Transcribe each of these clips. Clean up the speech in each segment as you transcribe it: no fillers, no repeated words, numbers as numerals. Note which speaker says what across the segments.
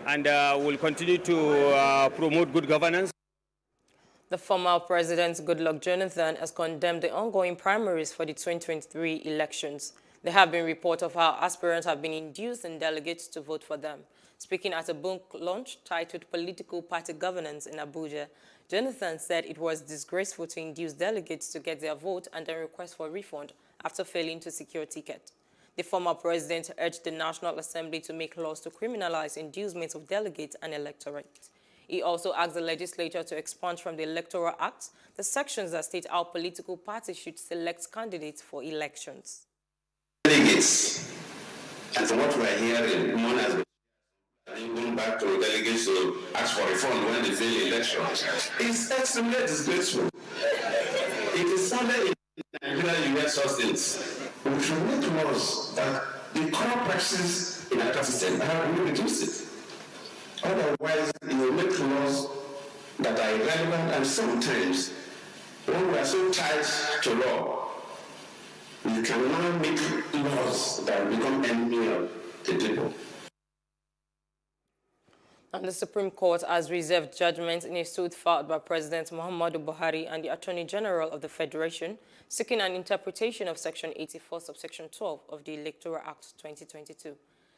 Speaker 1: and will continue to promote good governance.
Speaker 2: The former President Goodluck Jonathan has condemned the ongoing primaries for the 2023 elections. There have been reports of how aspirants have been inducing delegates to vote for them. Speaking at a book launch titled Political Party Governance in Abuja, Jonathan said it was disgraceful to induce delegates to get their vote and then request for refund after failing to secure a ticket. The former president urged the National Assembly to make laws to criminalize inducement of delegates and electorate. He also asked the legislature to expunge from the Electoral Act the sections that state how political parties should select candidates for elections.
Speaker 3: Delegates, and from what we are hearing, one has been going back to delegates to ask for refund when they fail elections. It's extremely disgraceful. It is something in Nigeria you hear such things. We should make laws that the current practices in our system have really reduced it. Otherwise, you will make laws that are irrelevant, and sometimes, when we are so tied to law, we cannot make laws that become enemy of the people.
Speaker 2: And the Supreme Court has reserved judgment in a suit filed by President Muhammadu Buhari and the Attorney General of the Federation, seeking an interpretation of Section 84, subsection 12 of the Electoral Act 2022.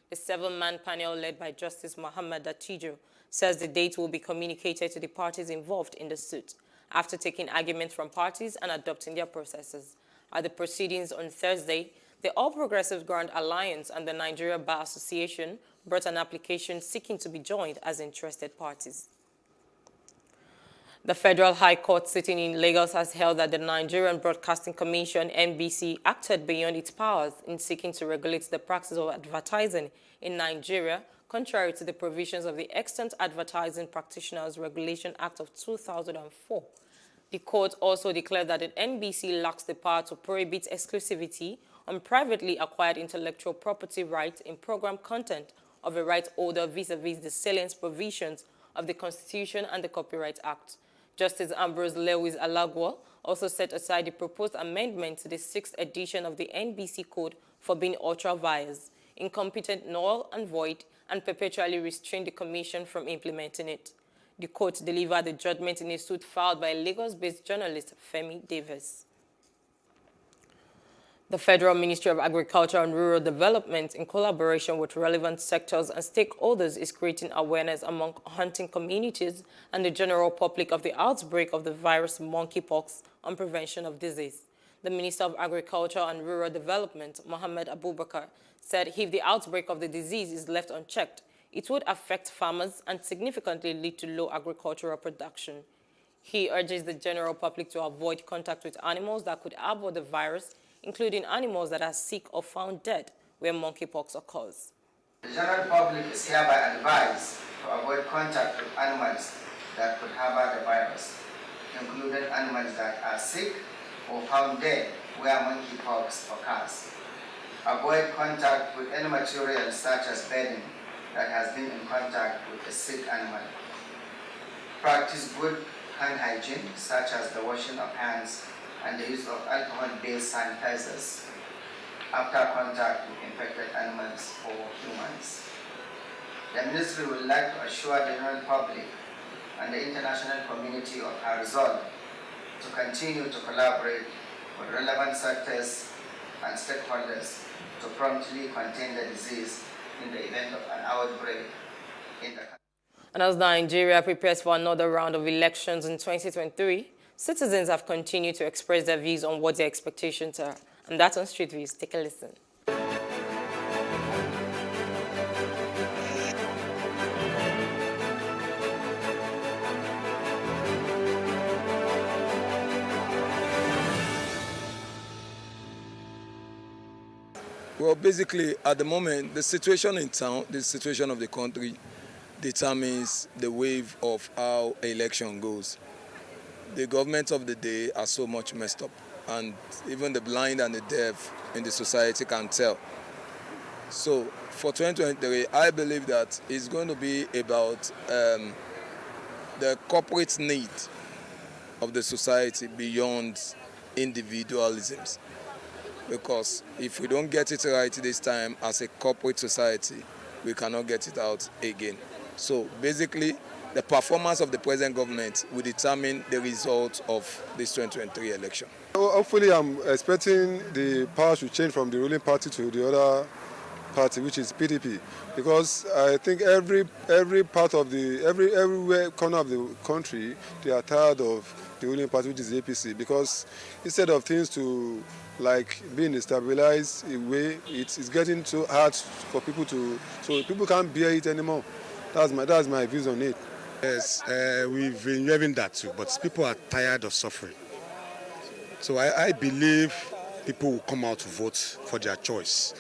Speaker 2: The seven-man panel led by Justice Muhammad Dattijo says the date will be communicated to the parties involved in the suit after taking arguments from parties and adopting their processes. At the proceedings on Thursday, the All Progressives Grand Alliance and the Nigeria Bar Association brought an application seeking to be joined as interested parties. The Federal High Court sitting in Lagos has held that the Nigerian Broadcasting Commission, NBC, acted beyond its powers in seeking to regulate the practice of advertising in Nigeria, contrary to the provisions of the Extant Advertising Practitioners Regulation Act of 2004. The court also declared that the NBC lacks the power to prohibit exclusivity on privately acquired intellectual property rights in program content of a right holder vis-à-vis the salient provisions of the Constitution and the Copyright Act. Justice Ambrose Lewis Alagwa also set aside the proposed amendment to the 6th edition of the NBC Code for being ultra-vires, incompetent, null and void, and perpetually restrained the Commission from implementing it. The court delivered the judgment in a suit filed by Lagos-based journalist Femi Davis. The Federal Ministry of Agriculture and Rural Development, in collaboration with relevant sectors and stakeholders, is creating awareness among hunting communities and the general public of the outbreak of the virus monkeypox on prevention of disease. The Minister of Agriculture and Rural Development, Mohammed Abubakar, said if the outbreak of the disease is left unchecked, it would affect farmers and significantly lead to low agricultural production. He urges the general public to avoid contact with animals that could harbor the virus, including animals that are sick or found dead where monkeypox occurs.
Speaker 4: The general public is hereby advised to avoid contact with animals that could harbor the virus, including animals that are sick or found dead where monkeypox occurs. Avoid contact with any material such as bedding that has been in contact with a sick animal. Practice good hand hygiene, such as the washing of hands and the use of alcohol-based sanitizers after contact with infected animals or humans. The Ministry would like to assure the general public and the international community of our resolve to continue to collaborate with relevant sectors and stakeholders to promptly contain the disease in the event of an outbreak in the country.
Speaker 2: And as Nigeria prepares for another round of elections in 2023, citizens have continued to express their views on what their expectations are. And that's on Street Views. Take a listen.
Speaker 5: Well, basically, at the moment, the situation in town, the situation of the country determines the wave of how an election goes. The government of the day are so much messed up, and even the blind and the deaf in the society can tell. So for 2023, I believe that it's going to be about the corporate need of the society beyond individualisms. Because if we don't get it right this time as a corporate society, we cannot get it out again. So basically, the performance of the present government will determine the result of this 2023 election.
Speaker 6: Hopefully, I'm expecting the power to change from the ruling party to the other party, which is PDP, because I think every part of everywhere corner of the country, they are tired of the ruling party, which is APC, because instead of things to like being stabilized in a way, it's getting too hard for people to, so people can't bear it anymore. That's my views on it.
Speaker 7: Yes, we've been hearing that too, but people are tired of suffering. So I believe people will come out to vote for their choice.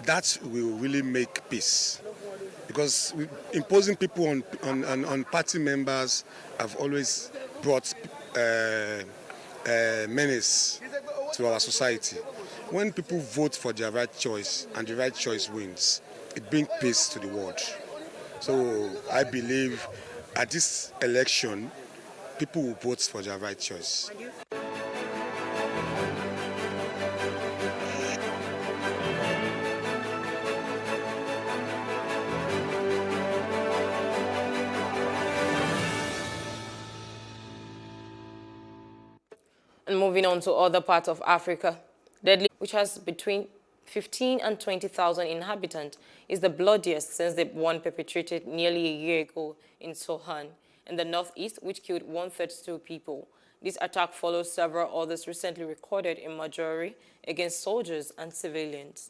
Speaker 7: That will really make peace. Because imposing people on party members have always brought menace to our society. When people vote for their right choice and the right choice wins, it brings peace to the world. So I believe at this election, people will vote for their right choice.
Speaker 2: And moving on to other parts of Africa, Deadly, which has between 15 and 20,000 inhabitants, is the bloodiest since the one perpetrated nearly a year ago in Sohan, in the northeast, which killed 132 people. This attack follows several others recently recorded in Majori against soldiers and civilians.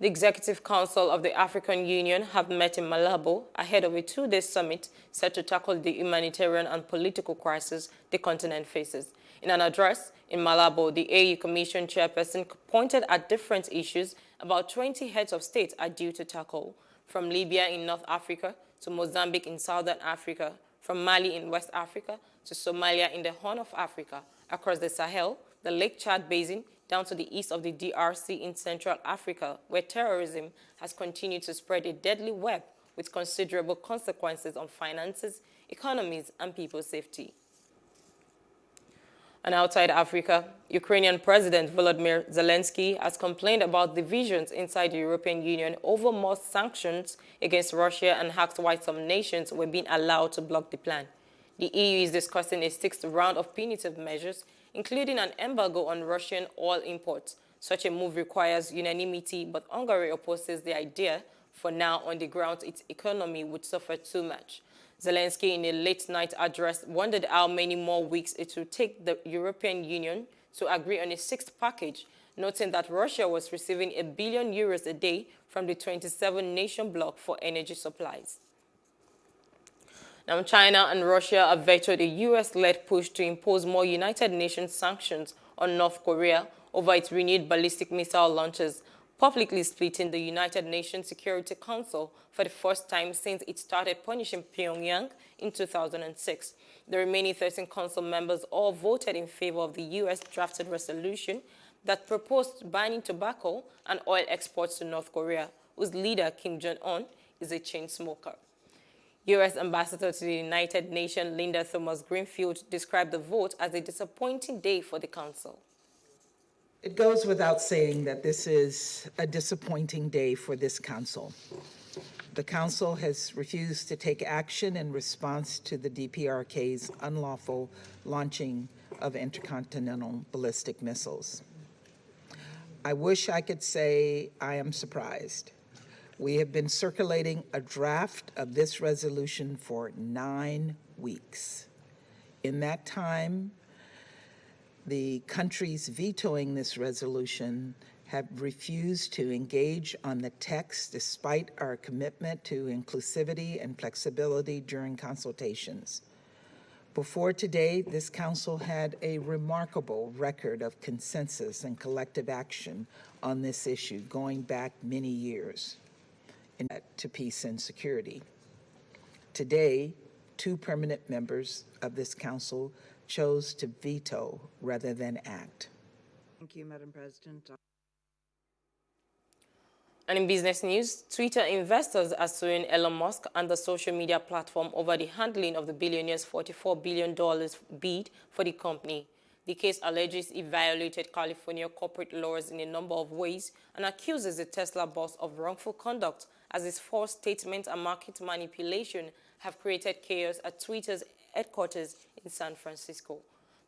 Speaker 2: The Executive Council of the African Union have met in Malabo ahead of a two-day summit set to tackle the humanitarian and political crisis the continent faces. In an address in Malabo, the AU Commission chairperson pointed at different issues about 20 heads of state are due to tackle, from Libya in North Africa to Mozambique in Southern Africa, from Mali in West Africa to Somalia in the Horn of Africa, across the Sahel, the Lake Chad Basin, down to the east of the DRC in Central Africa, where terrorism has continued to spread a deadly web with considerable consequences on finances, economies, and people's safety. And outside Africa, Ukrainian President Volodymyr Zelensky has complained about divisions inside the European Union over more sanctions against Russia and asked why some nations were being allowed to block the plan. The EU is discussing a sixth round of punitive measures, including an embargo on Russian oil imports. Such a move requires unanimity, but Hungary opposes the idea. For now, on the grounds its economy would suffer too much. Zelensky, in a late-night address, wondered how many more weeks it would take the European Union to agree on a sixth package, noting that Russia was receiving €1 billion a day from the 27-nation bloc for energy supplies. Now, China and Russia have vetoed a U.S.-led push to impose more United Nations sanctions on North Korea over its renewed ballistic missile launches, publicly splitting the United Nations Security Council for the first time since it started punishing Pyongyang in 2006. The remaining 13 council members all voted in favor of the U.S.-drafted resolution that proposed banning tobacco and oil exports to North Korea, whose leader, Kim Jong-un, is a chain smoker. U.S. Ambassador to the United Nations Linda Thomas-Greenfield described the vote as a disappointing day for the Council.
Speaker 8: It goes without saying that this is a disappointing day for this Council. The Council has refused to take action in response to the DPRK's unlawful launching of intercontinental ballistic missiles. I wish I could say I am surprised. We have been circulating a draft of this resolution for 9 weeks. In that time, the countries vetoing this resolution have refused to engage on the text despite our commitment to inclusivity and flexibility during consultations. Before today, this Council had a remarkable record of consensus and collective action on this issue going back many years to peace and security. Today, 2 permanent members of this Council chose to veto rather than act.
Speaker 9: Thank you, Madam President.
Speaker 2: And in business news, Twitter investors are suing Elon Musk and the social media platform over the handling of the billionaire's $44 billion bid for the company. The case alleges he violated California corporate laws in a number of ways and accuses the Tesla boss of wrongful conduct as his false statement and market manipulation have created chaos at Twitter's headquarters in San Francisco.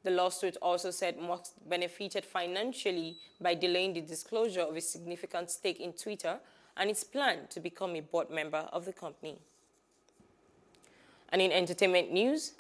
Speaker 2: The lawsuit also said Musk benefited financially by delaying the disclosure of a significant stake in Twitter and its plan to become a board member of the company. And in entertainment news,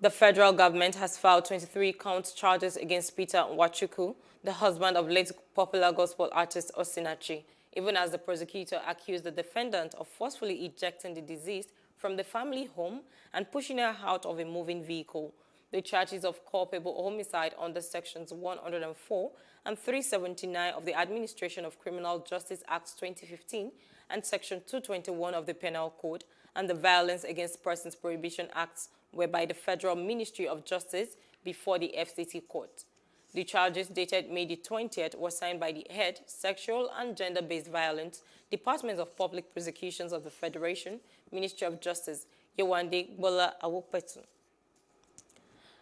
Speaker 2: the federal government has filed 23 count charges against Peter Nwachukwu, the husband of late popular gospel artist Osinachi, even as the prosecutor accused the defendant of forcefully ejecting the deceased from the family home and pushing her out of a moving vehicle. The charges of culpable homicide under Sections 104 and 379 of the Administration of Criminal Justice Act 2015 and Section 221 of the Penal Code and the Violence Against Persons Prohibition Acts were by the Federal Ministry of Justice before the FCC court. The charges dated May the 20th were signed by the head, Sexual and Gender-Based Violence, Department of Public Prosecutions of the Federation, Ministry of Justice, Yewande Bola Awopetu.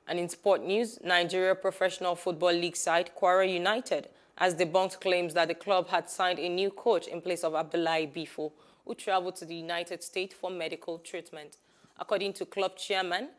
Speaker 2: And in sport news, Nigeria Professional Football League side Kwara United has debunked claims that the club had signed a new coach in place of Abdullahi Bifo, who traveled to the United States for medical treatment. According to club chairman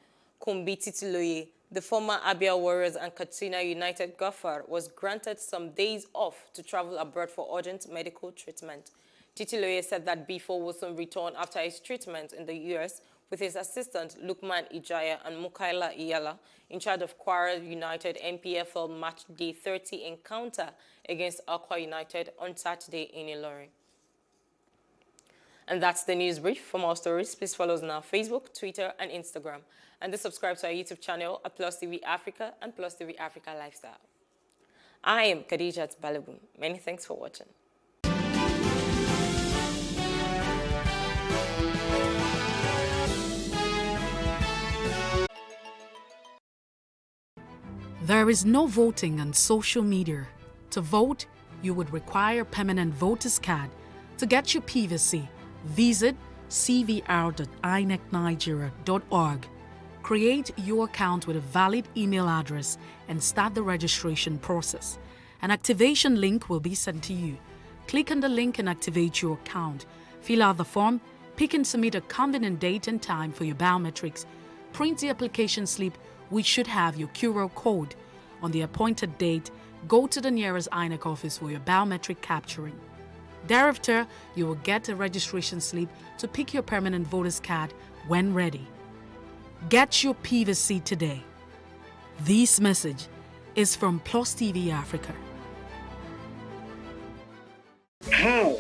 Speaker 2: Kumbi Titiloye, the former Abia Warriors and Katsina United gaffer was granted some days off to travel abroad for urgent medical treatment. Titiloye said that Bifo will soon return after his treatment in the U.S., with his assistant Lukman Ijaya and Mukaila Iyala in charge of Kwara United MPFL Match Day 30 encounter against Aqua United on Saturday in Ilorin. And that's the news brief. For more stories, please follow us on our Facebook, Twitter, and Instagram. And do subscribe to our YouTube channel at Plus TV Africa and Plus TV Africa Lifestyle. I am Khadijat Balogun. Many thanks for watching.
Speaker 10: There is no voting on social media. To vote, you would require a permanent voter's card. To get your PVC, visit cvr.inecnigeria.org. Create your account with a valid email address and start the registration process. An activation link will be sent to you. Click on the link and activate your account. Fill out the form, pick and submit a convenient date and time for your biometrics. Print the application slip, which should have your QR code. On the appointed date, go to the nearest INEC office for your biometric capturing. Thereafter, you will get a registration slip to pick your permanent voter's card when ready. Get your PVC today. This message is from Plus TV Africa.
Speaker 11: How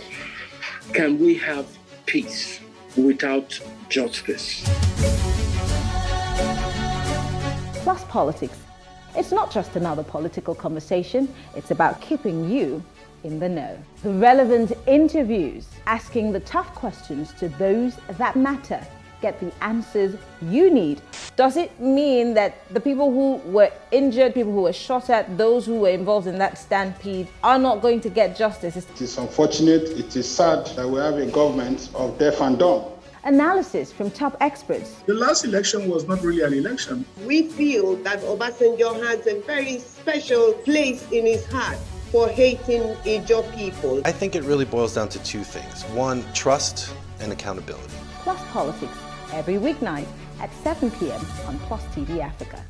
Speaker 11: can we have peace without justice?
Speaker 12: Plus Politics. It's not just another political conversation, it's about keeping you in the know. Relevant interviews, asking the tough questions to those that matter. Get the answers you need. Does it mean that the people who were injured, people who were shot at, those who were involved in that stampede are not going to get justice?
Speaker 13: It is unfortunate, it is sad that we have a government of deaf and dumb.
Speaker 12: Analysis from top experts.
Speaker 14: The last election was not really an election.
Speaker 15: We feel that Obasanjo has a very special place in his heart for hating Ijaw people.
Speaker 16: I think it really boils down to two things. One, trust and accountability.
Speaker 12: Plus Politics, every weeknight at 7 p.m. on Plus TV Africa.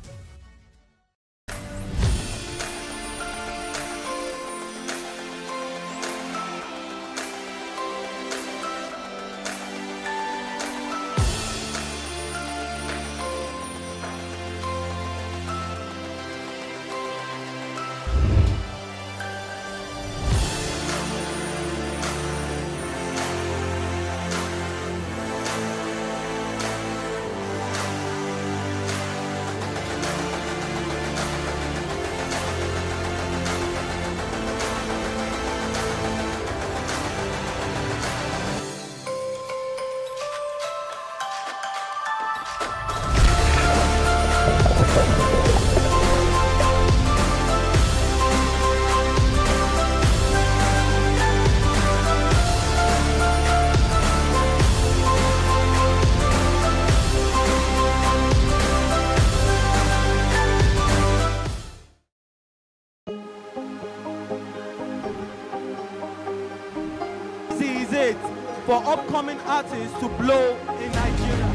Speaker 17: parties to blow in Nigeria.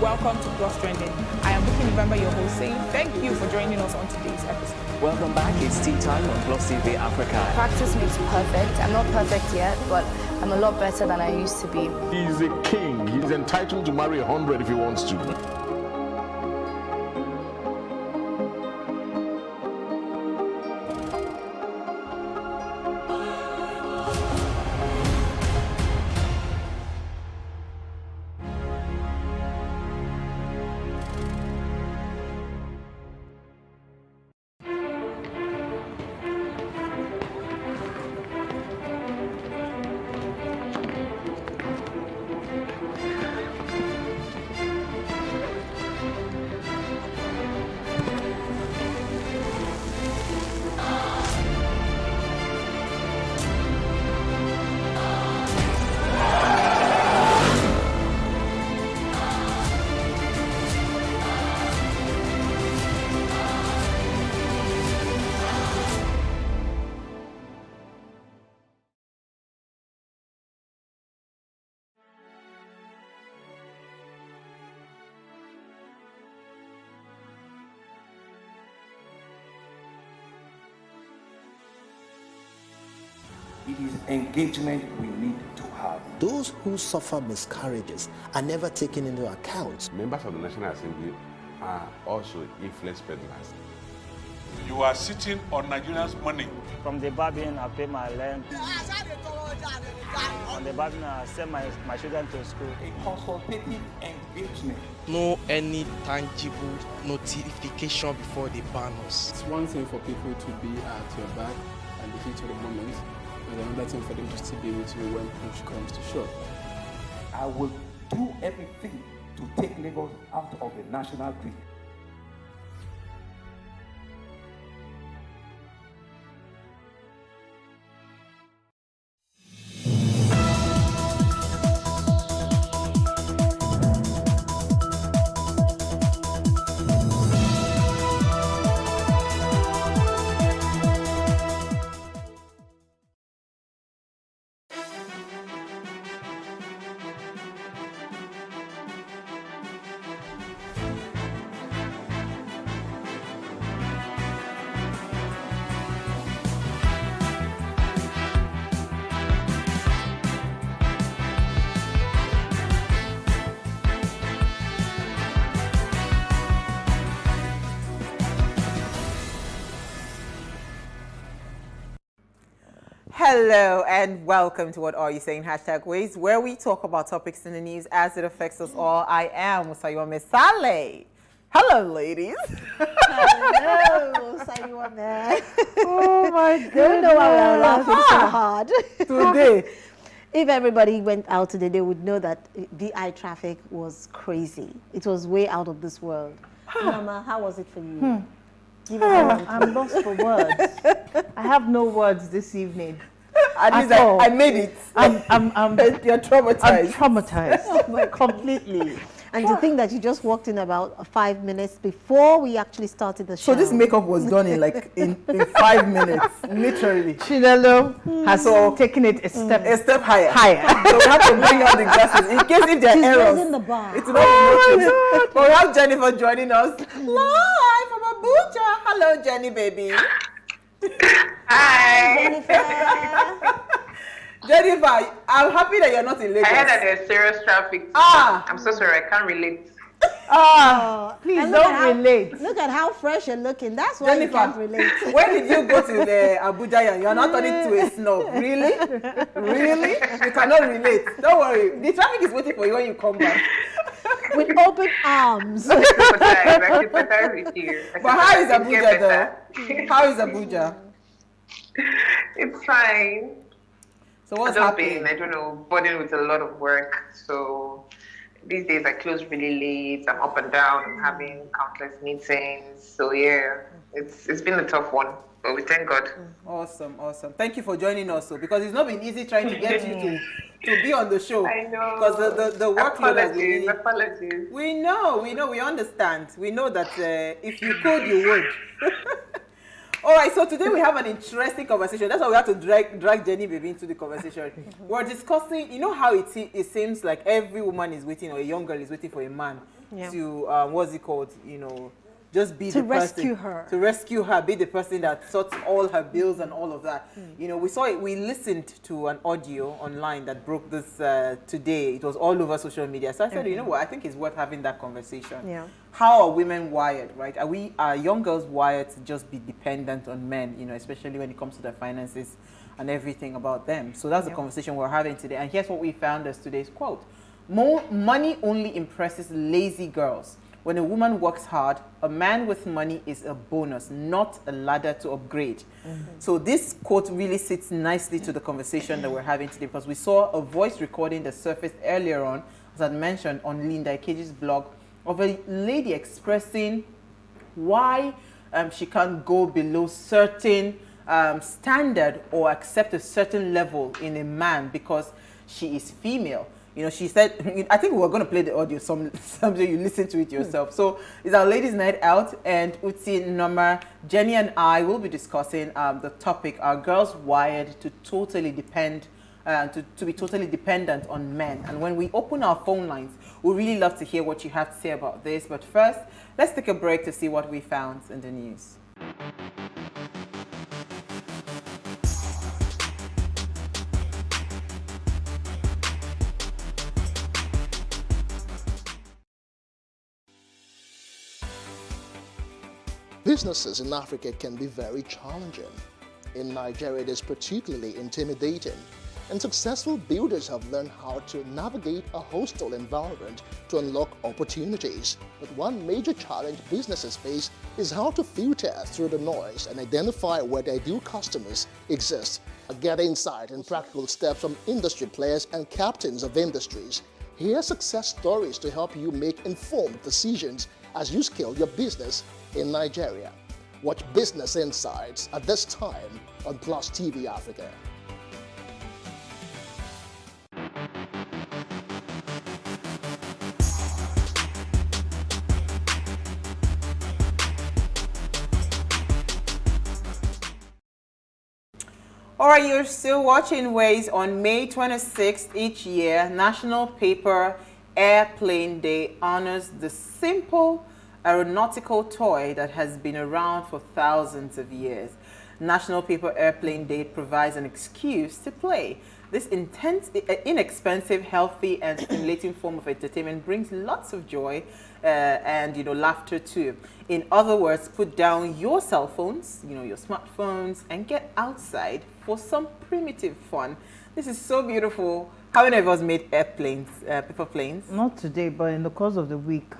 Speaker 18: Welcome to Plus Trending. I am Bukky November, your host, saying thank you for joining us on today's episode.
Speaker 19: Welcome back. It's tea time on Plus TV Africa.
Speaker 20: Practice makes perfect. I'm not perfect yet, but I'm a lot better than I used to be.
Speaker 21: He's a king. He's entitled to marry 100 if he wants to.
Speaker 22: It is engagement we need to have.
Speaker 23: Those who suffer miscarriages are never taken into account.
Speaker 24: Members of the National Assembly are also influence peddlers.
Speaker 25: You are sitting on Nigerians' money.
Speaker 17: From the barbing, I pay my rent. On the barbing, I send my children to school.
Speaker 22: A consultative engagement.
Speaker 26: No any tangible notification before they ban us.
Speaker 27: It's one thing for people to be at your back and the heat of the moment, and another thing for them to still be with you when push comes to shove.
Speaker 22: I will do everything to take Lagos out of the national grid.
Speaker 28: Hello and welcome to What Are You Saying? #Ways, where we talk about topics in the news as it affects us all. I am Musayome Saleh. Hello, ladies.
Speaker 29: Hello, Musayome.
Speaker 28: Oh my goodness.
Speaker 29: Don't know why we're laughing so hard.
Speaker 28: Today.
Speaker 29: If everybody went out today, they would know that VI traffic was crazy. It was way out of this world. Mama, how was it for you?
Speaker 28: I'm lost for words. I have no words this evening. I made it. You're traumatized. I'm traumatized. Completely.
Speaker 29: And to think that you just walked in about 5 minutes before we actually started the show.
Speaker 28: So this makeup was done in like in 5 minutes, literally. Chinelo has taken it a step higher. So we have to bring out the glasses in case if there are errors.
Speaker 29: She's raising the bar.
Speaker 28: It's not noticed. But we have Jennifer joining us live from Abuja. Hello, Jenny, baby.
Speaker 29: Hi, Jennifer.
Speaker 28: Jennifer, I'm happy that you're not in Lagos.
Speaker 30: I heard that there's serious traffic. I'm so sorry, I can't relate.
Speaker 28: Please don't relate.
Speaker 29: Look at how fresh you're looking. That's why Jennifer, you can't relate.
Speaker 28: When did you go to the Abuja? You're not turning to a snob. Really? Really? You cannot relate. Don't worry. The traffic is waiting for you when you come back.
Speaker 29: With open arms.
Speaker 30: I sympathize with you.
Speaker 28: But how is Abuja though? How is Abuja?
Speaker 30: It's fine.
Speaker 28: So what's happening?
Speaker 30: I don't know, burdened with a lot of work. So these days I close really late. I'm up and down. I'm having countless meetings. So yeah, it's been a tough one, but we thank God.
Speaker 28: Awesome. Thank you for joining us. Because it's not been easy trying to get you to be on the show.
Speaker 30: I know.
Speaker 28: Because the workload has been.
Speaker 30: Apologies.
Speaker 28: We know, we understand. We know that if you could, you would.
Speaker 1: All right, so today we have an interesting conversation. That's why we have to drag Jenny Baby into the conversation. We're discussing, you know how it seems like every woman is waiting, or a young girl is waiting for a man to, what's it called, you know, just be the person. To rescue her, be the person that sorts all her bills and all of that. You know, we listened to an audio online that broke this today. It was all over social media. So I said, you know what, I think it's worth having that conversation. Yeah. How are women wired, right? Are young girls wired to just be dependent on men, you know, especially when it comes to their finances and everything about them? So that's the conversation we're having today. And here's what we found as today's quote. Money only impresses lazy girls. When a woman works hard, a man with money is a bonus, not a ladder to upgrade. So this quote really sits nicely to the conversation that we're having today, because we saw a voice recording that surfaced earlier on, as I mentioned, on Linda Ikeji's blog, of a lady expressing why she can't go below certain standard or accept a certain level in a man because she is female. You know, she said, I think we're going to play the audio someday, you listen to it yourself. So it's our ladies' night out, and Uti, Noma, Jenny and I will be discussing the topic, are girls wired to totally depend, to be totally dependent on men? And when we open our phone lines, we'd really love to hear what you have to say about this. But first, let's take a break to see what we found in the news.
Speaker 2: Businesses in Africa can be very challenging. In Nigeria, it is particularly intimidating, and successful builders have learned how to navigate a hostile environment to unlock opportunities. But one major challenge businesses face is how to filter through the noise and identify where their ideal customers exist. Get insight and practical steps from industry players and captains of industries. Hear success stories to help you make informed decisions as you scale your business in Nigeria. Watch Business Insights at this time on Plus TV Africa.
Speaker 1: All right, you're still watching Ways. On May 26th each year, National Paper Airplane Day honors the simple aeronautical toy that has been around for thousands of years. National Paper Airplane Day provides an excuse to play. This inexpensive, healthy, and stimulating form of entertainment brings lots of joy and, you know, laughter too. In other words, put down your cell phones, you know, your smartphones, and get outside for some primitive fun. This is so beautiful. How many of us made airplanes, paper planes?
Speaker 28: Not today, but in the course of the week.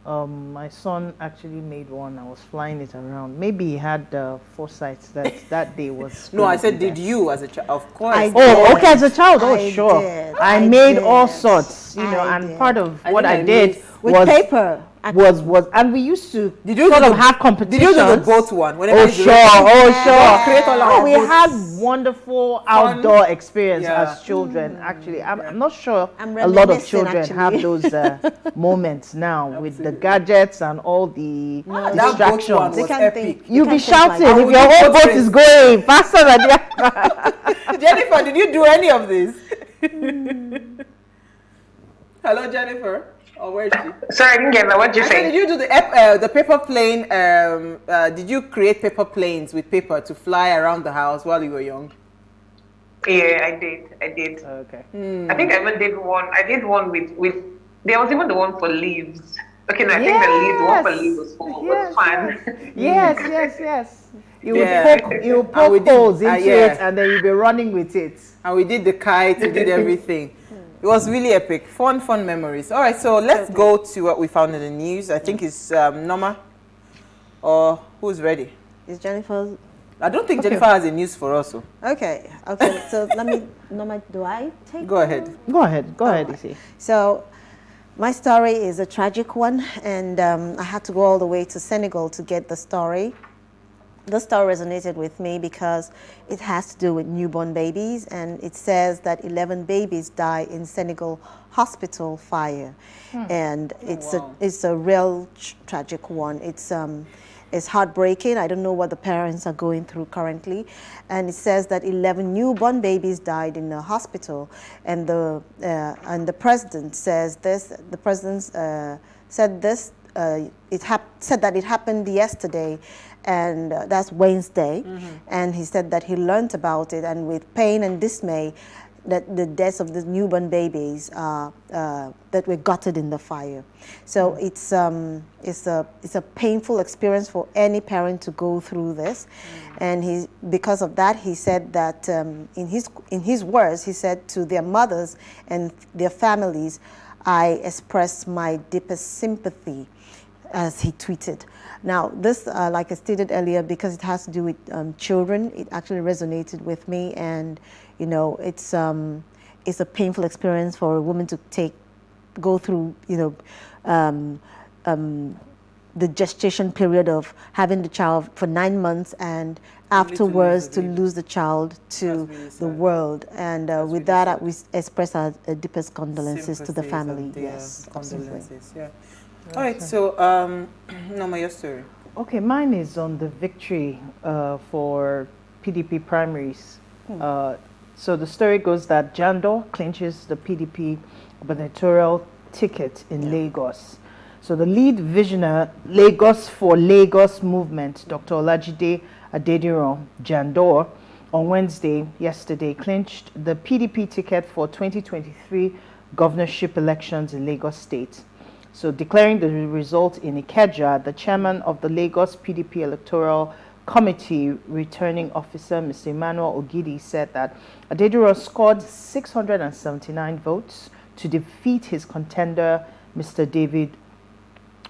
Speaker 28: My son actually made one. I was flying it around. Maybe he had foresight that day was.
Speaker 1: No, I said, did you as a child? Of course.
Speaker 28: Okay, as a child. Oh, sure. I made all sorts, you know, and part of what I did was
Speaker 29: paper.
Speaker 28: And we used to sort of have competitions.
Speaker 1: Did you do the boat one?
Speaker 28: Oh, sure. We had wonderful outdoor experience as children. Actually, I'm not sure a lot of children have those moments now with the gadgets and all the distractions. You'll be shouting if your whole boat is going faster than you.
Speaker 1: Jennifer, did you do any of this? Hello, Jennifer. Oh, where is she?
Speaker 30: Sorry, I didn't get that. What did you say?
Speaker 1: Did you do the paper plane? Did you create paper planes with paper to fly around the house while you were young?
Speaker 30: Yeah, I did.
Speaker 1: Okay.
Speaker 30: I think I even did one. I did one with. There was even the one for leaves. Okay, no, I think the one for leaves was fun.
Speaker 28: Yes. You poke holes into it, and then you'll be running with it.
Speaker 1: And we did the kite. We did everything. It was really epic. Fun memories. All right, so let's go to what we found in the news. I think it's Noma. Or who's ready?
Speaker 29: Is Jennifer?
Speaker 1: I don't think Jennifer has a news for us.
Speaker 29: Okay. So let me, Noma, do I take
Speaker 1: Go ahead.
Speaker 28: Go ahead, Isi.
Speaker 29: So my story is a tragic one, and I had to go all the way to Senegal to get the story. The story resonated with me because it has to do with newborn babies, and it says that 11 babies die in Senegal hospital fire, and it's a real tragic one. It's is heartbreaking. I don't know what the parents are going through currently. And it says that 11 newborn babies died in the hospital. And the president says this, the president said this, said that it happened yesterday, and that's Wednesday. And he said that he learned about it, and with pain and dismay, that the deaths of the newborn babies that were gutted in the fire. So it's a painful experience for any parent to go through this, and because of that, he said that in his words, he said to their mothers and their families, "I express my deepest sympathy," as he tweeted. Now, this, like I stated earlier, because it has to do with children, it actually resonated with me, and you know, it's a painful experience for a woman to go through, you know, the gestation period of having the child for 9 months, and afterwards to lose the child to the world. And with that, we express our deepest condolences to the family. Yes,
Speaker 1: condolences. Yeah. All right. So, Norma, your story.
Speaker 28: Okay, mine is on the victory for PDP primaries. So the story goes that Jandor clinches the PDP gubernatorial ticket in Lagos. So the lead visionary, Lagos for Lagos movement, Dr. Olajide Adediran Jandor, on Wednesday, yesterday, clinched the PDP ticket for 2023 governorship elections in Lagos State. So declaring the result in Ikeja, the chairman of the Lagos PDP Electoral Committee, returning officer Mr. Emmanuel Ogidi, said that Adediran scored 679 votes to defeat his contender, Mr. David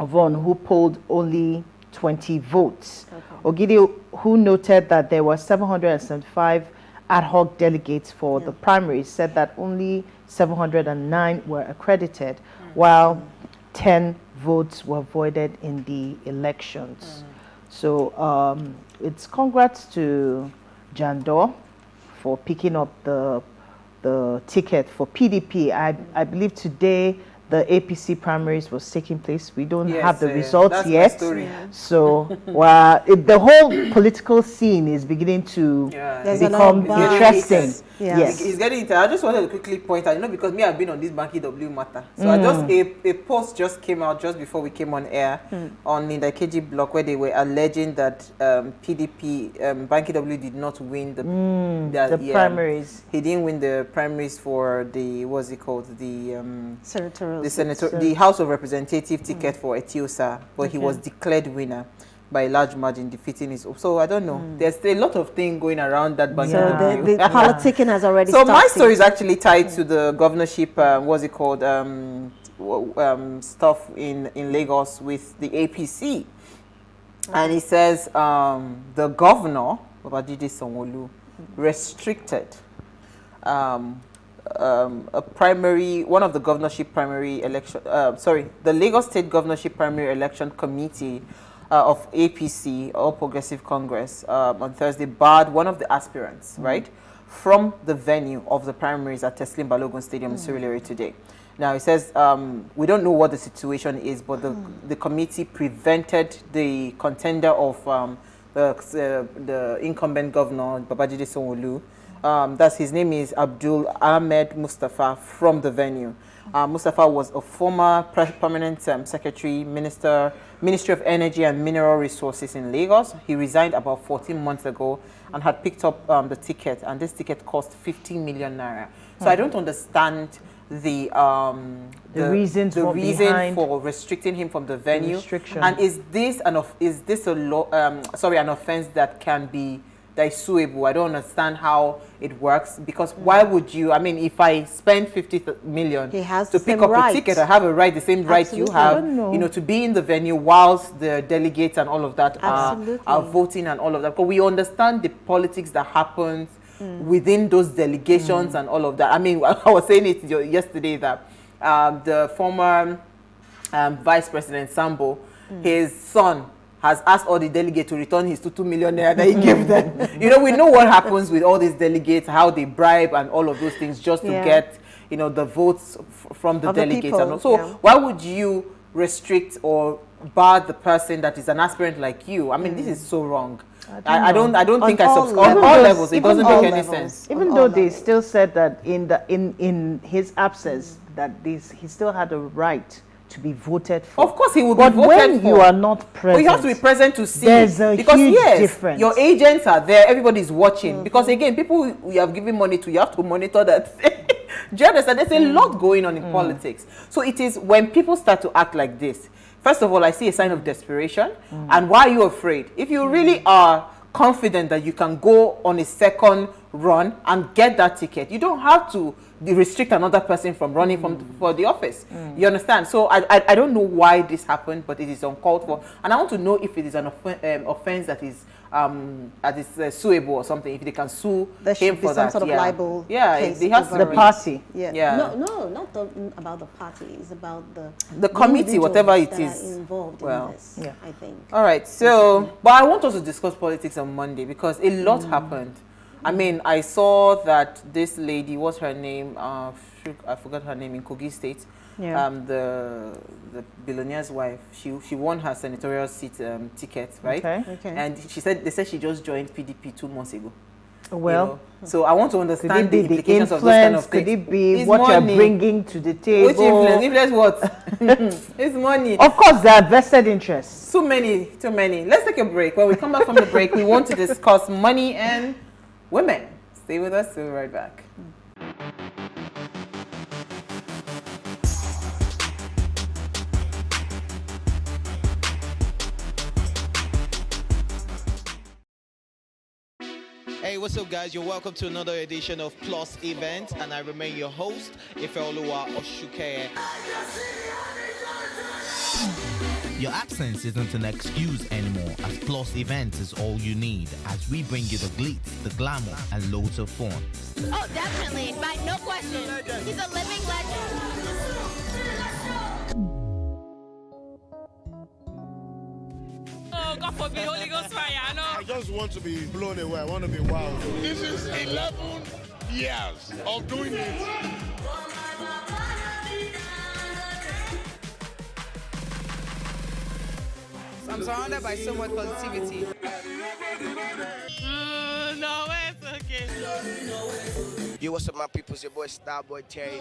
Speaker 28: Ovon, who polled only 20 votes. Okay. Ogidi, who noted that there were 775 ad hoc delegates for the primaries, said that only 709 were accredited, while 10 votes were voided in the elections. So it's congrats to Jandor for picking up the ticket for PDP. I believe today the APC primaries was taking place. We don't have the results yet. So the whole political scene is beginning to become interesting.
Speaker 1: Yes. It's getting into. I just wanted to quickly point out, you know, because me, I've been on this Banky W matter. So I just a post just came out just before we came on air on the KG block, where they were alleging that PDP Banky W did not win the
Speaker 28: primaries.
Speaker 1: He didn't win the primaries for the what's it called, the
Speaker 29: senator,
Speaker 1: the House of Representative ticket for Etiosa, but he was declared winner by a large margin, defeating his. So I don't know. There's a lot of things going around that Banky.
Speaker 29: So the politicking has already
Speaker 1: started.
Speaker 29: So
Speaker 1: my story is actually tied to the governorship, what's it called, stuff in Lagos with the APC. And he says the governor, Babajide Sanwo-Olu, restricted one of the governorship primary election, the Lagos State Governorship Primary Election Committee of APC, All Progressive Congress, on Thursday barred one of the aspirants, right, from the venue of the primaries at Teslim Balogun Stadium in Surulere today. Now, it says, we don't know what the situation is, but the committee prevented the contender of the incumbent governor, Babajide Sanwo-Olu, that's his name is Abdul Ahmed Mustafa, from the venue. Mustafa was a former permanent secretary, Ministry of Energy and Mineral Resources in Lagos. He resigned about 14 months ago and had picked up the ticket, and this ticket cost 15 million naira. So I don't understand the reason for restricting him from the venue. And is this an offense that can be is suable? I don't understand how it works, because why would you? I mean, if I spend 50 million to pick up a ticket, I have a right, the same right you have, you know, to be in the venue whilst the delegates and all of that are voting and all of that. But we understand the politics that happens within those delegations and all of that. I mean, I was saying it yesterday that the former Vice President Sambo, his son has asked all the delegates to return his 2 million naira that he gave them. You know, we know what happens with all these delegates, how they bribe and all of those things just to get, you know, the votes from the delegates. So why would you restrict or bar the person that is an aspirant like you. I mean, this is so wrong. I don't think on all levels it doesn't make any sense.
Speaker 28: Even though they still said that in his absence that he still had a right to be voted for.
Speaker 1: Of course, he would
Speaker 28: be
Speaker 1: voted for. But
Speaker 28: when you are not present,
Speaker 1: well, you have to be present to see.
Speaker 28: There's a huge difference.
Speaker 1: Your agents are there. Everybody's watching. Because again, people we have given money to, you have to monitor that. Do you understand? There's a lot going on in politics. So it is when people start to act like this. First of all, I see a sign of desperation. And why are you afraid? If you really are confident that you can go on a second run and get that ticket, you don't have to restrict another person from running for the office. You understand? So I don't know why this happened, but it is uncalled for. And I want to know if it is an offense that is suable or something, if they can sue
Speaker 29: there
Speaker 1: him
Speaker 29: should be
Speaker 1: for
Speaker 29: some
Speaker 1: that.
Speaker 29: sort of libel
Speaker 1: case they have
Speaker 28: the party.
Speaker 29: No, not about the party. It's about
Speaker 1: the committee, whatever it
Speaker 29: that
Speaker 1: is
Speaker 29: are involved in this, I think.
Speaker 1: All right. So, but I want us to discuss politics on Monday because a lot happened. I mean, I saw that this lady, what's her name? I forgot her name, in Kogi State. The billionaire's wife. She won her senatorial seat ticket, right? Okay. And they said she just joined PDP 2 months ago.
Speaker 28: Well,
Speaker 1: so I want to understand the implications
Speaker 28: the
Speaker 1: of this kind of thing.
Speaker 28: Could it be what you're bringing to the table?
Speaker 1: Which influence? Influence what? It's money.
Speaker 28: Of course, there are vested interests.
Speaker 1: Too many. Let's take a break. When we come back from the break, we want to discuss money and women. Stay with us. We'll be right back.
Speaker 26: Hey, what's up, guys? You're welcome to another edition of Plus Event, and I remain your host, Ifeoluwa Oshuke.
Speaker 3: Your absence isn't an excuse anymore, as Plus Events is all you need, as we bring you the glitz, the glamour, and loads of fun.
Speaker 4: Oh, definitely. No question. He's a living legend.
Speaker 18: Oh, God forbid, Holy Ghost fire, I know.
Speaker 21: I just want to be blown away. I want to be wild. This is 11 years of doing it.
Speaker 18: I'm surrounded by so much positivity. No, it's okay.
Speaker 5: Yo, what's up, my people? It's your boy Starboy Terry.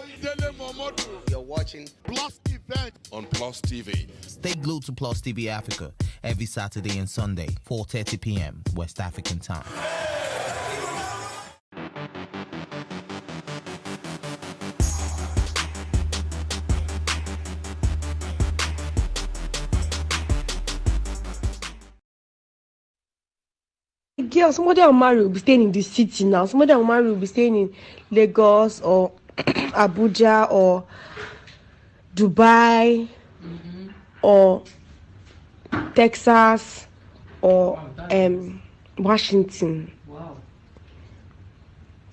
Speaker 5: You're watching
Speaker 21: Plus Event on Plus TV.
Speaker 3: Stay glued to Plus TV Africa every Saturday and Sunday, 4:30 p.m. West African time.
Speaker 6: Girl, somebody I'll marry will be staying in the city now. Somebody I'll marry will be staying in Lagos or Abuja or Dubai or Texas or Washington.
Speaker 7: Wow.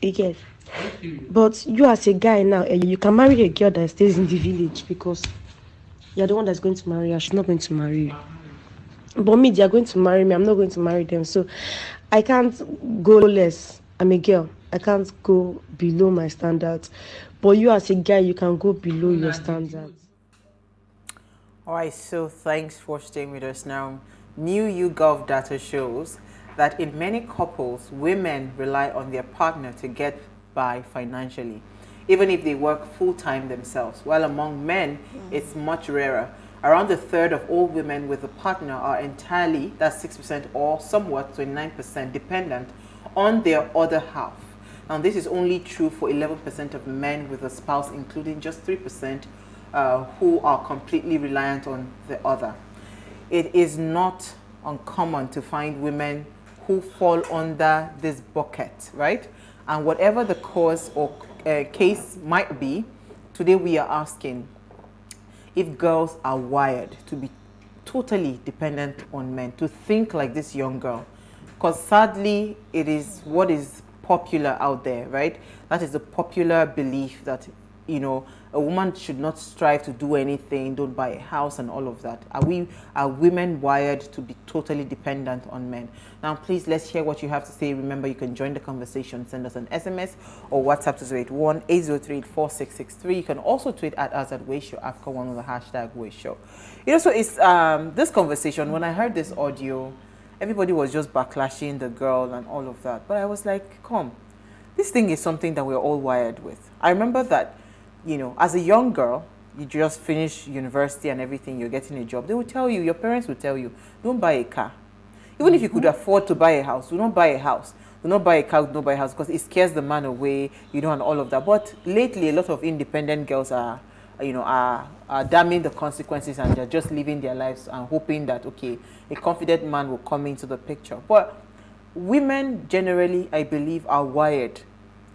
Speaker 6: You get? But you as a guy now, you can marry a girl that stays in the village because you're the one that's going to marry her. She's not going to marry you. But me, they are going to marry me. I'm not going to marry them. So I can't go less. I'm a girl. I can't go below my standards. But you as a guy, you can go below your standards.
Speaker 1: All right, so thanks for staying with us now. New YouGov data shows that in many couples, women rely on their partner to get by financially, even if they work full-time themselves. While among men, it's much rarer. Around a third of all women with a partner are entirely, that's 6% or somewhat 29% dependent on their other half. Now this is only true for 11% of men with a spouse, including just 3% who are completely reliant on the other. It is not uncommon to find women who fall under this bucket, right? And whatever the cause or case might be, today we are asking if girls are wired to be totally dependent on men, to think like this young girl. Because sadly, it is what is popular out there, right? That is the popular belief that you know, a woman should not strive to do anything, don't buy a house and all of that? Are women wired to be totally dependent on men? Now, please, let's hear what you have to say. Remember, you can join the conversation. Send us an SMS or WhatsApp to 081-803-4663. You can also tweet at us at Wayshow Africa One with the hashtag Wayshow. You know, so it's this conversation, when I heard this audio, everybody was just backlashing the girl and all of that. But I was like, come, this thing is something that we're all wired with. I remember that, you know, as a young girl, you just finish university and everything, you're getting a job. They will tell you, your parents will tell you, don't buy a car. Even if you could afford to buy a house, do not buy a house. Do not buy a car, do not buy a house, because it scares the man away, you know, and all of that. But lately, a lot of independent girls are, you know, are damning the consequences, and they're just living their lives and hoping that, okay, a confident man will come into the picture. But women generally, I believe, are wired,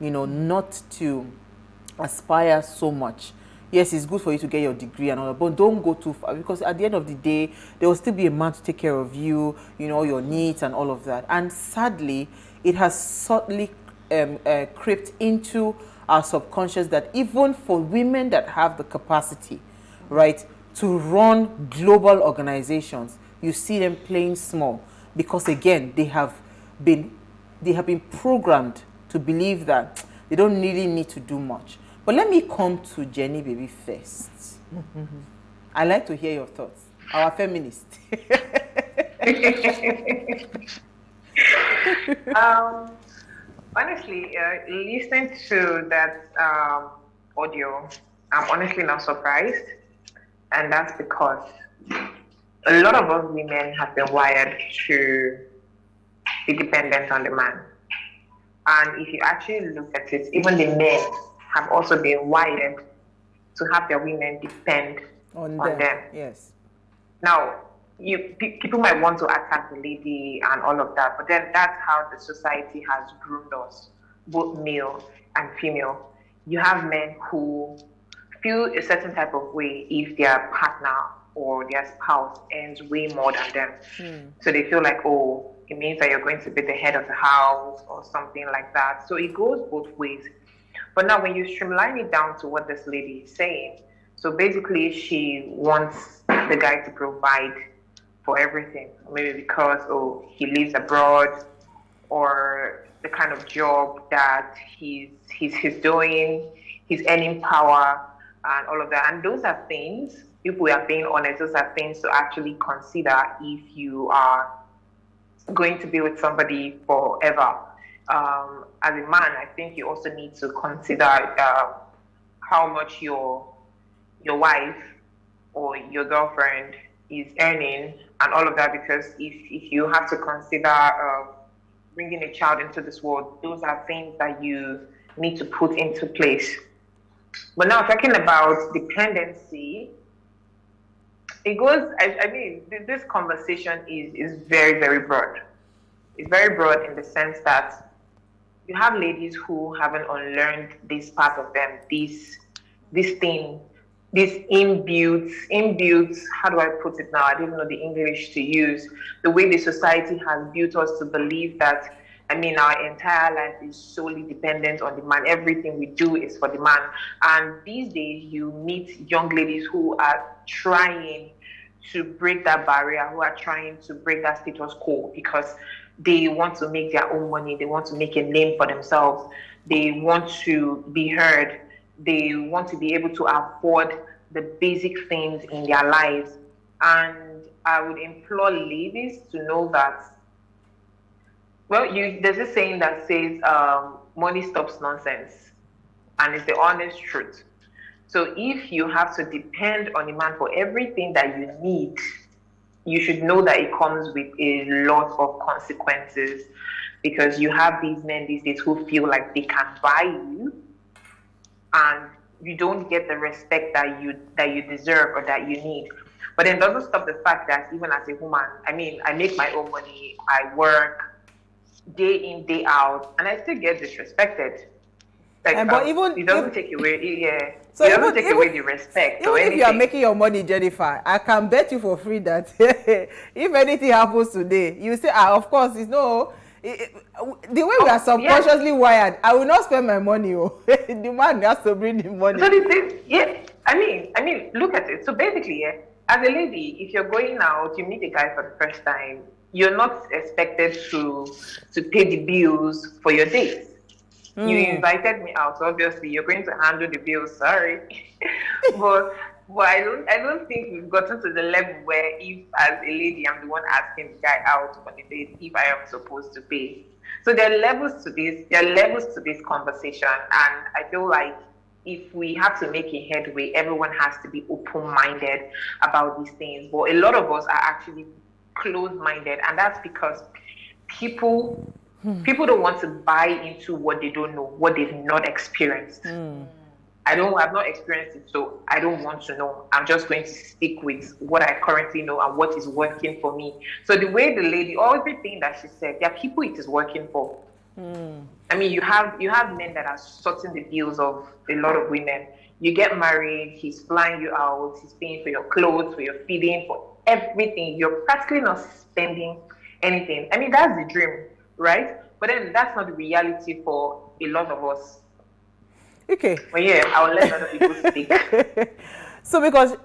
Speaker 1: you know, not to aspire so much. Yes, it's good for you to get your degree and all that, but don't go too far, because at the end of the day, there will still be a man to take care of you, you know, your needs and all of that. And sadly, it has subtly crept into our subconscious that even for women that have the capacity, right, to run global organizations, you see them playing small, because again, they have been programmed to believe that they don't really need to do much. But let me come to Jenny Baby first. I'd like to hear your thoughts. Our feminist.
Speaker 30: Honestly, listening to that audio, I'm honestly not surprised. And that's because a lot of us women have been wired to be dependent on the man. And if you actually look at it, even the men have also been wired to have their women depend on them.
Speaker 1: Yes.
Speaker 30: Now, people might want to attack the lady and all of that, but then that's how the society has groomed us, both male and female. You have men who feel a certain type of way if their partner or their spouse earns way more than them. So they feel like, oh, it means that you're going to be the head of the house or something like that. So it goes both ways. But now when you streamline it down to what this lady is saying, so basically she wants the guy to provide for everything. Maybe because, oh, he lives abroad, or the kind of job that he's doing, he's earning power and all of that. And those are things, if we are being honest, those are things to actually consider if you are going to be with somebody forever. As a man, I think you also need to consider how much your wife or your girlfriend is earning and all of that, because if you have to consider bringing a child into this world, those are things that you need to put into place. But now talking about dependency, it goes, I mean, this conversation is very, very broad. It's very broad in the sense that you have ladies who haven't unlearned this part of them, this thing, this inbuilt, how do I put it now? I don't know the English to use. The way the society has built us to believe that, I mean, our entire life is solely dependent on the man. Everything we do is for the man. And these days, you meet young ladies who are trying to break that barrier, who are trying to break that status quo, because they want to make their own money. They want to make a name for themselves. They want to be heard. They want to be able to afford the basic things in their lives. And I would implore ladies to know that, well, there's a saying that says, money stops nonsense. And it's the honest truth. So if you have to depend on a man for everything that you need, you should know that it comes with a lot of consequences, because you have these men these days who feel like they can buy you, and you don't get the respect that you deserve or that you need. But then it doesn't stop the fact that even as a woman, I mean, I make my own money, I work day in, day out, and I still get disrespected. Like,
Speaker 1: but even
Speaker 30: it doesn't take away,
Speaker 1: so
Speaker 30: it doesn't take away the respect.
Speaker 1: Even if you are making your money, Jennifer, I can bet you for free that if anything happens today, you say, of course, The way we are subconsciously wired, I will not spend my money. The man has to bring the money.
Speaker 30: So this is, yeah, I mean, look at it. So basically, yeah, as a lady, if you're going out, you meet a guy for the first time, you're not expected to pay the bills for your dates. You invited me out, so obviously you're going to handle the bills. Sorry, but I don't think we've gotten to the level where if as a lady I'm the one asking the guy out on the date if I am supposed to pay. So there are levels to this. There are levels to this conversation, and I feel like if we have to make a headway, everyone has to be open-minded about these things. But a lot of us are actually closed-minded, and that's because people don't want to buy into what they don't know, what they've not experienced. I've not experienced it, so I don't want to know. I'm just going to stick with what I currently know and what is working for me. So the way the lady, everything that she said, there are people it is working for. I mean, you have men that are sorting the bills of a lot of women. You get married, he's flying you out, he's paying for your clothes, for your feeding, for everything. You're practically not spending anything. I mean, that's the dream, right? But then that's not the reality for a lot of us.
Speaker 1: Okay.
Speaker 30: Well, yeah, I'll let other people speak.
Speaker 1: So because,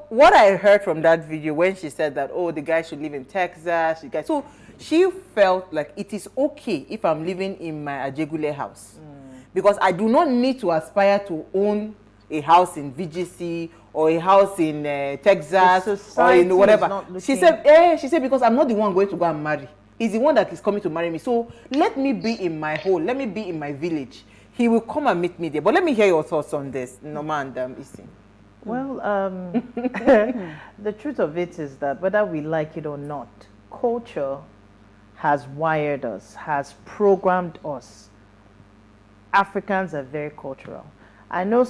Speaker 1: what I heard from that video when she said that, the guy should live in Texas, so she felt like it is okay if I'm living in my Ajegule house. Because I do not need to aspire to own a house in VGC or a house in Texas or in whatever. She said, because I'm not the one going to go and marry. He's the one that is coming to marry me. So let me be in my hole. Let me be in my village. He will come and meet me there. But let me hear your thoughts on this, Norma and Isi.
Speaker 28: Well, the truth of it is that whether we like it or not, culture has wired us, has programmed us. Africans are very cultural. I know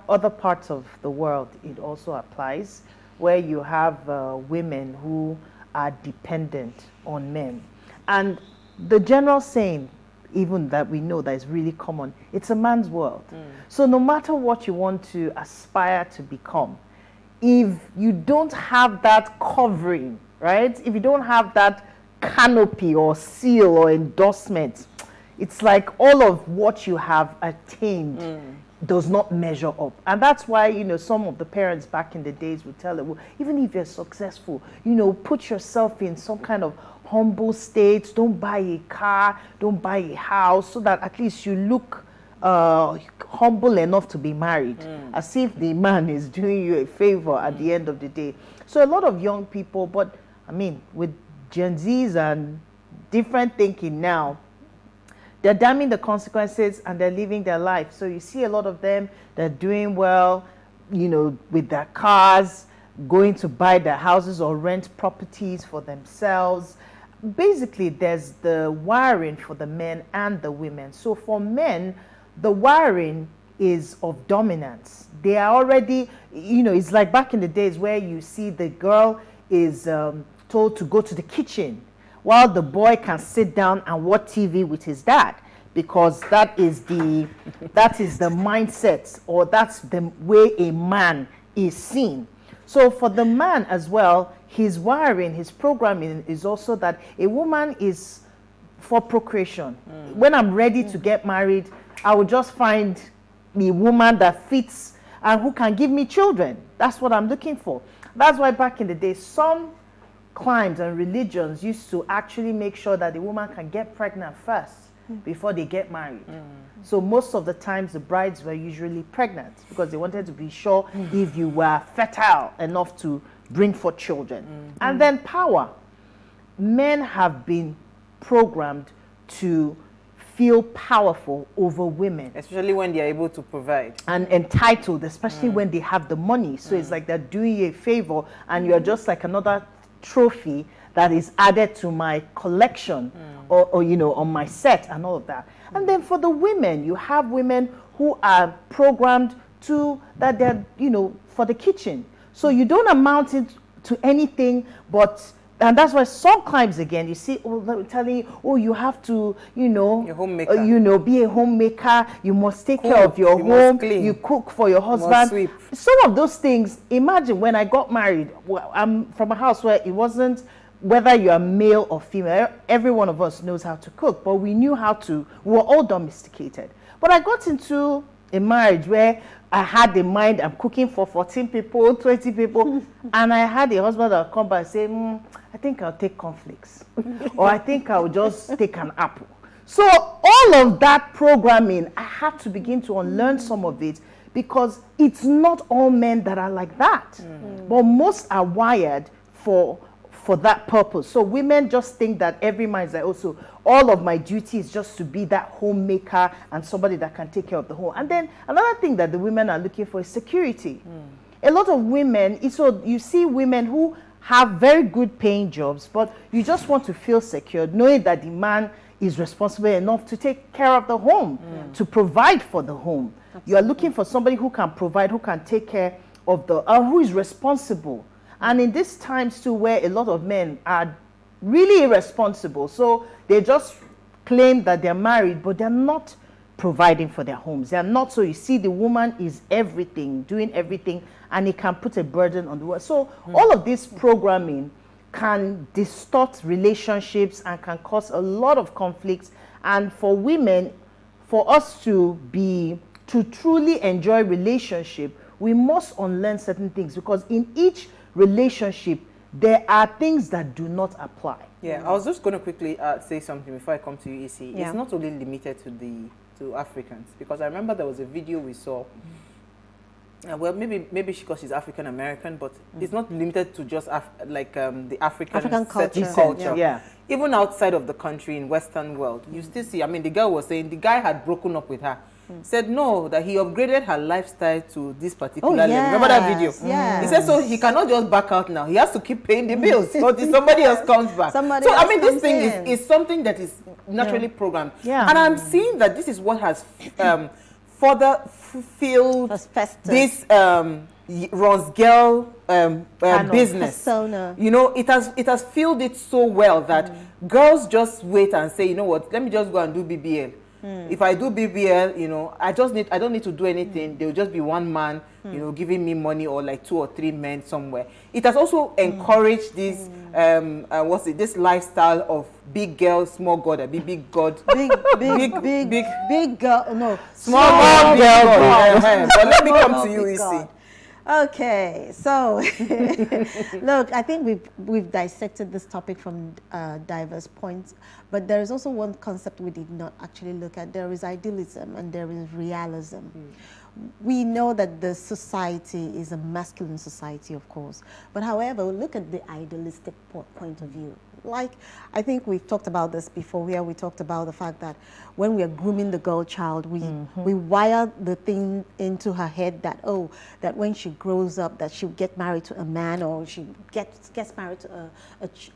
Speaker 28: other parts of the world it also applies, where you have women who are dependent on men. And the general saying, even that we know that is really common, it's a man's world. So no matter what you want to aspire to become, if you don't have that covering, right? If you don't have that canopy or seal or endorsement, it's like all of what you have attained does not measure up. And that's why, some of the parents back in the days would tell them, well, even if you're successful, put yourself in some kind of humble state. Don't buy a car, don't buy a house, so that at least you look humble enough to be married, as if the man is doing you a favor at the end of the day. So a lot of young people, but I mean, with Gen Zs and different thinking now, they're damning the consequences and they're living their life. So you see a lot of them, they're doing well, with their cars, going to buy their houses or rent properties for themselves. Basically, there's the wiring for the men and the women. So for men, the wiring is of dominance. They are already, it's like back in the days where you see the girl is told to go to the kitchen while the boy can sit down and watch TV with his dad, because that is the mindset, or that's the way a man is seen. So for the man as well, his wiring, his programming is also that a woman is for procreation. When I'm ready to get married, I will just find the woman that fits and who can give me children. That's what I'm looking for. That's why back in the day, some climes and religions used to actually make sure that the woman can get pregnant first before they get married. So most of the times the brides were usually pregnant because they wanted to be sure if you were fertile enough to bring forth children. And then power. Men have been programmed to feel powerful over women.
Speaker 1: Especially when they are able to provide.
Speaker 28: And entitled, especially when they have the money. So it's like they're doing you a favor and you're just like another trophy that is added to my collection or on my set and all of that. And then for the women, you have women who are programmed to that they're, for the kitchen. So you don't amount it to anything but, and that's why sometimes again you see, they're telling you, you have to,
Speaker 1: your homemaker.
Speaker 28: Be a homemaker. You must take care of your home. You cook for your husband. Some of those things. Imagine when I got married, I'm from a house where it wasn't, whether you're male or female, every one of us knows how to cook, but we knew how to, we were all domesticated. But I got into a marriage where I had the mind, I'm cooking for 14 people, 20 people, and I had a husband that would come back and say, I think I'll take cornflakes, or I think I'll just take an apple. So all of that programming, I had to begin to unlearn some of it, because it's not all men that are like that, but most are wired for that purpose. So women just think that every man is like, also, all of my duty is just to be that homemaker and somebody that can take care of the home. And then another thing that the women are looking for is security. A lot of women, so you see women who have very good paying jobs, but you just want to feel secured, knowing that the man is responsible enough to take care of the home, to provide for the home. Absolutely. You are looking for somebody who can provide, who can take care of the, who is responsible. And in these times too, where a lot of men are really irresponsible, so they just claim that they're married, but they're not providing for their homes. They're not. So you see, the woman is everything, doing everything, and it can put a burden on the world. So all of this programming can distort relationships and can cause a lot of conflicts. And for women, for us to truly enjoy relationship, we must unlearn certain things, because in each relationship there are things that do not apply.
Speaker 1: Yeah, I was just going to quickly say something before I come to you, EC.
Speaker 29: Yeah.
Speaker 1: It's not only limited to Africans, because I remember there was a video we saw. Well, maybe because she's African American, but it's not limited to just the African culture.
Speaker 28: Yeah.
Speaker 1: Even outside of the country, in Western world, you still see. I mean, the girl was saying the guy had broken up with her. Said no, that he upgraded her lifestyle to this particular level. Remember that video?
Speaker 29: Yes.
Speaker 1: He said so he cannot just back out now. He has to keep paying the bills until somebody else comes back. So I mean, this thing is something that is naturally programmed.
Speaker 29: Yeah.
Speaker 1: And I'm seeing that this is what has further fulfilled this Ron's girl business.
Speaker 29: Persona.
Speaker 1: You know, it has filled it so well that girls just wait and say, you know what, let me just go and do BBL. If I do BBL, you know, I don't need to do anything. There will just be one man, you know, giving me money, or like 2 or 3 men somewhere. It has also encouraged this, this lifestyle of big girl, small god, a big god.
Speaker 29: Big girl, no.
Speaker 1: Small girl. But let me come to you, EC.
Speaker 29: Okay, so look, I think we've dissected this topic from diverse points, but there is also one concept we did not actually look at. There is idealism and there is realism. We know that the society is a masculine society, of course, but however, look at the idealistic point of view. Like, I think we've talked about this before, where we talked about the fact that when we are grooming the girl child, we wire the thing into her head that, oh, that when she grows up, that she'll get married to a man, or she gets married to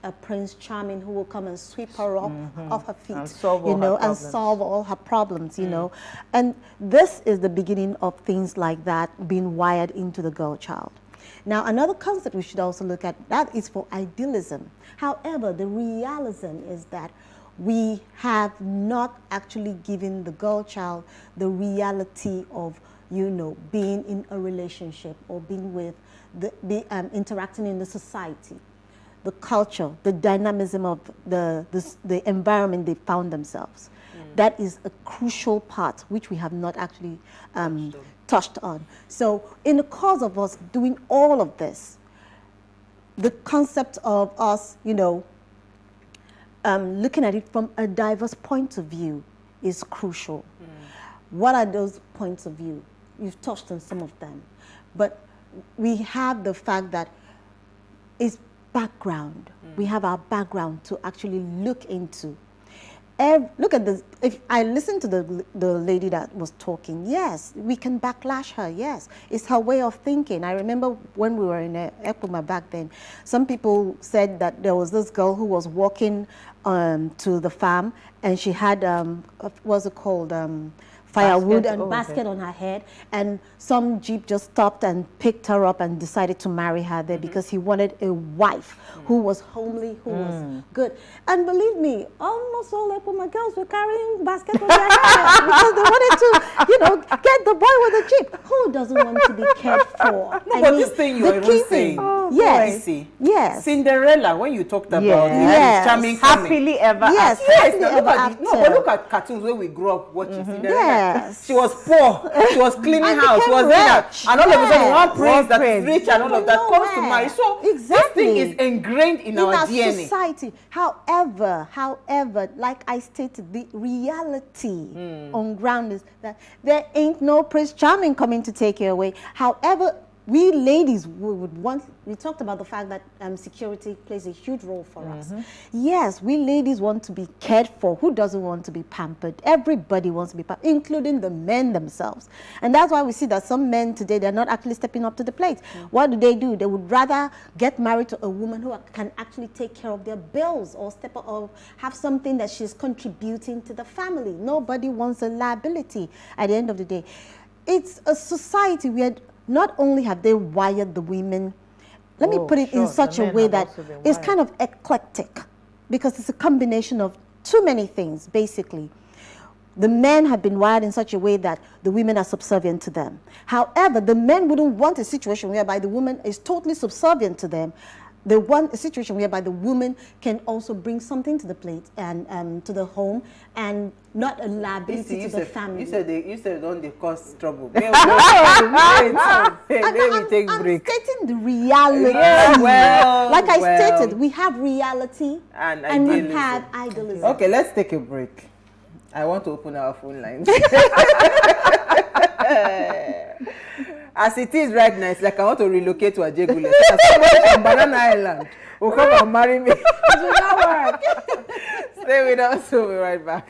Speaker 29: a Prince Charming who will come and sweep her off her feet, and solve all her problems, you know. And this is the beginning of things like that being wired into the girl child. Now, another concept we should also look at, that is for idealism. However, the realism is that we have not actually given the girl child the reality of, you know, being in a relationship or being with, interacting in the society, the culture, the dynamism of the environment they found themselves. That is a crucial part which we have not actually touched on. So in the course of us doing all of this, the concept of us, you know, looking at it from a diverse point of view is crucial. What are those points of view? You've touched on some of them, but we have the fact that it's background. We have our background to actually look into. Look at this. If I listen to the lady that was talking, yes, we can backlash her. Yes, it's her way of thinking. I remember when we were in Ekpoma back then, some people said that there was this girl who was walking to the farm, and she had what's it called, firewood
Speaker 28: Basket,
Speaker 29: and basket on her head, and some jeep just stopped and picked her up and decided to marry her there because he wanted a wife who was homely, who was good. And believe me, almost all my girls were carrying baskets on their head because they wanted to, get the boy with the jeep. Who doesn't want to be cared for?
Speaker 1: No, but this thing you're even saying,
Speaker 29: yes,
Speaker 1: Cinderella, when you talked about charming,
Speaker 28: happily ever
Speaker 29: after.
Speaker 1: But look at cartoons where we grew up watching Cinderella. Yes. She was poor. She was cleaning house. She was doing that. And all of a sudden, one prince that is rich and all of that comes to marry. So this thing is ingrained in our DNA.
Speaker 29: Society. However, like I stated, the reality on ground is that there ain't no Prince Charming coming to take you away. However, we ladies we talked about the fact that security plays a huge role for us. Yes, we ladies want to be cared for. Who doesn't want to be pampered? Everybody wants to be pampered, including the men themselves. And that's why we see that some men today, they're not actually stepping up to the plate. What do? They would rather get married to a woman who can actually take care of their bills or step up or have something that she's contributing to the family. Nobody wants a liability at the end of the day. It's a society where not only have they wired the women, let me put it in such a way that it's kind of eclectic because it's a combination of too many things, basically. The men have been wired in such a way that the women are subservient to them. However, the men wouldn't want a situation whereby the woman is totally subservient to them. They want a situation whereby the woman can also bring something to the plate and to the home and not a liability to the family.
Speaker 1: You said don't they cause trouble. Maybe we take break.
Speaker 29: I'm stating the reality. Like I stated, we have reality and we have idealism.
Speaker 1: Okay, let's take a break. I want to open our phone lines. As it is right now, it's like I want to relocate to Ajegule. Somebody from Banana Island will come and marry me. It will not work. Stay with us, we'll be right back.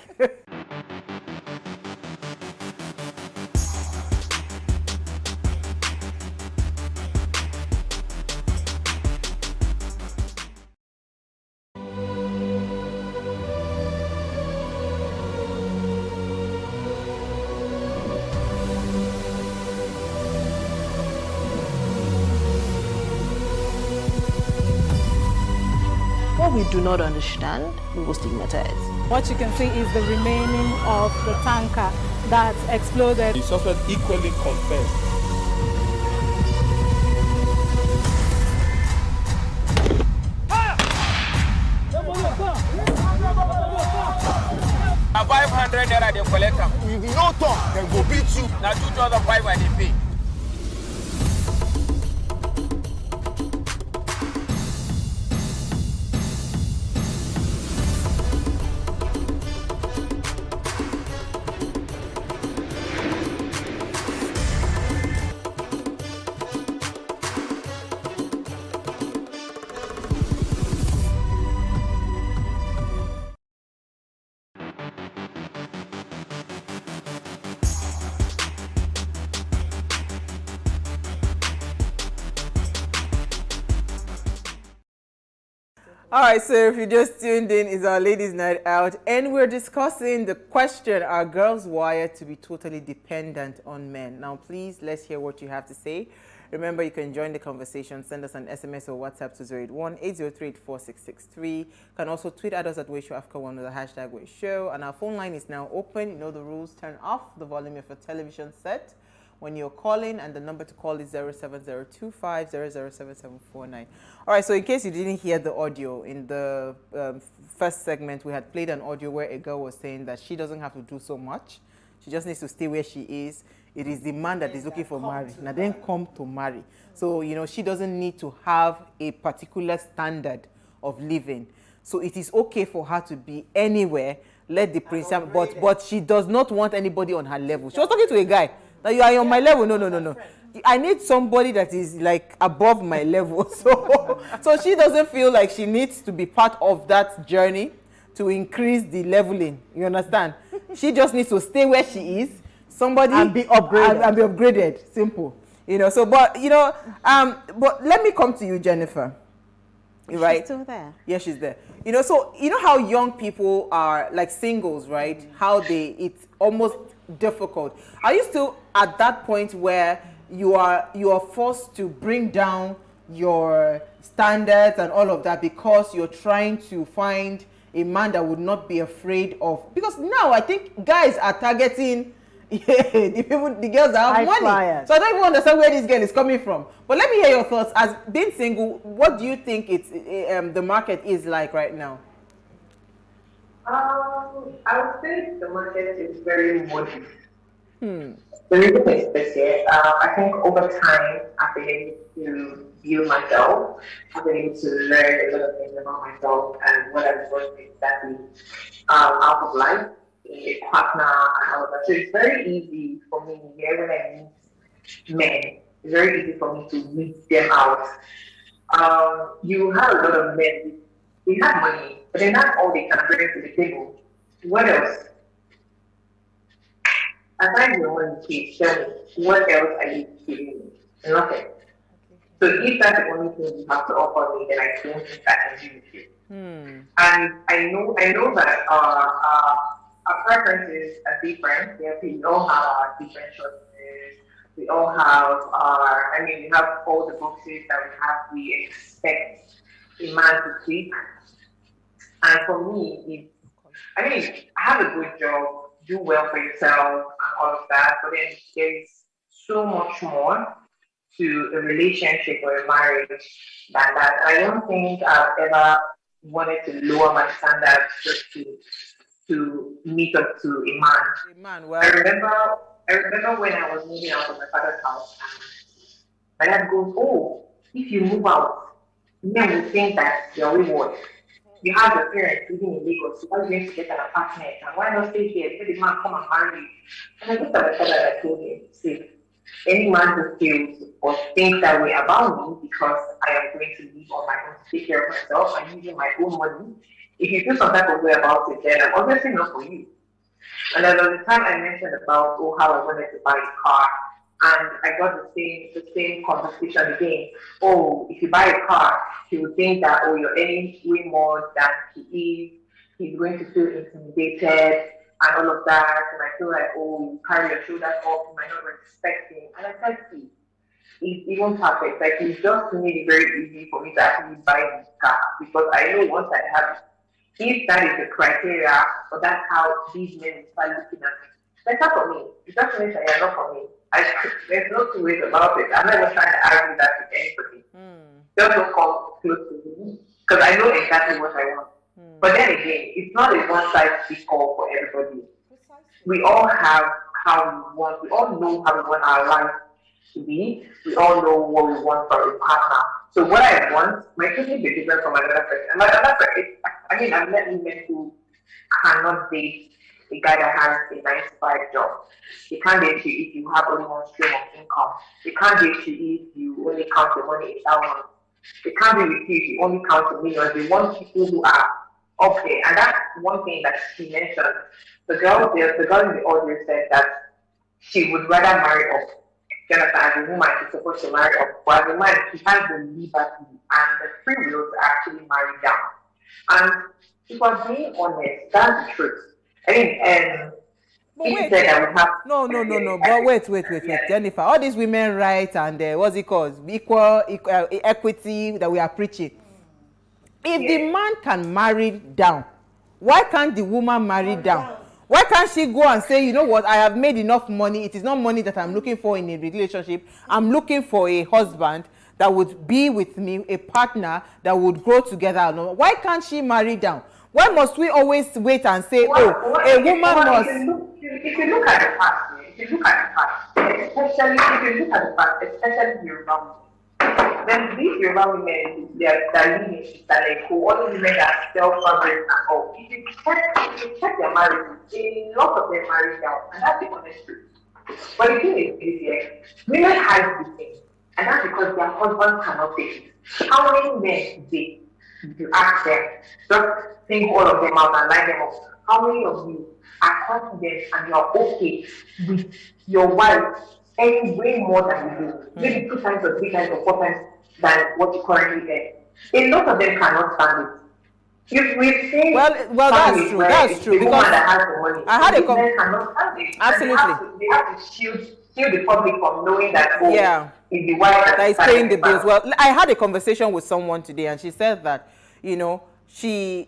Speaker 7: What we do not understand, we will stigmatize.
Speaker 18: What you can see is the remaining of the tanker that exploded.
Speaker 25: The suspect equally confessed.
Speaker 5: A 500 naira they collect them. If you no talk, they go beat you. Now 2,500 they pay.
Speaker 1: All right, so if you just tuned in, it's our Ladies' Night Out, and we're discussing the question, are girls wired to be totally dependent on men? Now, please, let's hear what you have to say. Remember, you can join the conversation. Send us an SMS or WhatsApp to 081-803-4663. You can also tweet at us at WaysHowAfrica1 with the hashtag WaysShow. And our phone line is now open. You know the rules. Turn off the volume of your television set when you're calling, and the number to call is 07025007749. All right, so in case you didn't hear the audio, in the first segment, we had played an audio where a girl was saying that she doesn't have to do so much. She just needs to stay where she is. It is the man that is looking for marriage. Now then come to marry. So, you know, she doesn't need to have a particular standard of living. So it is okay for her to be anywhere, let the prince, but she does not want anybody on her level. She was talking to a guy. Now you are on my level. No. I need somebody that is like above my level. So she doesn't feel like she needs to be part of that journey to increase the leveling. You understand? She just needs to stay where she is. Somebody and be upgraded. And be upgraded. Simple. You know. So, but you know, but let me come to you, Jennifer. Right?
Speaker 29: She's still there.
Speaker 1: Yeah, she's there. You know, so you know how young people are like singles, right? How it's almost difficult. Are you still at that point where you are forced to bring down your standards and all of that because you're trying to find a man that would not be afraid of? Because now I think guys are targeting the girls that have money. Flyers. So I don't even understand where this girl is coming from. But let me hear your thoughts. As being single, what do you think the market is like right now?
Speaker 30: I would say the market is very muddy. The reason is this year, I think over time I've been able to view myself. I've been able to learn a lot of things about myself and what I want exactly out of life, a partner and all of that. So it's very easy for me when I meet men. It's very easy for me to meet them out. You have a lot of men. They have money, but they're not all they can bring to the table. What else? Aside from money, please tell me, what else are you giving me? Nothing. So if that's the only thing you have to offer me, then I don't think I can do with you. And I know that our preferences are different. We all have our different choices. We all have we have all the boxes that we expect a man to tick. And for me, I have a good job, do well for yourself and all of that, but then there is so much more to a relationship or a marriage than that. I don't think I've ever wanted to lower my standards just to meet up to a man. I remember when I was moving out of my father's house, my dad goes, "Oh, if you move out, men will think that you're wayward. You have your parents living in Lagos, so why are you going to get an apartment? And why not stay here? Let the man come and marry you." And I looked at my father and I told him, "See, any man who feels or thinks that way about me because I am going to live on my own, to take care of myself, I'm using my own money. If you feel some type of way about it, then I'm obviously not for you." And then at the time I mentioned about how I wanted to buy a car, and I got the same conversation again. "Oh, if you buy a car, he will think that you're earning way more than he is. He's going to feel intimidated and all of that." And I feel like, you carry your shoulders up, you might not respect him. And I said, "See, it's even perfect. Like, it's just made it very easy for me to actually buy this car because I know once I have it, if that is the criteria, or that's how these men start looking at it, that's not for me. It doesn't mean that you're not for me. There's no two ways about it. I'm not even trying to argue that with anybody. Just don't come close to me because I know exactly what I want." But then again, it's not a one-size-fits-all for everybody. We all have how we want. We all know how we want our life to be. We all know what we want from a partner. So what I want might totally be different from another person. And another person, I've met women who cannot date a guy that has a 9-to-5 job. They can't date you if you have only one stream of income. They can't date you if you only count your money in thousands. They can't be with you if you only count your millions. They want people who are up there. And that's one thing that she mentioned. The girl in the audio said that she would rather marry up. Jonathan, as a woman, she's supposed to marry up. But as a man, she has the liberty and the free will to actually marry down. And if we're being honest, that's the truth.
Speaker 1: Wait. No. But wait. Jennifer, all these women rights and what's it called? Equal equity that we are preaching. If the man can marry down, why can't the woman marry down? Why can't she go and say, "You know what, I have made enough money. It is not money that I'm looking for in a relationship. I'm looking for a husband that would be with me, a partner that would grow together." Why can't she marry down? Why must we always wait and say, a woman must...
Speaker 30: If you look at the past, especially the Yoruba women, then these Yoruba women, they're lineage, like all the women that sell fabric and all. If you check their marriages, a lot of them marry down, and that's the honest truth. But the thing is, women hide this thing, and that's because their husbands cannot take it. How many men today, if you ask them, just think all of them out and line them up, how many of you are confident and you're okay with your wife earning way more than you do? Maybe 2 times or 3 times or 4 times than what you currently earn. A lot of them cannot stand it. We've seen
Speaker 1: well, that's true. That's true.
Speaker 30: Because
Speaker 1: I had a
Speaker 30: absolutely. They have to shield the public from knowing that. Oh,
Speaker 1: yeah.
Speaker 30: Is the wife
Speaker 1: that is paying the bills. Well, I had a conversation with someone today, and she said that, you know,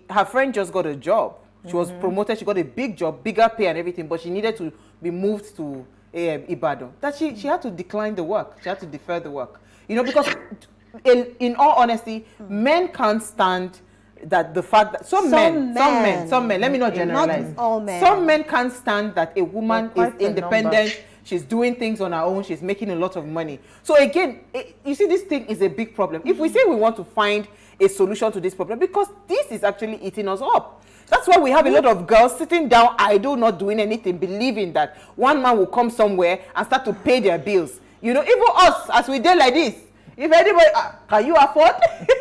Speaker 1: her friend just got a job. She was promoted. She got a big job, bigger pay and everything, but she needed to be moved to Ibadan. That she had to decline the work. She had to defer the work. You know, because in all honesty, men can't stand that the fact that some men, let me not generalize.
Speaker 29: Not all men.
Speaker 1: Some men can't stand that a woman is independent. She's doing things on her own. She's making a lot of money. So again, you see, this thing is a big problem. If we say we want to find a solution to this problem, because this is actually eating us up. That's why we have a lot of girls sitting down idle, not doing anything, believing that one man will come somewhere and start to pay their bills. You know, even us, as we did like this, if anybody, can you afford?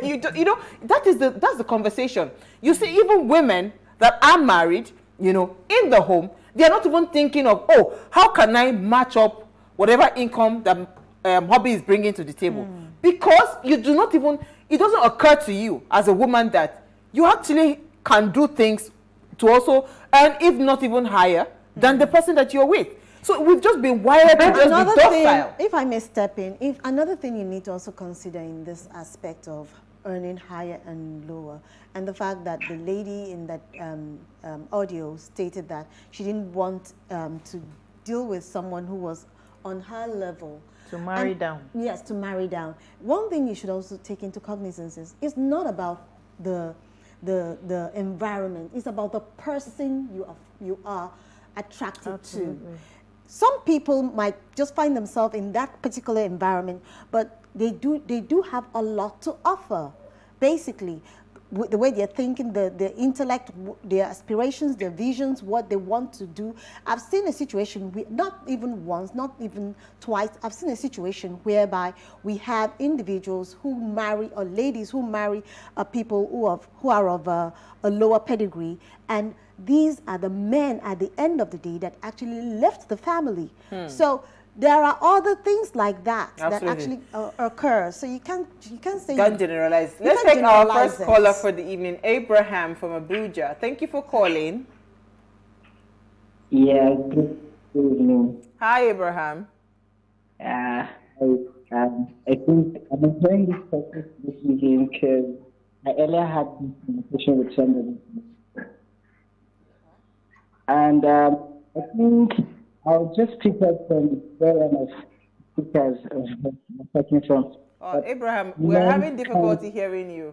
Speaker 1: you know, that's the conversation. You see, even women that are married, you know, in the home, they are not even thinking of, oh, how can I match up whatever income that hobby is bringing to the table? Because you do not even, it doesn't occur to you as a woman that you actually can do things to also earn, if not even higher, than the person that you're with. So we've just been wired to just be docile.
Speaker 29: If I may step in, another thing you need to also consider in this aspect of earning higher and lower, and the fact that the lady in that audio stated that she didn't want to deal with someone who was on her level.
Speaker 28: To marry down. Yes,
Speaker 29: to marry down. One thing you should also take into cognizance is it's not about the environment. It's about the person you are attracted to. Some people might just find themselves in that particular environment, but they do have a lot to offer. Basically, the way they're thinking, their intellect, their aspirations, their visions, what they want to do. I've seen a situation, not even once, not even twice, I've seen a situation whereby we have individuals who marry, or ladies who marry people who are of a lower pedigree, and these are the men at the end of the day that actually left the family. So there are other things like that that actually occur. So you can't say...
Speaker 1: Can't generalize. Let's take our first caller for the evening, Abraham from Abuja. Thank you for calling.
Speaker 8: Yeah, good evening.
Speaker 1: Hi, Abraham.
Speaker 8: I think I'm enjoying this topic this evening because I earlier had this conversation with somebody. And I think I'll just pick up from where one of speakers talking from.
Speaker 1: Abraham, we're having difficulty hearing you.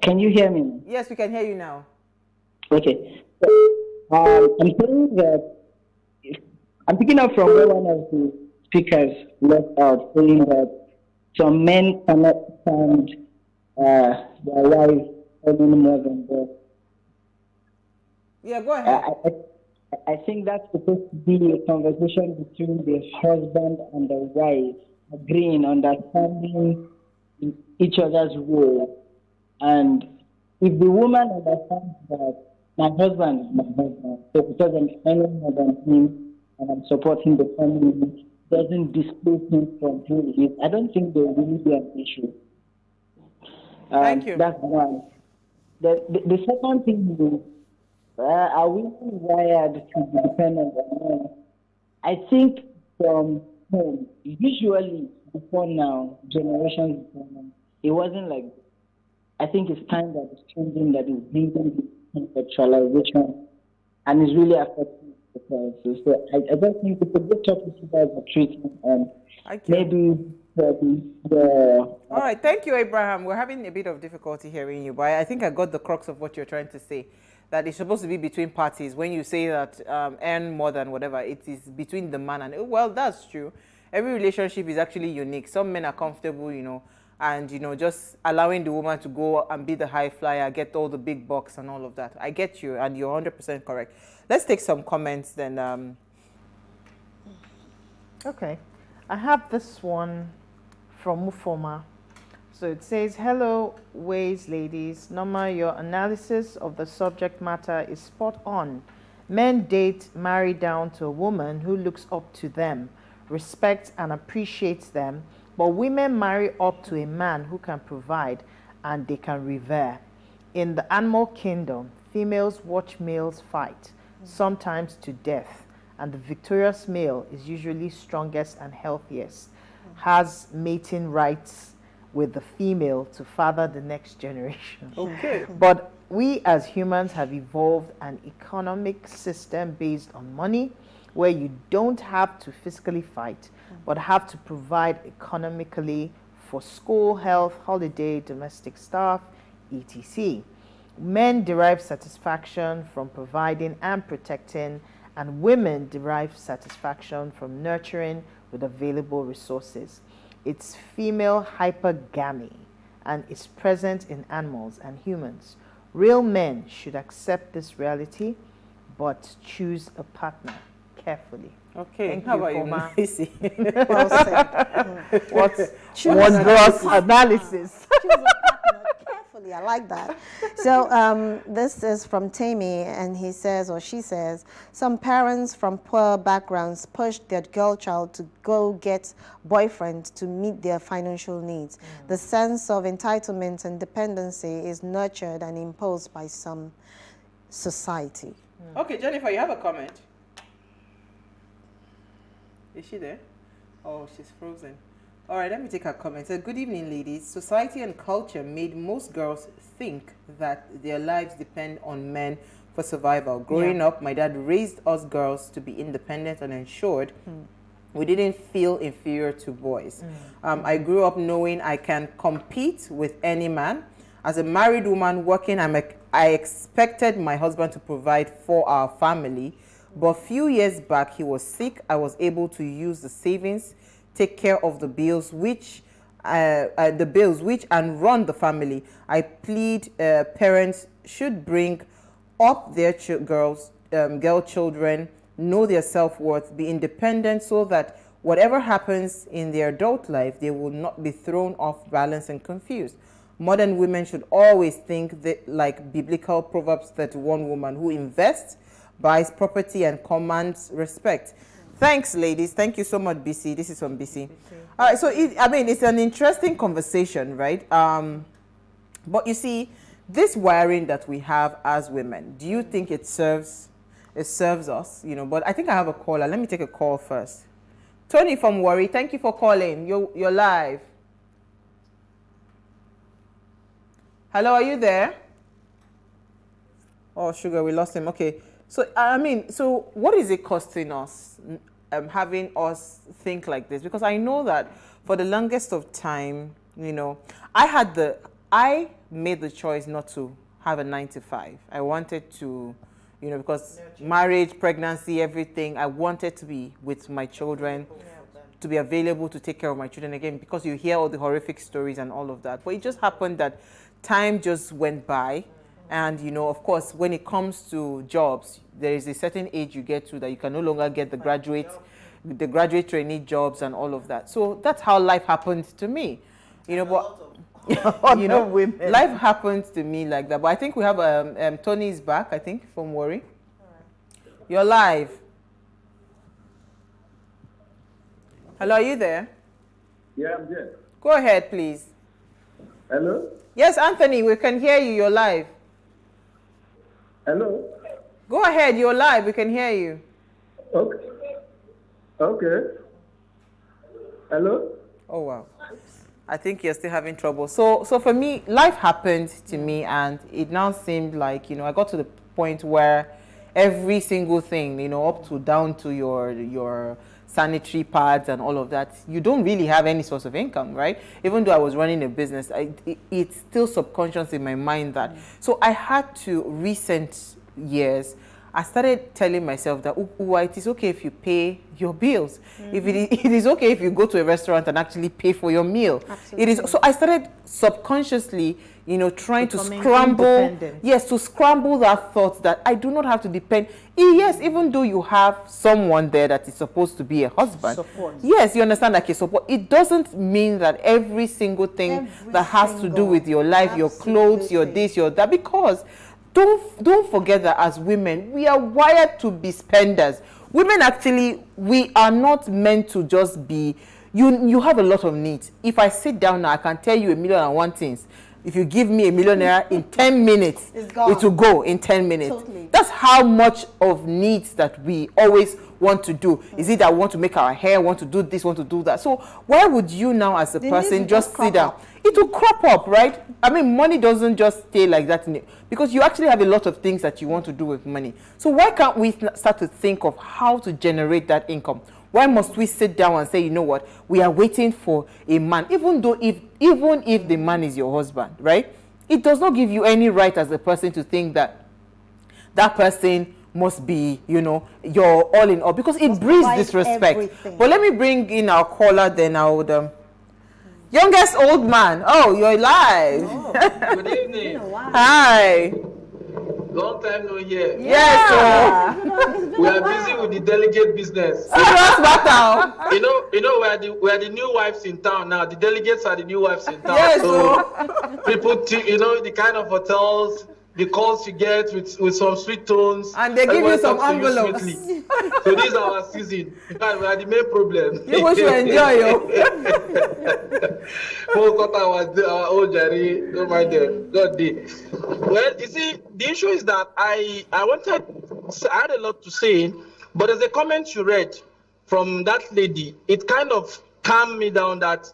Speaker 8: Can you hear me?
Speaker 1: Yes, we can hear you now.
Speaker 8: Okay. So, I'm saying that I'm picking up from where one of the speakers left out, saying that some men cannot stand their wives earning more than them.
Speaker 1: Yeah, go ahead.
Speaker 8: I think that's supposed to be a conversation between the husband and the wife, agreeing, understanding each other's role. And if the woman understands that my husband is my husband, so because I'm earning more than him and I'm supporting the family, doesn't displace him from who he is, I don't think there will really be an issue.
Speaker 1: Thank you.
Speaker 8: That's one. The second thing is, are we wired to be dependent on men? I think from home, usually before now, generations before now, it wasn't like this. I think it's time that is changing, that is bringing intellectualization and is really affecting the society. So I don't think it's a good topic to guys are treating, and maybe
Speaker 1: all right, thank you, Abraham. We're having a bit of difficulty hearing you, but I think I got the crux of what you're trying to say. That it's supposed to be between parties. When you say that earn more than whatever, it is between the man and... Well, that's true. Every relationship is actually unique. Some men are comfortable, you know, and, you know, just allowing the woman to go and be the high flyer, get all the big bucks and all of that. I get you, and you're 100% correct. Let's take some comments then.
Speaker 28: Okay. I have this one from Mufoma. So it says, hello, Ways ladies. Norma, your analysis of the subject matter is spot on. Men date, marry down to a woman who looks up to them, respects and appreciates them, but women marry up to a man who can provide and they can revere. In the animal kingdom, females watch males fight, sometimes to death, and the victorious male is usually strongest and healthiest, has mating rights with the female to father the next generation.
Speaker 1: Okay.
Speaker 28: But we as humans have evolved an economic system based on money, where you don't have to physically fight, but have to provide economically for school, health, holiday, domestic staff, etc. Men derive satisfaction from providing and protecting, and women derive satisfaction from nurturing with available resources. It's female hypergamy and is present in animals and humans. Real men should accept this reality, but choose a partner carefully.
Speaker 1: Okay,
Speaker 28: Thank
Speaker 1: how
Speaker 28: you,
Speaker 1: about
Speaker 28: Foma.
Speaker 1: you, Missy?
Speaker 28: Well said. What wondrous analysis.
Speaker 29: Choose a partner carefully. I like that. So this is from Tammy, and he says, or she says, some parents from poor backgrounds push their girl child to go get boyfriend to meet their financial needs. The sense of entitlement and dependency is nurtured and imposed by some society.
Speaker 1: Okay, Jennifer, you have a comment? Is she there? Oh, she's frozen. All right, let me take her comment. So, good evening, ladies. Society and culture made most girls think that their lives depend on men for survival. Growing up, my dad raised us girls to be independent and ensured we didn't feel inferior to boys. I grew up knowing I can compete with any man. As a married woman working, I expected my husband to provide for our family. But a few years back, he was sick. I was able to use the savings, take care of the bills, and run the family. I plead parents should bring up their girl children, know their self-worth, be independent, so that whatever happens in their adult life, they will not be thrown off balance and confused. Modern women should always think that, like biblical Proverbs 31 woman who invests, buys property, and commands respect. Thanks, ladies. Thank you so much, BC. This is from BC. All right, so it's an interesting conversation, right? But you see, this wiring that we have as women, do you think it serves us? You know, but I think I have a caller. Let me take a call first. Tony from Warri, thank you for calling. You're live. Hello, are you there? Oh, sugar, we lost him. Okay. So, so what is it costing us, having us think like this? Because I know that for the longest of time, you know, I made the choice not to have a 9-to-5. I wanted to, you know, because marriage, pregnancy, everything, I wanted to be with my children, to be available to take care of my children again, because you hear all the horrific stories and all of that. But it just happened that time just went by. And, you know, of course, when it comes to jobs, there is a certain age you get to that you can no longer get the graduate trainee jobs and all of that. So that's how life happened to me. You know, but you know, women. Life happens to me like that. But I think we have Tony is back, I think, from Warri. You're live. Hello, are you there?
Speaker 9: Yeah, I'm there.
Speaker 1: Go ahead, please.
Speaker 9: Hello?
Speaker 1: Yes, Anthony, we can hear you. You're live.
Speaker 9: Hello?
Speaker 1: Go ahead, you're live. We can hear you.
Speaker 9: Okay. Okay. Hello?
Speaker 1: Oh, wow. I think you're still having trouble. So for me, life happened to me, and it now seemed like, you know, I got to the point where every single thing, you know, up to down to your sanitary pads and all of that, you don't really have any source of income, right? Even though I was running a business, it's still subconscious in my mind that. So I had to, recent years, I started telling myself that, it is okay if you pay your bills. If it is okay if you go to a restaurant and actually pay for your meal. Absolutely. It is. So I started subconsciously, you know, trying to scramble. Yes, to scramble that thought that I do not have to depend. Yes, even though you have someone there that is supposed to be a husband. Support. Yes, you understand, like a support. It doesn't mean that every single thing that has to do with your life, your clothes, your this, your that, because don't forget that as women, we are wired to be spenders. Women actually, we are not meant to just be, you have a lot of needs. If I sit down now, I can tell you 1,000,001 things if you give me $1 million in 10 minutes, it will go in 10 minutes.
Speaker 29: Totally.
Speaker 1: That's how much of needs that we always want to do. Is it that we want to make our hair, want to do this, want to do that? So why would you now as a person just sit down? It will crop up, right? I mean, money doesn't just stay like that because you actually have a lot of things that you want to do with money. So why can't we start to think of how to generate that income? Why must we sit down and say, you know what, we are waiting for a man, even if the man is your husband, right? It does not give you any right as a person to think that that person must be, you know, your all in all, because it breeds disrespect. Everything. But let me bring in our caller, then I would youngest old man. Oh, you're live.
Speaker 10: Oh, good evening.
Speaker 1: Hi.
Speaker 10: Long time no hear.
Speaker 1: Yes.
Speaker 10: We are busy with the delegate business. You know, we are the new wives in town now. The delegates are the new wives in town.
Speaker 1: Yes,
Speaker 10: so people, you know, the kind of hotels, the calls you get with some sweet tones,
Speaker 1: and they give you some envelopes.
Speaker 10: So this is our season. In fact, we are the main problem.
Speaker 1: You wish you enjoy yo.
Speaker 10: Our old Jerry, don't mind them. God did. Well, you see, the issue is that I had a lot to say, but there's a comment you read from that lady. It kind of calmed me down that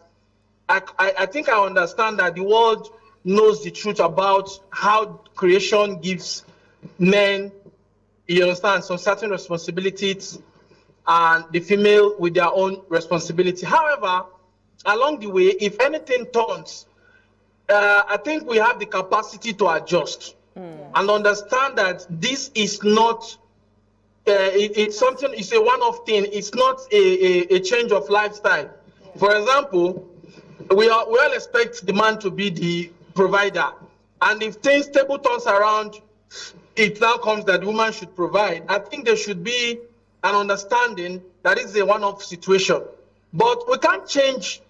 Speaker 10: I think I understand that the world knows the truth about how creation gives men, you understand, some certain responsibilities, and the female with their own responsibility. However, along the way, if anything turns, I think we have the capacity to adjust and understand that this is not, it's something, it's a one-off thing. It's not a change of lifestyle. For example, we all expect the man to be the provider, and if things table turns around, it now comes that the woman should provide. I think there should be an understanding that it's a one-off situation, but we can't change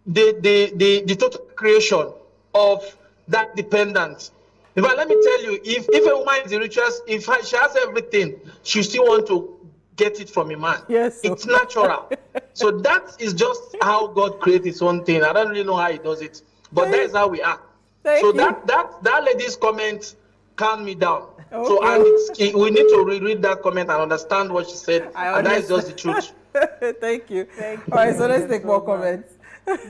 Speaker 10: the total creation of that dependent. In fact, let me tell you, if a woman is the richest, if she has everything, she still want to get it from a man.
Speaker 1: Yes,
Speaker 10: it's natural. So that is just how God creates his own thing. I don't really know how he does it, but that is how we are. So that lady's comment calmed me down. Okay. So and we need to reread that comment and understand what she said, and that is just the truth.
Speaker 1: Thank you. All right, so let's take more comments.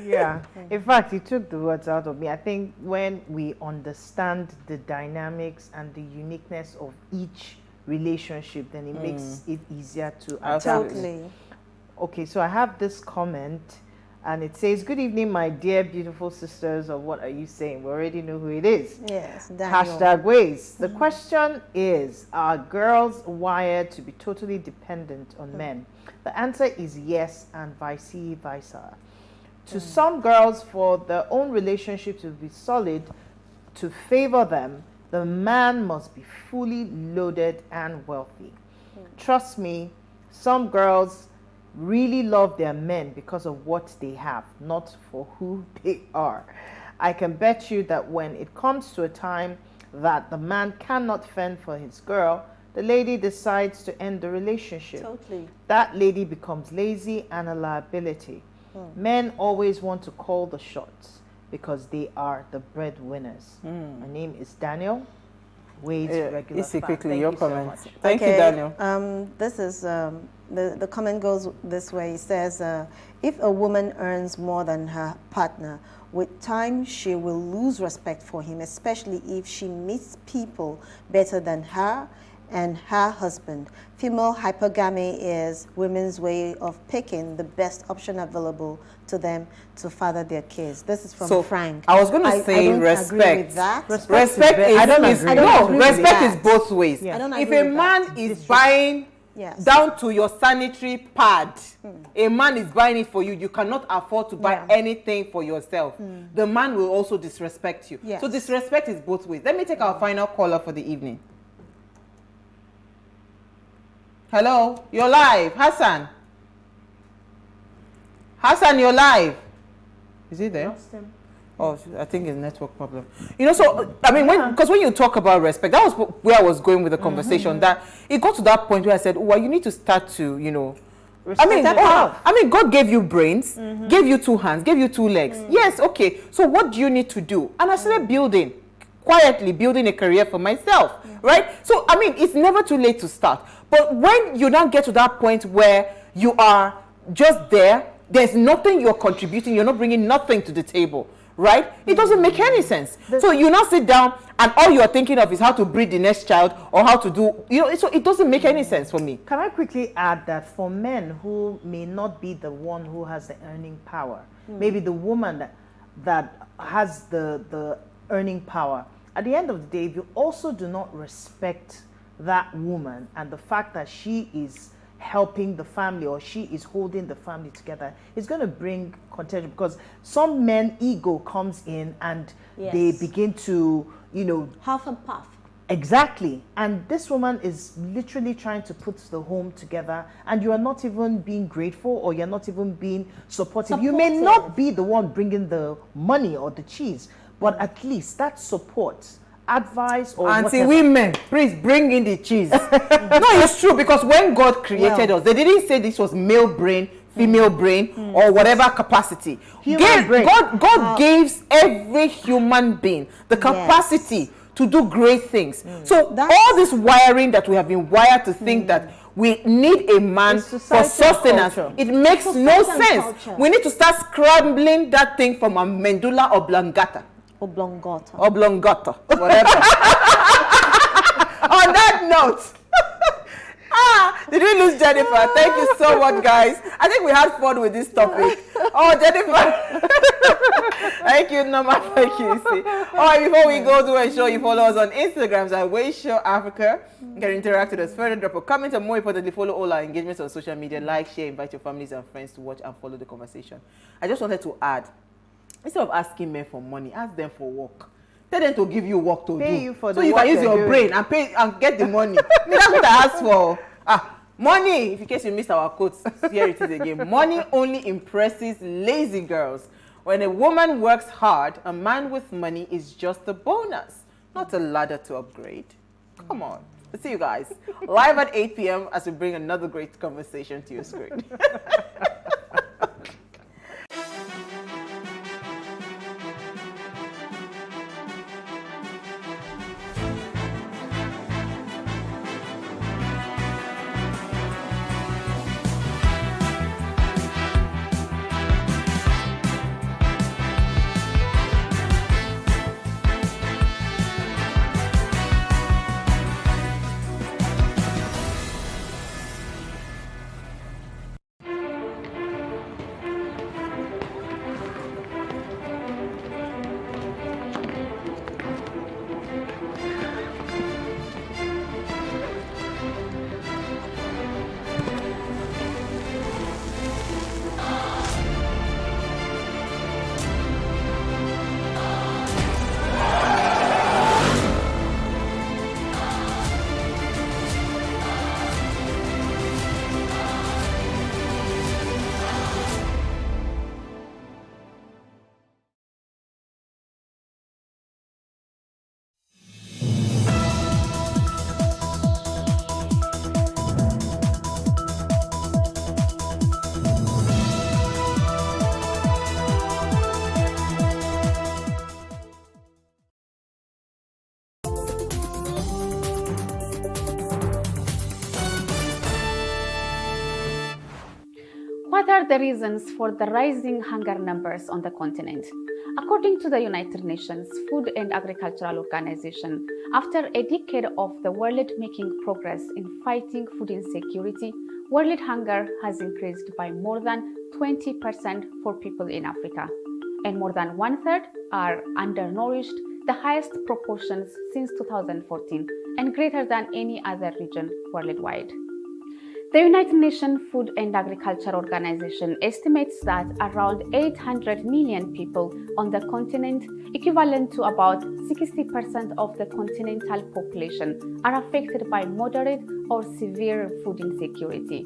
Speaker 28: Yeah, in fact, you took the words out of me. I think when we understand the dynamics and the uniqueness of each relationship, then it makes it easier to adapt.
Speaker 29: Totally.
Speaker 28: Okay, so I have this comment, and it says, "Good evening, my dear beautiful sisters," or what are you saying? We already know who it is.
Speaker 29: Yes, Daniel.
Speaker 28: #Ways. The question is, are girls wired to be totally dependent on men? The answer is yes, and vice versa. To some girls, for their own relationship to be solid, to favor them, the man must be fully loaded and wealthy. Trust me, some girls really love their men because of what they have, not for who they are. I can bet you that when it comes to a time that the man cannot fend for his girl, the lady decides to end the relationship.
Speaker 29: Totally.
Speaker 28: That lady becomes lazy and a liability. Men always want to call the shots because they are the breadwinners. My name is Daniel. Wade's regular fan.
Speaker 1: Quickly, your comments.
Speaker 29: So
Speaker 1: Thank you, Daniel.
Speaker 29: This is the comment goes this way. It says, if a woman earns more than her partner, with time she will lose respect for him, especially if she meets people better than her and her husband. Female hypergamy is women's way of picking the best option available to them to father their kids. This is from Frank.
Speaker 1: I was going to say respect.
Speaker 29: Respect
Speaker 1: is,
Speaker 29: I don't agree.
Speaker 1: No, respect is both ways.
Speaker 29: I don't
Speaker 1: if
Speaker 29: agree
Speaker 1: a
Speaker 29: with
Speaker 1: man
Speaker 29: that.
Speaker 1: is buying down to your sanitary pad, a man is buying it for you, you cannot afford to buy anything for yourself. The man will also disrespect you. So disrespect is both ways. Let me take our final caller for the evening. Hello, you're live. Hassan. Hassan, you're live. Is he there? Oh, I think it's a network problem. You know, so, I mean, because when you talk about respect, that was where I was going with the conversation, that it got to that point where I said, well, you need to start to, you know, God gave you brains, gave you 2 hands, gave you 2 legs. Yes, okay. So what do you need to do? And I started quietly building a career for myself, right? So, I mean, it's never too late to start. But when you now get to that point where you are just there's nothing you're contributing, you're not bringing nothing to the table, right? It doesn't make any sense. So you now sit down and all you're thinking of is how to breed the next child or how to do, so it doesn't make any sense for me.
Speaker 28: Can I quickly add that for men who may not be the one who has the earning power, maybe the woman that has the earning power, at the end of the day, if you also do not respect that woman and the fact that she is helping the family or she is holding the family together, it's going to bring contention, because some men ego comes in and they begin to,
Speaker 29: half and puff.
Speaker 28: Exactly. And this woman is literally trying to put the home together, and you are not even being grateful, or you're not even being supportive. You may not be the one bringing the money or the cheese, but at least that support, advice, or
Speaker 1: Auntie women, please bring in the cheese. No, it's true, because when God created us, they didn't say this was male brain, female brain, or whatever capacity. God gives every human being the capacity to do great things. So all this wiring that we have been wired to think that we need a man for sustenance, it makes no sense. We need to start scrambling that thing from a medulla oblongata. Oblongata, whatever. On that note, did we lose Jennifer? Thank you so much, guys. I think we had fun with this topic. Oh, Jennifer. Thank you, Norma. Thank you. All right, before we go, do ensure you follow us on Instagram at Wayshow Africa. You can interact with us further, drop a comment, and more importantly, follow all our engagements on social media. Like, share, invite your families and friends to watch and follow the conversation. I just wanted to add, instead of asking men for money, ask them for work. Tell them to give you work to
Speaker 28: pay
Speaker 1: do.
Speaker 28: You for
Speaker 1: so
Speaker 28: the
Speaker 1: you
Speaker 28: work
Speaker 1: can use your brain and pay and get the money. I mean, that's what I asked for. Money, in case you missed our quotes, here it is again. Money only impresses lazy girls. When a woman works hard, a man with money is just a bonus, not a ladder to upgrade. Come on. We'll see you guys live at 8 p.m. as we bring another great conversation to your screen.
Speaker 11: What are the reasons for the rising hunger numbers on the continent? According to the United Nations Food and Agricultural Organization, after a decade of the world making progress in fighting food insecurity, world hunger has increased by more than 20% for people in Africa, and more than 1/3 are undernourished, the highest proportions since 2014 and greater than any other region worldwide. The United Nations Food and Agriculture Organization estimates that around 800 million people on the continent, equivalent to about 60% of the continental population, are affected by moderate or severe food insecurity.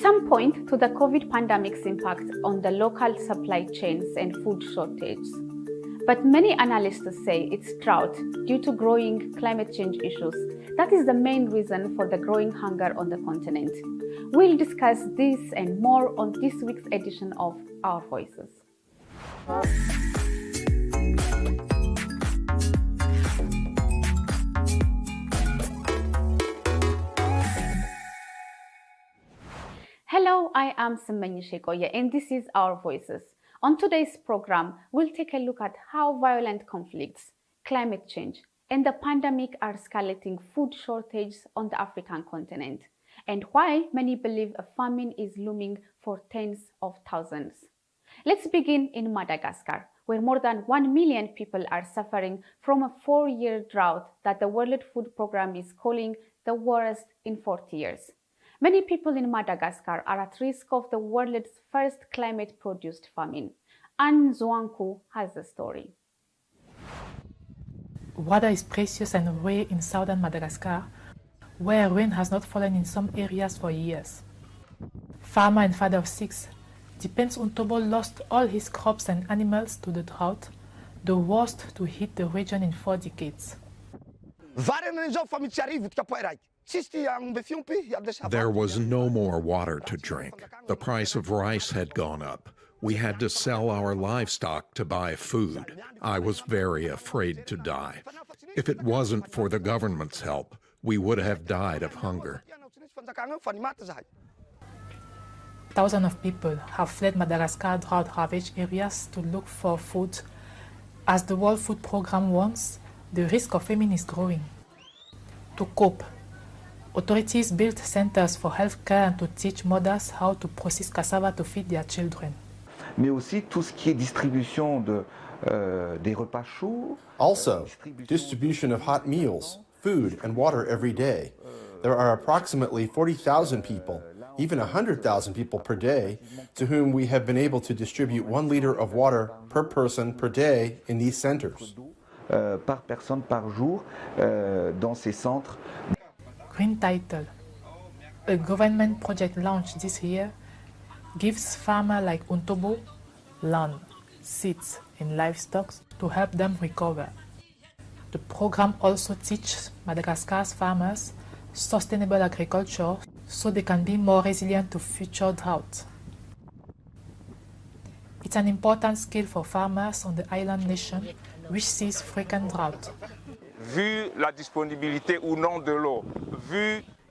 Speaker 11: Some point to the COVID pandemic's impact on the local supply chains and food shortages. But many analysts say it's drought due to growing climate change issues. That is the main reason for the growing hunger on the continent. We'll discuss this and more on this week's edition of Our Voices. Hello, I am Semenya Shekoye and this is Our Voices. On today's program, we'll take a look at how violent conflicts, climate change, and the pandemic are escalating food shortages on the African continent, and why many believe a famine is looming for tens of thousands. Let's begin in Madagascar, where more than 1 million people are suffering from a 4-year drought that the World Food Programme is calling the worst in 40 years. Many people in Madagascar are at risk of the world's first climate-produced famine. Anne Zwanku has the story.
Speaker 12: Water is precious and rare in southern Madagascar, where rain has not fallen in some areas for years. Farmer and father of 6, Dipens Untobo lost all his crops and animals to the drought, the worst to hit the region in 4 decades.
Speaker 13: There was no more water to drink. The price of rice had gone up. We had to sell our livestock to buy food. I was very afraid to die. If it wasn't for the government's help, we would have died of hunger.
Speaker 12: Thousands of people have fled Madagascar drought-ravaged areas to look for food. As the World Food Programme warns, the risk of famine is growing. To cope, authorities built centers for healthcare and to teach mothers how to process cassava to feed their children.
Speaker 14: Mais aussi tout ce qui est distribution des repas chauds.
Speaker 15: Also, distribution of hot meals, food, and water every day. There are approximately 40,000 people, even 100,000 people per day, to whom we have been able to distribute 1 liter of water per person per day in these centers.
Speaker 14: Par personne par jour dans ces centres.
Speaker 12: Green Title, a government project launched this year, gives farmers like Untobo land, seeds, and livestock to help them recover. The program also teaches Madagascar's farmers sustainable agriculture so they can be more resilient to future droughts. It's an important skill for farmers on the island nation, which sees frequent drought.
Speaker 5: Vu la disponibilité ou non de l'eau,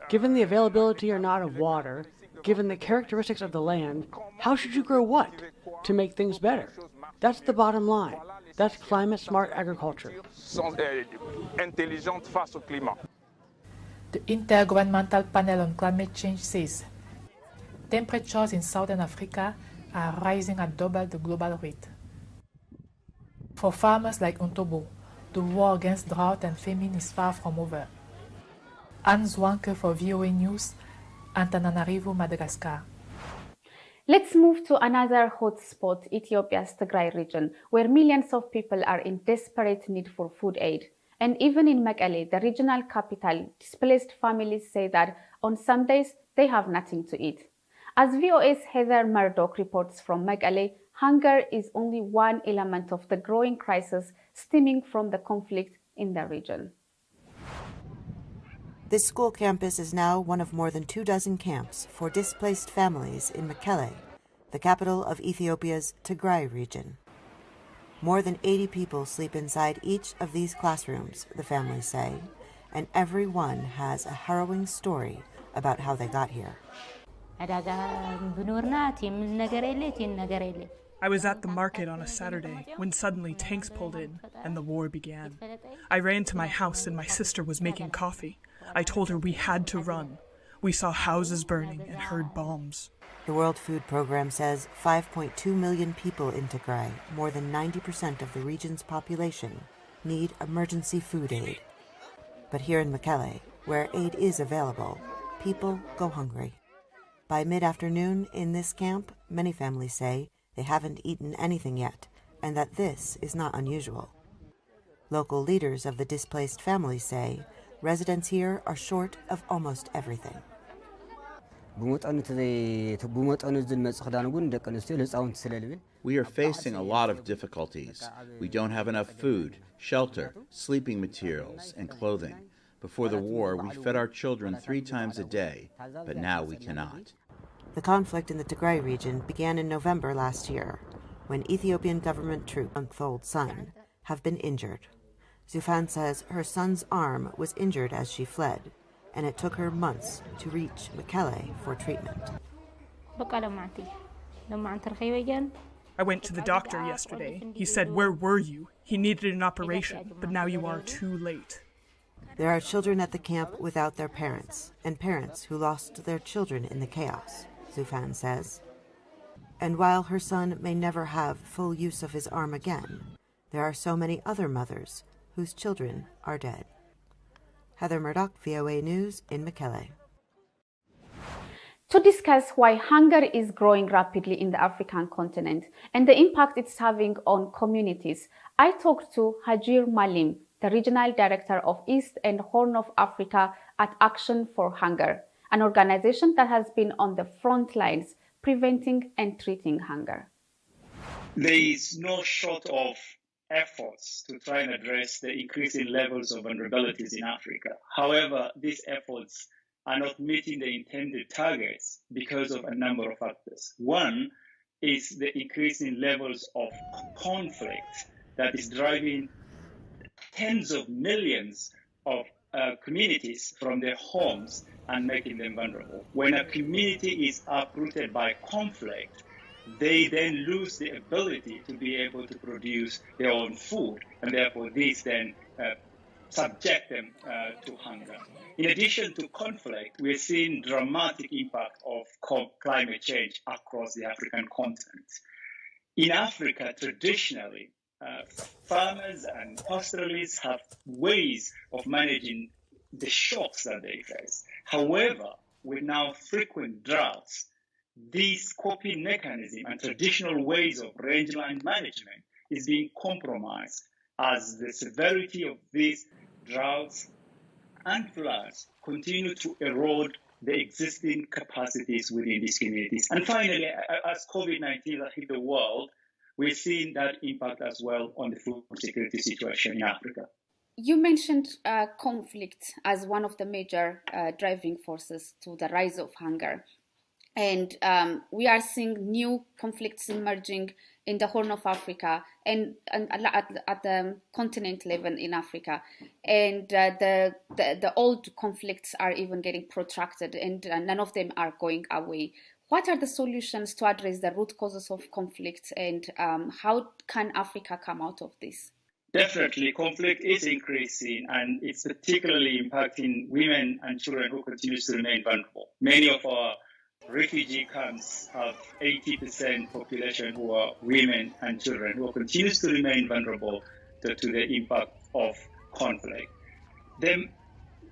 Speaker 16: given the availability or not of water, given the characteristics of the land, how should you grow what to make things better? That's the bottom line. That's climate-smart agriculture.
Speaker 5: Intelligente face au climat.
Speaker 12: The Intergovernmental Panel on Climate Change says temperatures in southern Africa are rising at double the global rate. For farmers like Untobo, the war against drought and famine is far from over. Anne Zwanku for VOA News, Antananarivo, Madagascar.
Speaker 11: Let's move to another hotspot, Ethiopia's Tigray region, where millions of people are in desperate need for food aid. And even in Mekelle, the regional capital, displaced families say that on some days they have nothing to eat. As VOA's Heather Murdoch reports from Mekelle, hunger is only one element of the growing crisis stemming from the conflict in the region.
Speaker 17: This school campus is now one of more than 24 camps for displaced families in Mekelle, the capital of Ethiopia's Tigray region. More than 80 people sleep inside each of these classrooms, the families say, and every one has a harrowing story about how they got here.
Speaker 19: I was at the market on a Saturday when suddenly tanks pulled in and the war began. I ran to my house and my sister was making coffee. I told her we had to run. We saw houses burning and heard bombs.
Speaker 17: The World Food Programme says 5.2 million people in Tigray, more than 90% of the region's population, need emergency food aid. But here in Mekelle, where aid is available, people go hungry. By mid-afternoon in this camp, many families say they haven't eaten anything yet, and that this is not unusual. Local leaders of the displaced families say residents here are short of almost everything.
Speaker 2: We
Speaker 3: are facing a lot of difficulties. We don't have enough food, shelter, sleeping materials, and clothing. Before the war, we fed our children 3 times a day, but now we cannot.
Speaker 17: The conflict in the Tigray region began in November last year, when Ethiopian government troops, a month-old son, have been injured. Zufan says her son's arm was injured as she fled, and it took her months to reach Mekelle for treatment.
Speaker 19: I went to the doctor yesterday. He said, "Where were you? He needed an operation, but now you are too late."
Speaker 17: There are children at the camp without their parents, and parents who lost their children in the chaos, Zufan says. And while her son may never have full use of his arm again, there are so many other mothers whose children are dead. Heather Murdoch, VOA News in Mekelle.
Speaker 11: To discuss why hunger is growing rapidly in the African continent and the impact it's having on communities, I talked to Hajir Malim, the Regional Director of East and Horn of Africa at Action for Hunger, an organization that has been on the front lines preventing and treating hunger.
Speaker 4: There is no short of efforts to try and address the increasing levels of vulnerabilities in Africa. However, these efforts are not meeting the intended targets because of a number of factors. One is the increasing levels of conflict that is driving tens of millions of communities from their homes and making them vulnerable. When a community is uprooted by conflict, they then lose the ability to be able to produce their own food, and therefore these then subject them to hunger. In addition to conflict, we're seeing dramatic impact of climate change across the African continent. In Africa, traditionally, farmers and pastoralists have ways of managing the shocks that they face. However, with now frequent droughts, these coping mechanism and traditional ways of rangeland management is being compromised as the severity of these droughts and floods continue to erode the existing capacities within these communities. And finally, as COVID-19 has hit the world, we're seeing that impact as well on the food security situation in Africa.
Speaker 11: You mentioned conflict as one of the major driving forces to the rise of hunger. And we are seeing new conflicts emerging in the Horn of Africa and at the continent level in Africa. And the old conflicts are even getting protracted, and none of them are going away. What are the solutions to address the root causes of conflict, and how can Africa come out of this?
Speaker 4: Definitely, conflict is increasing, and it's particularly impacting women and children who continue to remain vulnerable. Many of our refugee camps have 80% population who are women and children who continues to remain vulnerable to the impact of conflict. Then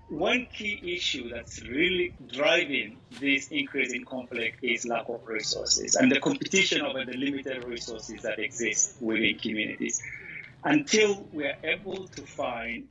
Speaker 4: one key issue that's really driving this increase in conflict is lack of resources and the competition over the limited resources that exist within communities. Until we are able to find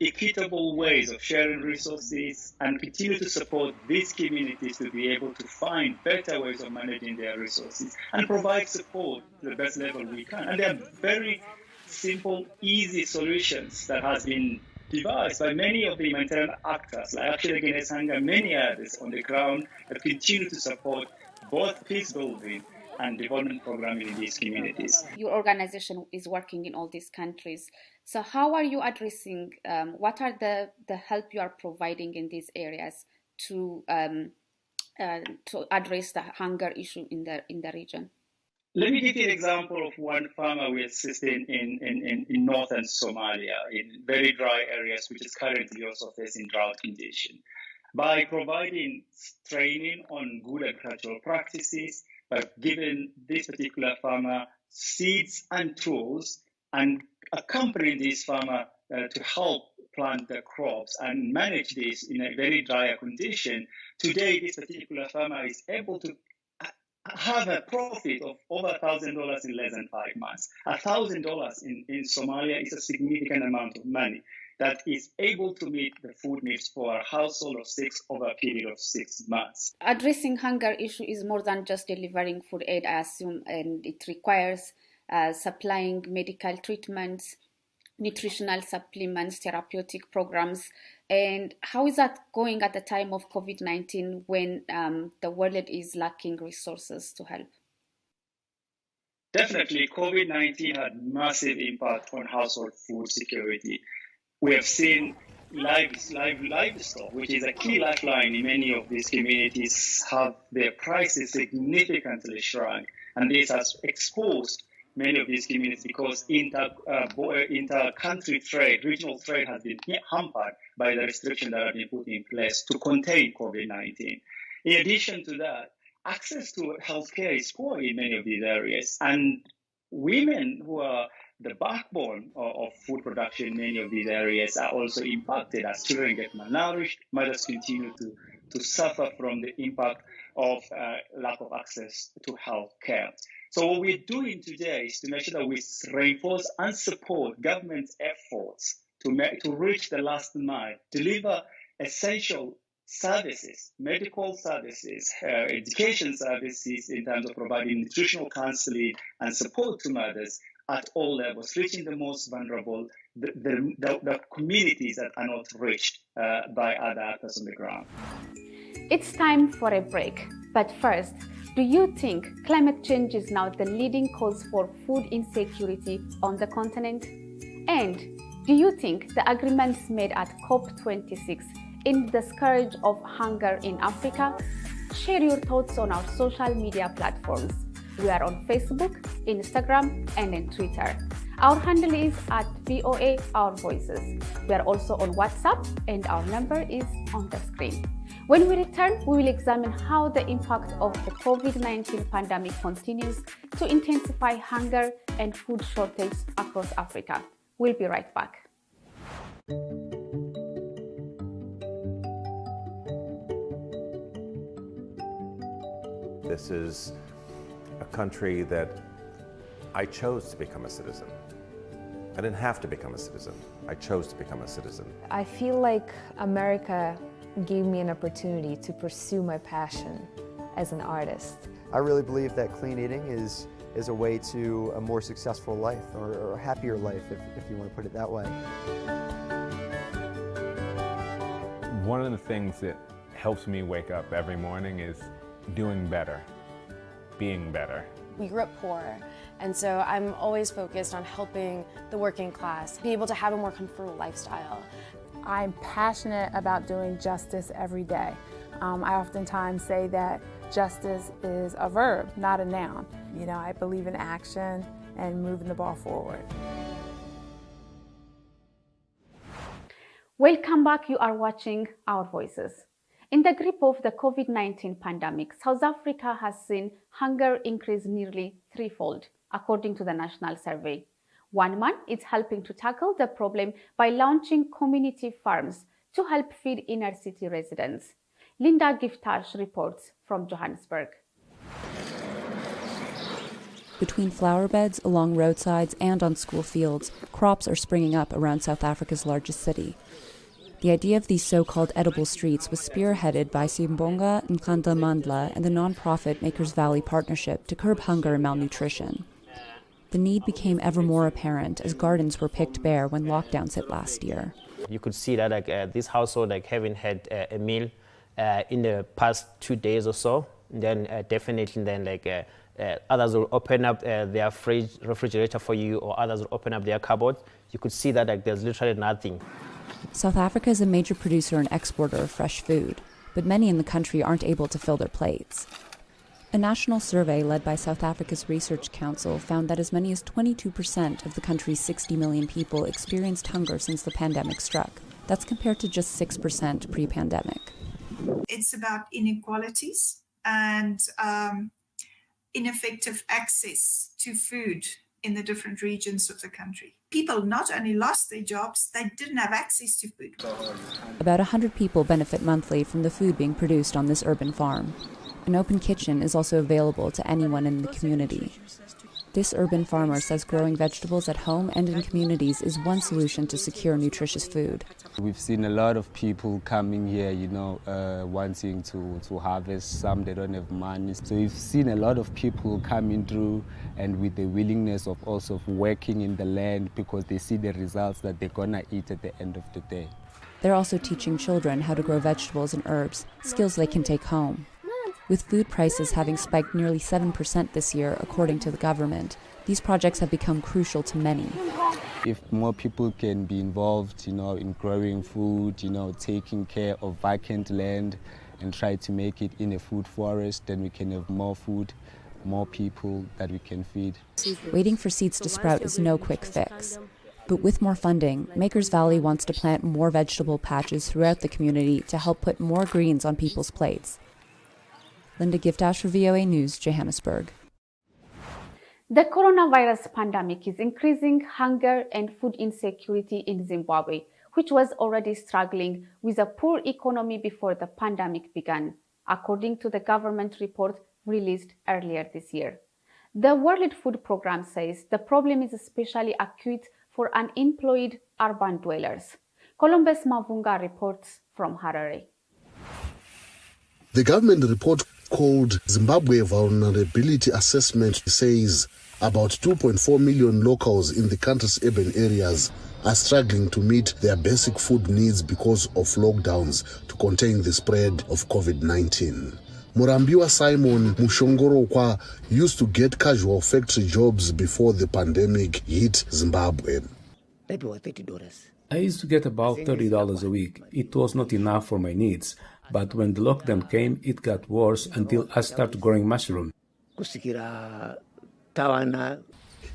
Speaker 4: equitable ways of sharing resources and continue to support these communities to be able to find better ways of managing their resources and provide support to the best level we can. And there are very simple, easy solutions that has been devised by many of the humanitarian actors, like Action Against Hunger and many others on the ground, that continue to support both peace building and development programming in these communities.
Speaker 11: Your organization is working in all these countries. So how are you addressing, what are the help you are providing in these areas to address the hunger issue in the region?
Speaker 4: Let me give you an example of one farmer we assist in northern Somalia, in very dry areas, which is currently also facing drought condition. By providing training on good agricultural practices, by giving this particular farmer seeds and tools, and accompanying this farmer to help plant the crops and manage this in a very dry condition, today this particular farmer is able to have a profit of over $1,000 in less than 5 months. $1,000 in Somalia is a significant amount of money. that is able to meet the food needs for a household of 6 over a period of 6 months.
Speaker 11: Addressing hunger issue is more than just delivering food aid, I assume, and it requires supplying medical treatments, nutritional supplements, therapeutic programs. And how is that going at the time of COVID-19 when the world is lacking resources to help?
Speaker 4: Definitely, COVID-19 had massive impact on household food security. We have seen livestock, which is a key lifeline in many of these communities, have their prices significantly shrunk. And this has exposed many of these communities because inter-country trade, regional trade has been hampered by the restrictions that have been put in place to contain COVID-19. In addition to that, access to healthcare is poor in many of these areas. And women who are the backbone of food production in many of these areas are also impacted as children get malnourished. Mothers continue to suffer from the impact of lack of access to health care. So what we're doing today is to make sure that we reinforce and support government's efforts to reach the last mile, deliver essential services, medical services, education services in terms of providing nutritional counseling and support to mothers at all levels, reaching the most vulnerable, the communities that are not reached by other actors on the ground.
Speaker 11: It's time for a break. But first, do you think climate change is now the leading cause for food insecurity on the continent? And do you think the agreements made at COP26 end the scourge of hunger in Africa? Share your thoughts on our social media platforms. We are on Facebook, Instagram, and on Twitter. Our handle is @VOA Our Voices. We are also on WhatsApp, and our number is on the screen. When we return, we will examine how the impact of the COVID-19 pandemic continues to intensify hunger and food shortage across Africa. We'll be right back.
Speaker 2: This is a country that I chose to become a citizen. I didn't have to become a citizen. I chose to become a citizen.
Speaker 6: I feel like America gave me an opportunity to pursue my passion as an artist.
Speaker 7: I really believe that clean eating is a way to a more successful life or a happier life, if you want to put it that way.
Speaker 20: One of the things that helps me wake up every morning is doing better, being better.
Speaker 21: We grew up poor, and so I'm always focused on helping the working class be able to have a more comfortable lifestyle.
Speaker 22: I'm passionate about doing justice every day. I oftentimes say that justice is a verb, not a noun. You know, I believe in action and moving the ball forward.
Speaker 11: Welcome back. You are watching Our Voices. In the grip of the COVID-19 pandemic, South Africa has seen hunger increase nearly threefold, according to the national survey. One Man is helping to tackle the problem by launching community farms to help feed inner city residents. Linda Giftash reports from Johannesburg.
Speaker 23: Between flower beds, along roadsides, and on school fields, crops are springing up around South Africa's largest city. The idea of these so-called edible streets was spearheaded by Simbonga Nkandla and the nonprofit Makers Valley Partnership to curb hunger and malnutrition. The need became ever more apparent as gardens were picked bare when lockdowns hit last year.
Speaker 24: You could see that this household haven't had a meal in the past 2 days or so. Then definitely then others will open up their refrigerator for you, or others will open up their cupboard. You could see that there's literally nothing.
Speaker 23: South Africa is a major producer and exporter of fresh food, but many in the country aren't able to fill their plates. A national survey led by South Africa's Research Council found that as many as 22% of the country's 60 million people experienced hunger since the pandemic struck. That's compared to just 6% pre-pandemic.
Speaker 26: It's about inequalities and ineffective access to food in the different regions of the country. People not only lost their jobs, they didn't have access to food.
Speaker 23: About 100 people benefit monthly from the food being produced on this urban farm. An open kitchen is also available to anyone in the community. This urban farmer says growing vegetables at home and in communities is one solution to secure nutritious food.
Speaker 1: We've seen a lot of people coming here, wanting to harvest. Some, they don't have money. So we've seen a lot of people coming through and with the willingness of also working in the land because they see the results that they're gonna eat at the end of the day.
Speaker 23: They're also teaching children how to grow vegetables and herbs, skills they can take home. With food prices having spiked nearly 7% this year, according to the government, these projects have become crucial to many.
Speaker 1: If more people can be involved, in growing food, taking care of vacant land and try to make it in a food forest, then we can have more food, more people that we can feed.
Speaker 23: Waiting for seeds to sprout is no quick fix. But with more funding, Makers Valley wants to plant more vegetable patches throughout the community to help put more greens on people's plates. Linda Giftash for VOA News, Johannesburg.
Speaker 11: The coronavirus pandemic is increasing hunger and food insecurity in Zimbabwe, which was already struggling with a poor economy before the pandemic began, according to the government report released earlier this year. The World Food Programme says the problem is especially acute for unemployed urban dwellers. Columbus Mavunga reports from Harare.
Speaker 8: The government report called Zimbabwe Vulnerability Assessment says about 2.4 million locals in the country's urban areas are struggling to meet their basic food needs because of lockdowns to contain the spread of COVID-19. Murambiwa Simon Mushongorokwa used to get casual factory jobs before the pandemic hit Zimbabwe.
Speaker 9: I used to get about $30 a week. It was not enough for my needs. But when the lockdown came, it got worse until I started growing mushroom.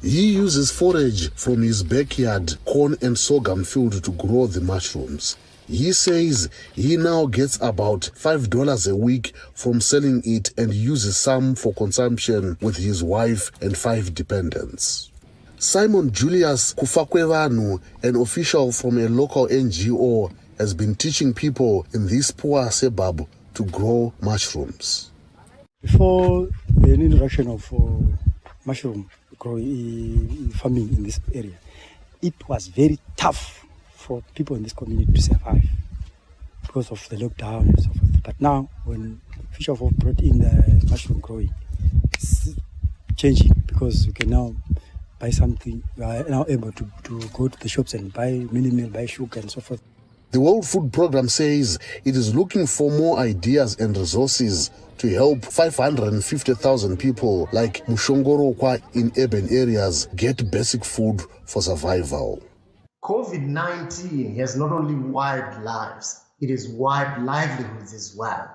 Speaker 8: He uses forage from his backyard, corn and sorghum field to grow the mushrooms. He says he now gets about $5 a week from selling it and uses some for consumption with his wife and 5 dependents. Simon Julius Kufakwevanu, an official from a local NGO, has been teaching people in this poor suburb to grow mushrooms.
Speaker 10: Before the introduction of mushroom growing farming in this area, it was very tough for people in this community to survive because of the lockdown and so forth. But now, when Fisher-Wolf brought in the mushroom growing, it's changing because we can now buy something. We are now able to go to the shops and buy mini meal, buy sugar and so forth.
Speaker 8: The World Food Programme says it is looking for more ideas and resources to help 550,000 people like Mushongorokwa in urban areas get basic food for survival.
Speaker 18: COVID-19 has not only wiped lives, it has wiped livelihoods as well.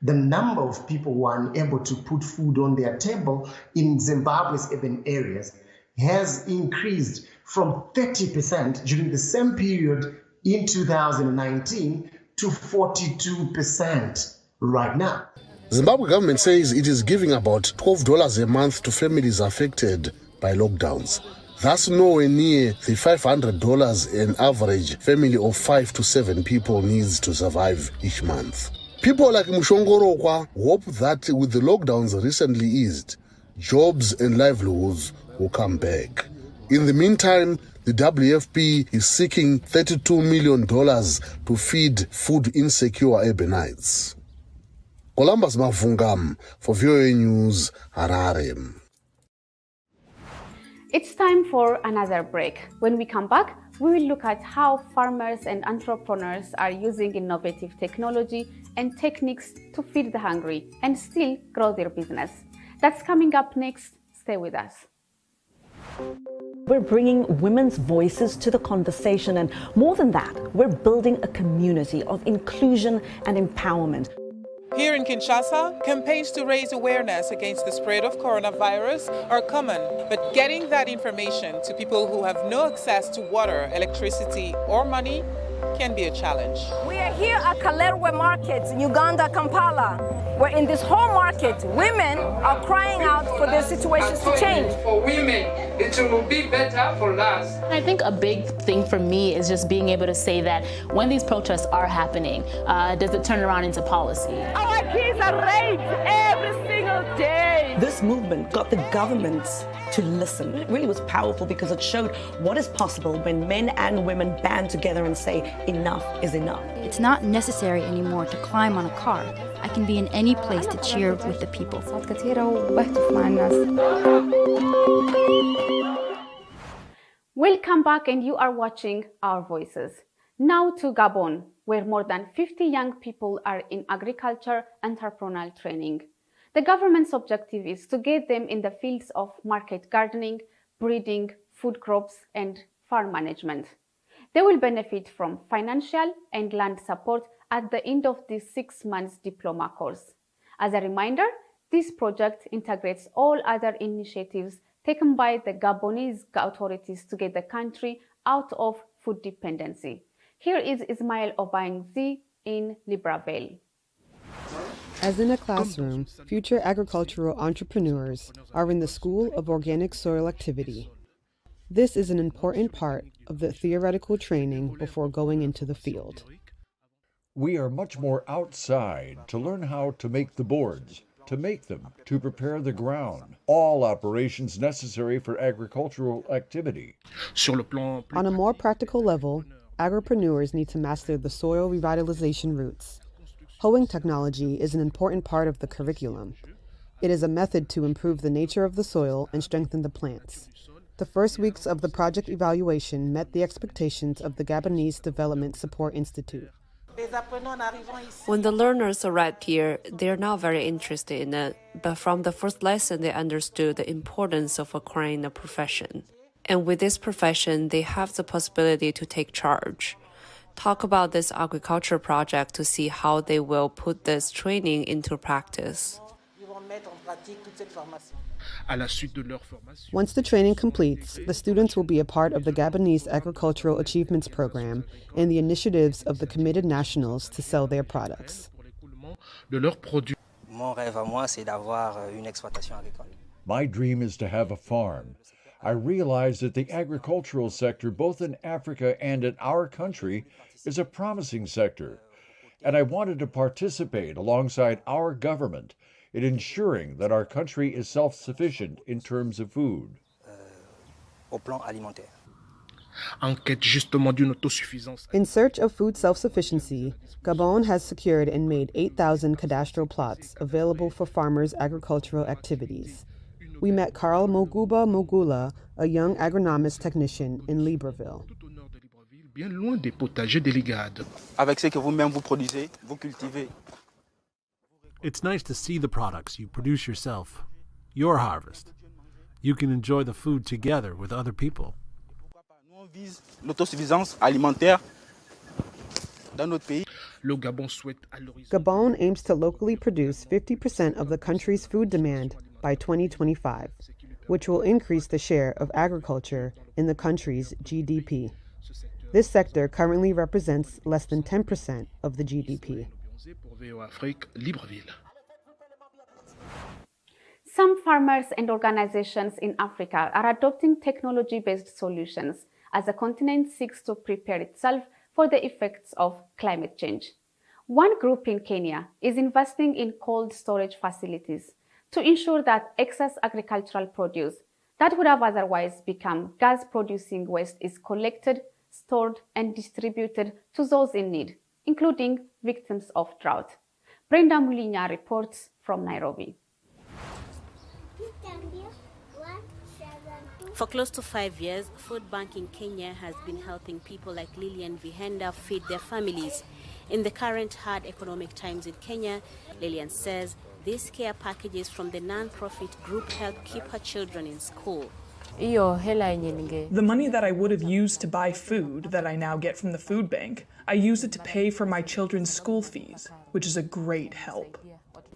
Speaker 18: The number of people who are unable to put food on their table in Zimbabwe's urban areas has increased from 30% during the same period in 2019 to 42% right now.
Speaker 8: Zimbabwe government says it is giving about $12 a month to families affected by lockdowns. That's nowhere near the $500 an average family of 5 to 7 people needs to survive each month. People like Mushongorokwa hope that with the lockdowns recently eased, jobs and livelihoods will come back. In the meantime, the WFP is seeking $32 million to feed food insecure urbanites. Columbus Mavungam for VOA News, Harare.
Speaker 11: It's time for another break. When we come back, we will look at how farmers and entrepreneurs are using innovative technology and techniques to feed the hungry and still grow their business. That's coming up next. Stay with us.
Speaker 25: We're bringing women's voices to the conversation, and more than that, we're building a community of inclusion and empowerment.
Speaker 27: Here in Kinshasa, campaigns to raise awareness against the spread of coronavirus are common, but getting that information to people who have no access to water, electricity, or money can be a challenge.
Speaker 28: We are here at Kalerwe Market in Uganda, Kampala, where in this whole market, women are crying out for their situations to change.
Speaker 29: For women
Speaker 3: it will be better for us.
Speaker 5: I think a big thing for me is just being able to say that when these protests are happening, does it turn around into policy?
Speaker 28: Our kids are raped every single day.
Speaker 25: This movement got the governments to listen. It really was powerful because it showed what is possible when men and women band together and say enough is enough.
Speaker 12: It's not necessary anymore to climb on a car. I can be in any place to cheer with the people.
Speaker 11: Welcome back, and you are watching Our Voices. Now to Gabon, where more than 50 young people are in agriculture entrepreneurial training. The government's objective is to get them in the fields of market gardening, breeding, food crops, and farm management. They will benefit from financial and land support at the end of this 6 months diploma course. As a reminder, this project integrates all other initiatives taken by the Gabonese authorities to get the country out of food dependency. Here is Ismail Obangzi in Libreville.
Speaker 13: As in a classroom, future agricultural entrepreneurs are in the School of Organic Soil Activity. This is an important part of the theoretical training before going into the field.
Speaker 14: We are much more outside to learn how to make the boards, to make them, to prepare the ground, all operations necessary for agricultural activity.
Speaker 13: On a more practical level, agripreneurs need to master the soil revitalization routes. Hoeing technology is an important part of the curriculum. It is a method to improve the nature of the soil and strengthen the plants. The first weeks of the project evaluation met the expectations of the Gabonese Development Support Institute.
Speaker 15: When the learners arrived here, they're not very interested in it, but from the first lesson they understood the importance of acquiring a profession. And with this profession, they have the possibility to take charge. Talk about this agriculture project to see how they will put this training into practice.
Speaker 13: Once the training completes, the students will be a part of the Gabonese Agricultural Achievements Program and the initiatives of the committed nationals to sell their products.
Speaker 14: My dream is to have a farm. I realize that the agricultural sector, both in Africa and in our country, is a promising sector, and I wanted to participate alongside our government in ensuring that our country is self-sufficient in terms of food.
Speaker 13: In search of food self-sufficiency, Gabon has secured and made 8,000 cadastral plots available for farmers' agricultural activities. We met Carl Moguba Mogula, a young agronomist technician in Libreville.
Speaker 16: Bien loin des potagers des Ligades. Avec ce que vous-même vous produisez, vous cultivez.
Speaker 19: It's nice to see the products you produce yourself, your harvest. You can enjoy the food together with other people.
Speaker 16: On vise l'autosuffisance alimentaire dans notre pays.
Speaker 13: Gabon aims to locally produce 50% of the country's food demand by 2025, which will increase the share of agriculture in the country's GDP. This sector currently represents less than 10% of the GDP.
Speaker 11: Some farmers and organizations in Africa are adopting technology-based solutions as the continent seeks to prepare itself for the effects of climate change. One group in Kenya is investing in cold storage facilities to ensure that excess agricultural produce that would have otherwise become gas-producing waste is collected, stored, and distributed to those in need, including victims of drought. Brenda Mulinya reports from Nairobi.
Speaker 29: For close to 5 years, Food Bank in Kenya has been helping people like Lillian Vihenda feed their families. In the current hard economic times in Kenya, Lillian says these care packages from the non-profit group help keep her children in school.
Speaker 30: The money that I would have used to buy food that I now get from the food bank, I use it to pay for my children's school fees, which is a great help.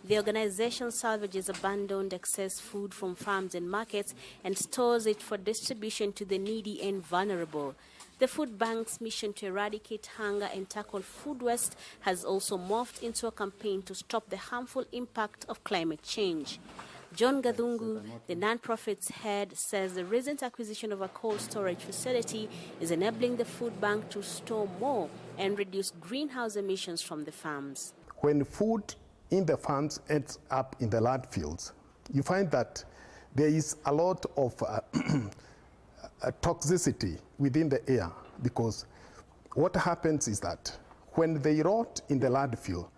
Speaker 29: The organization salvages abandoned excess food from farms and markets and stores it for distribution to the needy and vulnerable. The food bank's mission to eradicate hunger and tackle food waste has also morphed into a campaign to stop the harmful impact of climate change. John Gadungu, the non-profit's head, says the recent acquisition of a cold storage facility is enabling the food bank to store more and reduce greenhouse emissions from the farms.
Speaker 2: When food in the farms ends up in the landfills, you find that there is a lot of toxicity within the air, because what happens is that when they rot in the landfill,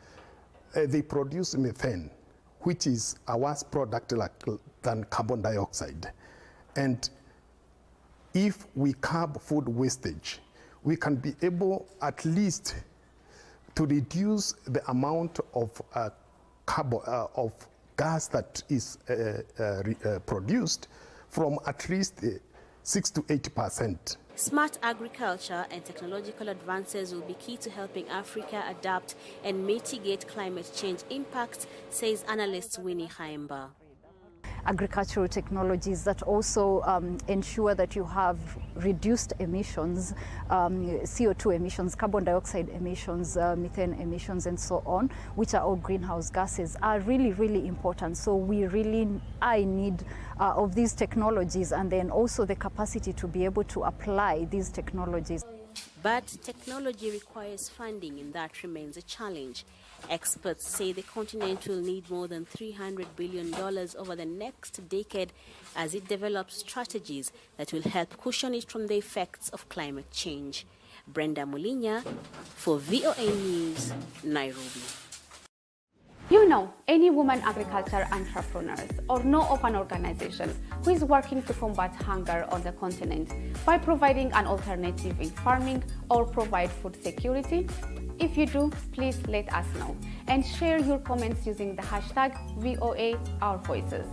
Speaker 2: they produce methane, which is a worse product than carbon dioxide. And if we curb food wastage, we can be able at least to reduce the amount of of gas that is produced from at least 6 to 8%.
Speaker 29: Smart agriculture and technological advances will be key to helping Africa adapt and mitigate climate change impacts, says analyst Winnie Haimba.
Speaker 4: Agricultural technologies that also ensure that you have reduced emissions, CO2 emissions, carbon dioxide emissions, methane emissions, and so on, which are all greenhouse gases, are really, really important. So we really need of these technologies, and then also the capacity to be able to apply these technologies.
Speaker 29: But technology requires funding, and that remains a challenge. Experts say the continent will need more than $300 billion over the next decade as it develops strategies that will help cushion it from the effects of climate change. Brenda Mulinya for VOA News, Nairobi.
Speaker 11: You know any woman agriculture entrepreneurs or know of an organization who is working to combat hunger on the continent by providing an alternative in farming or provide food security? If you do, please let us know and share your comments using the hashtag VOA Our Voices.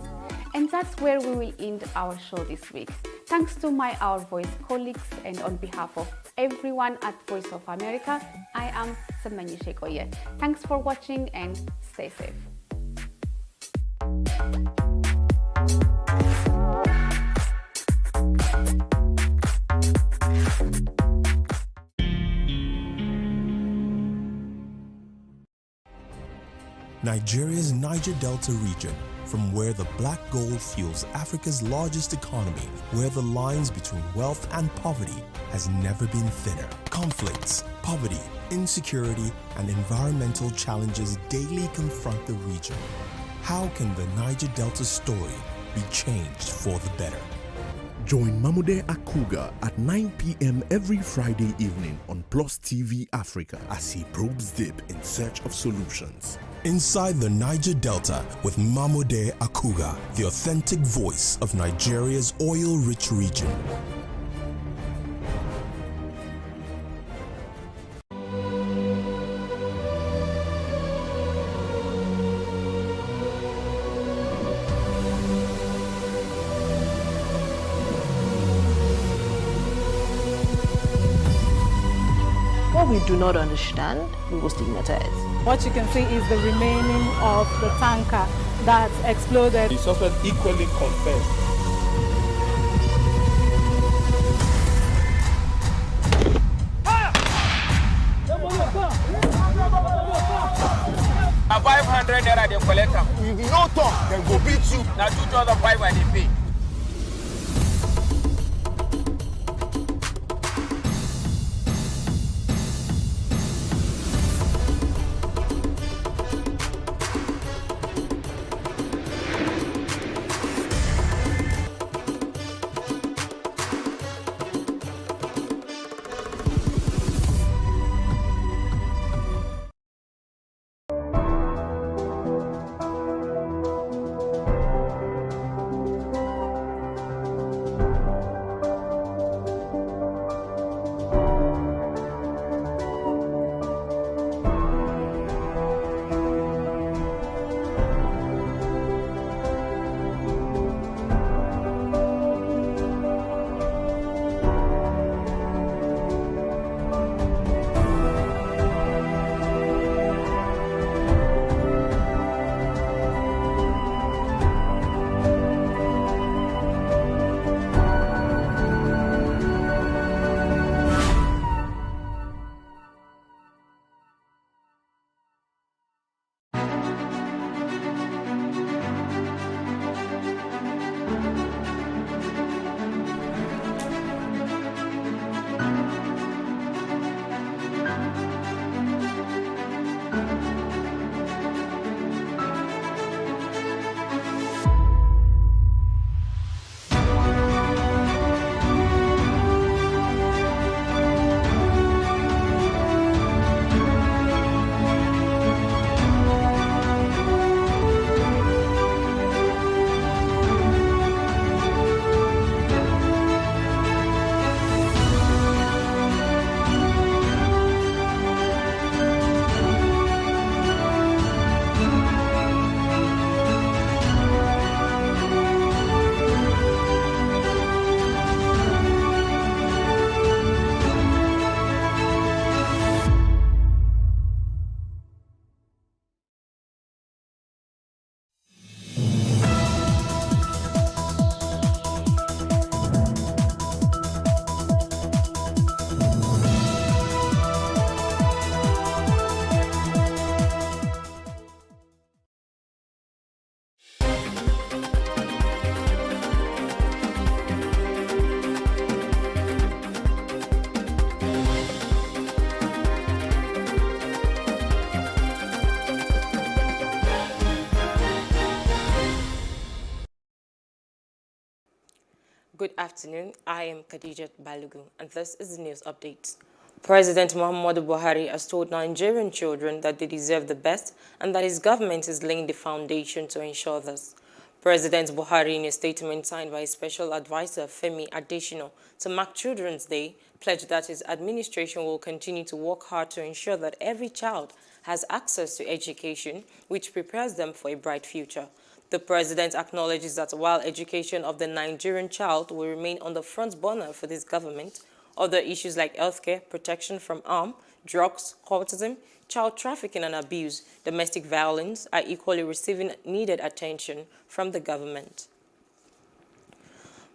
Speaker 11: And that's where we will end our show this week. Thanks to my Our Voice colleagues, and on behalf of everyone at Voice of America, I am Semanyi Shekoye. Thanks for watching and stay safe.
Speaker 6: Nigeria's Niger Delta region, from where the black gold fuels Africa's largest economy, where the lines between wealth and poverty has never been thinner. Conflicts, poverty, insecurity, and environmental challenges daily confront the region. How can the Niger Delta story be changed for the better?
Speaker 7: Join Mamude Akuga at 9 p.m. every Friday evening on Plus TV Africa as he probes deep in search of solutions.
Speaker 6: Inside the Niger Delta with Mamude Akuga, the authentic voice of Nigeria's oil-rich region.
Speaker 17: What we do not understand, we will stigmatize.
Speaker 20: What you can see is the remaining of the tanker that exploded.
Speaker 16: The suspect equally confessed.
Speaker 21: A 500 naira they collect them.
Speaker 7: If you no talk, then go beat you.
Speaker 21: Now 2,500 they pay.
Speaker 1: Good afternoon. I am Khadijat Balogun, and this is the news update. President Muhammadu Buhari has told Nigerian children that they deserve the best and that his government is laying the foundation to ensure this. President Buhari, in a statement signed by his special advisor Femi Adesina to mark Children's Day, pledged that his administration will continue to work hard to ensure that every child has access to education, which prepares them for a bright future. The president acknowledges that while education of the Nigerian child will remain on the front burner for this government, other issues like healthcare, protection from harm, drugs, cultism, child trafficking and abuse, domestic violence are equally receiving needed attention from the government.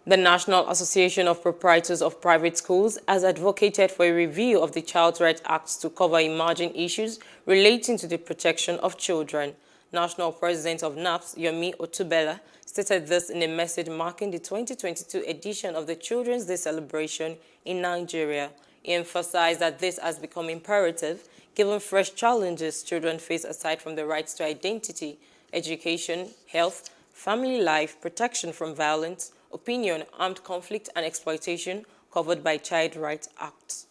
Speaker 1: The National Association of Proprietors of Private Schools has advocated for a review of the Child Rights Act to cover emerging issues relating to the protection of children. National President of NAPS, Yomi Otubela, stated this in a message marking the 2022 edition of the Children's Day celebration in Nigeria. He emphasized that this has become imperative given fresh challenges children face aside from the rights to identity, education, health, family life, protection from violence, opinion, armed conflict, and exploitation covered by Child Rights Act.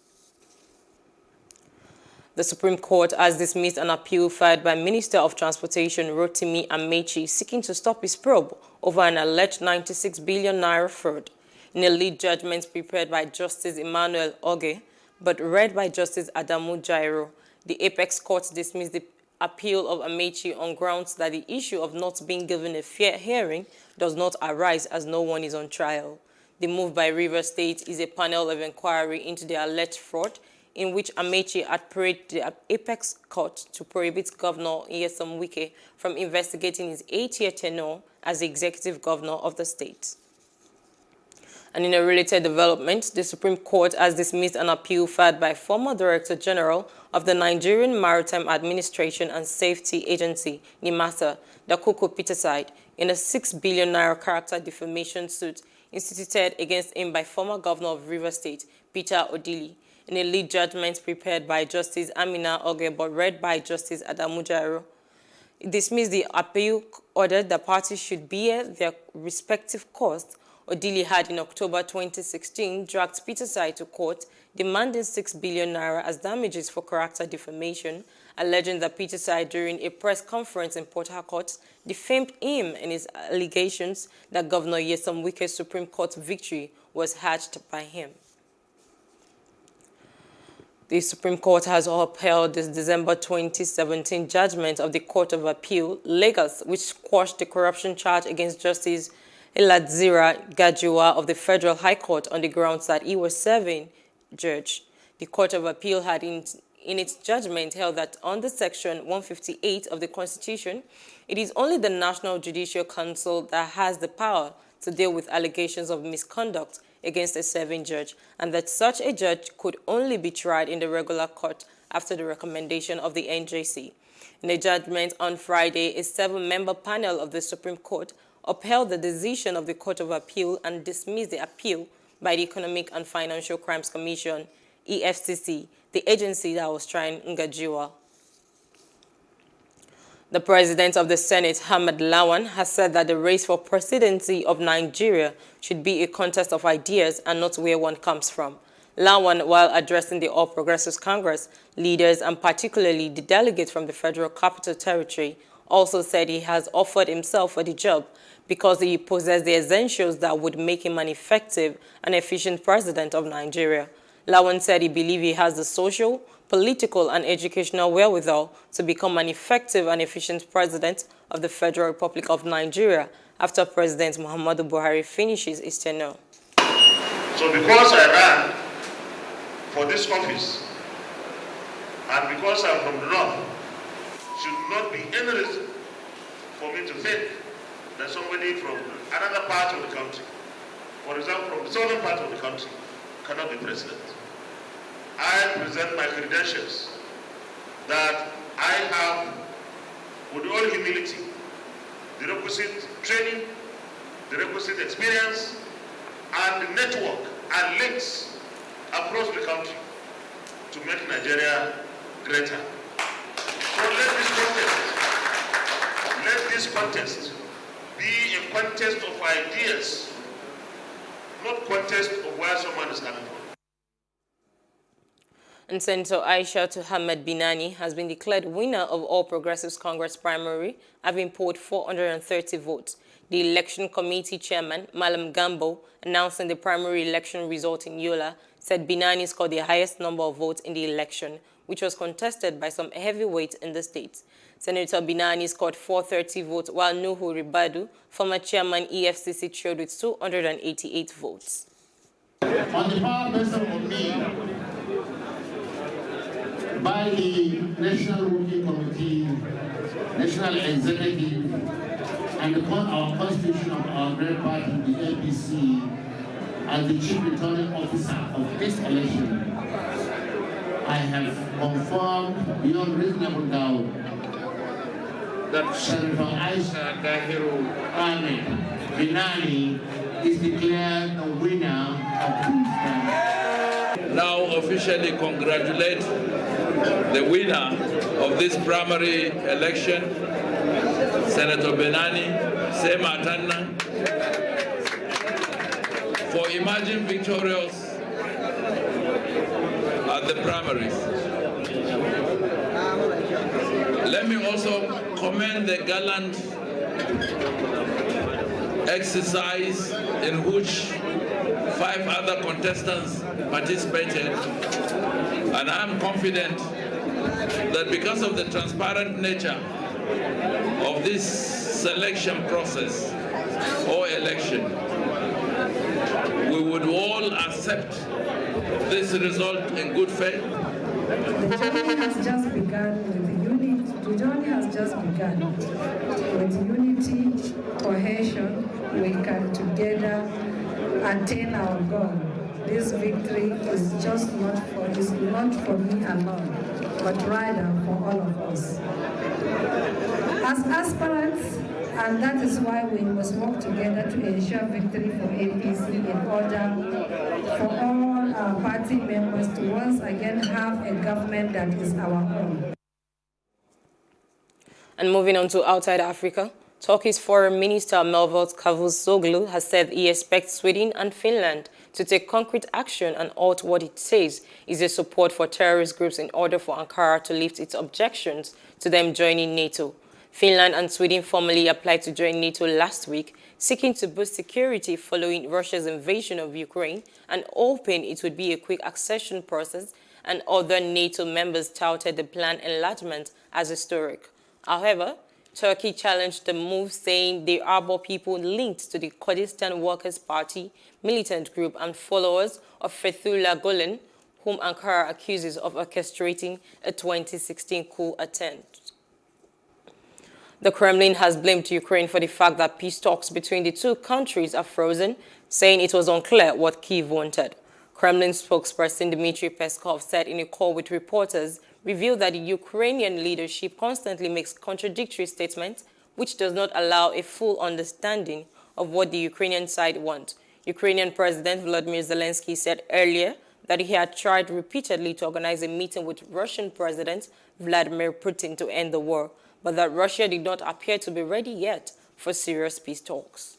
Speaker 1: The Supreme Court has dismissed an appeal filed by Minister of Transportation Rotimi Amechi seeking to stop his probe over an alleged 96 billion naira fraud. In a lead judgment prepared by Justice Emmanuel Oge, but read by Justice Adamu Jairo, the Apex Court dismissed the appeal of Amechi on grounds that the issue of not being given a fair hearing does not arise as no one is on trial. The move by Rivers State is a panel of inquiry into the alleged fraud in which Amechi had prayed the Apex Court to prohibit Governor Nyesom Wike from investigating his 8-year tenure as the executive governor of the state. And in a related development, the Supreme Court has dismissed an appeal filed by former Director General of the Nigerian Maritime Administration and Safety Agency, NIMASA, Dakuko Peterside, in a 6 billion naira character defamation suit instituted against him by former Governor of Rivers State, Peter Odili. In a lead judgment prepared by Justice Amina Oge but read by Justice Adamu Jairo, it dismissed the appeal, ordered the parties should bear their respective costs. Odili had in October 2016 dragged Peterside to court, demanding 6 billion naira as damages for character defamation, alleging that Peterside during a press conference in Port Harcourt defamed him and his allegations that Governor Nyesom Wike's Supreme Court victory was hatched by him. The Supreme Court has upheld this December 2017 judgment of the Court of Appeal, Lagos, which quashed the corruption charge against Justice Eladzira Gajiwa of the Federal High Court on the grounds that he was serving judge. The Court of Appeal had in its judgment held that under Section 158 of the Constitution, it is only the National Judicial Council that has the power to deal with allegations of misconduct against a serving judge, and that such a judge could only be tried in the regular court after the recommendation of the NJC. In a judgment on Friday, a 7-member panel of the Supreme Court upheld the decision of the Court of Appeal and dismissed the appeal by the Economic and Financial Crimes Commission, EFCC, the agency that was trying Ngajiwa. The President of the Senate, Ahmed Lawan, has said that the race for presidency of Nigeria should be a contest of ideas and not where one comes from. Lawan, while addressing the All Progressives Congress leaders and particularly the delegates from the Federal Capital Territory, also said he has offered himself for the job because he possessed the essentials that would make him an effective and efficient president of Nigeria. Lawan said he believes he has the social, political, and educational wherewithal to become an effective and efficient president of the Federal Republic of Nigeria after President Muhammadu Buhari finishes his tenure.
Speaker 8: So because I ran for this office, and because I'm from the north, should not be any reason for me to think that somebody from another part of the country, for example from the southern part of the country, cannot be president. I present my credentials that I have, with all humility, the requisite training, the requisite experience, and the network and links across the country to make Nigeria greater. So let this contest be a contest of ideas, not contest of where someone is coming from.
Speaker 1: And Senator Aisha Ahmed Binani has been declared winner of All Progressives Congress primary, having polled 430 votes. The election committee chairman, Malam Gambo, announcing the primary election result in Yola, said Binani scored the highest number of votes in the election, which was contested by some heavyweights in the state. Senator Binani scored 430 votes, while Nuhu Ribadu, former chairman EFCC, trailed with 288 votes.
Speaker 3: On the power vessel of me, by the National Working Committee, National Executive, and upon our constitution of our great party, the APC, as the Chief Returning Officer of this election, I have confirmed beyond reasonable doubt that Senator Aisha Ahmed Binani is declared the winner of this primary.
Speaker 5: Now officially congratulate the winner of this primary election, Senator Binani Sema Tanna, for emerging victorious at the primaries. Let me also commend the gallant exercise in which 5 other contestants participated, and I am confident that because of the transparent nature of this selection process or election, we would all accept this result in good faith.
Speaker 9: The journey has just begun with unity. The journey has just begun with unity, cohesion. We can together attain our goal. This victory is just not for me alone, but rather for all of us. As aspirants, and that is why we must work together to ensure victory for APC in order for all our party members to once again have a government that is our own.
Speaker 1: And moving on to outside Africa, Turkey's Foreign Minister Mevlut Cavusoglu has said he expects Sweden and Finland to take concrete action and halt what it says is a support for terrorist groups in order for Ankara to lift its objections to them joining NATO. Finland and Sweden formally applied to join NATO last week, seeking to boost security following Russia's invasion of Ukraine and hoping it would be a quick accession process, and other NATO members touted the planned enlargement as historic. However, Turkey challenged the move, saying they harbor people linked to the Kurdistan Workers' Party militant group and followers of Fethullah Gulen, whom Ankara accuses of orchestrating a 2016 coup attempt. The Kremlin has blamed Ukraine for the fact that peace talks between the two countries are frozen, saying it was unclear what Kyiv wanted. Kremlin spokesperson Dmitry Peskov said in a call with reporters, revealed that the Ukrainian leadership constantly makes contradictory statements, which does not allow a full understanding of what the Ukrainian side wants. Ukrainian President Volodymyr Zelensky said earlier that he had tried repeatedly to organize a meeting with Russian President Vladimir Putin to end the war, but that Russia did not appear to be ready yet for serious peace talks.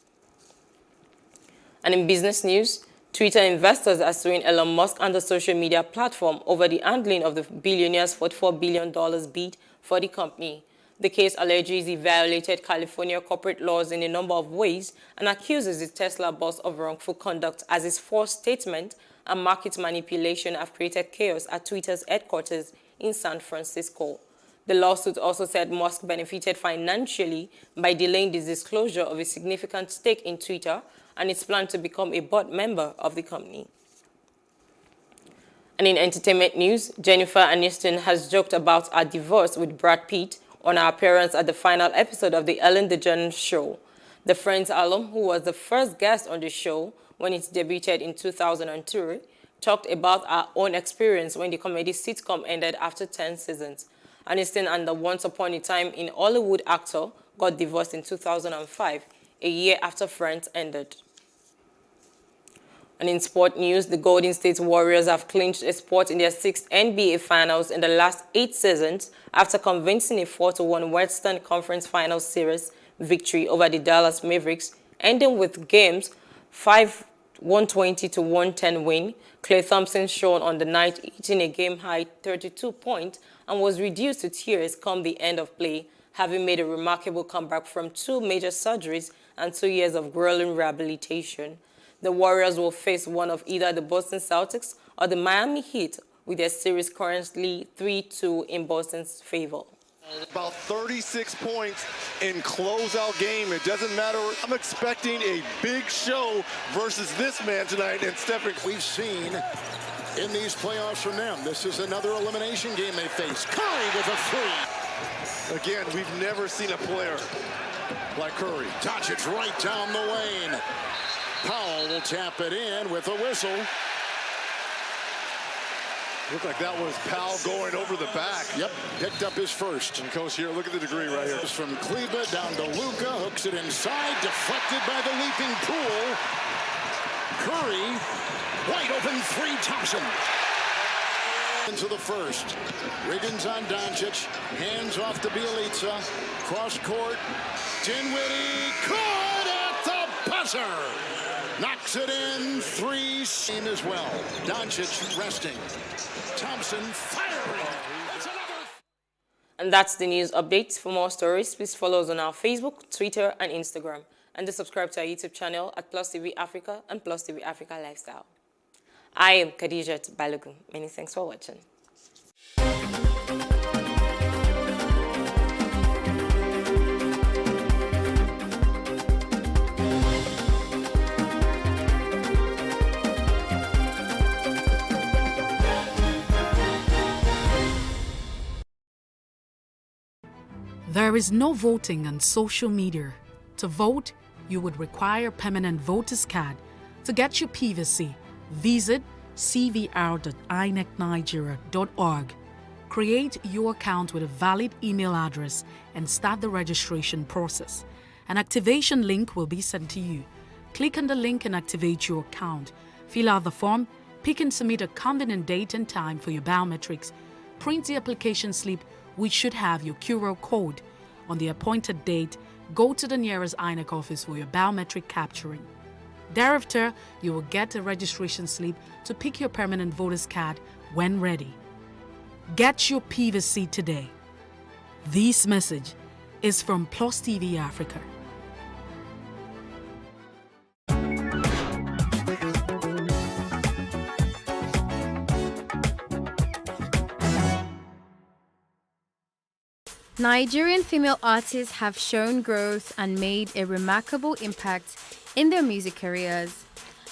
Speaker 1: And in business news, Twitter investors are suing Elon Musk and the social media platform over the handling of the billionaire's $44 billion bid for the company. The case alleges he violated California corporate laws in a number of ways and accuses the Tesla boss of wrongful conduct, as his false statement and market manipulation have created chaos at Twitter's headquarters in San Francisco. The lawsuit also said Musk benefited financially by delaying the disclosure of a significant stake in Twitter and its plan to become a board member of the company. And in entertainment news, Jennifer Aniston has joked about her divorce with Brad Pitt on her appearance at the final episode of the Ellen DeGeneres show. The Friends alum, who was the first guest on the show when it debuted in 2002, talked about her own experience when the comedy sitcom ended after 10 seasons. Aniston and the Once Upon a Time in Hollywood actor got divorced in 2005, a year after Friends ended. And in sport news, the Golden State Warriors have clinched a spot in their 6th NBA Finals in the last 8 seasons after convincing a 4-1 Western Conference Finals Series victory over the Dallas Mavericks, ending with games 5 120 to 110 win. Clay Thompson shone on the night, hitting a game-high 32 points and was reduced to tears come the end of play, having made a remarkable comeback from 2 major surgeries and 2 years of grueling rehabilitation. The Warriors will face one of either the Boston Celtics or the Miami Heat, with their series currently 3-2 in Boston's favor.
Speaker 10: About 36 points in closeout game. It doesn't matter. I'm expecting a big show versus this man tonight. And Stephen,
Speaker 12: we've seen in these playoffs from them. This is another elimination game they face. Curry with a three.
Speaker 10: Again, we've never seen a player like Curry.
Speaker 12: Doncic right down the lane. Powell will tap it in with a whistle.
Speaker 10: Looked like that was Powell going over the back.
Speaker 12: Yep, picked up his first.
Speaker 10: And Coach, here, look at the degree right here.
Speaker 12: It's from Kleba down to Luka, hooks it inside, deflected by the leaping Poole. Curry, wide open three, Thompson. Into the first. Wiggins on Doncic, hands off to Bjelica, cross court. Dinwiddie, good at the buzzer. Knocks it in, 3 same as well. Doncic resting. Thompson firing.
Speaker 1: And that's the news update. For more stories, please follow us on our Facebook, Twitter, and Instagram. And do subscribe to our YouTube channel at Plus TV Africa and Plus TV Africa Lifestyle. I am Khadijat Balogun. Many thanks for watching.
Speaker 18: There is no voting on social media. To vote, you would require a permanent voter's card. To get your PVC, visit cvr.inecnigeria.org. Create your account with a valid email address and start the registration process. An activation link will be sent to you. Click on the link and activate your account. Fill out the form, pick and submit a convenient date and time for your biometrics. Print the application slip, which should have your QR code. On the appointed date, go to the nearest INEC office for your biometric capturing. Thereafter, you will get a registration slip to pick your permanent voter's card when ready. Get your PVC today. This message is from Plus TV Africa.
Speaker 22: Nigerian female artists have shown growth and made a remarkable impact in their music careers.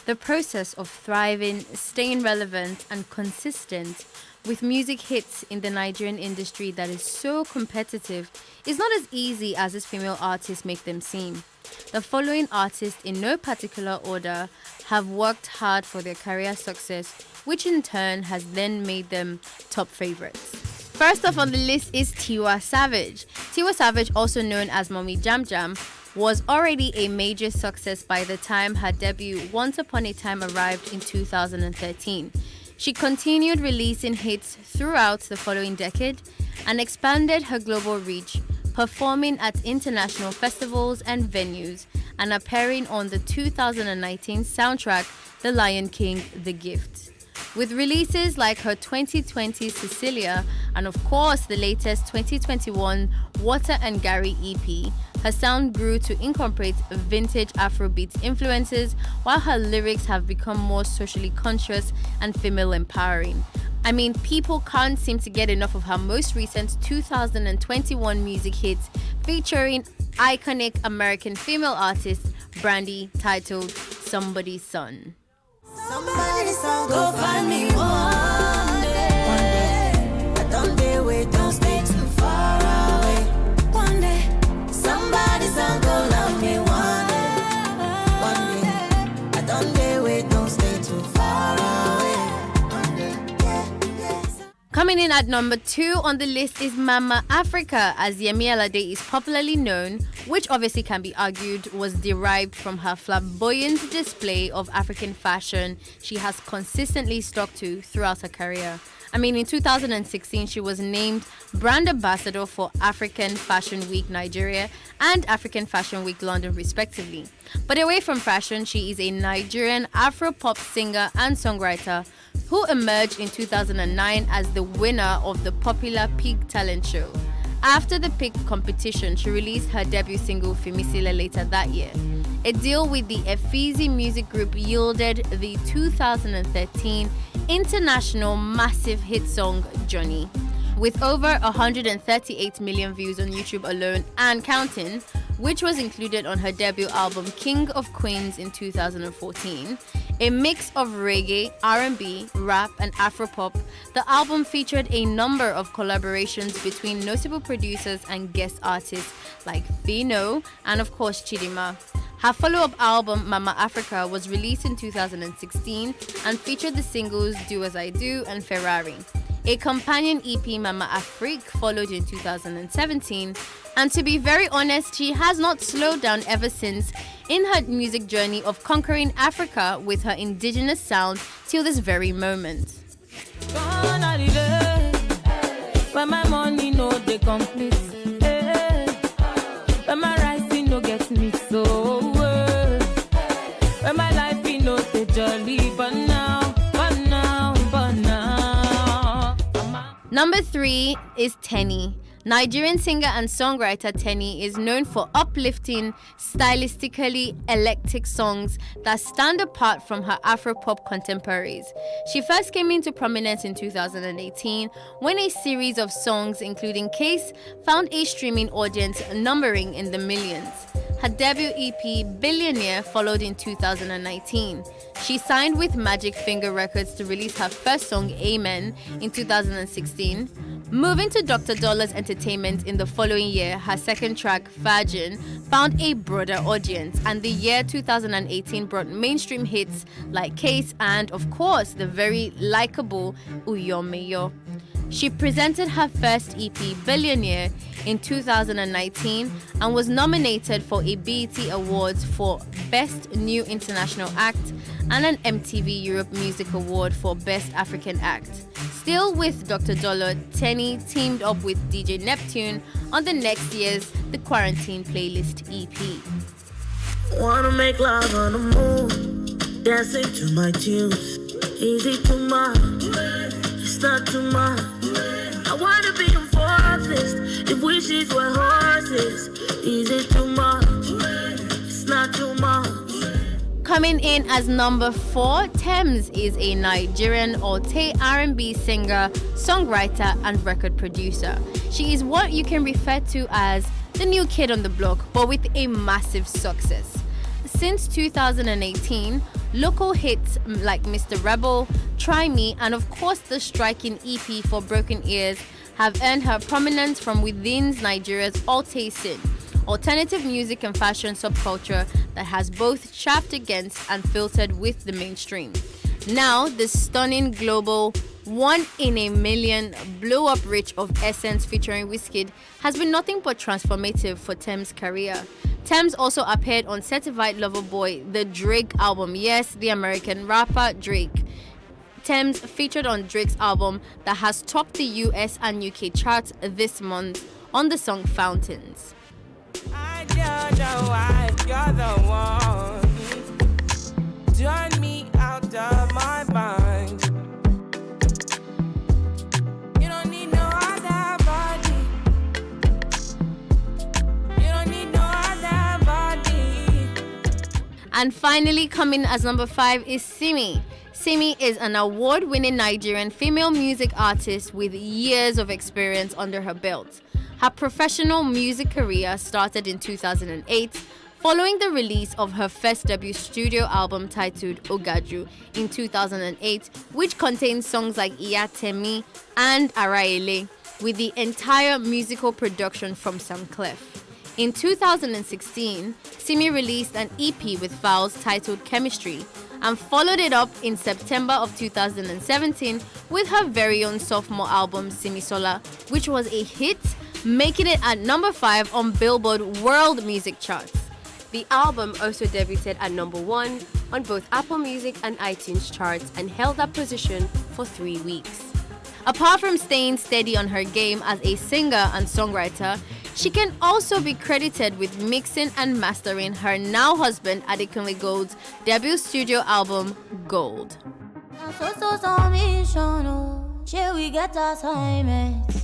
Speaker 22: The process of thriving, staying relevant, and consistent with music hits in the Nigerian industry that is so competitive is not as easy as its female artists make them seem. The following artists, in no particular order, have worked hard for their career success, which in turn has then made them top favorites. First off on the list is Tiwa Savage. Tiwa Savage, also known as Mommy Jam Jam, was already a major success by the time her debut Once Upon a Time arrived in 2013. She continued releasing hits throughout the following decade and expanded her global reach, performing at international festivals and venues and appearing on the 2019 soundtrack The Lion King: The Gift. With releases like her 2020 Cecilia and of course the latest 2021 Water and Gary EP, her sound grew to incorporate vintage Afrobeat influences, while her lyrics have become more socially conscious and female empowering. I mean, people can't seem to get enough of her most recent 2021 music hits featuring iconic American female artist Brandy, titled Somebody's Son.
Speaker 23: Somebody's son, go find me one day. I don't dare wait, don't stay too far away. One day, somebody's son, go love me one day. One day, I don't dare wait, don't stay too far away. One day, yeah.
Speaker 22: Coming in at number 2 on the list is Mama Africa, as Yemi Alade is popularly known, which obviously can be argued was derived from her flamboyant display of African fashion she has consistently stuck to throughout her career. I mean, in 2016, she was named brand ambassador for African Fashion Week Nigeria and African Fashion Week London, respectively. But away from fashion, she is a Nigerian Afro-pop singer and songwriter who emerged in 2009 as the winner of the popular Pig Talent Show. After the Pig competition, she released her debut single Fimisile later that year. A deal with the Efizi Music Group yielded the 2013 international massive hit song Johnny. With over 138 million views on YouTube alone and counting, which was included on her debut album King of Queens in 2014. A mix of reggae, R&B, rap and Afropop, the album featured a number of collaborations between notable producers and guest artists like Fino and of course Chidima. Her follow-up album Mama Africa was released in 2016 and featured the singles Do As I Do and Ferrari. A companion EP, Mama Afrique, followed in 2017, and to be very honest, she has not slowed down ever since in her music journey of conquering Africa with her indigenous sound till this very moment.
Speaker 13: When my money no dey complete, when my rising no get me so, when my life no dey jolly, but now.
Speaker 22: Number 3 is Tenny. Nigerian singer and songwriter Tenny is known for uplifting, stylistically eclectic songs that stand apart from her Afropop contemporaries. She first came into prominence in 2018 when a series of songs, including Case, found a streaming audience numbering in the millions. Her debut EP, Billionaire, followed in 2019. She signed with Magic Finger Records to release her first song, Amen, in 2016. Moving to Dr. Dollar's Entertainment in the following year, her second track, Virgin, found a broader audience, and the year 2018 brought mainstream hits like Case and, of course, the very likable Uyomeyo. She presented her first EP, Billionaire, in 2019 and was nominated for a BET Awards for Best New International Act and an MTV Europe Music Award for Best African Act. Still with Dr. Dollar, Tenny teamed up with DJ Neptune on the next year's The Quarantine Playlist EP.
Speaker 13: Wanna make love on the moon, dancing to my tunes. Easy too much, it's not too much. I wanna be a forest, if wishes were horses. Easy too much, it's not too much.
Speaker 22: Coming in as number 4, Tems is a Nigerian Alte R&B singer, songwriter and record producer. She is what you can refer to as the new kid on the block, but with a massive success. Since 2018, local hits like Mr. Rebel, Try Me, and of course the striking EP for Broken Ears have earned her prominence from within Nigeria's Alte scene, alternative music and fashion subculture that has both chaffed against and filtered with the mainstream. Now, the stunning global 1 in a Million blow-up rich of Essence featuring Wizkid has been nothing but transformative for Tems' career. Tems also appeared on Certified Lover Boy, the Drake album. Yes, the American rapper Drake. Tems featured on Drake's album that has topped the US and UK charts this month on the song Fountains.
Speaker 13: I don't know why you're the one. Turn me out of my mind. You don't need no other body. You don't need no other body.
Speaker 22: And finally, coming as number 5 is Simi. Simi is an award-winning Nigerian female music artist with years of experience under her belt. Her professional music career started in 2008, following the release of her first debut studio album titled Ogaju in 2008, which contains songs like Iyatemi and Araele, with the entire musical production from Sam Clef. In 2016, Simi released an EP with Vowels titled Chemistry, and followed it up in September of 2017 with her very own sophomore album, Simisola, which was a hit, making it at number 5 on Billboard World Music Charts.
Speaker 2: The album also debuted at number 1 on both Apple Music and iTunes charts and held that position for 3 weeks.
Speaker 22: Apart from staying steady on her game as a singer and songwriter, she can also be credited with mixing and mastering her now husband Adekunle Gold's debut studio album, Gold.
Speaker 23: Shall we get assignments?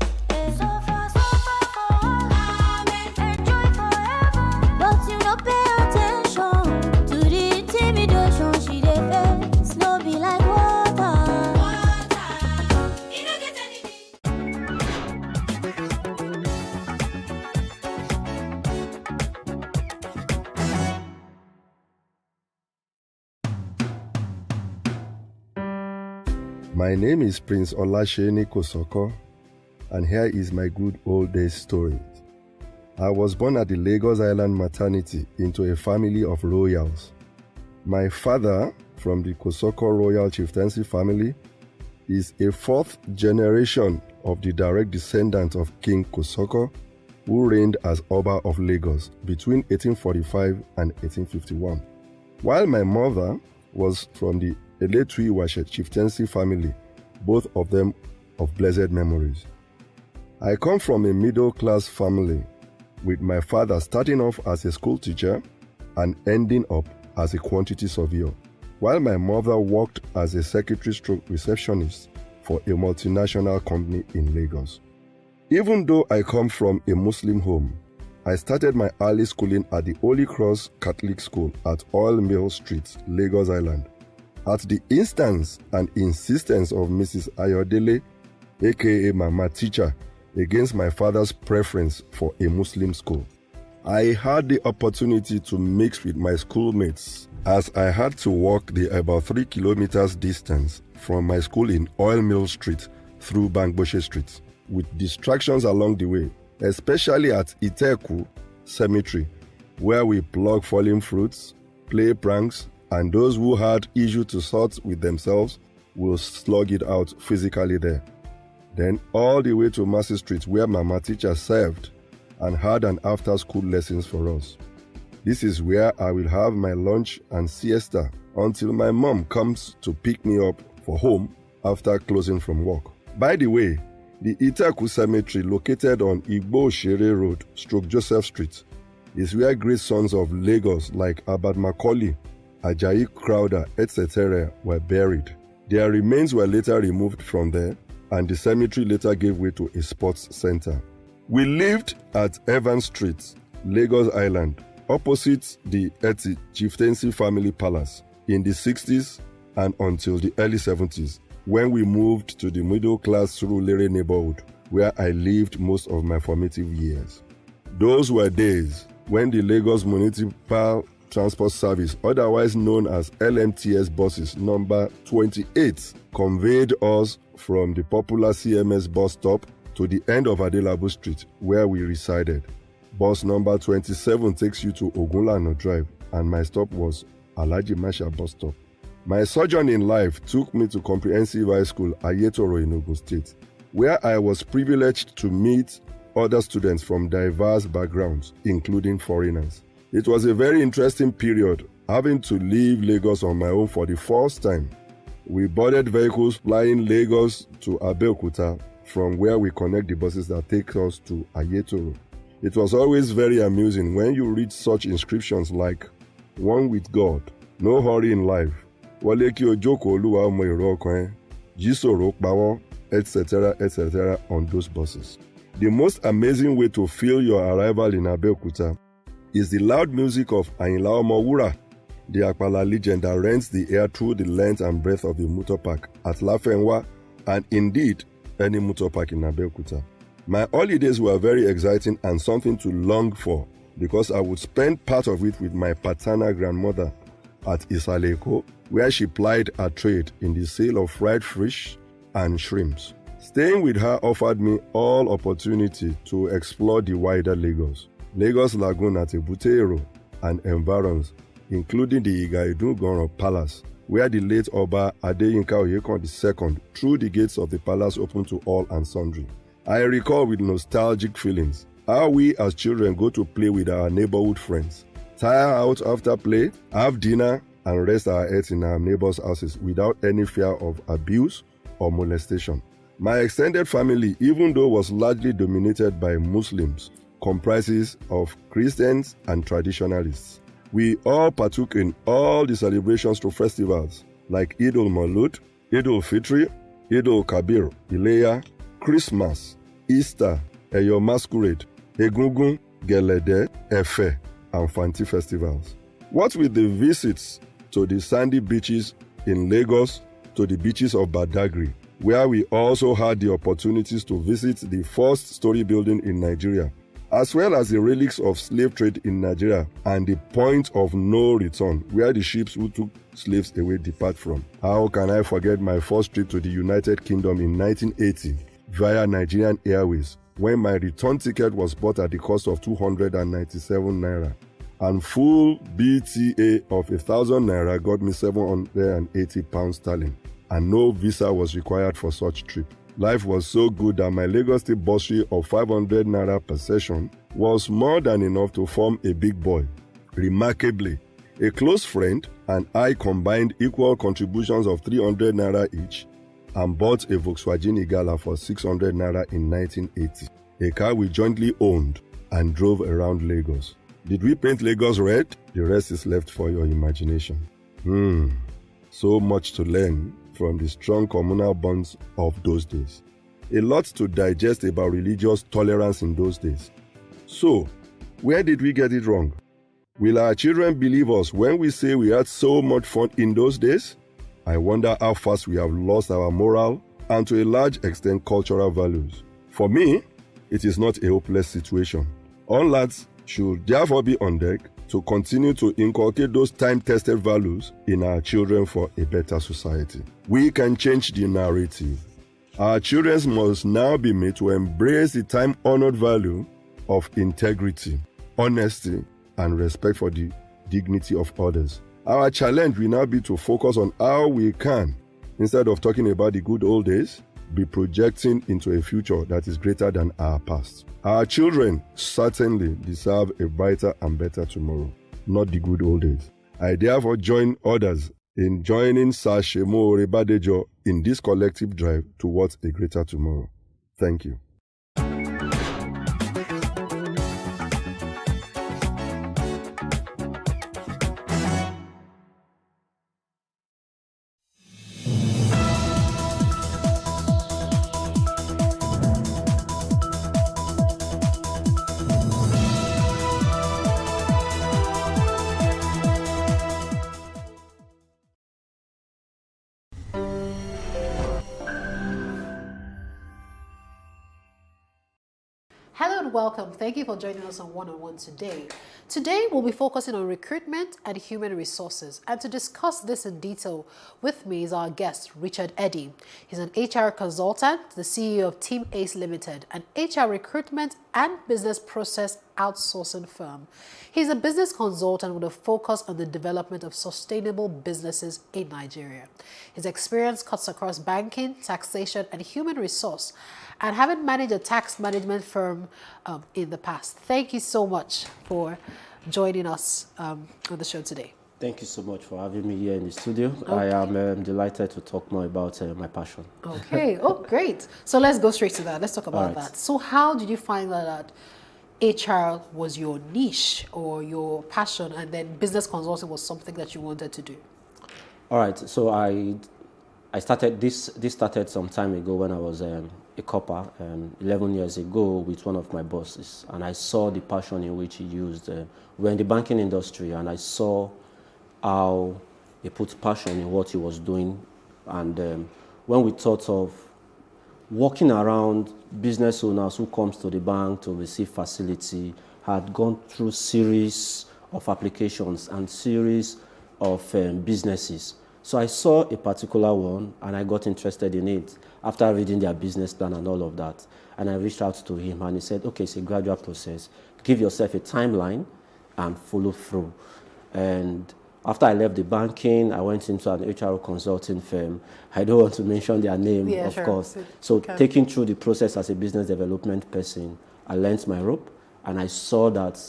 Speaker 23: But you no pay attention to the intimidation she dey face. No be like water.
Speaker 14: My name is Prince Olasheni Kosoko, and here is my good old days story. I was born at the Lagos Island maternity into a family of royals. My father, from the Kosoko royal chieftaincy family, is a 4th generation of the direct descendant of King Kosoko, who reigned as Oba of Lagos between 1845 and 1851. While my mother was from the Eletui Iwashe chieftaincy family, both of them of blessed memories. I come from a middle-class family, with my father starting off as a school teacher and ending up as a quantity surveyor, while my mother worked as a secretary/receptionist for a multinational company in Lagos. Even though I come from a Muslim home, I started my early schooling at the Holy Cross Catholic School at Oil Mill Street, Lagos Island, at the instance and insistence of Mrs. Ayodele, aka Mama Teacher, against my father's preference for a Muslim school. I had the opportunity to mix with my schoolmates as I had to walk the about 3 kilometers distance from my school in Oil Mill Street through Bangboshe Street, with distractions along the way, especially at Iteku Cemetery, where we plug falling fruits, play pranks, and those who had issue to sort with themselves will slug it out physically there. Then all the way to Massey Street, where Mama Teacher served and had an after-school lessons for us. This is where I will have my lunch and siesta until my mom comes to pick me up for home after closing from work. By the way, the Iteku Cemetery, located on Igbo Shere Road, Joseph Street, is where great sons of Lagos like Abad Macaulay, Ajayi Crowther, etc. were buried. Their remains were later removed from there, and the cemetery later gave way to a sports center. We lived at Evans Street, Lagos Island, opposite the Eti Chieftaincy Family Palace in the 60s and until the early 70s, when we moved to the middle-class Surulere neighborhood, where I lived most of my formative years. Those were days when the Lagos Municipal Transport Service, otherwise known as LMTS buses number 28, conveyed us from the popular CMS bus stop to the end of Adelabu Street, where we resided. Bus number 27 takes you to Ogunlano Drive, and my stop was Alhaji Masha bus stop. My sojourn in life took me to Comprehensive High School, Ayetoro in Ogun State, where I was privileged to meet other students from diverse backgrounds, including foreigners. It was a very interesting period, having to leave Lagos on my own for the first time. We boarded vehicles flying Lagos to Abeokuta, from where we connect the buses that take us to Ayetoro. It was always very amusing when you read such inscriptions like, "One with God, no hurry in life, Wale ki ojoko Oluwa omo ero okan, Jisoro pawo, etc., etc. on those buses. The most amazing way to feel your arrival in Abeokuta is the loud music of Ayinla Omowura, the Akpala legend that rents the air through the length and breadth of the motor park at Lafenwa, and indeed any motor park in Abeokuta. My holidays were very exciting and something to long for, because I would spend part of it with my paternal grandmother at Isaleko, where she plied her trade in the sale of fried fish and shrimps. Staying with her offered me all opportunity to explore the wider Lagos Lagoon at Ebutero and environs, including the Igaidu Goro Palace, where the late Oba Adeyinka Oyekon II threw the gates of the palace open to all and sundry. I recall with nostalgic feelings how we as children go to play with our neighborhood friends, tire out after play, have dinner, and rest our heads in our neighbors' houses without any fear of abuse or molestation. My extended family, even though was largely dominated by Muslims, comprises of Christians and traditionalists. We all partook in all the celebrations through festivals like Eid al-Maulud, Eid al-Fitr, Eid al-Kabir, Ileya, Christmas, Easter, Eyo Masquerade, Egungun, Gelede, Efe, and Fanti festivals. What with the visits to the sandy beaches in Lagos, to the beaches of Badagry, where we also had the opportunities to visit the first story building in Nigeria, as well as the relics of slave trade in Nigeria and the point of no return, where the ships who took slaves away depart from. How can I forget my first trip to the United Kingdom in 1980 via Nigerian Airways, when my return ticket was bought at the cost of 297 naira, and full BTA of 1,000 naira got me 780 pounds sterling, and no visa was required for such trip. Life was so good that my Lagos State bursary of 500 naira per session was more than enough to form a big boy. Remarkably, a close friend and I combined equal contributions of 300 naira each and bought a Volkswagen Igala for 600 naira in 1980, a car we jointly owned and drove around Lagos. Did we paint Lagos red? The rest is left for your imagination. So much to learn from the strong communal bonds of those days. A lot to digest about religious tolerance in those days. So, where did we get it wrong? Will our children believe us when we say we had so much fun in those days? I wonder how fast we have lost our moral and to a large extent cultural values. For me, it is not a hopeless situation. All lads should therefore be on deck to continue to inculcate those time-tested values in our children for a better society. We can change the narrative. Our children must now be made to embrace the time-honored value of integrity, honesty, and respect for the dignity of others. Our challenge will now be to focus on how we can, instead of talking about the good old days, be projecting into a future that is greater than our past. Our children certainly deserve a brighter and better tomorrow, not the good old days. I therefore join others in joining Sir Shemo Orebadejo in this collective drive towards a greater tomorrow. Thank you.
Speaker 4: Hello and welcome. Thank you for joining us on One-on-One today. Today, we'll be focusing on recruitment and human resources. And to discuss this in detail with me is our guest, Richard Eddy. He's an HR consultant, the CEO of Team Ace Limited, an HR recruitment and business process outsourcing firm. He's a business consultant with a focus on the development of sustainable businesses in Nigeria. His experience cuts across banking, taxation, and human resource, and having managed a tax management firm in the past. Thank you so much for joining us on the show today.
Speaker 15: Thank you so much for having me here in the studio. Okay. I am delighted to talk more about my passion.
Speaker 4: Okay, oh great. So let's go straight to that. Let's talk about that. So how did you find that HR was your niche or your passion, and then business consulting was something that you wanted to do?
Speaker 15: All right, so I started, this started some time ago when I was a copper, 11 years ago with one of my bosses, and I saw the passion in which he used. We're in the banking industry, and I saw how he put passion in what he was doing. And when we thought of walking around business owners who comes to the bank to receive facility, had gone through series of applications and series of businesses. So I saw a particular one and I got interested in it after reading their business plan and all of that. And I reached out to him and he said, okay, it's a gradual process. Give yourself a timeline and follow through. And After I left the banking, I went into an HR consulting firm. I don't want to mention their name,
Speaker 4: Yeah,
Speaker 15: of
Speaker 4: sure.
Speaker 15: course.
Speaker 4: So
Speaker 15: So
Speaker 4: you can-
Speaker 15: taking through the process as a business development person, I learned my rope, and I saw that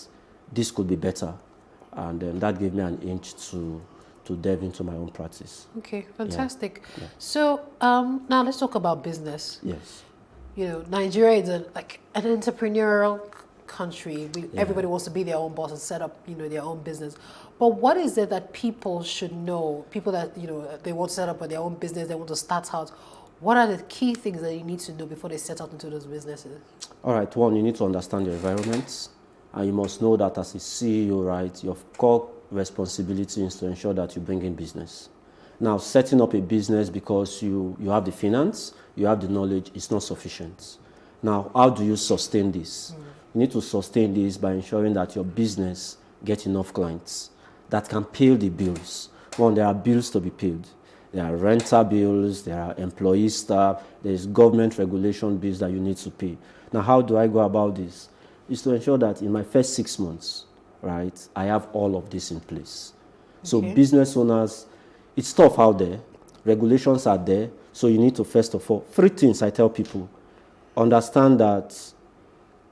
Speaker 15: this could be better. And that gave me an inch to delve into my own practice.
Speaker 4: Okay, fantastic.
Speaker 15: Yeah.
Speaker 4: So now let's talk about business.
Speaker 15: Yes.
Speaker 4: You know, Nigeria is like an entrepreneurial country. Everybody wants to be their own boss and set up, you know, their own business. But what is it that people should know? People that, you know, they want to set up their own business, they want to start out. What are the key things that you need to know before they set out into those businesses?
Speaker 15: All right, one, you need to understand your environment, and you must know that as a CEO, right, your core responsibility is to ensure that you bring in business. Now, setting up a business because you have the finance, you have the knowledge, is not sufficient. Now, how do you sustain this? You need to sustain this by ensuring that your business gets enough clients that can pay the bills. One, there are bills to be paid. There are rental bills, there are employee staff, there is government regulation bills that you need to pay. Now, how do I go about this? It's to ensure that in my first 6 months, right, I have all of this in place. So
Speaker 4: Okay.
Speaker 15: business owners, it's tough out there. Regulations are there. So you need to, first of all, 3 things I tell people. Understand that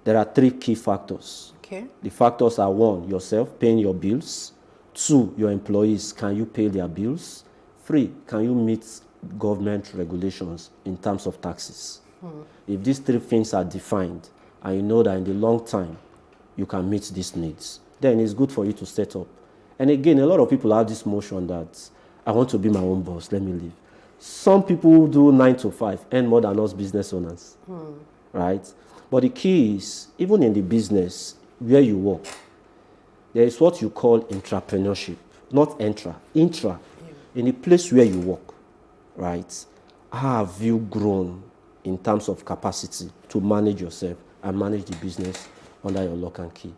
Speaker 15: there are 3 key factors.
Speaker 4: Okay.
Speaker 15: The factors are 1, yourself, paying your bills. 2, your employees, can you pay their bills? 3, can you meet government regulations in terms of taxes? If these 3 things are defined, and you know that in the long time, you can meet these needs, then it's good for you to set up. And again, a lot of people have this motion that I want to be my own boss, let me leave. Some people do 9 to 5, earn more than us business owners, right? But the key is, even in the business where you work, there is what you call entrepreneurship, not intra. In the place where you work, right? How have you grown in terms of capacity to manage yourself and manage the business under your lock and key?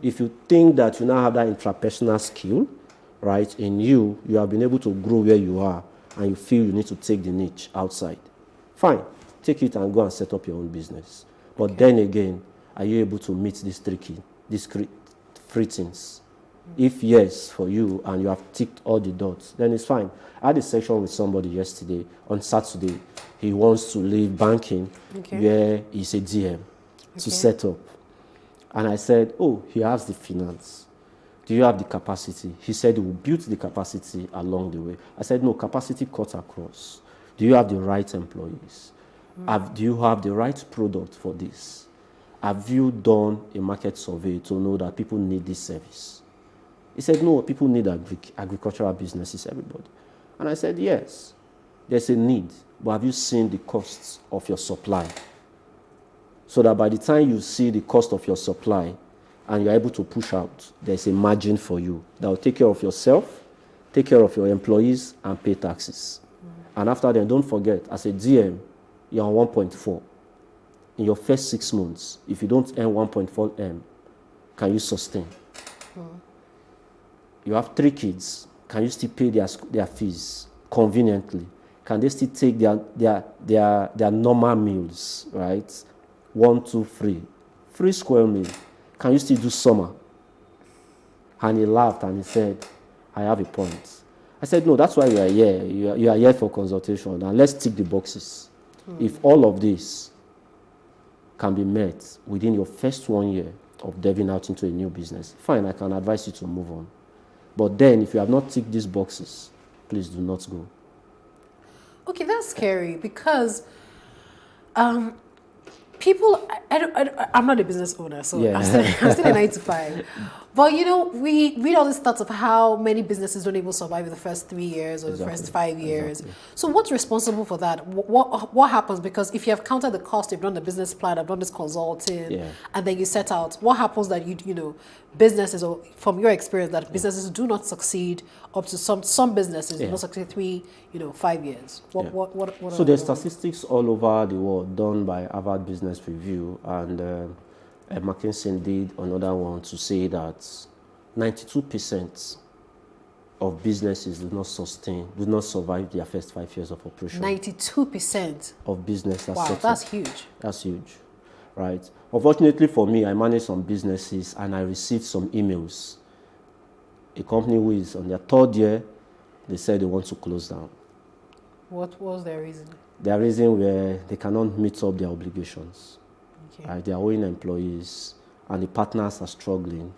Speaker 15: If you think that you now have that intrapersonal skill, right, in you, you have been able to grow where you are, and you feel you need to take the niche outside, fine, take it and go and set up your own business. But then again, are you able to meet these 3 things? If yes, for you, and you have ticked all the dots, then it's fine. I had a session with somebody yesterday, on Saturday. He wants to leave banking, where he's a DM, to set up. And I said, oh, he has the finance. Do you have the capacity? He said he will build the capacity along the way. I said, no, capacity cuts across. Do you have the right employees? Do you have the right product for this? Have you done a market survey to know that people need this service? He said, no, people need agricultural businesses, everybody. And I said, yes, there's a need, but have you seen the costs of your supply? So that by the time you see the cost of your supply and you're able to push out, there's a margin for you that will take care of yourself, take care of your employees, and pay taxes. And after then, don't forget, as a DM, you're on 1.4. In your first 6 months, if you don't earn 1.4 M, can you sustain? You have 3 kids. Can you still pay their fees conveniently? Can they still take their normal meals, right? 1, 2, 3. Free square meal. Can you still do summer? And he laughed and he said, I have a point. I said, no, that's why you are here. You are here for consultation, and let's tick the boxes. If all of this can be met within your first 1 year of delving out into a new business, fine, I can advise you to move on. But then, if you have not ticked these boxes, please do not go.
Speaker 4: Okay, that's scary because people, I'm not a business owner, so
Speaker 15: Yeah.
Speaker 4: I'm still a 9 to 5. But you know, we read all these stats of how many businesses don't even survive in the first 3 years or the first 5 years. So what's responsible for that? What happens? Because if you have counted the cost, you've done the business plan, I've done this consulting, and then you set out, what happens that you know, businesses, or from your experience, that businesses do not succeed up to some businesses do not succeed 3, 5 years. What
Speaker 15: So there's statistics all over the world done by Harvard Business Review, and McKinsey did another one to say that 92% of businesses do not survive their first 5 years of operation.
Speaker 4: 92%
Speaker 15: of business.
Speaker 4: Wow, that's huge.
Speaker 15: That's huge, right? Unfortunately for me, I manage some businesses and I received some emails a company who is on their 3rd year, they said they want to close down.
Speaker 4: What was their reason?
Speaker 15: Their reason where they cannot meet up their obligations.
Speaker 4: Okay.
Speaker 15: Right? They are owing employees, and the partners are struggling.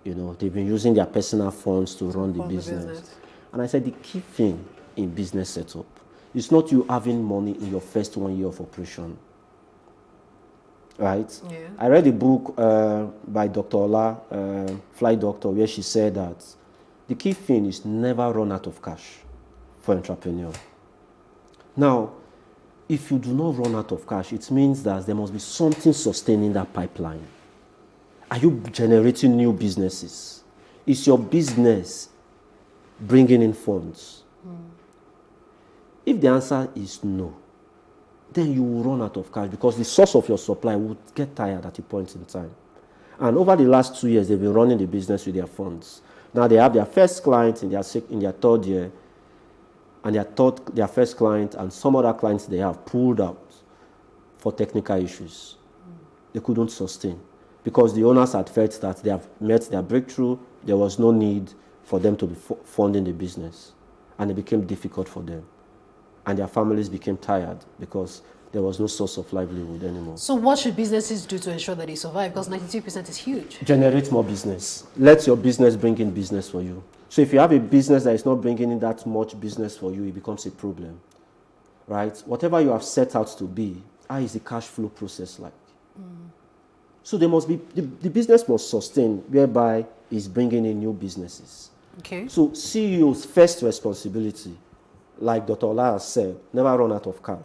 Speaker 15: You know, they've been using their personal funds to run the business. And I said the key thing in business setup is not you having money in your first 1 year of operation. Right?
Speaker 4: Yeah.
Speaker 15: I read a book by Dr. Ola, Fly Doctor, where she said that the key thing is never run out of cash for entrepreneur. Now, if you do not run out of cash, it means that there must be something sustaining that pipeline. Are you generating new businesses? Is your business bringing in funds? If the answer is no, then you will run out of cash because the source of your supply will get tired at a point in time. And over the last 2 years, they've been running the business with their funds. Now they have their first client in their 3rd year, and their first client and some other clients they have pulled out for technical issues. They couldn't sustain because the owners had felt that they have met their breakthrough. There was no need for them to be funding the business, and it became difficult for them. And their families became tired because there was no source of livelihood anymore.
Speaker 4: So what should businesses do to ensure that they survive? Because 92% is huge.
Speaker 15: Generate more business. Let your business bring in business for you. So if you have a business that is not bringing in that much business for you, it becomes a problem, right? Whatever you have set out to be, how is the cash flow process like? So there must be, the business must sustain, whereby it's bringing in new businesses.
Speaker 4: Okay.
Speaker 15: So CEO's first responsibility, like Dr. Ola has said, never run out of cash.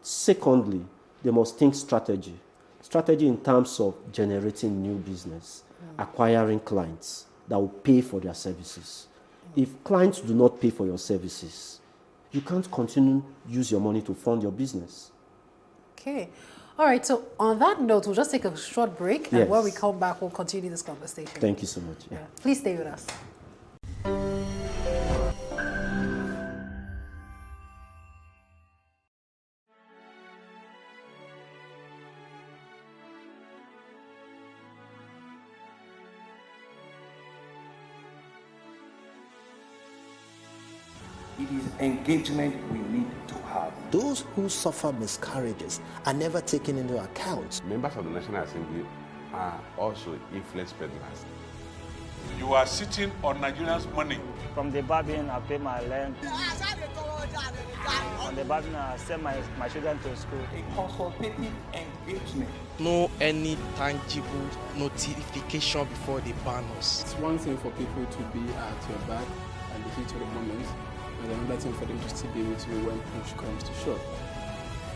Speaker 15: Secondly, they must think strategy. Strategy in terms of generating new business, acquiring clients that will pay for their services. If clients do not pay for your services, you can't continue to use your money to fund your business.
Speaker 4: Okay. All right. So on that note, we'll just take a short break. And
Speaker 15: Yes.
Speaker 4: when we come back, we'll continue this conversation.
Speaker 15: Thank you so much. Yeah.
Speaker 4: Please stay with us.
Speaker 6: It is engagement we need to have.
Speaker 11: Those who suffer miscarriages are never taken into account.
Speaker 19: Members of the National Assembly are also influence peddlers.
Speaker 24: You are sitting on Nigerians' money.
Speaker 25: From the Babin, I pay my rent. On the Babin, I send my children to school.
Speaker 6: A consultative engagement.
Speaker 26: No any tangible notification before they ban us.
Speaker 27: It's one thing for people to be at your back and the heat of the moment, and another thing for them to still be with you when push comes to shove.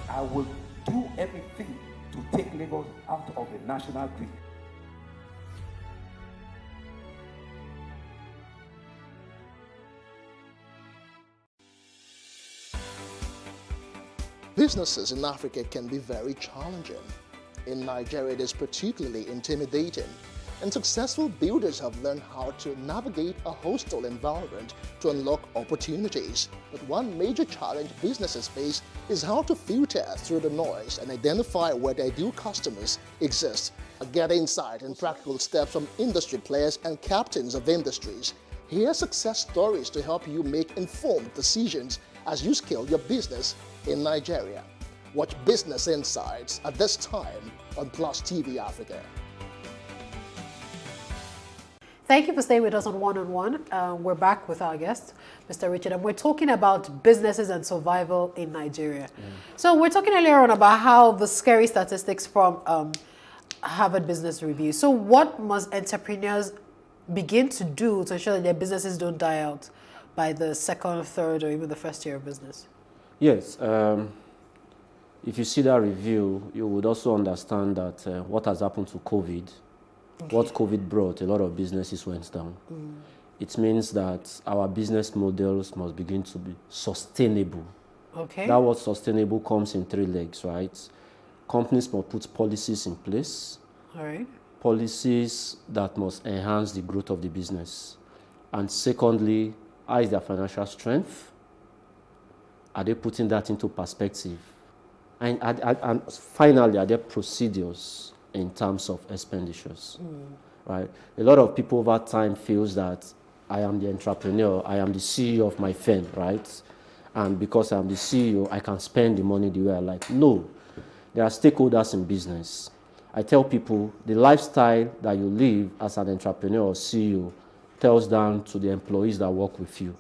Speaker 6: I will do everything to take Lagos out of the national grid.
Speaker 11: Businesses in Africa can be very challenging. In Nigeria, it is particularly intimidating, and successful builders have learned how to navigate a hostile environment to unlock opportunities. But one major challenge businesses face is how to filter through the noise and identify where their ideal customers exist. Get insight and practical steps from industry players and captains of industries. Hear success stories to help you make informed decisions as you scale your business in Nigeria. Watch Business Insights at this time on Plus TV Africa.
Speaker 4: Thank you for staying with us on One. We're back with our guest, Mr. Richard, and we're talking about businesses and survival in Nigeria. So we're talking earlier on about how the scary statistics from Harvard Business Review. So what must entrepreneurs begin to do to ensure that their businesses don't die out by the second, third, or even the first year of business?
Speaker 15: Yes. If you see that review, you would also understand that what has happened to COVID, what COVID brought, a lot of businesses went down. It means that our business models must begin to be sustainable.
Speaker 4: Okay.
Speaker 15: That word sustainable comes in 3 legs, right? Companies must put policies in place.
Speaker 4: All right.
Speaker 15: Policies that must enhance the growth of the business. And secondly, how is their financial strength? Are they putting that into perspective? And finally, are there procedures in terms of expenditures? Right? A lot of people over time feels that I am the entrepreneur, I am the CEO of my firm, right? And because I'm the CEO, I can spend the money the way I like. No, there are stakeholders in business. I tell people the lifestyle that you live as an entrepreneur or CEO tells down to the employees that work with you,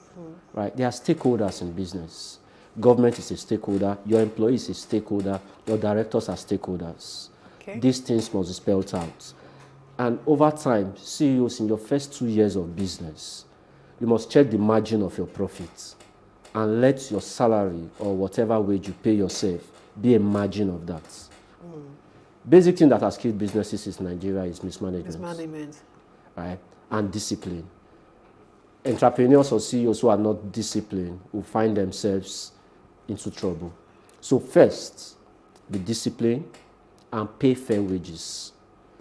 Speaker 15: right? There are stakeholders in business. Government is a stakeholder, your employees is a stakeholder, your directors are stakeholders.
Speaker 4: Okay.
Speaker 15: These things must be spelled out. And over time, CEOs, in your first 2 years of business, you must check the margin of your profits and let your salary or whatever wage you pay yourself be a margin of that. Basic thing that has killed businesses in Nigeria is mismanagement.
Speaker 4: Mismanagement.
Speaker 15: Right? And discipline. Entrepreneurs or CEOs who are not disciplined will find themselves into trouble. So first, be disciplined and pay fair wages.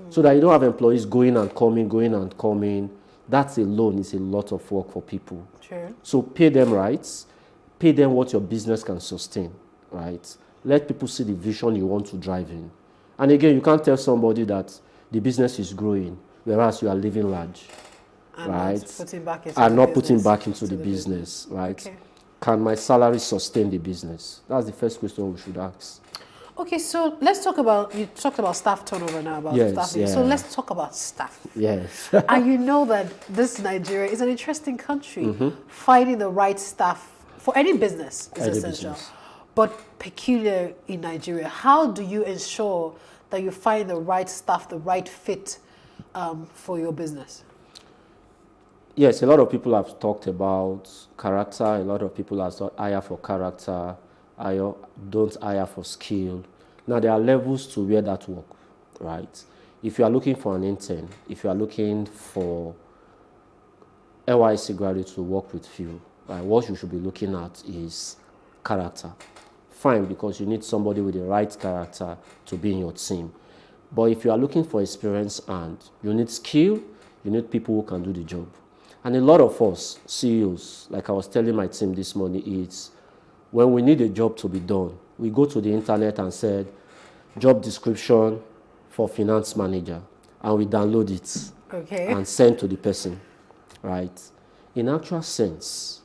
Speaker 15: So that you don't have employees going and coming. That alone is a lot of work for people.
Speaker 4: Sure.
Speaker 15: So pay them right, pay them what your business can sustain, right? Let people see the vision you want to drive in. And again, you can't tell somebody that the business is growing, whereas you are living large,
Speaker 4: And
Speaker 15: right?
Speaker 4: not putting back into
Speaker 15: and
Speaker 4: the
Speaker 15: not
Speaker 4: business.
Speaker 15: putting back into the business, right?
Speaker 4: Okay.
Speaker 15: Can my salary sustain the business? That's the first question we should ask.
Speaker 4: Okay, so let's talk about, you talked about staff turnover now, about
Speaker 15: Yes,
Speaker 4: staffing.
Speaker 15: yeah.
Speaker 4: So let's talk about staff.
Speaker 15: Yes.
Speaker 4: And you know that this Nigeria is an interesting country.
Speaker 15: Mhm.
Speaker 4: Finding the right staff for any business is
Speaker 15: Any
Speaker 4: essential.
Speaker 15: business.
Speaker 4: But peculiar in Nigeria, how do you ensure that you find the right staff, the right fit for your business?
Speaker 15: Yes, a lot of people have talked about character. A lot of people have thought hire for character, don't hire for skill. Now, there are levels to where that work, right? If you are looking for an intern, if you are looking for NYSC graduate to work with you, right, what you should be looking at is character. Fine, because you need somebody with the right character to be in your team. But if you are looking for experience and you need skill, you need people who can do the job. And a lot of us, CEOs, like I was telling my team this morning, is when we need a job to be done, we go to the internet and said, job description for finance manager, and we download it
Speaker 4: Okay.
Speaker 15: and send to the person, right? In actual sense,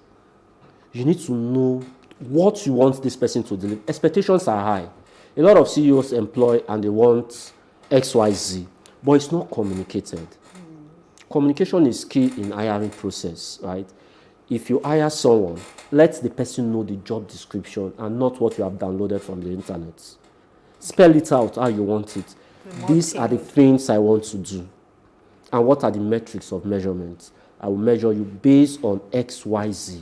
Speaker 15: you need to know what you want this person to deliver. Expectations are high. A lot of CEOs employ and they want XYZ, but it's not communicated. Communication is key in hiring process, right? If you hire someone, let the person know the job description and not what you have downloaded from the internet. Spell it out how you want it. These are the things I want to do. And what are the metrics of measurement? I will measure you based on XYZ.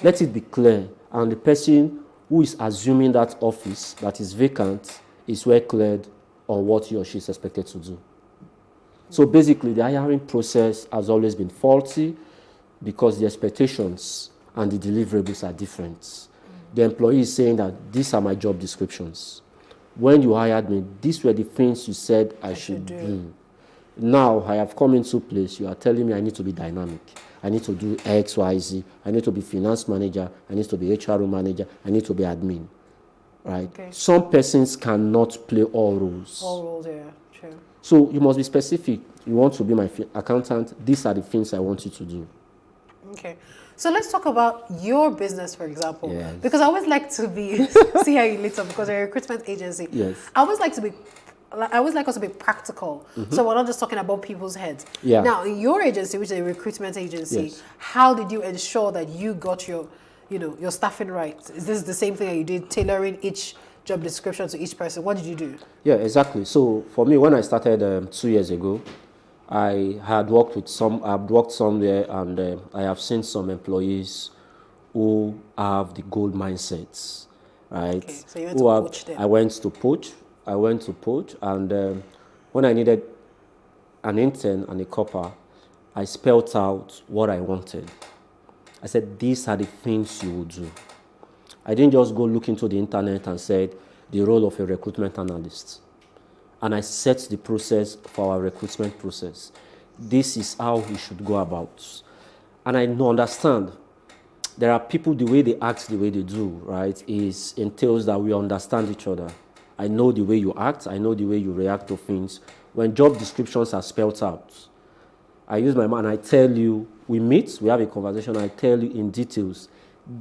Speaker 15: Let it be clear. And the person who is assuming that office that is vacant is well cleared on what he or she is expected to do. So basically, the hiring process has always been faulty because the expectations and the deliverables are different. The employee is saying that these are my job descriptions. When you hired me, these were the things you said I should do. Now I have come into place, you are telling me I need to be dynamic. I need to do X, Y, Z. I need to be finance manager. I need to be HR manager. I need to be admin. Right?
Speaker 4: Okay.
Speaker 15: Some persons cannot play all roles.
Speaker 4: All roles, yeah, true.
Speaker 15: So you must be specific. You want to be my accountant. These are the things I want you to do.
Speaker 4: Okay. So let's talk about your business, for example.
Speaker 15: Yes.
Speaker 4: Because I always like to be, see how you lit up, because you're a recruitment agency.
Speaker 15: Yes.
Speaker 4: I always like us to be practical. So we're not just talking about people's heads.
Speaker 15: Yeah.
Speaker 4: Now, in your agency, which is a recruitment agency,
Speaker 15: Yes.
Speaker 4: how did you ensure that you got your staffing right? Is this the same thing that you did, tailoring each job description to each person? What did you do?
Speaker 15: Yeah, exactly. So for me, when I started 2 years ago, I had worked somewhere, and I have seen some employees who have the gold mindsets, right?
Speaker 4: Okay, so you went to poach them.
Speaker 15: I went to poach, and when I needed an intern and a copper, I spelled out what I wanted. I said, these are the things you will do. I didn't just go look into the internet and said the role of a recruitment analyst. And I set the process for our recruitment process. This is how we should go about. And I understand there are people, the way they act, the way they do, right, entails that we understand each other. I know the way you act. I know the way you react to things. When job descriptions are spelled out, I use my mind and I tell you we meet, we have a conversation, I tell you in details,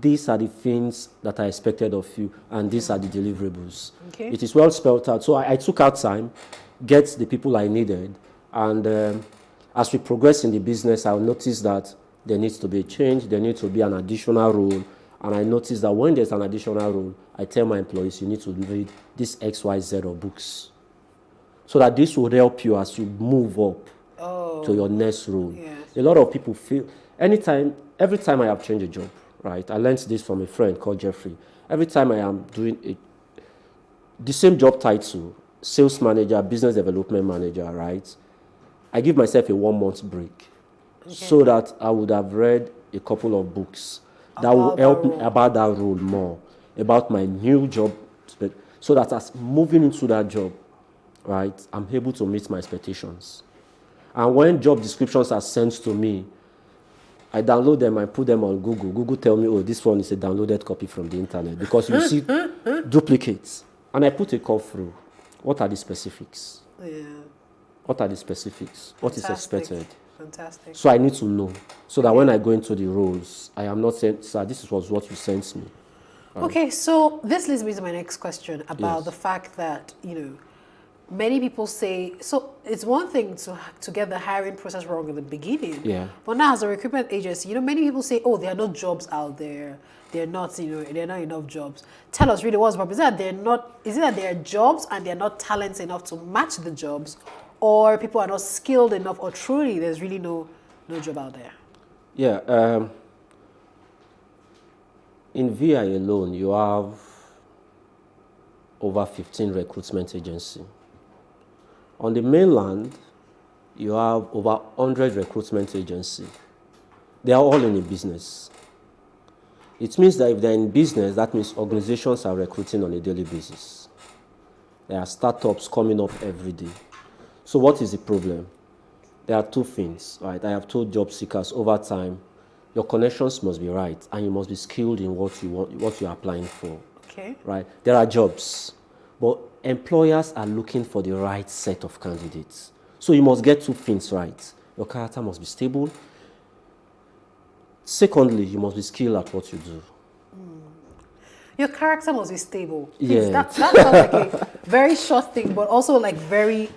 Speaker 15: these are the things that I expected of you, and these are the deliverables.
Speaker 4: Okay.
Speaker 15: It is well spelled out. So I took out time, get the people I needed, and as we progress in the business, I noticed that there needs to be a change, there needs to be an additional role, and I noticed that when there's an additional role, I tell my employees, you need to read this XYZ of books, so that this will help you as you move up to your next role.
Speaker 4: Yes.
Speaker 15: A lot of people feel, every time I have changed a job, right? I learned this from a friend called Jeffrey. Every time I am doing the same job title, sales manager, business development manager, right? I give myself a 1 month break so that I would have read a couple of books that will help me about that role more, about my new job, so that as moving into that job, right, I'm able to meet my expectations. And when job descriptions are sent to me, I download them, I put them on Google. Google tell me, oh, this one is a downloaded copy from the internet, because you see duplicates. And I put a call through. What are the specifics?
Speaker 4: Yeah.
Speaker 15: What are the specifics? What is expected?
Speaker 4: Fantastic.
Speaker 15: So I need to know, so that when I go into the roles, I am not saying, sir, this was what you sent me. Right?
Speaker 4: Okay, so this leads me to my next question about
Speaker 15: Yes.
Speaker 4: the fact that, many people say, so it's one thing to get the hiring process wrong in the beginning.
Speaker 15: Yeah.
Speaker 4: But now as a recruitment agency, many people say, oh, there are no jobs out there. They're not, there are not enough jobs. Tell us really what's the problem. Is it that there are jobs and they're not talents enough to match the jobs, or people are not skilled enough, or truly there's really no job out there?
Speaker 15: Yeah. In VI alone, you have over 15 recruitment agencies. On the mainland, you have over 100 recruitment agencies. They are all in a business. It means that if they're in business, that means organizations are recruiting on a daily basis. There are startups coming up every day. So what is the problem? There are two things, right? I have told job seekers over time, your connections must be right, and you must be skilled in what you want, what you're applying for.
Speaker 4: Okay.
Speaker 15: Right? There are jobs, but employers are looking for the right set of candidates. So you must get two things right. Your character must be stable. Secondly, you must be skilled at what you do.
Speaker 4: Your character must be stable.
Speaker 15: Yeah.
Speaker 4: That sounds like a very short thing, but also like very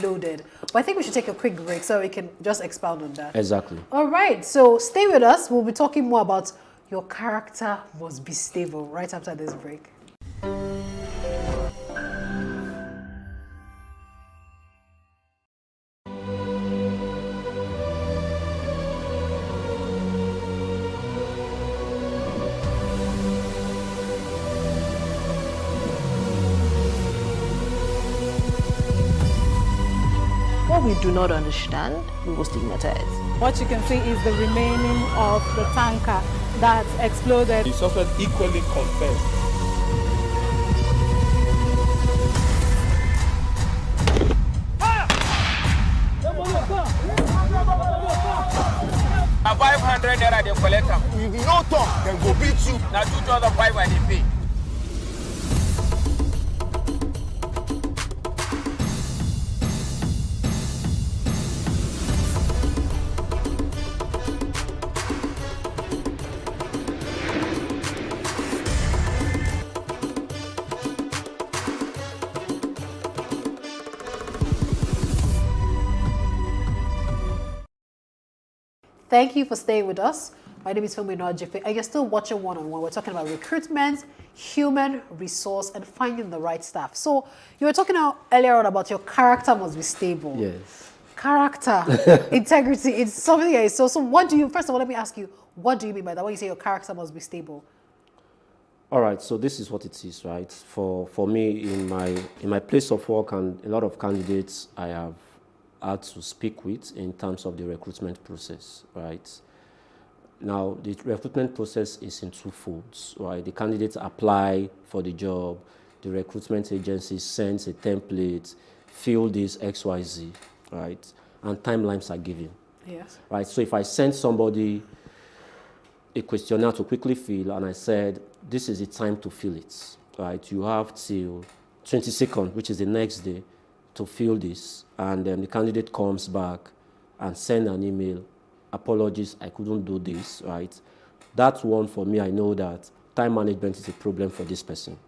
Speaker 4: loaded. But I think we should take a quick break so we can just expound on that.
Speaker 15: Exactly.
Speaker 4: All right, so stay with us. We'll be talking more about your character must be stable right after this break.
Speaker 3: What we do not understand, we will stigmatize.
Speaker 7: What you can see is the remaining of the tanker that exploded.
Speaker 26: The suspect equally confessed.
Speaker 8: A 500 naira they collect am. If you no talk, dem go beat you. Na 2,500 dey pay.
Speaker 4: Thank you for staying with us. My name is Femi Noajefe, and you're still watching One-on-One. We're talking about recruitment, human resource, and finding the right staff. So you were talking earlier on about your character must be stable.
Speaker 15: Yes.
Speaker 4: Character, integrity, it's something else. So what do you, first of all, let me ask you, what do you mean by that when you say your character must be stable?
Speaker 15: All right, so this is what it is, right? For me, in my place of work, and a lot of candidates I have had to speak with in terms of the recruitment process, right? Now, the recruitment process is in two folds, right? The candidates apply for the job, the recruitment agency sends a template, fill this XYZ, right? And timelines are given.
Speaker 4: Yes.
Speaker 15: Right, so if I send somebody a questionnaire to quickly fill, and I said, this is the time to fill it, right? You have till 22nd, which is the next day, to fill this, and then the candidate comes back and send an email apologies, I couldn't do this, right? That one, for me, I know that time management is a problem for this person.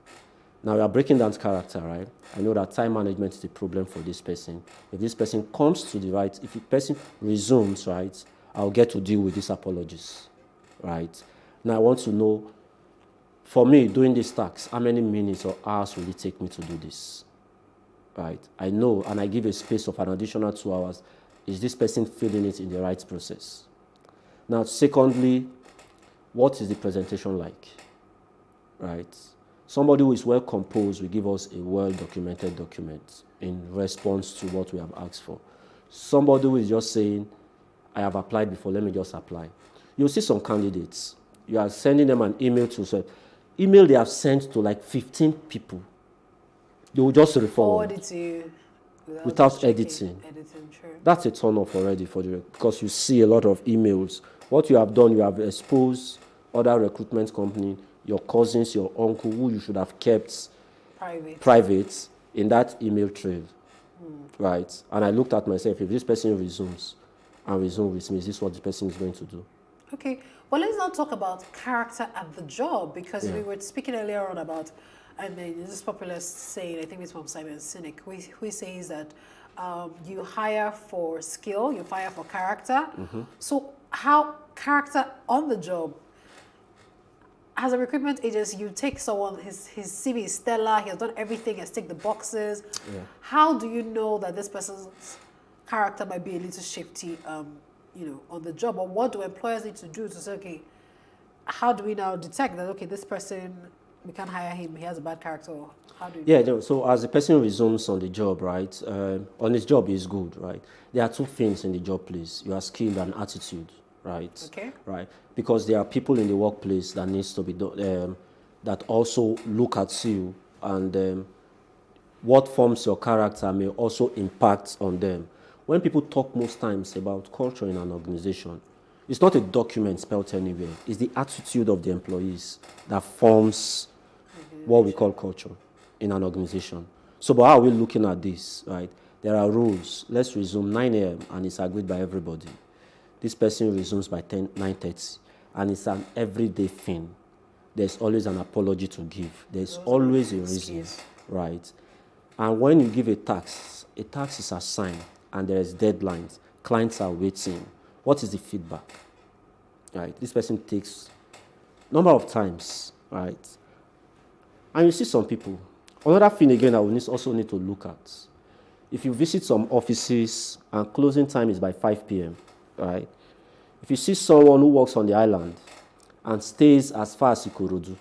Speaker 15: Now, we are breaking down character, right? I know that time management is a problem for this person. If this person comes to the right, if the person resumes, right, I'll get to deal with these apologies, right? Now, I want to know, for me, doing this task, how many minutes or hours will it take me to do this, right? I know, and I give a space of an additional 2 hours. Is this person feeling it in the right process? Now, secondly, what is the presentation like, right? Somebody who is well composed will give us a well-documented document in response to what we have asked for. Somebody who is just saying, I have applied before, let me just apply. You'll see some candidates. You are sending them an email to say, email they have sent to like 15 people. They will just
Speaker 4: forward it to you
Speaker 15: without editing.
Speaker 4: Sure.
Speaker 15: That's a turn off already for you because you see a lot of emails. What you have done, you have exposed other recruitment companies, your cousins, your uncle, who you should have kept private in that email trail, right? And I looked at myself, if this person resumes with me, is this what the person is going to do?
Speaker 4: Okay, well, let's now talk about character at the job, because we were speaking earlier on about, and this popular saying, I think it's from Simon Sinek, who says that you hire for skill, you hire for character. So how character on the job, as a recruitment agency, you take someone, his CV is stellar, he has done everything, he has ticked the boxes. How do you know that this person's character might be a little shifty, on the job? Or what do employers need to do to say, okay, how do we now detect that, okay, this person, we can't hire him, he has a bad character? How do you do that?
Speaker 15: So as the person resumes on the job, right, on his job is good, right? There are two things in the job place. You are skilled and attitude, right?
Speaker 4: Okay.
Speaker 15: Right, because there are people in the workplace that needs to be that also look at you, and what forms your character may also impact on them. When people talk most times about culture in an organization, it's not a document spelled anywhere. It's the attitude of the employees that forms what we call culture in an organization. So, but how are we looking at this, right? There are rules. Let's resume 9 a.m. and it's agreed by everybody. This person resumes by 9:30, and it's an everyday thing. There's always an apology to give. There's always a reason, right? And when you give a tax is assigned, and there is deadlines. Clients are waiting. What is the feedback, right? This person takes number of times, right? And you see some people. Another thing again that we also need to look at. If you visit some offices and closing time is by 5 p.m., right? If you see someone who works on the island and stays as far as Ikorodu,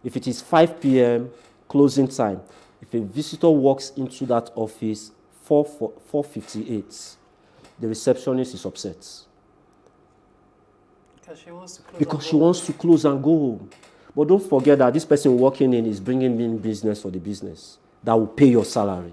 Speaker 15: if it is 5 p.m. closing time, if a visitor walks into that office 4:58, the receptionist is upset. Because she wants to close and go home. But don't forget that this person walking in is bringing in business for the business that will pay your salary.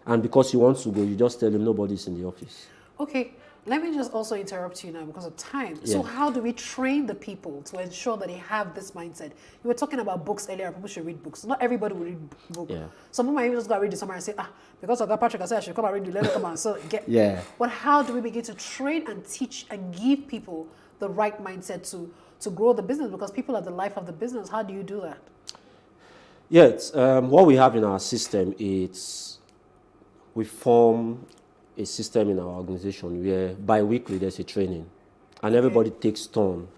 Speaker 15: And because he wants to go, you just tell him nobody's in the office.
Speaker 4: Okay, let me just also interrupt you now because of time. So how do we train the people to ensure that they have this mindset? You were talking about books earlier. People should read books. Not everybody will read books. Some of my even just go read the summary and say, because of that Patrick, I said I should come and read the letter, come on. So But how do we begin to train and teach and give people the right mindset to grow the business? Because people are the life of the business. How do you do that?
Speaker 15: What we have in our system is we form a system in our organization where bi-weekly there's a training, and everybody takes turn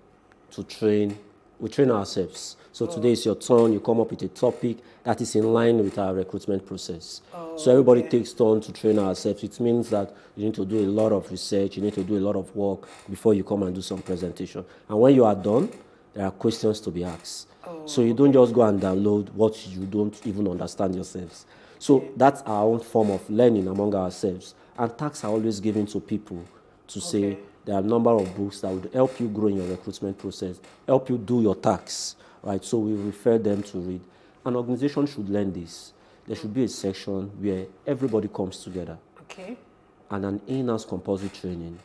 Speaker 15: to train. We train ourselves. So today is your turn. You come up with a topic that is in line with our recruitment process. So everybody takes turn to train ourselves. It means that you need to do a lot of research. You need to do a lot of work before you come and do some presentation. And when you are done, there are questions to be asked. So you don't just go and download what you don't even understand yourselves. So that's our own form of learning among ourselves. And tasks are always given to people to say there are a number of books that would help you grow in your recruitment process, help you do your tasks, right? So we refer them to read. An organization should learn this. There should be a section where everybody comes together. And an in-house compulsory training.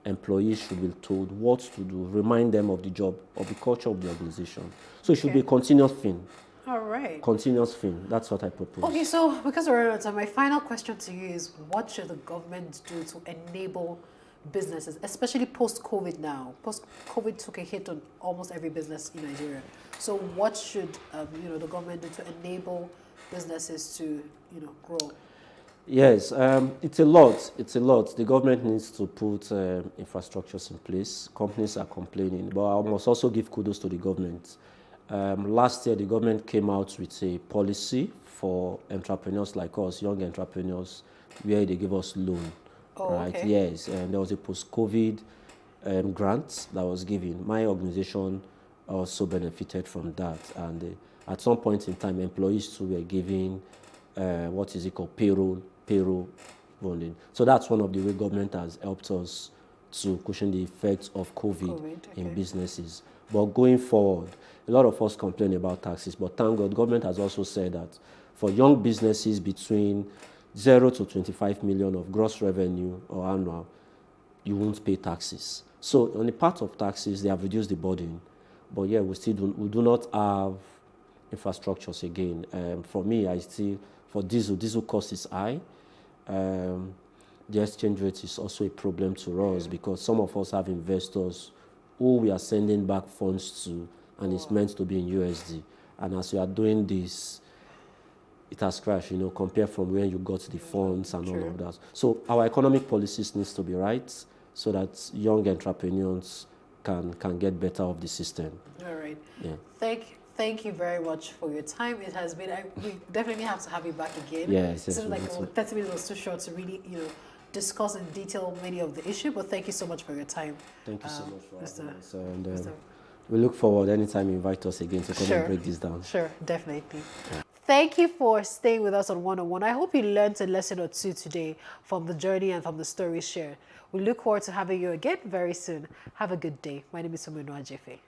Speaker 15: Employees should be told what to do, remind them of the job, of the culture of the organization. So it should be a continuous thing.
Speaker 4: All right.
Speaker 15: Continuous thing. That's what I propose.
Speaker 4: Okay, so because we're out of time, my final question to you is, what should the government do to enable businesses, especially post-COVID now? Post-COVID took a hit on almost every business in Nigeria. So what should the government do to enable businesses to grow?
Speaker 15: Yes, it's a lot. It's a lot. The government needs to put infrastructures in place. Companies are complaining, but I must also give kudos to the government. Last year, the government came out with a policy for entrepreneurs like us, young entrepreneurs, where they give us loan.
Speaker 4: Oh,
Speaker 15: right?
Speaker 4: okay.
Speaker 15: Yes, and there was a post-COVID grant that was given. My organization also benefited from that, and at some point in time, employees too were given payroll funding. So that's one of the way government has helped us to cushion the effects of COVID in businesses. But going forward, a lot of us complain about taxes, but thank God, government has also said that for young businesses between 0 to 25 million of gross revenue or annual, you won't pay taxes. So on the part of taxes, they have reduced the burden. But yeah, we do not have infrastructures again. For me, for diesel cost is high. The exchange rate is also a problem to us because some of us have investors who we are sending back funds to, and it's meant to be in USD. And as we are doing this, it has crashed, compared from where you got the funds and all of that. So our economic policies needs to be right so that young entrepreneurs can get better off the system.
Speaker 4: All right.
Speaker 15: Yeah.
Speaker 4: Thank you very much for your time. It has been, we definitely have to have you back again.
Speaker 15: Yes,
Speaker 4: it seems like 30 minutes was too short to really, discuss in detail many of the issue, but thank you so much for your time.
Speaker 15: Thank you so much for having us. And
Speaker 4: Mr.
Speaker 15: we look forward anytime you invite us again to come and break this down.
Speaker 4: Sure, definitely. Yeah. Thank you for staying with us on 101. I hope you learned a lesson or two today from the journey and from the stories shared. We look forward to having you again very soon. Have a good day. My name is Somunua Jefe.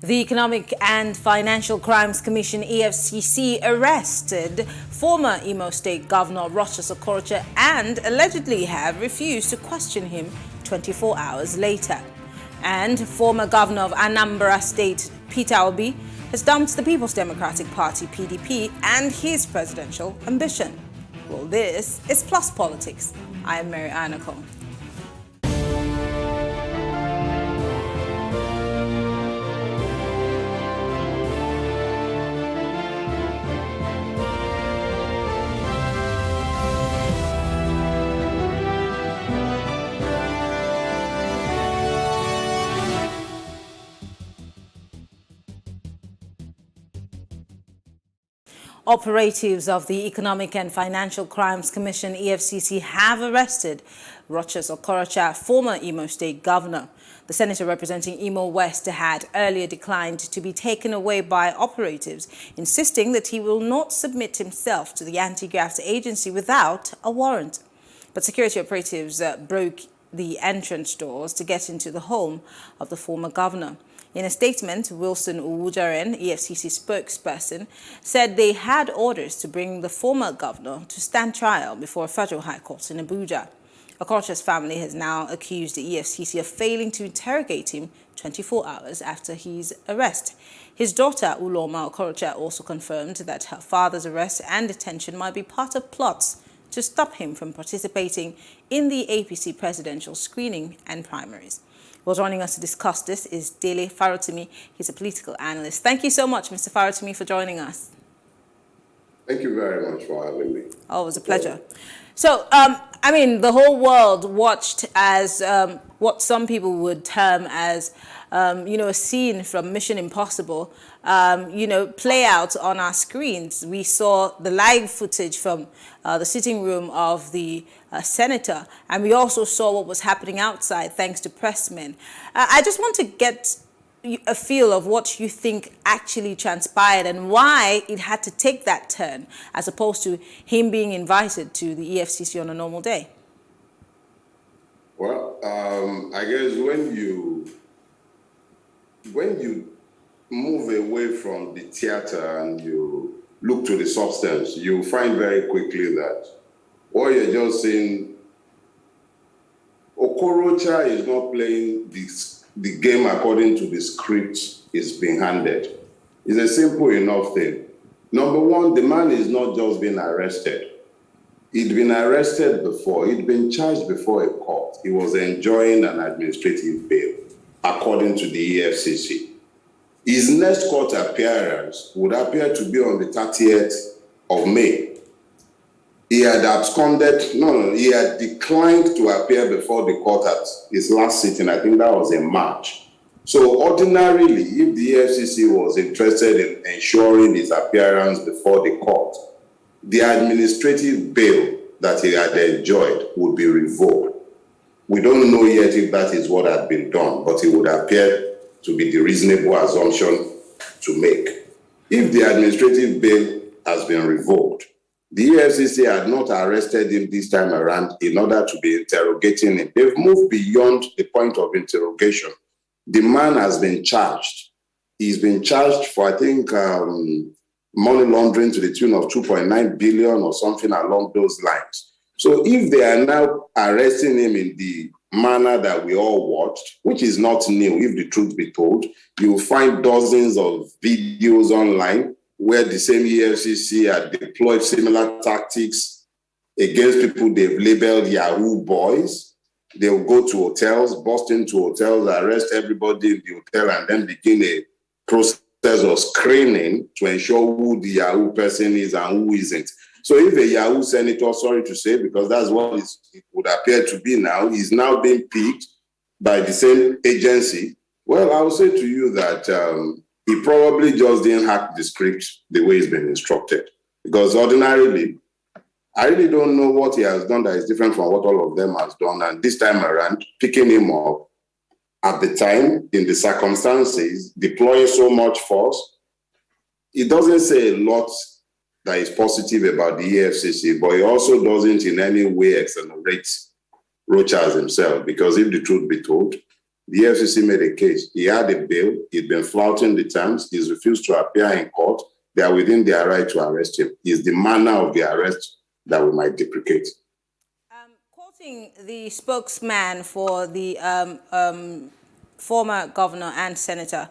Speaker 5: The Economic and Financial Crimes Commission, EFCC, arrested former Imo State Governor Rochas Okorocha and allegedly have refused to question him 24 hours later. And former Governor of Anambra State, Peter Obi, has dumped the People's Democratic Party, PDP, and his presidential ambition. Well, this is Plus Politics. I am Mary Anacom. Operatives of the Economic and Financial Crimes Commission, EFCC, have arrested Rochas Okorocha, former Imo State Governor. The senator representing Imo West had earlier declined to be taken away by operatives, insisting that he will not submit himself to the Anti-Graft Agency without a warrant. But security operatives broke the entrance doors to get into the home of the former governor. In a statement, Wilson Uwujaren, EFCC spokesperson, said they had orders to bring the former governor to stand trial before a federal high court in Abuja. Okorocha's family has now accused the EFCC of failing to interrogate him 24 hours after his arrest. His daughter, Uloma Okorocha, also confirmed that her father's arrest and detention might be part of plots to stop him from participating in the APC presidential screening and primaries. Well, joining us to discuss this is Dele Farotimi. He's a political analyst. Thank you so much, Mr. Farotimi, for joining us.
Speaker 9: Thank you very much for having me.
Speaker 5: Always a pleasure. So, the whole world watched as what some people would term as, a scene from Mission Impossible, play out on our screens. We saw the live footage from the sitting room of the senator, and we also saw what was happening outside thanks to pressmen. I just want to get a feel of what you think actually transpired and why it had to take that turn as opposed to him being invited to the EFCC on a normal day.
Speaker 9: Well, I guess when you move away from the theater and you look to the substance, you find very quickly that what you're just saying, Okorocha is not playing the game according to the script is being handed. It's a simple enough thing. Number one, the man is not just being arrested. He'd been arrested before. He'd been charged before a court. He was enjoying an administrative bail, according to the EFCC. His next court appearance would appear to be on the 30th of May. He had he had declined to appear before the court at his last sitting. I think that was in March. So ordinarily, if the EFCC was interested in ensuring his appearance before the court, the administrative bail that he had enjoyed would be revoked. We don't know yet if that is what had been done, but it would appear to be the reasonable assumption to make. If the administrative bail has been revoked, the EFCC had not arrested him this time around in order to be interrogating him. They've moved beyond the point of interrogation. The man has been charged. He's been charged for, I think, money laundering to the tune of 2.9 billion or something along those lines. So if they are now arresting him in the manner that we all watched, which is not new, if the truth be told, you will find dozens of videos online where the same EFCC had deployed similar tactics against people they've labeled Yahoo boys. They'll go to hotels, bust into hotels, arrest everybody in the hotel, and then begin a process of screening to ensure who the Yahoo person is and who isn't. So if a Yahoo senator, sorry to say, because that's what it would appear to be now, is now being picked by the same agency, well, I will say to you that he probably just didn't hack the script the way he's been instructed. Because ordinarily, I really don't know what he has done that is different from what all of them has done. And this time around, picking him up at the time, in the circumstances, deploying so much force, it doesn't say a lot that is positive about the EFCC, but it also doesn't in any way exonerate Rochas himself. Because if the truth be told, the EFCC made a case. He had a bail. He'd been flouting the terms. He's refused to appear in court. They are within their right to arrest him. It's the manner of the arrest that we might deprecate.
Speaker 5: Quoting the spokesman for the former governor and senator,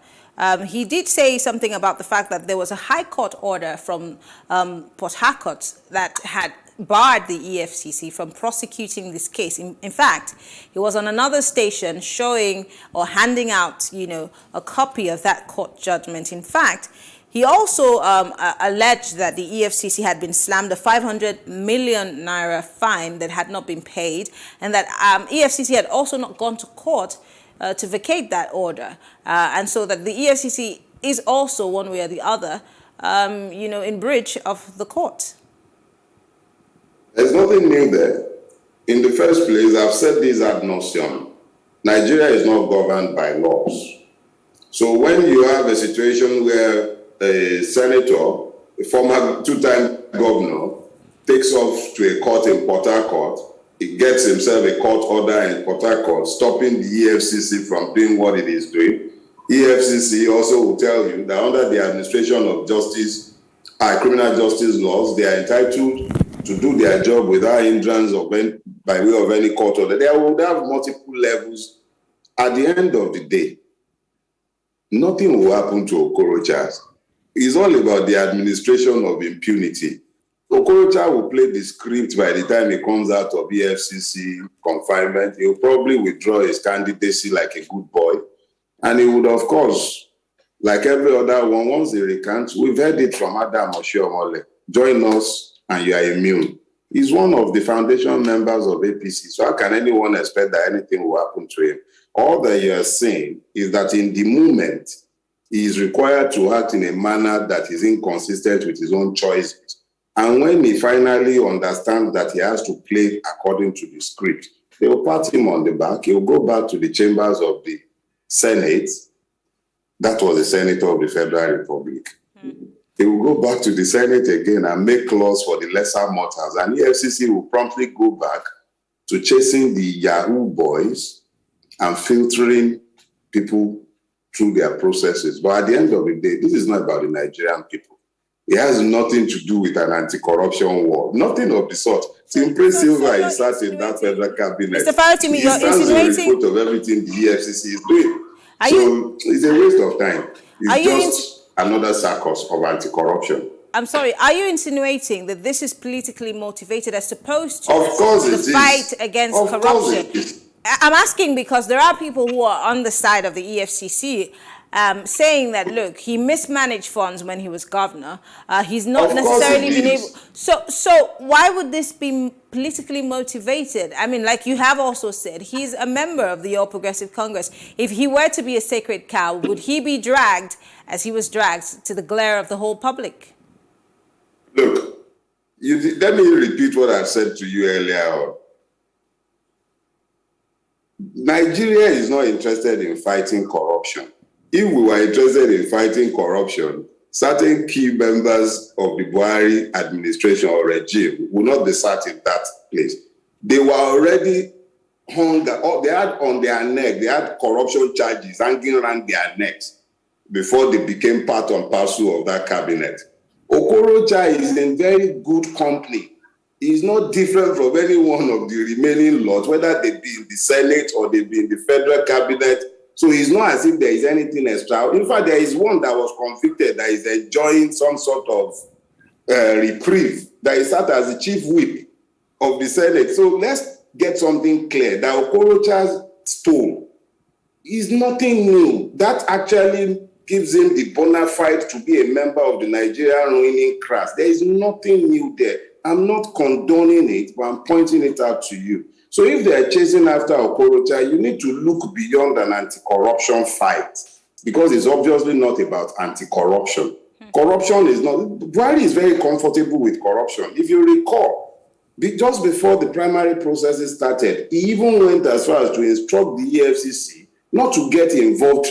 Speaker 5: he did say something about the fact that there was a high court order from Port Harcourt that had barred the EFCC from prosecuting this case. In fact, he was on another station showing or handing out, a copy of that court judgment. In fact, he also alleged that the EFCC had been slammed a 500 million naira fine that had not been paid, and that EFCC had also not gone to court to vacate that order. And so that the EFCC is also, one way or the other, in breach of the court.
Speaker 9: There's nothing new there. In the first place, I've said this ad nauseum. Nigeria is not governed by laws. So when you have a situation where a senator, a former two-time governor, takes off to a court in Port Harcourt, he gets himself a court order in Port Harcourt, stopping the EFCC from doing what it is doing. EFCC also will tell you that under the administration of justice, criminal justice laws, they are entitled to do their job without hindrance by way of any court order. They would have multiple levels. At the end of the day, nothing will happen to Okorocha. It's all about the administration of impunity. Okorocha will play the script by the time he comes out of EFCC confinement. He'll probably withdraw his candidacy like a good boy. And he would, of course, like every other one, once he recants, we've heard it from Adam Oshiomhole. Join us and you are immune. He's one of the foundation members of APC. So how can anyone expect that anything will happen to him? All that you are saying is that in the moment, he is required to act in a manner that is inconsistent with his own choices. And when he finally understands that he has to play according to the script, they will pat him on the back. He will go back to the chambers of the Senate. That was the Senator of the Federal Republic. He will go back to the Senate again and make laws for the lesser mortals. And EFCC will promptly go back to chasing the Yahoo boys and filtering people through their processes. But at the end of the day, this is not about the Nigerian people. It has nothing to do with an anti-corruption war. Nothing of the sort. Simply Silva is sat in that federal cabinet.
Speaker 5: Mr. Farotimi, you're insinuating...
Speaker 9: report of everything the EFCC is doing. It's a waste of time. It's just another circus of anti-corruption.
Speaker 5: I'm sorry, are you insinuating that this is politically motivated as opposed to
Speaker 9: the
Speaker 5: fight against corruption? I'm asking because there are people who are on the side of the EFCC saying that, look, he mismanaged funds when he was governor. He's not necessarily been able... So why would this be politically motivated? I mean, like you have also said, he's a member of the All Progressive Congress. If he were to be a sacred cow, would he be dragged, as he was dragged, to the glare of the whole public?
Speaker 9: Look, let me repeat what I said to you earlier on. Nigeria is not interested in fighting corruption. If we were interested in fighting corruption, certain key members of the Buhari administration or regime would not be sat in that place. They were already hung, they had on their neck, they had corruption charges hanging around their necks before they became part and parcel of that cabinet. Okorocha is in very good company. He's not different from any one of the remaining lords, whether they be in the Senate or they be in the federal cabinet. So it's not as if there is anything extra. In fact, there is one that was convicted that is enjoying some sort of reprieve, that is sat as the chief whip of the Senate. So let's get something clear, that Okorocha's stole is nothing new. That actually gives him the bona fide to be a member of the Nigerian ruining class. There is nothing new there. I'm not condoning it, but I'm pointing it out to you. So if they're chasing after Okorocha, you need to look beyond an anti-corruption fight, because it's obviously not about anti-corruption. Corruption is not... Buhari is very comfortable with corruption. If you recall, just before the primary processes started, he even went as far as to instruct the EFCC not to get involved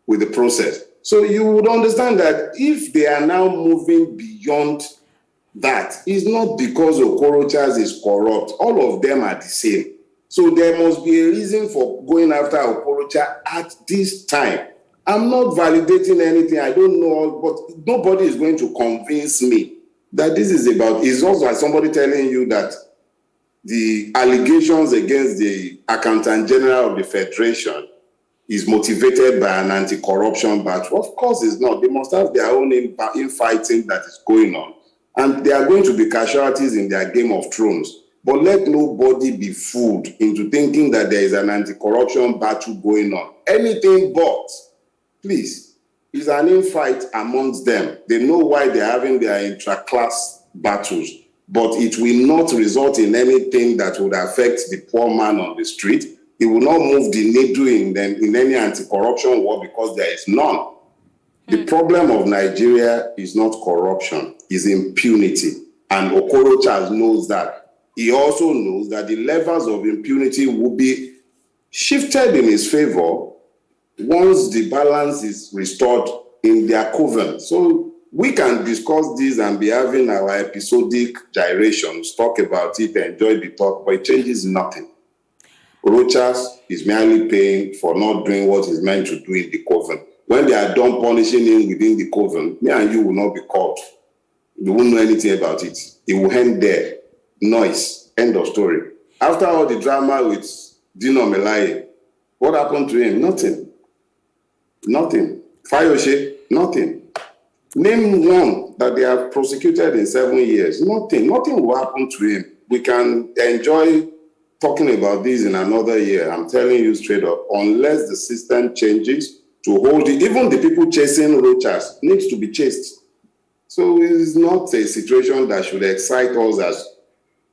Speaker 9: with the process. So you would understand that if they are now moving beyond that, is not because Okorocha is corrupt. All of them are the same. So there must be a reason for going after Okorocha at this time. I'm not validating anything. I don't know, but nobody is going to convince me that this is about... It's also like somebody telling you that the allegations against the Accountant General of the Federation is motivated by an anti-corruption battle. Of course it's not. They must have their own infighting that is going on. And they are going to be casualties in their Game of Thrones. But let nobody be fooled into thinking that there is an anti-corruption battle going on. Anything but, please, it's an infight amongst them. They know why they're having their intra-class battles. But it will not result in anything that would affect the poor man on the street. It will not move the needle in any anti-corruption war, because there is none. The problem of Nigeria is not corruption, it's impunity. And Okorocha knows that. He also knows that the levels of impunity will be shifted in his favor once the balance is restored in their coven. So we can discuss this and be having our episodic gyrations, talk about it, enjoy the talk, but it changes nothing. Rochas is merely paying for not doing what he's meant to do in the coven. When they are done punishing him within the coven, me and you will not be caught. You won't know anything about it. It will end there. noise. End of story. After all the drama with Dino Melaye, what happened to him? Nothing. Fayose, nothing. Name one that they have prosecuted in 7 years. Nothing will happen to him. We can enjoy talking about this in another year. I'm telling you straight up, unless the system changes to hold it, even the people chasing roaches needs to be chased. So it's not a situation that should excite us as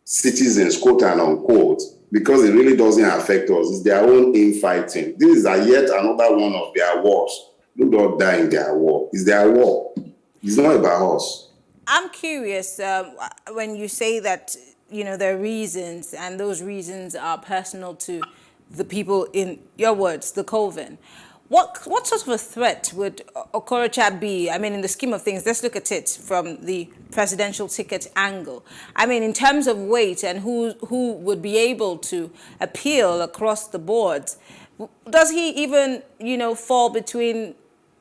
Speaker 9: citizens, quote and unquote, because it really doesn't affect us. It's their own infighting. This is yet another one of their wars. Do not die in their war. It's their war. It's not about us.
Speaker 5: I'm curious, when you say that, there are reasons, and those reasons are personal to the people, in your words, the Coven. What sort of a threat would Okorocha be? I mean, in the scheme of things, let's look at it from the presidential ticket angle. I mean, in terms of weight and who would be able to appeal across the board, does he even, fall between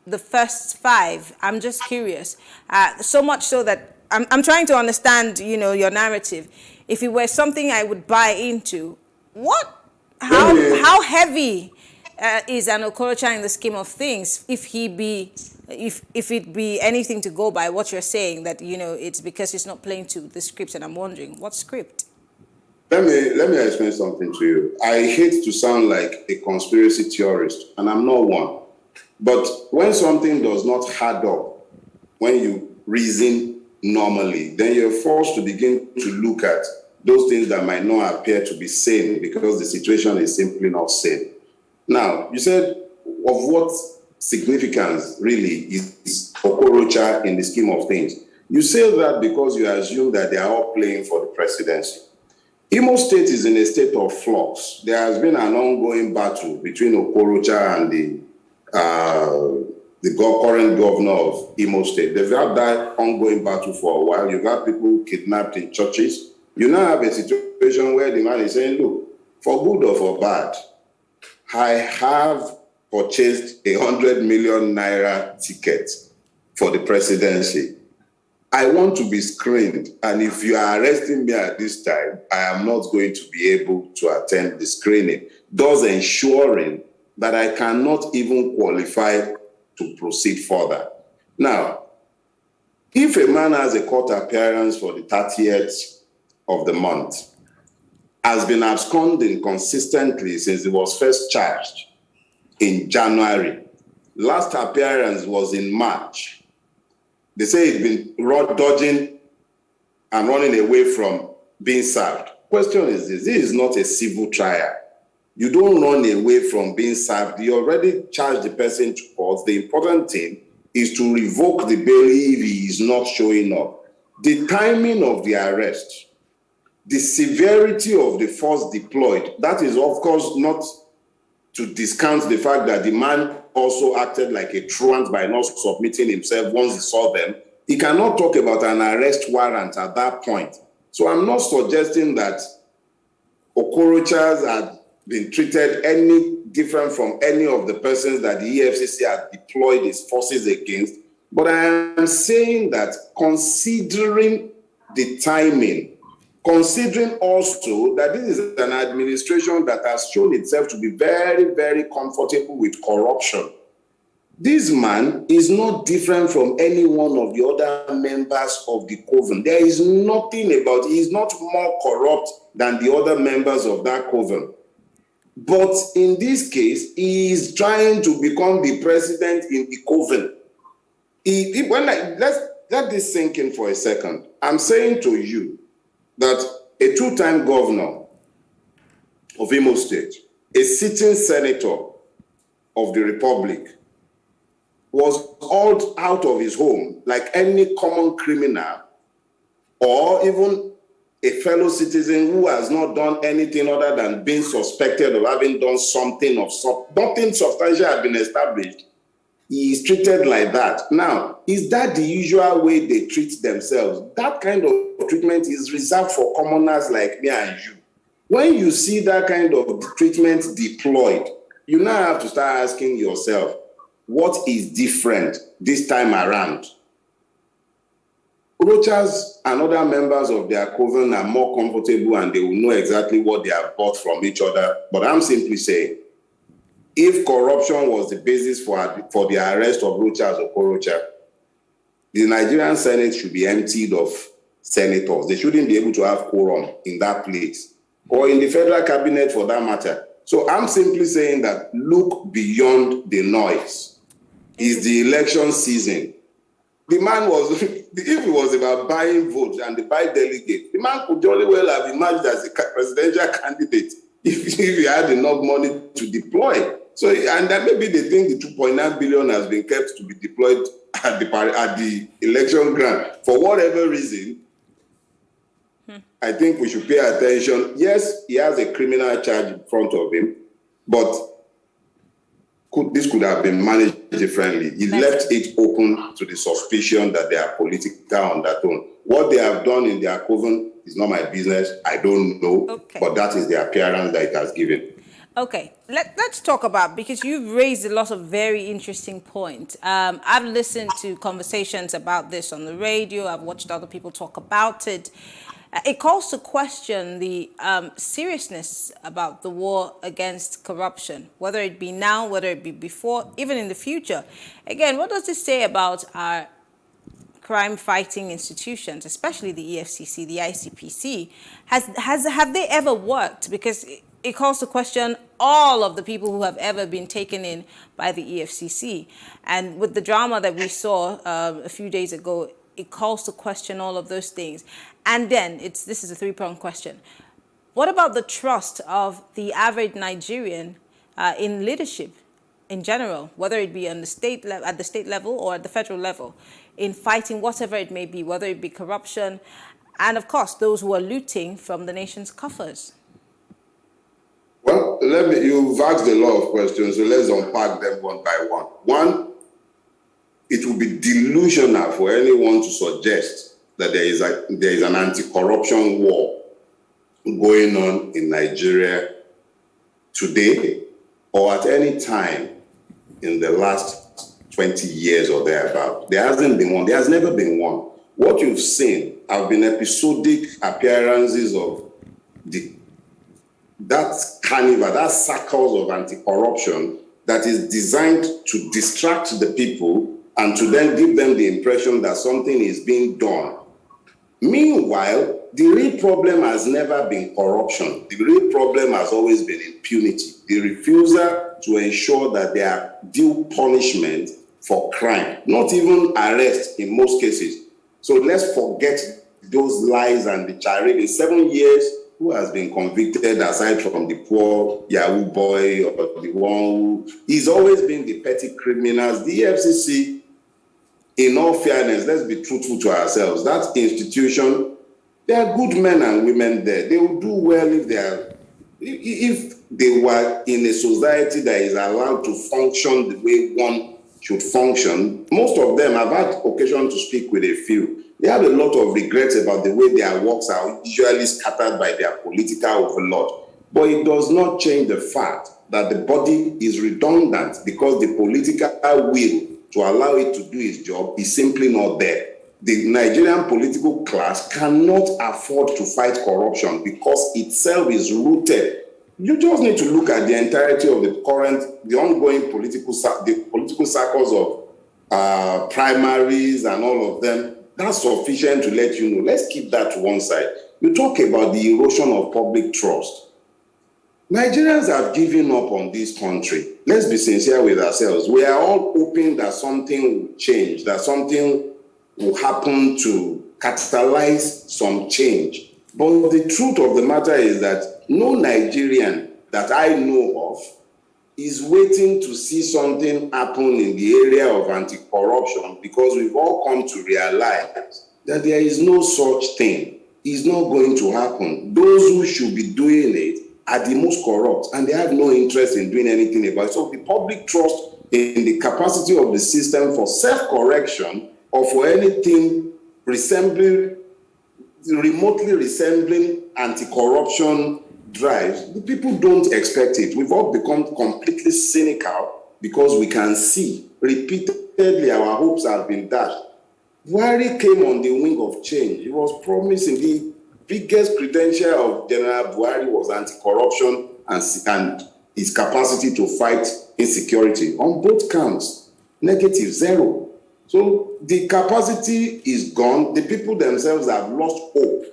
Speaker 5: the first five? I'm just curious. So much so that I'm trying to understand, your narrative. If it were something I would buy into, how heavy is an Okorocha in the scheme of things? If it be anything to go by what you're saying, that it's because he's not playing to the script, and I'm wondering what script.
Speaker 9: Let me explain something to you. I hate to sound like a conspiracy theorist, and I'm not one. But when something does not add up, when you reason normally, then you're forced to begin to look at those things that might not appear to be sane because the situation is simply not sane. Now, you said, of what significance really is Okorocha in the scheme of things? You say that because you assume that they are all playing for the presidency. Imo State is in a state of flux. There has been an ongoing battle between Okorocha and the current governor of Imo State. They've had that ongoing battle for a while. You've had people kidnapped in churches. You now have a situation where the man is saying, look, for good or for bad, I have purchased 100 million naira ticket for the presidency. I want to be screened, and if you are arresting me at this time, I am not going to be able to attend the screening, thus ensuring that I cannot even qualify to proceed further. Now, if a man has a court appearance for the 30th of the month, has been absconding consistently since he was first charged in January. Last appearance was in March. They say he'd been dodging and running away from being served. Question is this is not a civil trial. You don't run away from being served. You already charged the person to court. The important thing is to revoke the bail if he is not showing up. The timing of the arrest, the severity of the force deployed, that is, of course, not to discount the fact that the man also acted like a truant by not submitting himself once he saw them. He cannot talk about an arrest warrant at that point. So I'm not suggesting that Okorochas had been treated any different from any of the persons that the EFCC had deployed its forces against. But I am saying that considering the timing, considering also that this is an administration that has shown itself to be very, very comfortable with corruption, this man is not different from any one of the other members of the coven. There is nothing about, he is not more corrupt than the other members of that coven. But in this case, he is trying to become the president in the coven. Let this sink in for a second. I'm saying to you that a two-time governor of Imo State, a sitting senator of the Republic, was hauled out of his home like any common criminal or even a fellow citizen who has not done anything other than being suspected of having done something nothing substantial had been established. He is treated like that. Now, is that the usual way they treat themselves? That kind of treatment is reserved for commoners like me and you. When you see that kind of treatment deployed, you now have to start asking yourself, what is different this time around? Rochas and other members of their coven are more comfortable and they will know exactly what they have bought from each other. But I'm simply saying, if corruption was the basis for the arrest of Rochas Okorocha, the Nigerian Senate should be emptied of senators. They shouldn't be able to have quorum in that place, or in the federal cabinet for that matter. So I'm simply saying that look beyond the noise. It's the election season. The man was, if it was about buying votes and the buy delegate, the man could jolly well have emerged as a presidential candidate if he had enough money to deploy. So, and that maybe they think the 2.9 billion has been kept to be deployed at the election grant. For whatever reason, I think we should pay attention. Yes, he has a criminal charge in front of him, but this could have been managed differently. He left it open to the suspicion that they are political undertone. What they have done in their coven is not my business. I don't know, but that is the appearance that it has given.
Speaker 5: Okay, let's talk about, because you've raised a lot of very interesting points. I've listened to conversations about this on the radio. I've watched other people talk about it. It calls to question the seriousness about the war against corruption, whether it be now, whether it be before, even in the future. Again, what does this say about our crime-fighting institutions, especially the EFCC, the ICPC? Have they ever worked? Because it calls to question all of the people who have ever been taken in by the EFCC. And with the drama that we saw a few days ago, it calls to question all of those things. And then, this is a three-pronged question. What about the trust of the average Nigerian in leadership in general, whether it be on the at the state level or at the federal level, in fighting whatever it may be, whether it be corruption, and of course, those who are looting from the nation's coffers?
Speaker 9: Well, you've asked a lot of questions, so let's unpack them one by one. One, it would be delusional for anyone to suggest that there is an anti-corruption war going on in Nigeria today or at any time in the last 20 years or thereabout. There hasn't been one. There has never been one. What you've seen have been episodic appearances of that carnival, that circles of anti-corruption that is designed to distract the people and to then give them the impression that something is being done. Meanwhile, the real problem has never been corruption. The real problem has always been impunity. The refusal to ensure that there are due punishment for crime, not even arrest in most cases. So let's forget those lies and the charade. In 7 years, who has been convicted aside from the poor Yahoo boy or the one who... He's always been the petty criminals. The EFCC, in all fairness, let's be truthful to ourselves, that institution, there are good men and women there. They will do well if they were in a society that is allowed to function the way one should function. Most of them, I've had occasion to speak with a few. They have a lot of regrets about the way their works are usually scattered by their political overlord. But it does not change the fact that the body is redundant because the political will to allow it to do its job is simply not there. The Nigerian political class cannot afford to fight corruption because itself is rooted. You just need to look at the entirety of the ongoing political circles of primaries and all of them. That's sufficient to let you know. Let's keep that to one side. You talk about the erosion of public trust. Nigerians have given up on this country. Let's be sincere with ourselves. We are all hoping that something will change, that something will happen to catalyze some change. But the truth of the matter is that no Nigerian that I know of is waiting to see something happen in the area of anti-corruption because we've all come to realize that there is no such thing. It's not going to happen. Those who should be doing it are the most corrupt and they have no interest in doing anything about it. So the public trust in the capacity of the system for self-correction or for anything remotely resembling anti-corruption drives, the people don't expect it. We've all become completely cynical because we can see repeatedly our hopes have been dashed. Buhari came on the wing of change. He was promising. The biggest credential of General Buhari was anti-corruption and his capacity to fight insecurity on both counts, -0. So the capacity is gone. The people themselves have lost hope.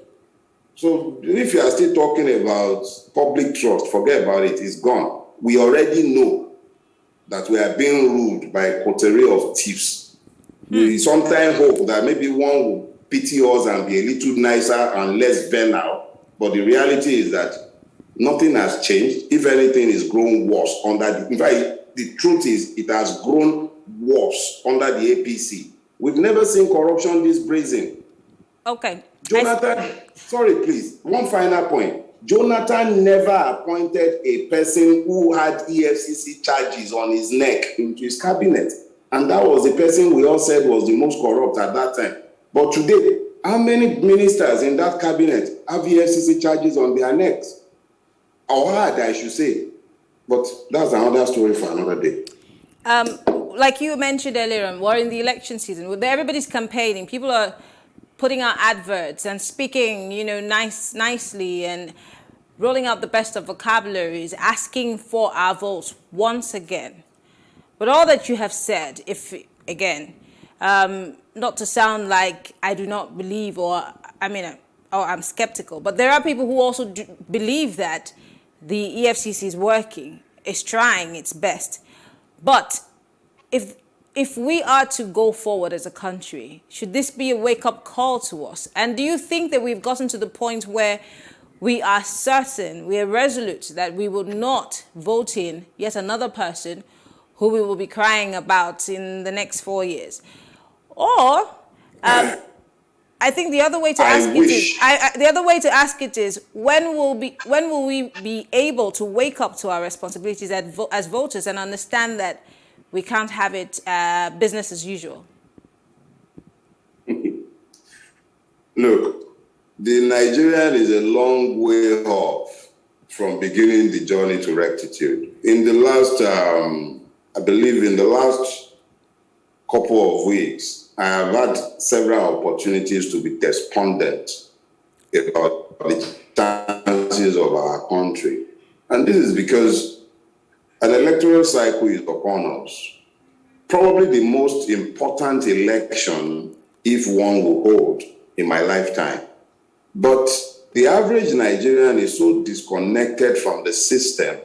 Speaker 9: So if you are still talking about public trust, forget about it. It's gone. We already know that we are being ruled by a coterie of thieves. We sometimes hope that maybe one will pity us and be a little nicer and less venal. But the reality is that nothing has changed. If anything, it's grown worse under the... In fact, the truth is it has grown worse under the APC. We've never seen corruption this brazen.
Speaker 5: Okay.
Speaker 9: Jonathan, sorry, please. One final point. Jonathan never appointed a person who had EFCC charges on his neck into his cabinet. And that was the person we all said was the most corrupt at that time. But today, how many ministers in that cabinet have EFCC charges on their necks? Or had, I should say. But that's another story for another day.
Speaker 5: Like you mentioned earlier, we're in the election season. Everybody's campaigning. People are putting out adverts and speaking, nicely and rolling out the best of vocabularies, asking for our votes once again. But all that you have said, not to sound like I do not believe or I'm skeptical, but there are people who also do believe that the EFCC is working, is trying its best. But if we are to go forward as a country, should this be a wake-up call to us? And do you think that we've gotten to the point where we are certain, we are resolute that we will not vote in yet another person who we will be crying about in the next 4 years? Or I think the other way to ask it is when will we be able to wake up to our responsibilities as voters and understand that we can't have it business as usual?
Speaker 9: Look, the Nigerian is a long way off from beginning the journey to rectitude. In the last, I believe in the last couple of weeks, I have had several opportunities to be despondent about the chances of our country. And this is because an electoral cycle is upon us. Probably the most important election, if one will hold, in my lifetime. But the average Nigerian is so disconnected from the system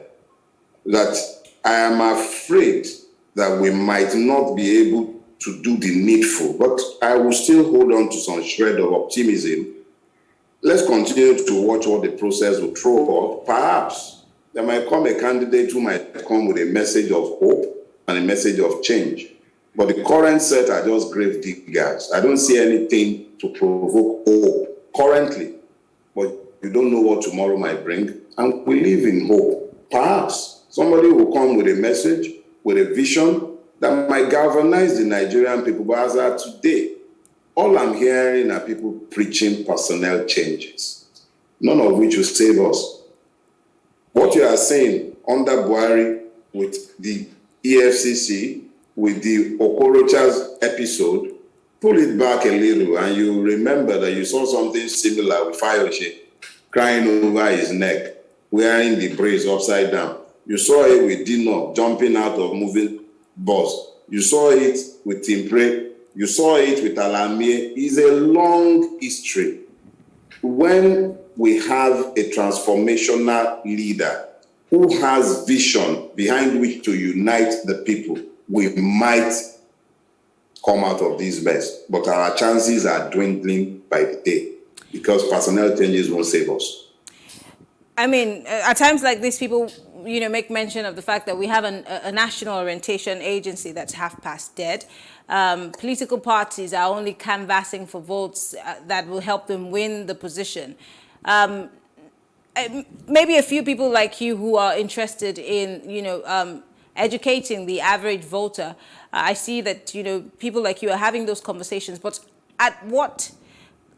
Speaker 9: that I am afraid that we might not be able to do the needful. But I will still hold on to some shred of optimism. Let's continue to watch what the process will throw up. Perhaps there might come a candidate who might come with a message of hope and a message of change. But the current set are just grave diggers. I don't see anything to provoke hope currently. But you don't know what tomorrow might bring. And we live in hope. Perhaps somebody will come with a message, with a vision that might galvanize the Nigerian people. But as of today, all I'm hearing are people preaching personnel changes, none of which will save us. What you are saying under Buhari with the EFCC, with the Okorocha's episode, pull it back a little and you remember that you saw something similar with Fayose crying over his neck, wearing the braids upside down. You saw it with Dino jumping out of moving bus. You saw it with Timpre. You saw it with Alamie. It's a long history. When we have a transformational leader who has vision behind which to unite the people, we might come out of this mess. But our chances are dwindling by the day because personnel changes won't save us.
Speaker 5: I mean, at times like this, people, make mention of the fact that we have a national orientation agency that's half past dead. Political parties are only canvassing for votes that will help them win the position. Maybe a few people like you who are interested in, educating the average voter. I see that, people like you are having those conversations, but at what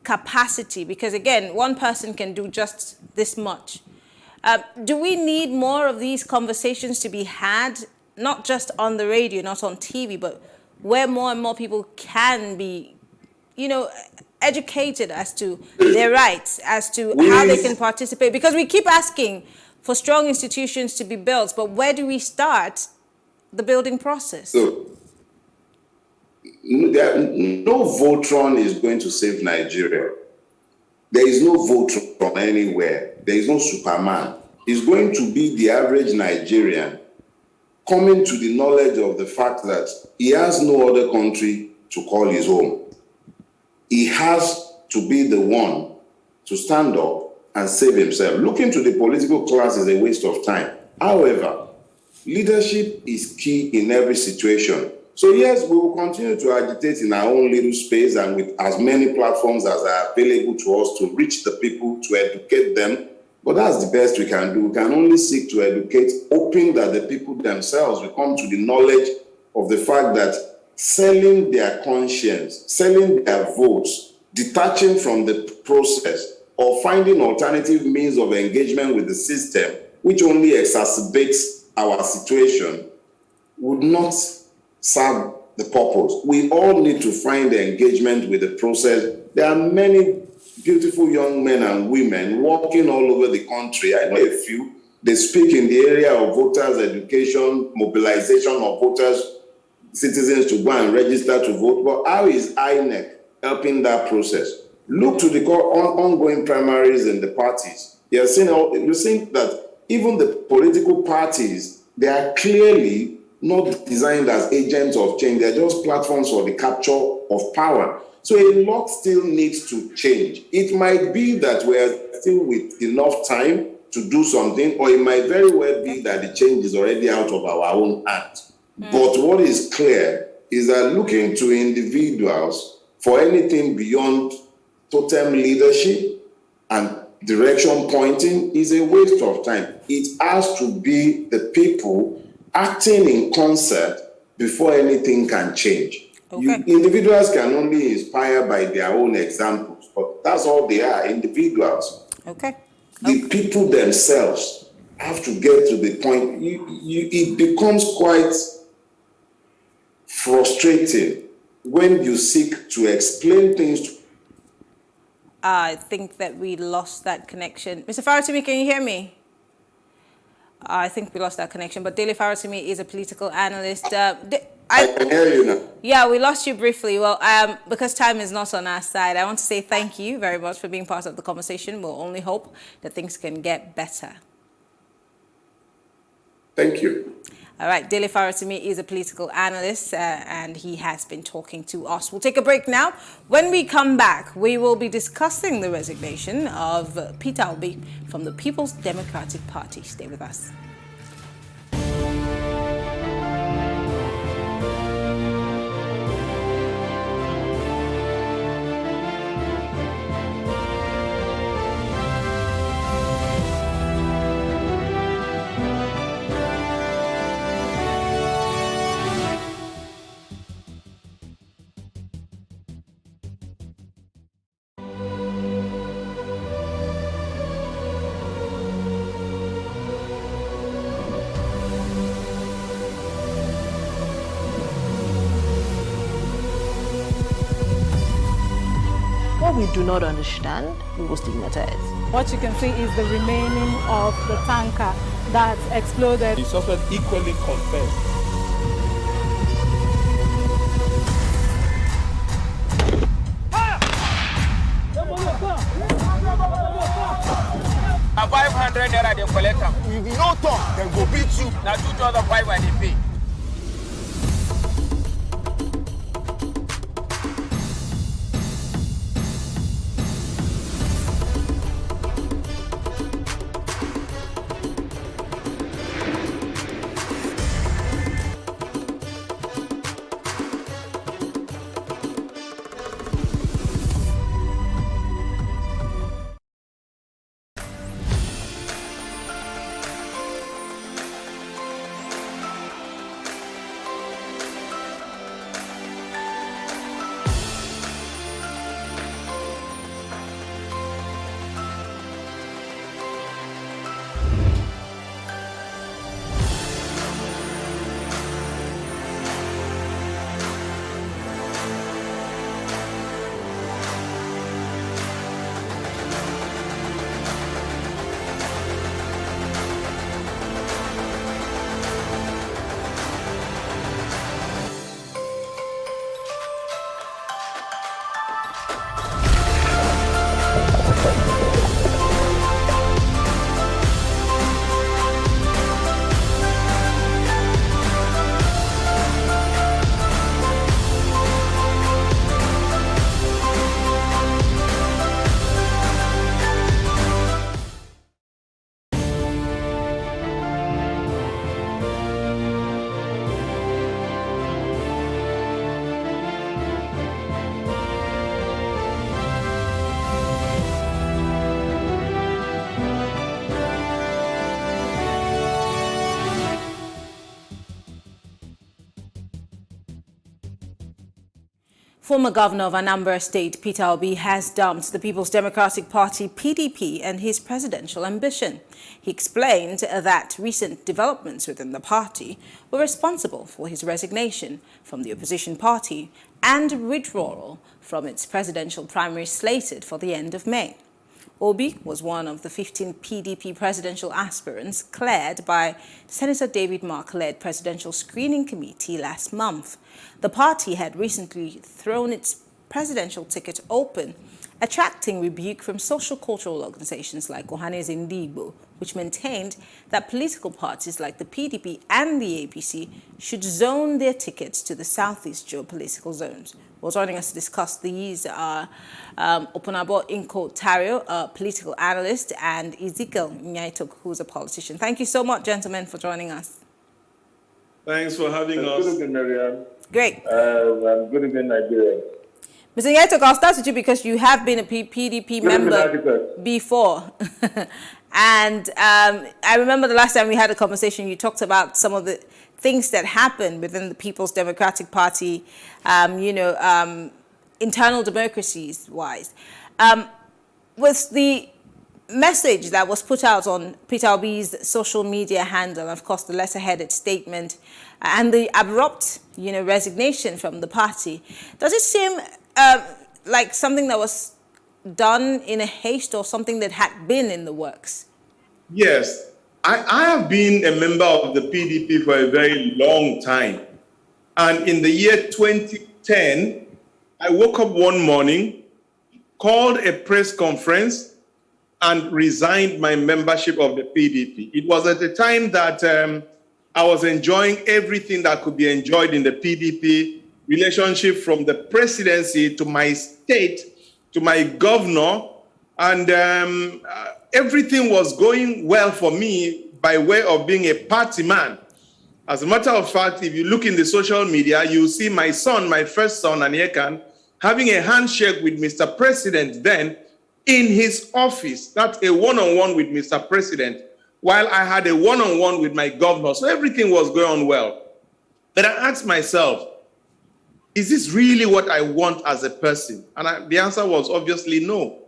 Speaker 5: capacity? Because again, one person can do just this much. Do we need more of these conversations to be had, not just on the radio, not on TV, but where more and more people can be educated as to their rights, as to how they can participate? Because we keep asking for strong institutions to be built, but where do we start the building process?
Speaker 9: So, no Voltron is going to save Nigeria. There is no Voltron anywhere. There is no Superman. It's going to be the average Nigerian coming to the knowledge of the fact that he has no other country to call his home. He has to be the one to stand up and save himself. Looking to the political class is a waste of time. However, leadership is key in every situation. So yes, we will continue to agitate in our own little space and with as many platforms as are available to us to reach the people, to educate them. But that's the best we can do. We can only seek to educate, hoping that the people themselves will come to the knowledge of the fact that selling their conscience, selling their votes, detaching from the process, or finding alternative means of engagement with the system, which only exacerbates our situation, would not serve the purpose. We all need to find the engagement with the process. There are many beautiful young men and women working all over the country. I know a few. They speak in the area of voters' education, mobilization of voters, citizens to go and register to vote. But how is INEC helping that process? Look to the ongoing primaries in the parties. You see that even the political parties, they are clearly not designed as agents of change. They're just platforms for the capture of power. So a lot still needs to change. It might be that we're still with enough time to do something, or it might very well be that the change is already out of our own hands. But what is clear is that looking to individuals for anything beyond totem leadership and direction pointing is a waste of time. It has to be the people acting in concert before anything can change. Individuals can only inspire by their own examples, but that's all they are, individuals. The people themselves have to get to the point. It becomes quite frustrating when you seek to explain things to
Speaker 5: I think that we lost that connection. Mr. Faratimi, can you hear me? I think we lost that connection, but Dele Faratimi is a political analyst.
Speaker 9: I can hear you now.
Speaker 5: Yeah, we lost you briefly. Well, because time is not on our side, I want to say thank you very much for being part of the conversation. We'll only hope that things can get better.
Speaker 9: Thank you.
Speaker 5: All right, Dele Faratimi is a political analyst and he has been talking to us. We'll take a break now. When we come back, we will be discussing the resignation of Peter Obi from the People's Democratic Party. Stay with us.
Speaker 3: What we do not understand, we will stigmatize.
Speaker 7: What you can see is the remaining of the tanker that exploded.
Speaker 19: The suspect equally confessed.
Speaker 8: A 500 naira they collect them.
Speaker 26: If you no talk, then go beat you.
Speaker 8: Now 2,500 they pay.
Speaker 5: Former Governor of Anambra State, Peter Obi, has dumped the People's Democratic Party, PDP, and his presidential ambition. He explained that recent developments within the party were responsible for his resignation from the opposition party and withdrawal from its presidential primary slated for the end of May. Obi was one of the 15 PDP presidential aspirants cleared by Senator David Mark-led Presidential Screening Committee last month. The party had recently thrown its presidential ticket open, attracting rebuke from social cultural organizations like Ohanaeze Ndigbo, which maintained that political parties like the PDP and the APC should zone their tickets to the southeast geopolitical zones. Well, joining us to discuss these are Opunabo Inko Tario, a political analyst, and Ezekiel Nyaitok, who's a politician. Thank you so much, gentlemen, for joining us.
Speaker 1: Thanks for having us. Good evening, Mariam.
Speaker 5: Great.
Speaker 1: Good evening, Nigeria.
Speaker 5: Mr. Nyaitok, I'll start with you because you have been a PDP member before. And I remember the last time we had a conversation, you talked about some of the things that happened within the People's Democratic Party, internal democracies-wise. With the message that was put out on Peter Obi's social media handle, of course, the letter-headed statement, and the abrupt, resignation from the party, does it seem like something that was done in a haste or something that had been in the works?
Speaker 1: Yes. I have been a member of the PDP for a very long time. And in the year 2010, I woke up one morning, called a press conference, and resigned my membership of the PDP. It was at the time that I was enjoying everything that could be enjoyed in the PDP, relationship from the presidency to my state, to my governor, and everything was going well for me by way of being a party man. As a matter of fact, if you look in the social media, you see my son, my first son, Anyekan, having a handshake with Mr. President then in his office. That's a one-on-one with Mr. President, while I had a one-on-one with my governor. So everything was going on well. But I asked myself, is this really what I want as a person? And the answer was obviously no.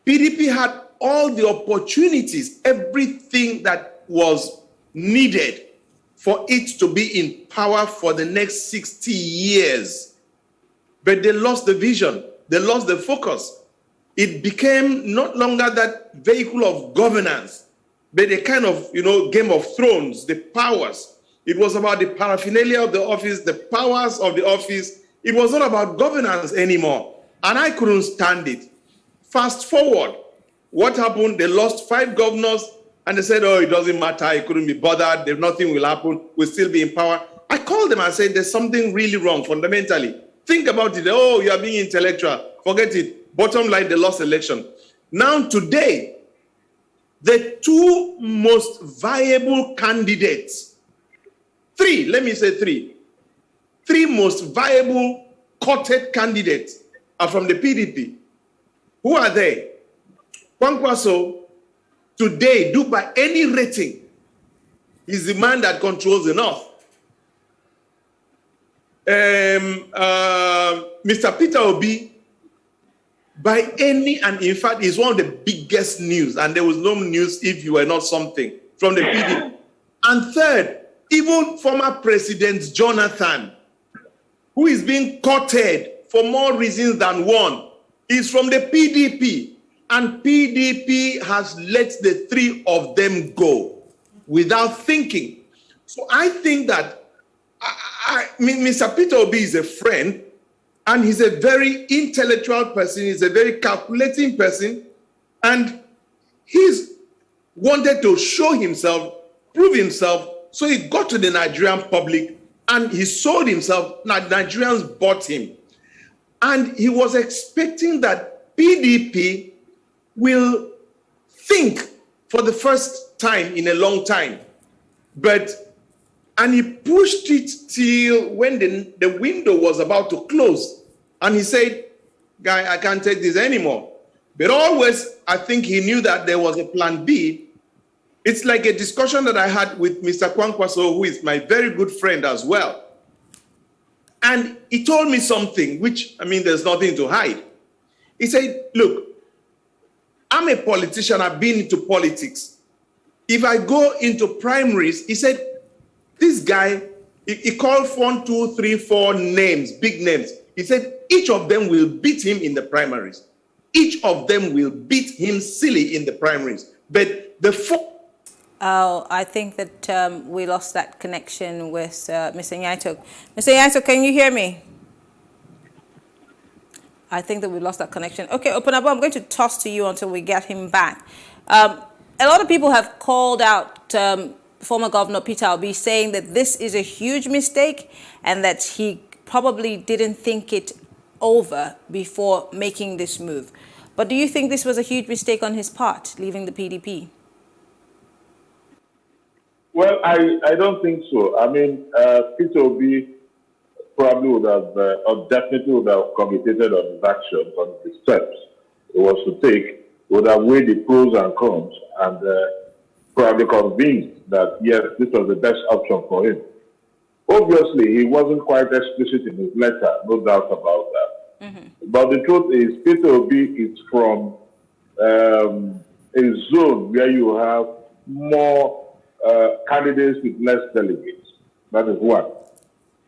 Speaker 1: PDP had all the opportunities, everything that was needed for it to be in power for the next 60 years. But they lost the vision. They lost the focus. It became not longer that vehicle of governance, but a kind of, Game of Thrones, the powers. It was about the paraphernalia of the office, the powers of the office. It was not about governance anymore. And I couldn't stand it. Fast forward, what happened? They lost 5 governors and they said, oh, it doesn't matter. It couldn't be bothered. Nothing will happen. We'll still be in power. I called them and said, there's something really wrong fundamentally. Think about it. Oh, you are being intellectual. Forget it. Bottom line, they lost election. Now today, the 2 most viable candidates, 3, let me say 3, 3 most viable courted candidates are from the PDP. Who are they? Kwankwaso, today, do by any rating, is the man that controls the North. Mr. Peter Obi, by any, and in fact, is one of the biggest news, and there was no news if you were not something from the PDP. And third, even former President Jonathan, who is being courted for more reasons than one, is from the PDP. And PDP has let the 3 of them go without thinking. So I think that Mr. Peter Obi is a friend, and he's a very intellectual person. He's a very calculating person. And he's wanted to show himself, prove himself. So he got to the Nigerian public and he sold himself. Nigerians bought him. And he was expecting that PDP will think for the first time in a long time. And he pushed it till when the window was about to close. And he said, guy, I can't take this anymore. But always, I think he knew that there was a plan B. It's like a discussion that I had with Mr. Kwankwaso, who is my very good friend as well. And he told me something, which, I mean, there's nothing to hide. He said, look, I'm a politician. I've been into politics. If I go into primaries, he said, this guy, he called 1, 2, 3, 4 names, big names. He said, each of them will beat him in the primaries. Each of them will beat him silly in the primaries. But the
Speaker 5: Oh, I think that we lost that connection with Mr. Nyaito. Mr. Nyaito, can you hear me? I think that we lost that connection. Okay, Opunabo, I'm going to toss to you until we get him back. A lot of people have called out former Governor Peter Obi, saying that this is a huge mistake and that he probably didn't think it over before making this move. But do you think this was a huge mistake on his part, leaving the PDP?
Speaker 10: Well, I don't think so. I mean, Peter Obi probably would have, or definitely would have communicated on his actions, on the steps he was to take, would have weighed the pros and cons, and probably convinced that, yes, this was the best option for him. Obviously, he wasn't quite explicit in his letter, no doubt about that. Mm-hmm. But the truth is, Peter Obi is from a zone where you have more candidates with less delegates. That is one.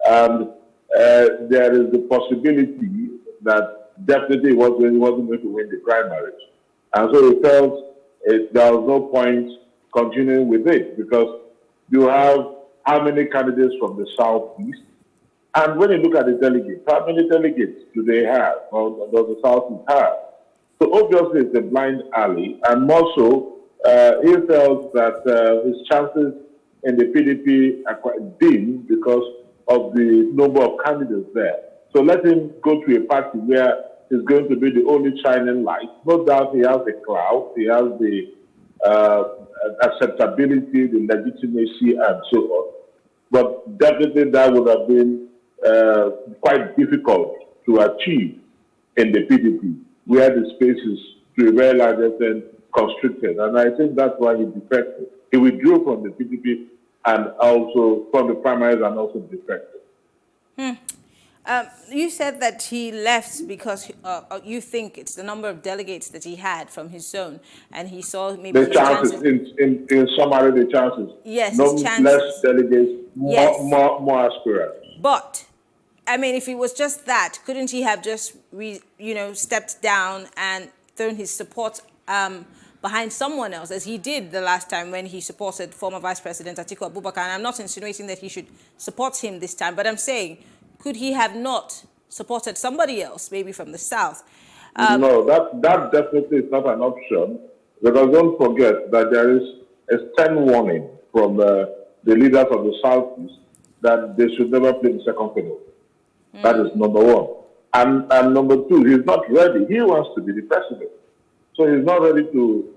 Speaker 10: And there is the possibility that definitely he wasn't going to win the primaries. And so he felt there was no point continuing with it, because you have how many candidates from the Southeast? And when you look at the delegates, how many delegates do they have, or does the Southeast have? So obviously it's a blind alley, and more so, he felt that his chances in the PDP are quite dim because of the number of candidates there. So let him go to a party where he's going to be the only shining light. No doubt he has the clout, he has the acceptability, the legitimacy, and so on. But definitely that would have been quite difficult to achieve in the PDP, where the space is to a very large extent constricted. And I think that's why he defected. He withdrew from the PDP and also from the primaries and also defected.
Speaker 5: You said that he left because you think it's the number of delegates that he had from his zone, and he saw maybe
Speaker 10: the chances. In summary, the chances.
Speaker 5: Yes,
Speaker 10: no,
Speaker 5: chances.
Speaker 10: Less delegates, more aspirants.
Speaker 5: But I mean, if it was just that, couldn't he have just stepped down and thrown his support behind someone else, as he did the last time when he supported former Vice President Atiku Abubakar? And I'm not insinuating that he should support him this time, but I'm saying, could he have not supported somebody else, maybe from the South?
Speaker 10: No, that definitely is not an option, because don't forget that there is a stern warning from the leaders of the Southeast that they should never play the second fiddle. That is number one. And number two, he's not ready. He wants to be the president. So he's not ready to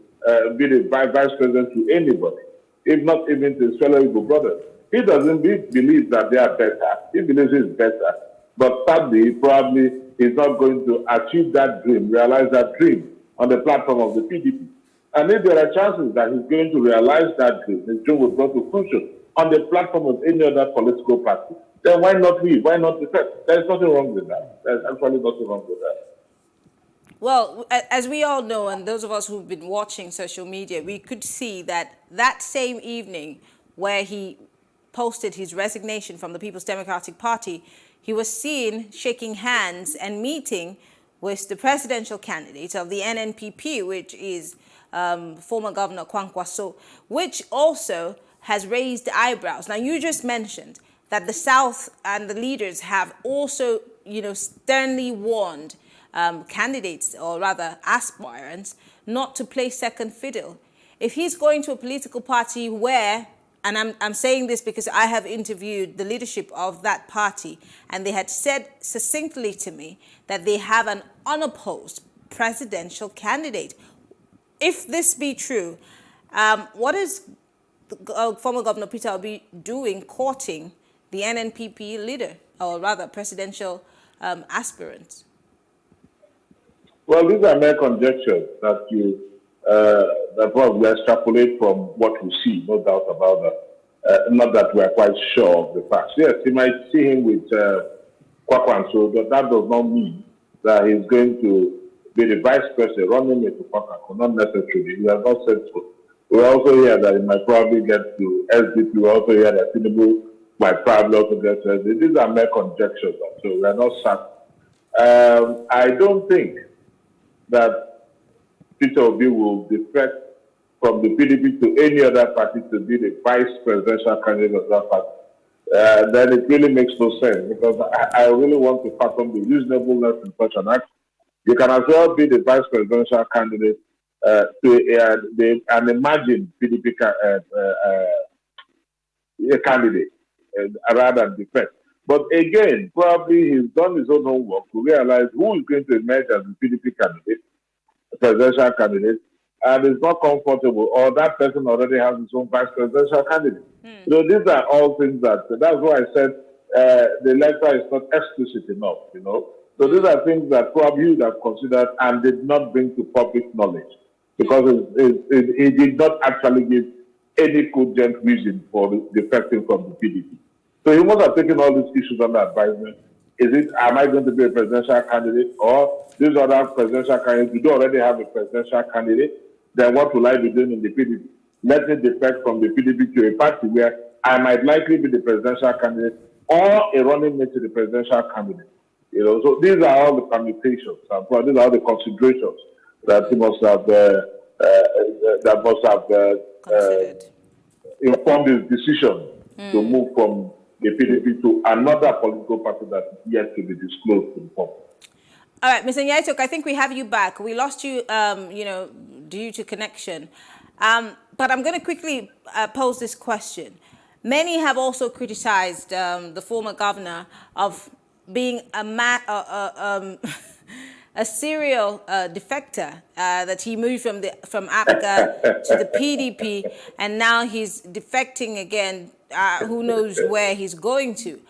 Speaker 10: be the vice president to anybody, if not even to his fellow Igbo brothers. He doesn't believe that they are better. He believes he's better. But sadly, probably he's not going to achieve that dream, realize that dream on the platform of the PDP. And if there are chances that he's going to realize that dream, his dream will go to fruition on the platform of any other political party, then why not leave? Why not defect? There's nothing wrong with that. There's actually nothing wrong with that.
Speaker 5: Well, as we all know, and those of us who've been watching social media, we could see that that same evening where he posted his resignation from the People's Democratic Party, he was seen shaking hands and meeting with the presidential candidate of the NNPP, which is former Governor Kwankwaso, which also has raised eyebrows. Now, you just mentioned that the South and the leaders have also, sternly warned candidates, or rather aspirants, not to play second fiddle. If he's going to a political party where, and I'm saying this because I have interviewed the leadership of that party, and they had said succinctly to me that they have an unopposed presidential candidate. If this be true, what is former Governor Peter Obi doing courting the NNPP leader, or rather presidential aspirant?
Speaker 10: Well, these are mere conjectures that you that probably extrapolate from what we see, no doubt about that. Not that we are quite sure of the facts. Yes, you might see him with Kwankwaso, that does not mean that he's going to be the vice president running mate to Kwankwaso, not necessarily. He has not said so. We also hear that he might probably get to SDP. We also hear that Tinubu might probably also get to SDP. These are mere conjectures, so we are not certain. I don't think that Peter Obi will defect from the PDP to any other party to be the vice presidential candidate of that party. Then it really makes no sense, because I really want to fathom the reasonableness in such an act. You can as well be the vice presidential candidate to an imagined PDP candidate rather than defect. But again, probably he's done his own homework to realize who is going to emerge as the PDP candidate, presidential candidate, and is not comfortable, or that person already has his own vice presidential candidate. So these are all things that's why I said the letter is not explicit enough, So these are things that probably he would have considered and did not bring to public knowledge, because he did not actually give any cogent reason for defecting from the PDP. So he must have taken all these issues under advisement. Am I going to be a presidential candidate, or these other presidential candidates? We do already have a presidential candidate. Then what will I be doing in the PDP? Let me defect from the PDP to a party where I might likely be the presidential candidate or a running mate to the presidential candidate. So these are all the permutations, and these are all the considerations that he must have informed his decision to move from the PDP to another political party that is yet to be disclosed to the public.
Speaker 5: All right, Mr. Nyaitok, I think we have you back. We lost you, due to connection. But I'm going to quickly pose this question. Many have also criticized the former governor of being a serial defector, that he moved from APGA to the PDP, and now he's defecting again. Who knows where he's going to,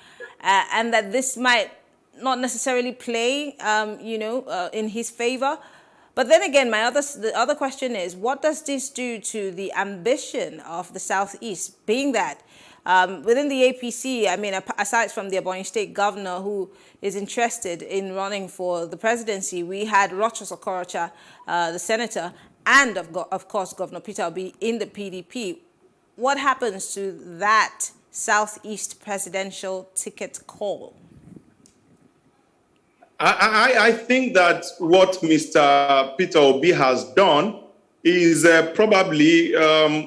Speaker 5: and that this might not necessarily play, in his favor. But then again, the other question is, what does this do to the ambition of the Southeast? Being that within the APC, aside from the Ebonyi State governor who is interested in running for the presidency, we had Rochas Okorocha, the senator, and of course Governor Peter Obi in the PDP. What happens to that Southeast presidential ticket call?
Speaker 1: I think that what Mr. Peter Obi has done is probably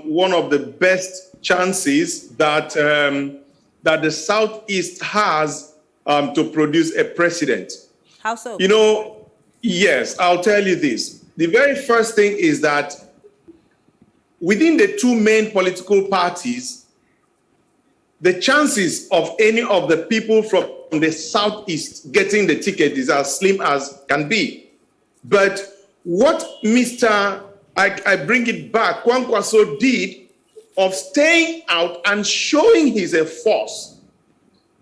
Speaker 1: one of the best chances that the Southeast has to produce a president.
Speaker 5: How so?
Speaker 1: Yes, I'll tell you this. The very first thing is that within the two main political parties, the chances of any of the people from the Southeast getting the ticket is as slim as can be. But what I bring it back, Kwankwaso did of staying out and showing he's a force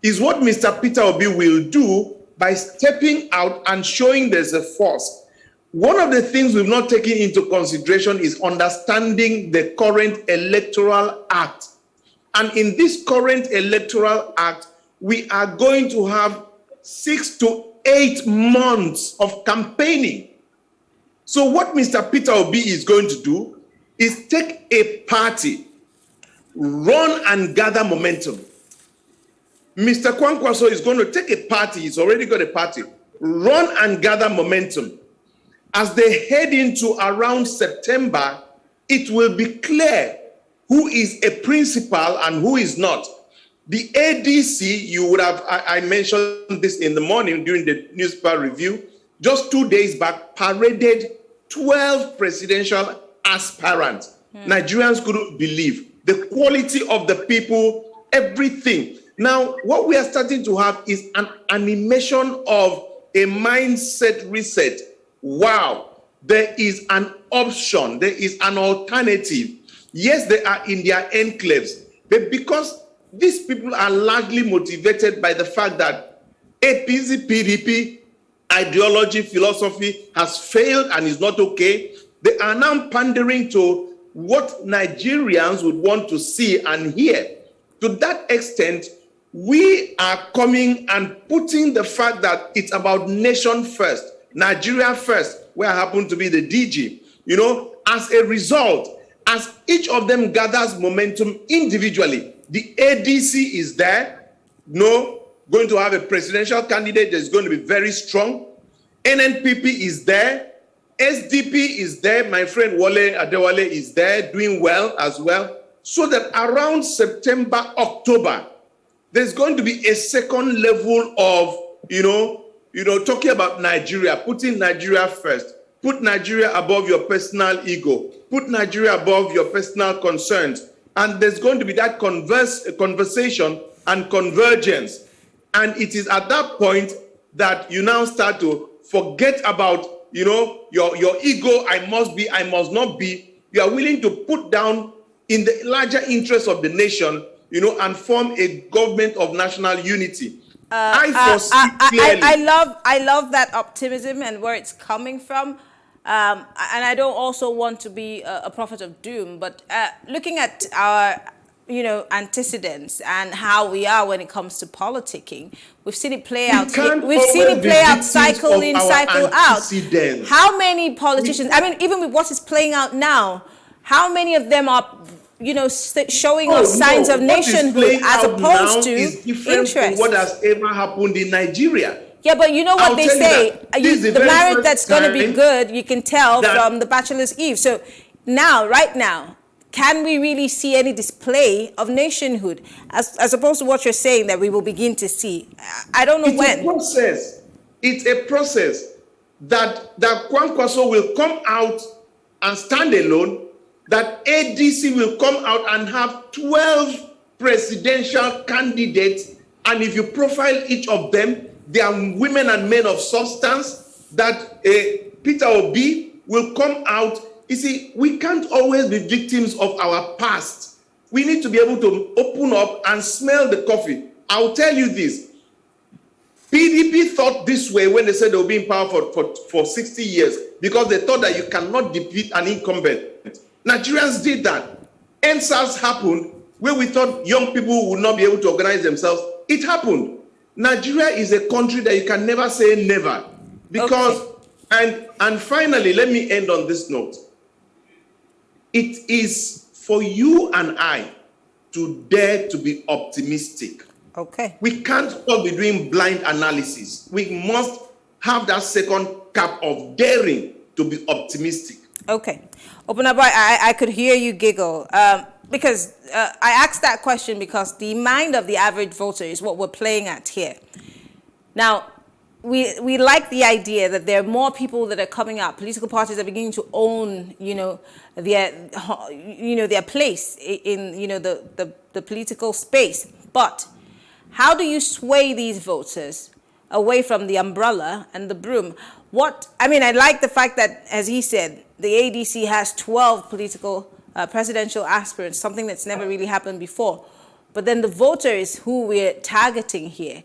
Speaker 1: is what Mr. Peter Obi will do by stepping out and showing there's a force. One of the things we've not taken into consideration is understanding the current electoral act. And in this current electoral act, we are going to have 6 to 8 months of campaigning. So what Mr. Peter Obi is going to do is take a party, run and gather momentum. Mr. Kwankwaso is going to take a party, he's already got a party, run and gather momentum. As they head into around September, it will be clear who is a principal and who is not. The ADC, you would have, I mentioned this in the morning during the newspaper review, just 2 days back, paraded 12 presidential aspirants. Nigerians couldn't believe the quality of the people, everything. Now, what we are starting to have is an animation of a mindset reset. Wow, there is an option, there is an alternative. Yes, they are in their enclaves, but because these people are largely motivated by the fact that APC, PDP, ideology, philosophy has failed and is not okay, they are now pandering to what Nigerians would want to see and hear. To that extent, we are coming and putting the fact that it's about nation first, Nigeria first, where I happen to be the DG. You know, as a result, as each of them gathers momentum individually, the ADC is there, going to have a presidential candidate that's going to be very strong. NNPP is there. SDP is there. My friend Wale Adewale is there, doing well as well. So that around September, October, there's going to be a second level of, talking about Nigeria, putting Nigeria first. Put Nigeria above your personal ego. Put Nigeria above your personal concerns. And there's going to be that conversation and convergence. And it is at that point that you now start to forget about, your ego, I must be, I must not be. You are willing to put down in the larger interest of the nation, and form a government of national unity.
Speaker 5: I love that optimism and where it's coming from. And I don't also want to be a prophet of doom, but looking at our, antecedents and how we are when it comes to politicking, we've seen it play out. We've seen it play out cycle in, cycle out. How many politicians, even with what is playing out now, how many of them are, showing us signs of nationhood as opposed to interest?
Speaker 1: From what has ever happened in Nigeria.
Speaker 5: Yeah, but you know what they say, the marriage that's going to be good, you can tell from the Bachelor's Eve. So right now, can we really see any display of nationhood as opposed to what you're saying that we will begin to see? I don't know when.
Speaker 1: It's a process that Kwankwaso will come out and stand alone, that ADC will come out and have 12 presidential candidates, and if you profile each of them, they are women and men of substance, that Peter Obi will come out. You see, we can't always be victims of our past. We need to be able to open up and smell the coffee. I'll tell you this. PDP thought this way when they said they'll be in power for 60 years, because they thought that you cannot defeat an incumbent. Nigerians did that. NSAS happened where we thought young people would not be able to organize themselves. It happened. Nigeria is a country that you can never say never. Because, and finally, let me end on this note. It is for you and I to dare to be optimistic.
Speaker 5: Okay. We
Speaker 1: can't all be doing blind analysis. We must have that second cap of daring to be optimistic.
Speaker 5: Okay. Openaboy, I could hear you giggle because I asked that question because the mind of the average voter is what we're playing at here. Now, we like the idea that there are more people that are coming up. Political parties are beginning to own, their place in, the political space. But how do you sway these voters away from the umbrella and the broom? I like the fact that, as he said, the ADC has 12 political presidential aspirants, something that's never really happened before. But then the voter is who we're targeting here.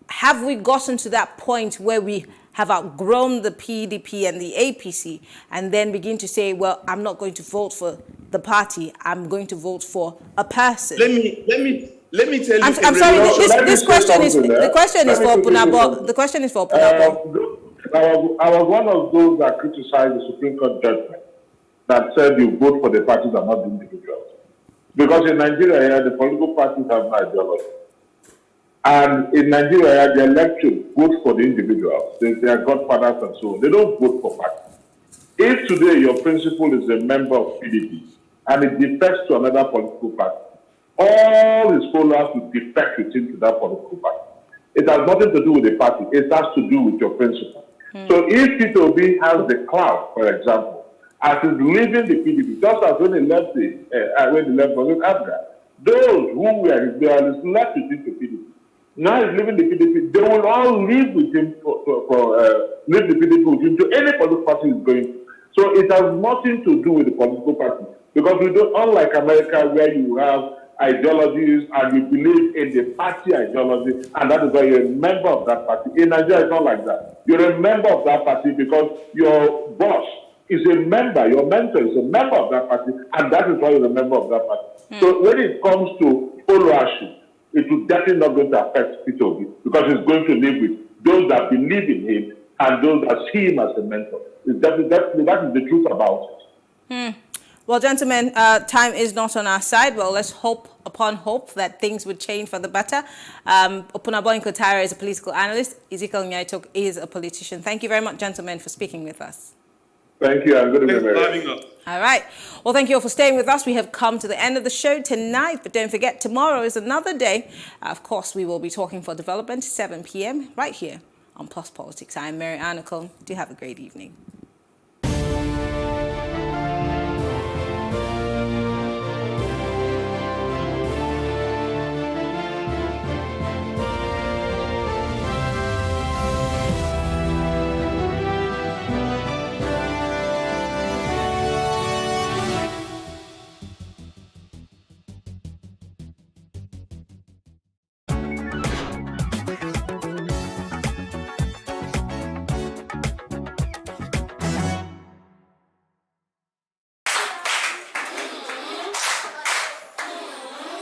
Speaker 5: Have we gotten to that point where we have outgrown the PDP and the APC and then begin to say, well, I'm not going to vote for the party, I'm going to vote for a person?
Speaker 1: Let me tell you.
Speaker 5: I'm sorry, this question is for Opunabo. The question is for Opunabo.
Speaker 10: I was one of those that criticized the Supreme Court judgment that said you vote for the parties and not the individuals. Because in Nigeria, the political parties have no ideology. And in Nigeria, the electorate vote for the individuals. They are godfathers and so on. They don't vote for parties. If today your principal is a member of PDP and it defects to another political party, all his followers will defect with him to that political party. It has nothing to do with the party. It has to do with your principle. So if Peter Obi has the clout, for example, as he's leaving the PDP, just as when he left Abga, those who were his loyalists left with him to PDP. Now he's leaving the PDP. They will all live with him leave the PDP with him to any political party he's going to. So it has nothing to do with the political party, because we don't, unlike America, where you have ideologies and you believe in the party ideology, and that is why you're a member of that party. In Nigeria, it's not like that. You're a member of that party because your boss is a member, your mentor is a member of that party, and that is why you're a member of that party. So when it comes to followership, it will definitely not going to affect Peter Obi because he's going to live with those that believe in him and those that see him as a mentor. It's definitely, that is the truth about it.
Speaker 5: Well, gentlemen, time is not on our side. Well, let's hope upon hope that things would change for the better. Opunabo Nkotare is a political analyst. Ezekiel Nyaitok is a politician. Thank you very much, gentlemen, for speaking with us.
Speaker 10: Thank you. I'm going to be
Speaker 1: having us.
Speaker 5: All right. Well, thank you all for staying with us. We have come to the end of the show tonight, but don't forget, tomorrow is another day. Of course, we will be talking for development, 7 p.m. right here on Plus Politics. I'm Mary Anacol. Do have a great evening.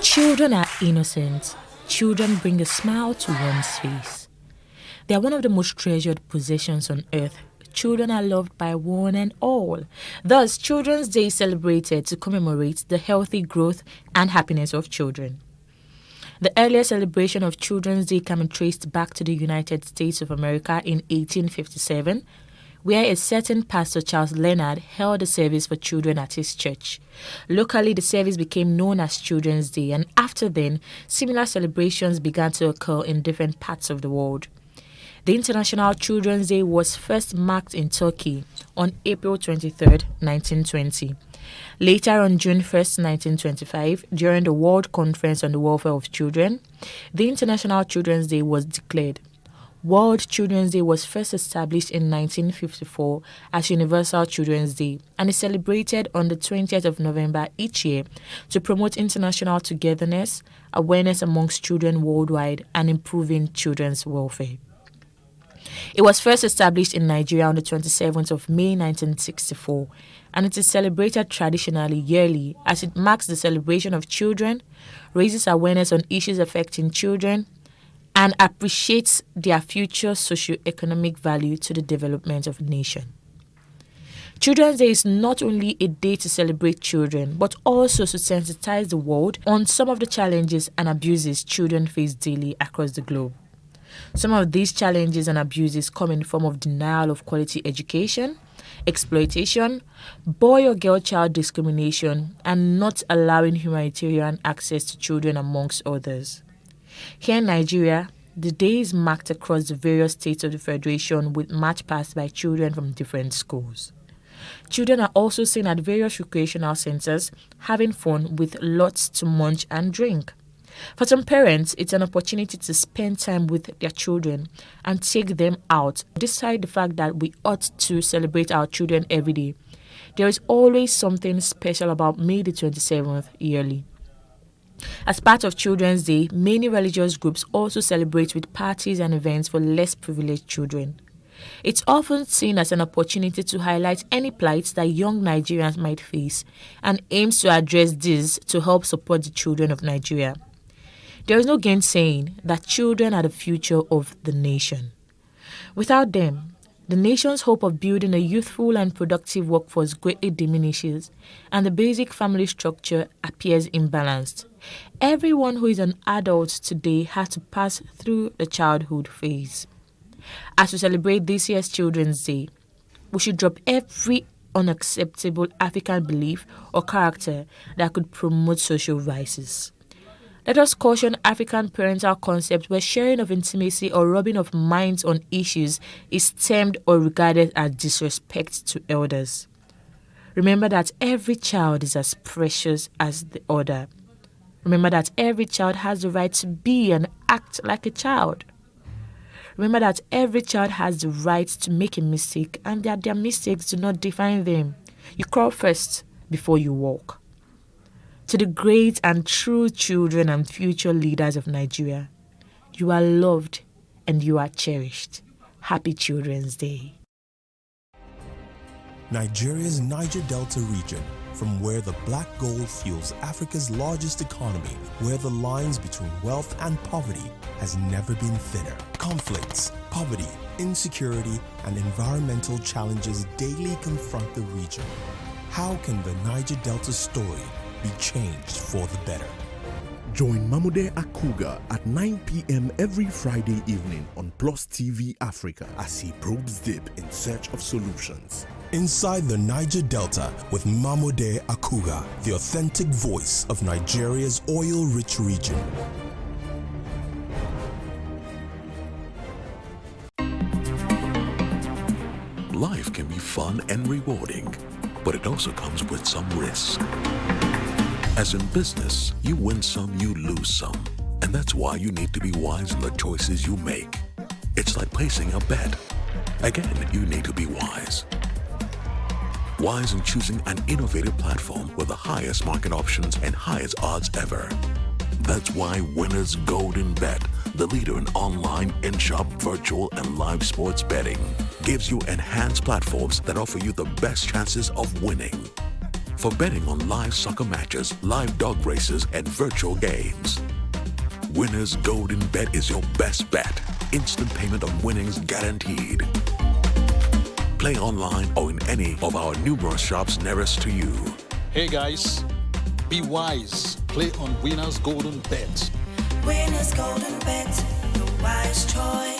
Speaker 12: Children are innocent. Children bring a smile to one's face. They are one of the most treasured possessions on earth. Children are loved by one and all. Thus, Children's Day is celebrated to commemorate the healthy growth and happiness of children. The earliest celebration of Children's Day can be traced back to the United States of America in 1857, where a certain Pastor Charles Leonard held a service for children at his church. Locally, the service became known as Children's Day, and after then, similar celebrations began to occur in different parts of the world. The International Children's Day was first marked in Turkey on April 23, 1920. Later, on June 1, 1925, during the World Conference on the Welfare of Children, the International Children's Day was declared. World Children's Day was first established in 1954 as Universal Children's Day and is celebrated on the 20th of November each year to promote international togetherness, awareness amongst children worldwide, and improving children's welfare. It was first established in Nigeria on the 27th of May 1964, and it is celebrated traditionally yearly as it marks the celebration of children, raises awareness on issues affecting children, and appreciates their future socio-economic value to the development of the nation. Children's Day is not only a day to celebrate children, but also to sensitize the world on some of the challenges and abuses children face daily across the globe. Some of these challenges and abuses come in the form of denial of quality education, exploitation, boy or girl child discrimination, and not allowing humanitarian access to children, amongst others. Here in Nigeria, the day is marked across the various states of the Federation with march past by children from different schools. Children are also seen at various recreational centers having fun with lots to munch and drink. For some parents, it's an opportunity to spend time with their children and take them out. Despite the fact that we ought to celebrate our children every day, there is always something special about May the 27th yearly. As part of Children's Day, many religious groups also celebrate with parties and events for less privileged children. It's often seen as an opportunity to highlight any plights that young Nigerians might face and aims to address these to help support the children of Nigeria. There is no gainsaying that children are the future of the nation. Without them, the nation's hope of building a youthful and productive workforce greatly diminishes, and the basic family structure appears imbalanced. Everyone who is an adult today has to pass through the childhood phase. As we celebrate this year's Children's Day, we should drop every unacceptable African belief or character that could promote social vices. Let us caution African parental concepts where sharing of intimacy or rubbing of minds on issues is termed or regarded as disrespect to elders. Remember that every child is as precious as the other. Remember that every child has the right to be and act like a child. Remember that every child has the right to make a mistake and that their mistakes do not define them. You crawl first before you walk. To the great and true children and future leaders of Nigeria, you are loved and you are cherished. Happy Children's Day.
Speaker 13: Nigeria's Niger Delta region
Speaker 2: from where the black gold fuels Africa's largest economy, where the lines between wealth and poverty has never been thinner. Conflicts, poverty, insecurity, and environmental challenges daily confront the region. How can the Niger Delta story be changed for the better?
Speaker 13: Join Mamode Akuga at 9 p.m. every Friday evening on Plus TV Africa as he probes deep in search of solutions.
Speaker 2: Inside the Niger Delta with Mamode Akuga, the authentic voice of Nigeria's oil-rich region.
Speaker 16: Life can be fun and rewarding, but it also comes with some risk. As in business, you win some, you lose some. And that's why you need to be wise in the choices you make. It's like placing a bet. Again, you need to be wise. Wise in choosing an innovative platform with the highest market options and highest odds ever. That's why Winners Golden Bet, the leader in online, in-shop, virtual, and live sports betting, gives you enhanced platforms that offer you the best chances of winning. For betting on live soccer matches, live dog races, and virtual games. Winners Golden Bet is your best bet. Instant payment on winnings guaranteed. Play online or in any of our numerous shops nearest to you.
Speaker 17: Hey guys, be wise. Play on Winners Golden Bet.
Speaker 23: Winners Golden Bet, the wise choice.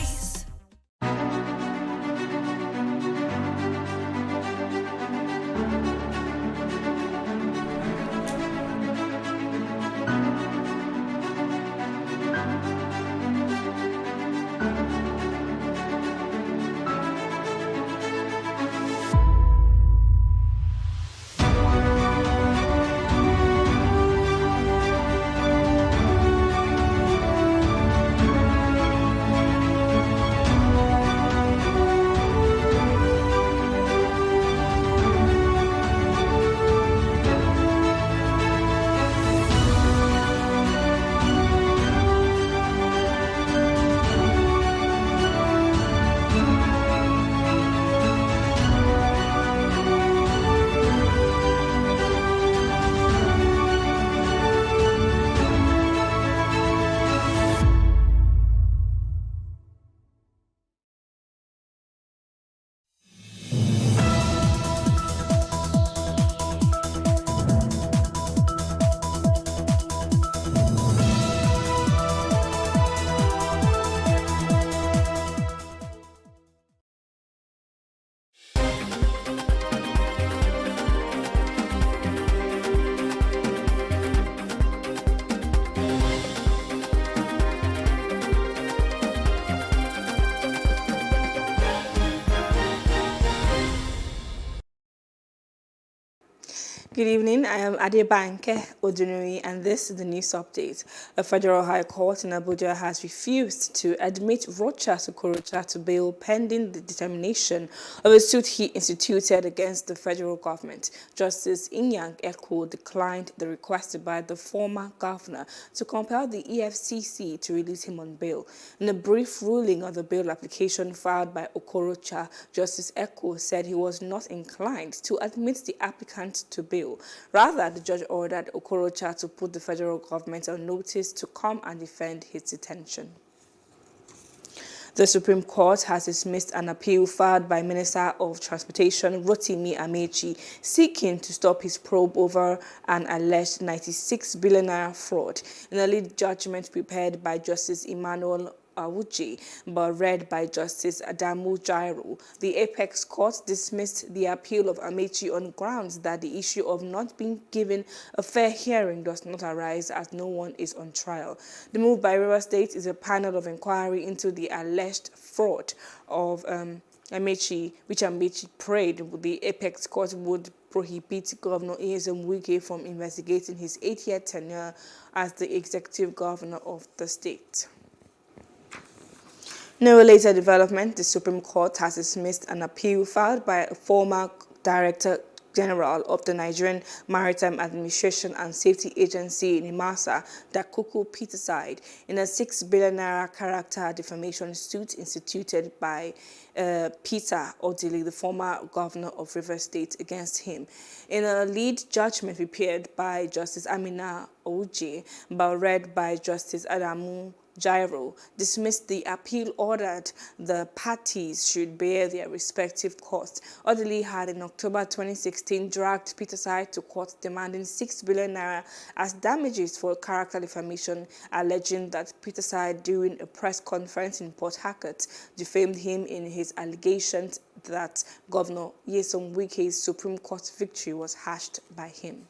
Speaker 18: Good evening, I am Adebanke Odunuri and this is the news update. A federal high court in Abuja has refused to admit Rochas Okorocha to bail pending the determination of a suit he instituted against the federal government. Justice Inyang Eko declined the request by the former governor to compel the EFCC to release him on bail. In a brief ruling on the bail application filed by Okorocha, Justice Eko said he was not inclined to admit the applicant to bail. Rather, the judge ordered Okorocha to put the federal government on notice to come and defend his detention. The Supreme Court has dismissed an appeal filed by Minister of Transportation Rotimi Amechi seeking to stop his probe over an alleged 96 billion naira fraud in a lead judgment prepared by Justice Emmanuel Awuji, but read by Justice Adamu Jairo. The Apex Court dismissed the appeal of Amechi on grounds that the issue of not being given a fair hearing does not arise as no one is on trial. The move by Rivers State is a panel of inquiry into the alleged fraud of Amechi, which Amechi prayed the Apex Court would prohibit Governor Nyesom Wike from investigating his 8-year tenure as the executive governor of the state. No later development, the Supreme Court has dismissed an appeal filed by a former director General of the Nigerian Maritime Administration and Safety Agency, NIMASA, Dakuku Peterside, in a 6 billion naira character defamation suit instituted by Peter Odili, the former governor of Rivers State, against him. In a lead judgment prepared by Justice Amina Ouje, but read by Justice Adamu Jairo, dismissed the appeal, ordered the parties should bear their respective costs. Odili had in October 2016 dragged Peterside to court demanding 6 billion naira as damages for character defamation, alleging that Peterside, during a press conference in Port Harcourt, defamed him in his allegations that Governor Nyesom Wike's Supreme Court victory was hashed by him.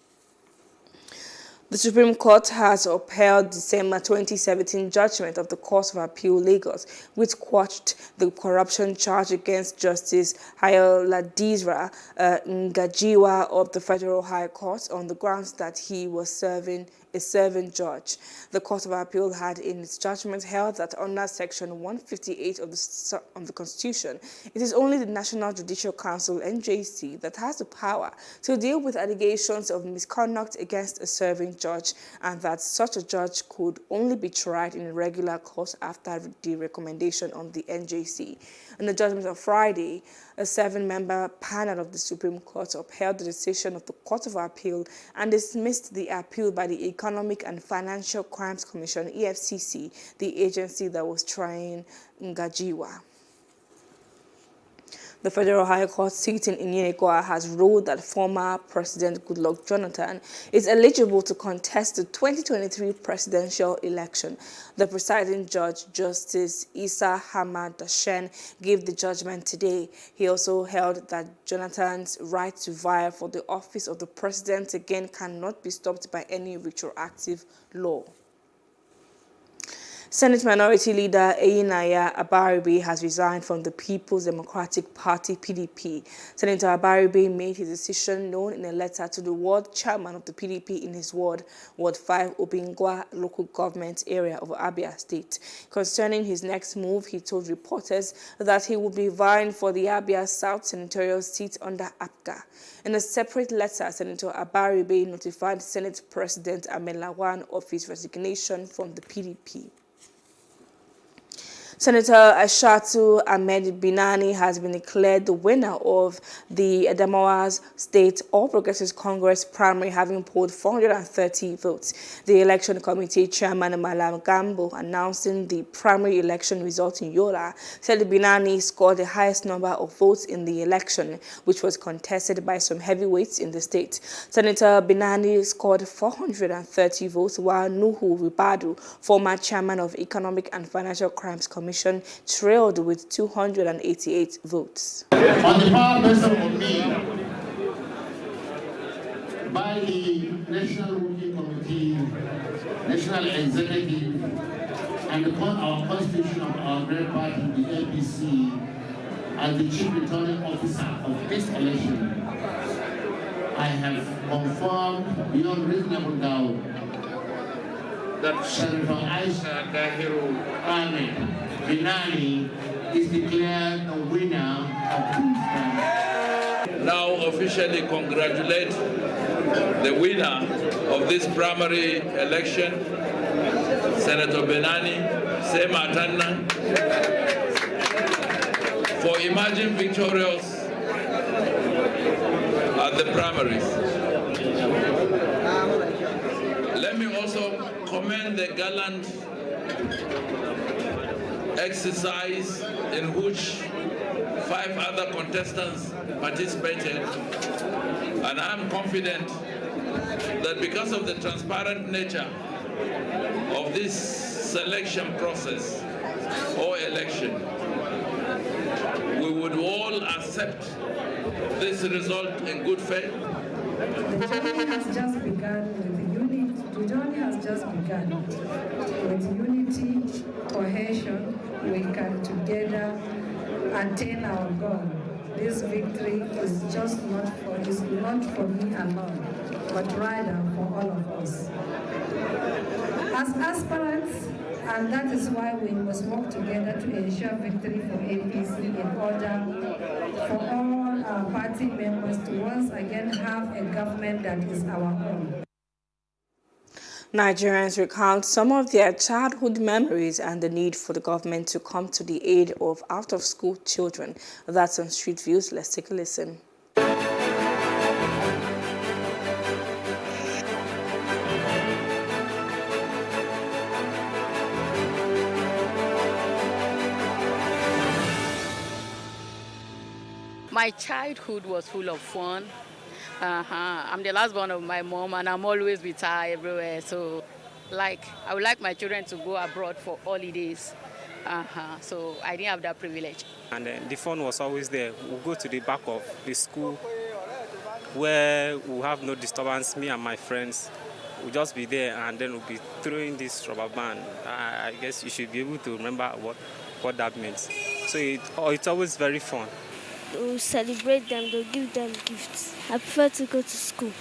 Speaker 18: The Supreme Court has upheld December 2017 judgment of the Court of Appeal Lagos, which quashed the corruption charge against Justice Hayoladizra Ngajiwa of the Federal High Court on the grounds that he was a serving judge. The Court of Appeal had in its judgment held that under Section 158 of the Constitution, it is only the National Judicial Council, NJC, that has the power to deal with allegations of misconduct against a serving judge, and that such a judge could only be tried in a regular court after the recommendation of the NJC. In the judgment of Friday, a 7-member panel of the Supreme Court upheld the decision of the Court of Appeal and dismissed the appeal by the Economic and Financial Crimes Commission, EFCC, the agency that was trying Ngajiwa. The Federal High Court sitting in Yenagoa has ruled that former President Goodluck Jonathan is eligible to contest the 2023 presidential election. The presiding judge, Justice Isa Hamad Dashen, gave the judgment today. He also held that Jonathan's right to vie for the office of the president again cannot be stopped by any retroactive law. Senate Minority Leader Eyinaya Abaribe has resigned from the People's Democratic Party, PDP. Senator Abaribe made his decision known in a letter to the ward chairman of the PDP in his ward, Ward 5, Obingwa local government area of Abia State. Concerning his next move, he told reporters that he would be vying for the Abia South senatorial seat under APGA. In a separate letter, Senator Abaribe notified Senate President Ahmed Lawan of his resignation from the PDP. Senator Ashatu Ahmed Binani has been declared the winner of the Adamawa State All Progressives Congress primary, having polled 430 votes. The election committee chairman Malam Gambo, announcing the primary election result in Yola, said Binani scored the highest number of votes in the election, which was contested by some heavyweights in the state. Senator Binani scored 430 votes, while Nuhu Ribadu, former chairman of Economic and Financial Crimes Commission, trailed with 288 votes.
Speaker 14: On the power vessel of me, by the National Working Committee, National Executive, and our Constitution of our great party, the APC, as the Chief Returning Officer of this election, I have confirmed beyond reasonable doubt that Senator Aisha Dahiru Ahmed Binani is declared the winner of this.
Speaker 20: Now officially congratulate the winner of this primary election, Senator Binani Sema Tanna, for emerging victorious at the primaries. Let me also commend the gallant exercise in which 5 other contestants participated, and I am confident that because of the transparent nature of this selection process or election, we would all accept this result in good faith.
Speaker 21: The journey has just begun with unity, cohesion. We can together attain our goal. This victory is just not for me alone, but rather for all of us. As aspirants, and that is why we must work together to ensure victory for APC in order for all our party members to once again have a government that is our own.
Speaker 18: Nigerians recount some of their childhood memories and the need for the government to come to the aid of out-of-school children. That's on Street Views. Let's take a listen.
Speaker 6: My childhood was full of fun. I'm the last born of my mom, and I'm always with her everywhere. So, I would like my children to go abroad for holidays. So I didn't have that privilege.
Speaker 11: And the fun was always there. We'll go to the back of the school where we'll have no disturbance, me and my friends. We'll just be there, and then we'll be throwing this rubber band. I guess you should be able to remember what that means. So it's always very fun.
Speaker 15: We'll celebrate them, they'll give them gifts. I prefer to go to school.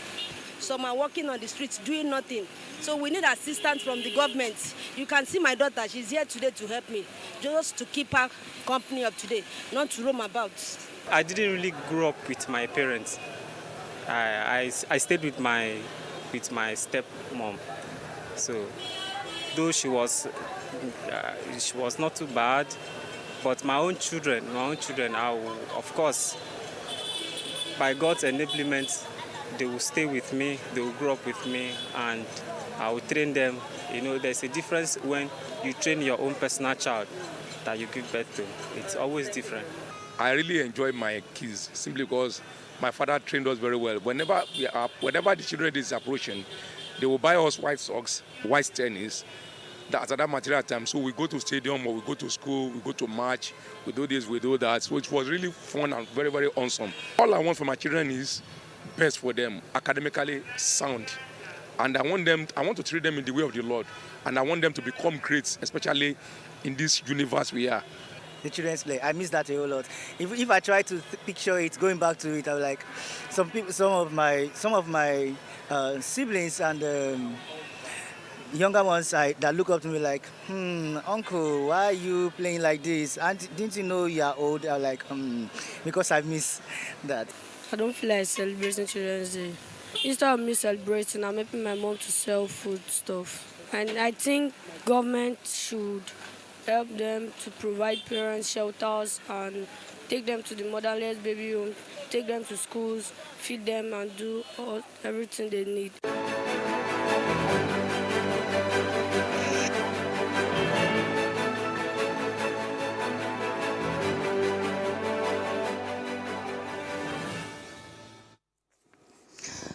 Speaker 22: Some are walking on the streets doing nothing. So we need assistance from the government. You can see my daughter, she's here today to help me, just to keep her company up today, not to roam about.
Speaker 11: I didn't really grow up with my parents. I stayed with my stepmom. So though she was not too bad, but my own children, of course, by God's enablement, they will stay with me, they will grow up with me, and I will train them. You know, there's a difference when you train your own personal child that you give birth to. It's always different.
Speaker 24: I really enjoy my kids simply because my father trained us very well. Whenever the children is approaching, they will buy us white socks, white tennis. That's at that material time. So we go to stadium or we go to school, we go to match, we do this, we do that. So it was really fun and very, very awesome. All I want for my children is best for them, academically sound. And I want to treat them in the way of the Lord. And I want them to become great, especially in this universe we are.
Speaker 25: The children's play, I miss that a whole lot. If I try to picture it, going back to it, I'm like, some of my siblings and younger ones that look up to me like, uncle, why are you playing like this? And didn't you know you are old? I'm like, because I miss that.
Speaker 15: I don't feel like celebrating Children's Day. Instead of me celebrating, I'm helping my mom to sell food stuff. And I think government should help them to provide parents shelters and take them to the motherless baby home, take them to schools, feed them and do everything they need.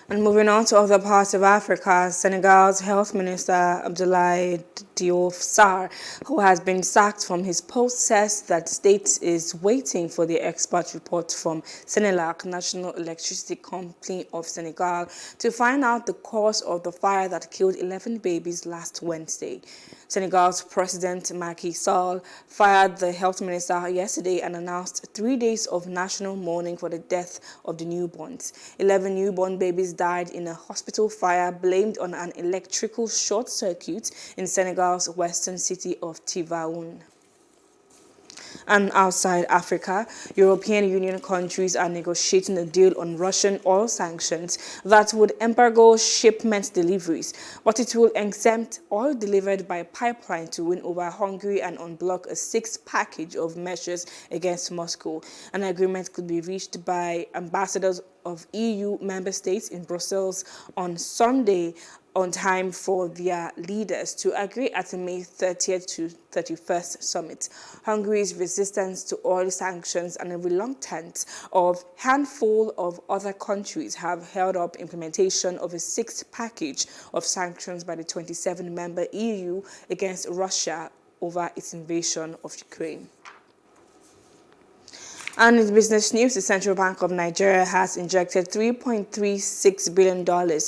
Speaker 18: And moving on to other parts of Africa, Senegal's Health Minister Abdoulaye Diouf Sarr, who has been sacked from his post, says that the state is waiting for the expert report from Senelec, National Electricity Company of Senegal, to find out the cause of the fire that killed 11 babies last Wednesday. Senegal's President Macky Sall fired the health minister yesterday and announced 3 days of national mourning for the death of the newborns. 11 newborn babies died in a hospital fire blamed on an electrical short circuit in Senegal's western city of Tivaoune. And outside Africa, European Union countries are negotiating a deal on Russian oil sanctions that would embargo shipment deliveries, but it will exempt oil delivered by pipeline to win over Hungary and unblock a sixth package of measures against Moscow. An agreement could be reached by ambassadors of EU member states in Brussels on Sunday, on time for their leaders to agree at the May 30th to 31st summit. Hungary's resistance to oil sanctions and a reluctance of handful of other countries have held up implementation of a sixth package of sanctions by the 27-member EU against Russia over its invasion of Ukraine. And in business news, the Central Bank of Nigeria has injected $3.36 billion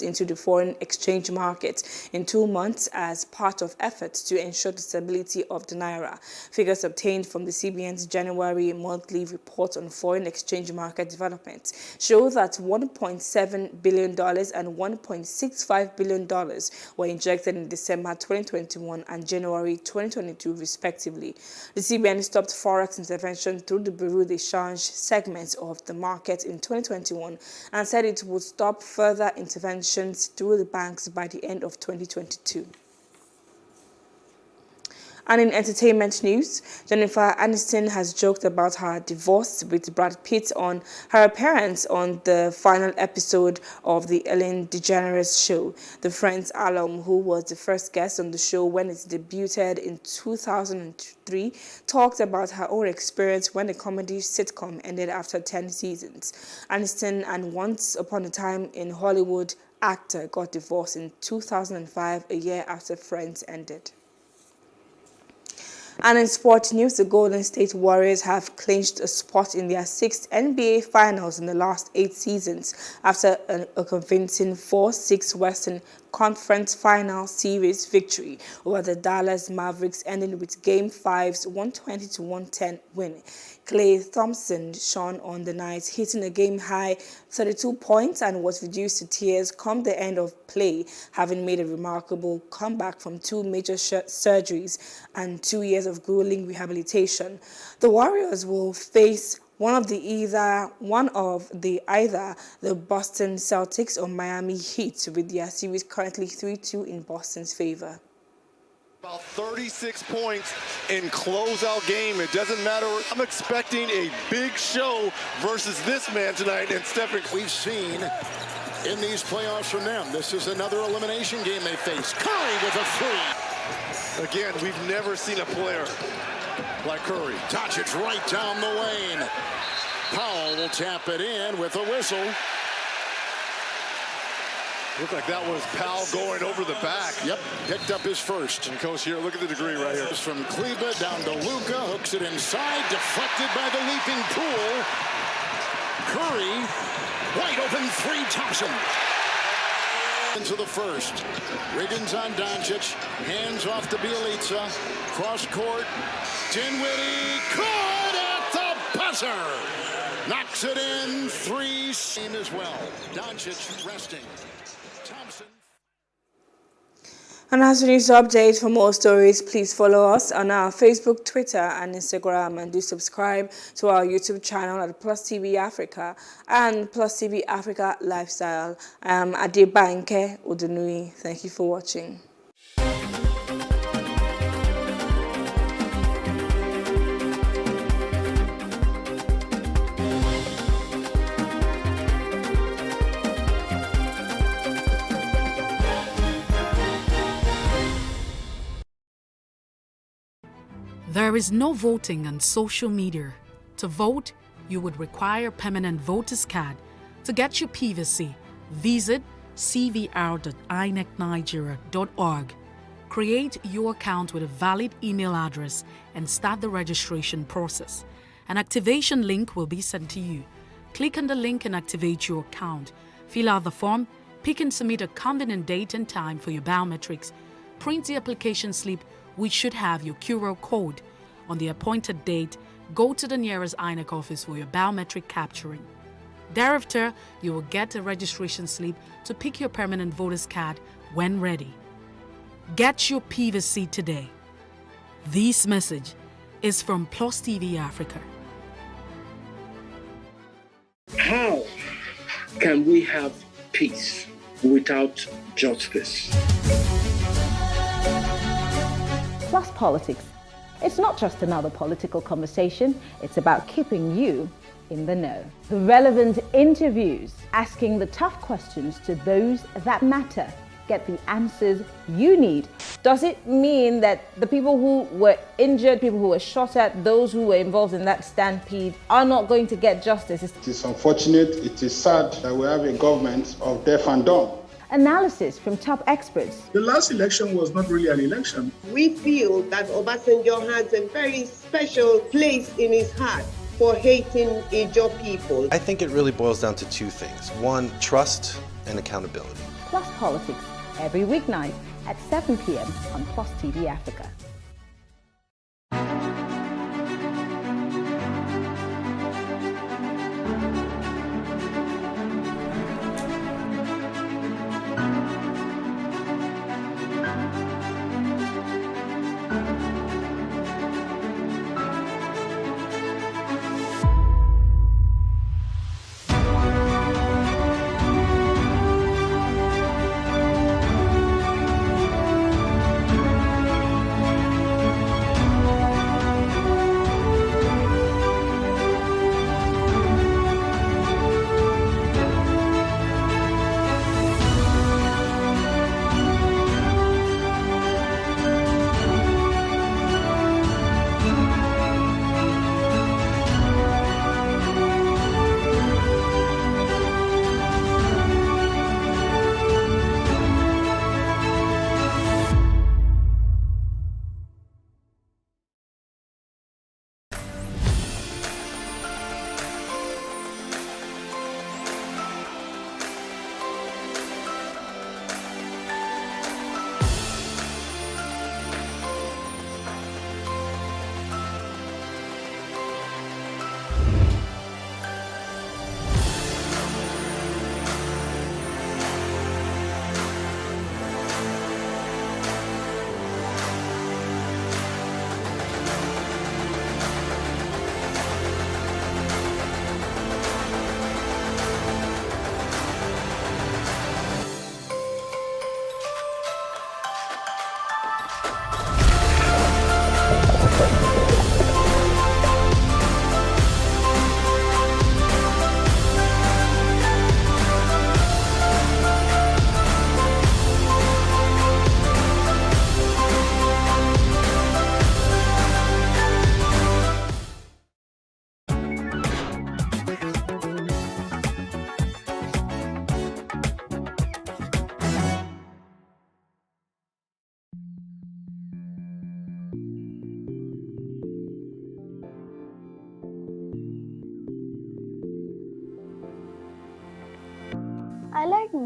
Speaker 18: into the foreign exchange market in 2 months as part of efforts to ensure the stability of the naira. Figures obtained from the CBN's January monthly report on foreign exchange market development show that $1.7 billion and $1.65 billion were injected in December 2021 and January 2022, respectively. The CBN stopped forex intervention through the Bureau des Changes unchallenged segments of the market in 2021 and said it would stop further interventions through the banks by the end of 2022. And in entertainment news, Jennifer Aniston has joked about her divorce with Brad Pitt on her appearance on the final episode of the Ellen DeGeneres show. The Friends alum, who was the first guest on the show when it debuted in 2003, talked about her own experience when the comedy sitcom ended after 10 seasons. Aniston and Once Upon a Time in Hollywood actor got divorced in 2005, a year after Friends ended. And in sports news, the Golden State Warriors have clinched a spot in their 6th NBA Finals in the last 8 seasons after a convincing 4-6 Western Conference Final Series victory over the Dallas Mavericks, ending with Game 5's 120-110 win. Klay Thompson shone on the night, hitting a game-high 32 points and was reduced to tears come the end of play, having made a remarkable comeback from 2 major surgeries and 2 years of grueling rehabilitation. The Warriors will face one of the either the Boston Celtics or Miami Heat, with their series currently 3-2 in Boston's favor.
Speaker 3: About 36 points in closeout game. It doesn't matter. I'm expecting a big show versus this man tonight. And Stephen,
Speaker 4: we've seen in these playoffs from them. This is another elimination game they face. Curry with a free.
Speaker 3: Again, we've never seen a player like Curry.
Speaker 4: Doncic right down the lane. Powell will tap it in with a whistle.
Speaker 3: Looked like that was Powell going over the back.
Speaker 4: Yep, picked up his first.
Speaker 3: And Coach, here, look at the degree right here.
Speaker 4: From Kleba down to Luka, hooks it inside, deflected by the leaping Poole. Curry, wide open 3, Thompson. Into the first. Wiggins on Doncic, hands off to Bjelica, cross court. Dinwiddie, caught at the buzzer. Knocks it in, 3 as well. Doncic resting. Thompson.
Speaker 18: And as for news updates, for more stories, please follow us on our Facebook, Twitter, and Instagram, and do subscribe to our YouTube channel at Plus TV Africa and Plus TV Africa Lifestyle. I am Adebanke Odunui. Thank you for watching.
Speaker 7: There is no voting on social media. To vote, you would require a permanent voter's card. To get your PVC, visit cvr.inecnigeria.org. Create your account with a valid email address and start the registration process. An activation link will be sent to you. Click on the link and activate your account. Fill out the form, pick and submit a convenient date and time for your biometrics. Print the application slip, which should have your QR code. On the appointed date, go to the nearest INEC office for your biometric capturing. Thereafter, you will get a registration slip to pick your permanent voter's card when ready. Get your PVC today. This message is from Plus TV Africa.
Speaker 9: How can we have peace without justice?
Speaker 19: Plus Politics. It's not just another political conversation, it's about keeping you in the know. The relevant interviews, asking the tough questions to those that matter. Get the answers you need. Does it mean that the people who were injured, people who were shot at, those who were involved in that stampede are not going to get justice?
Speaker 26: It is unfortunate, it is sad that we have a government of deaf and dumb.
Speaker 19: Analysis from top experts.
Speaker 26: The last election was not really an election.
Speaker 27: We feel that Obasanjo has a very special place in his heart for hating Ijaw people.
Speaker 28: I think it really boils down to 2 things. 1, trust and accountability.
Speaker 19: Plus Politics, every weeknight at 7 p.m. on Plus TV Africa.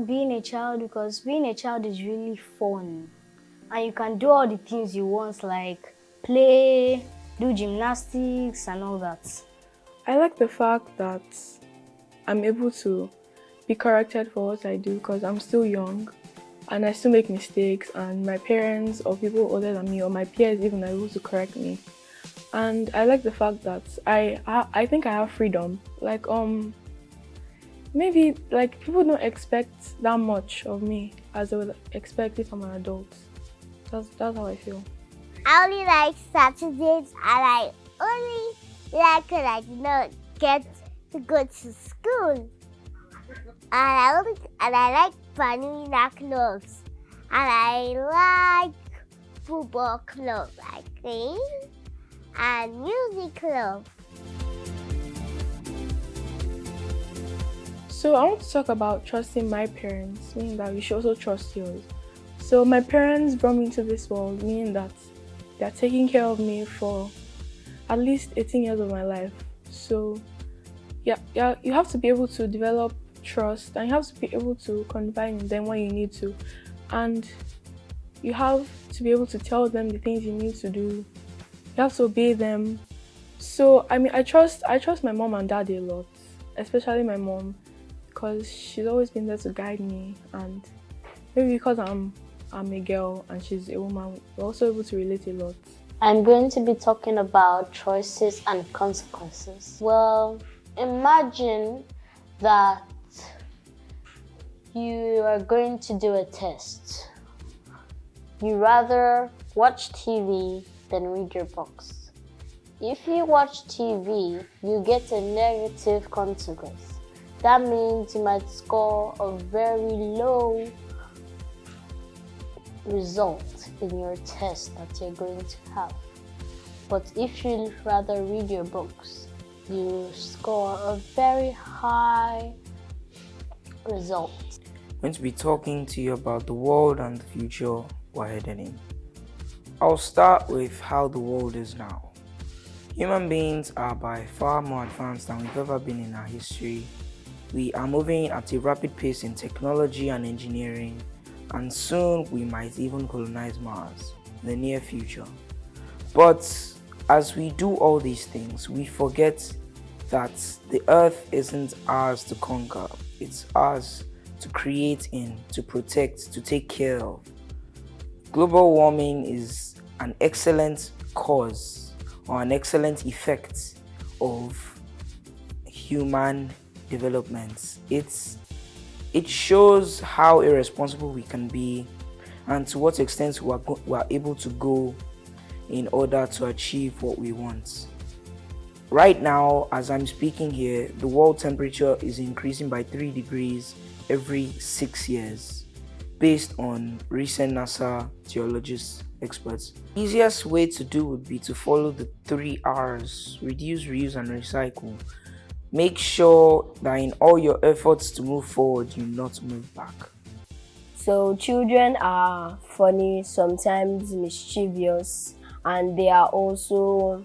Speaker 1: being a child because being a child is really fun. And you can do all the things you want, like play, do gymnastics and all that.
Speaker 2: I like the fact that I'm able to be corrected for what I do because I'm still young and I still make mistakes, and my parents or people older than me or my peers even are able to correct me. And I like the fact that I think I have freedom. Like maybe like people don't expect that much of me as they would expect if I'm an adult. That's how I feel.
Speaker 5: I only like Saturdays, and I only like when I do not get to go to school. And I like ballerina clubs, and I like football club, I think, and music club.
Speaker 2: So I want to talk about trusting my parents, meaning that you should also trust yours. So my parents brought me into this world, meaning that they're taking care of me for at least 18 years of my life. So yeah, you have to be able to develop trust, and you have to be able to confide in them when you need to, and you have to be able to tell them the things you need to do. You have to obey them. So I mean, I trust my mom and dad a lot, especially my mom, because she's always been there to guide me, and maybe because I'm a girl and she's a woman, we're also able to relate a lot.
Speaker 1: I'm going to be talking about choices and consequences. Well, imagine that you are going to do a test. You rather watch TV than read your books. If you watch TV, you get a negative consequence. That means you might score a very low result in your test that you're going to have. But if you rather read your books, you score a very high result.
Speaker 8: I'm going to be talking to you about the world and the future we're heading in. I'll start with how the world is now. Human beings are by far more advanced than we've ever been in our history. We are moving at a rapid pace in technology and engineering, and soon we might even colonize Mars in the near future. But as we do all these things, we forget that the Earth isn't ours to conquer, it's ours to create in, to protect, to take care of. Global warming is an excellent cause or an excellent effect of human development. It shows how irresponsible we can be and to what extent we are able to go in order to achieve what we want. Right now, as I'm speaking here, the world temperature is increasing by 3 degrees every 6 years, based on recent NASA geologists experts. The easiest way to do would be to follow the 3 R's: reduce, reuse, and recycle. Make sure that in all your efforts to move forward, you not move back.
Speaker 1: So children are funny, sometimes mischievous, and they are also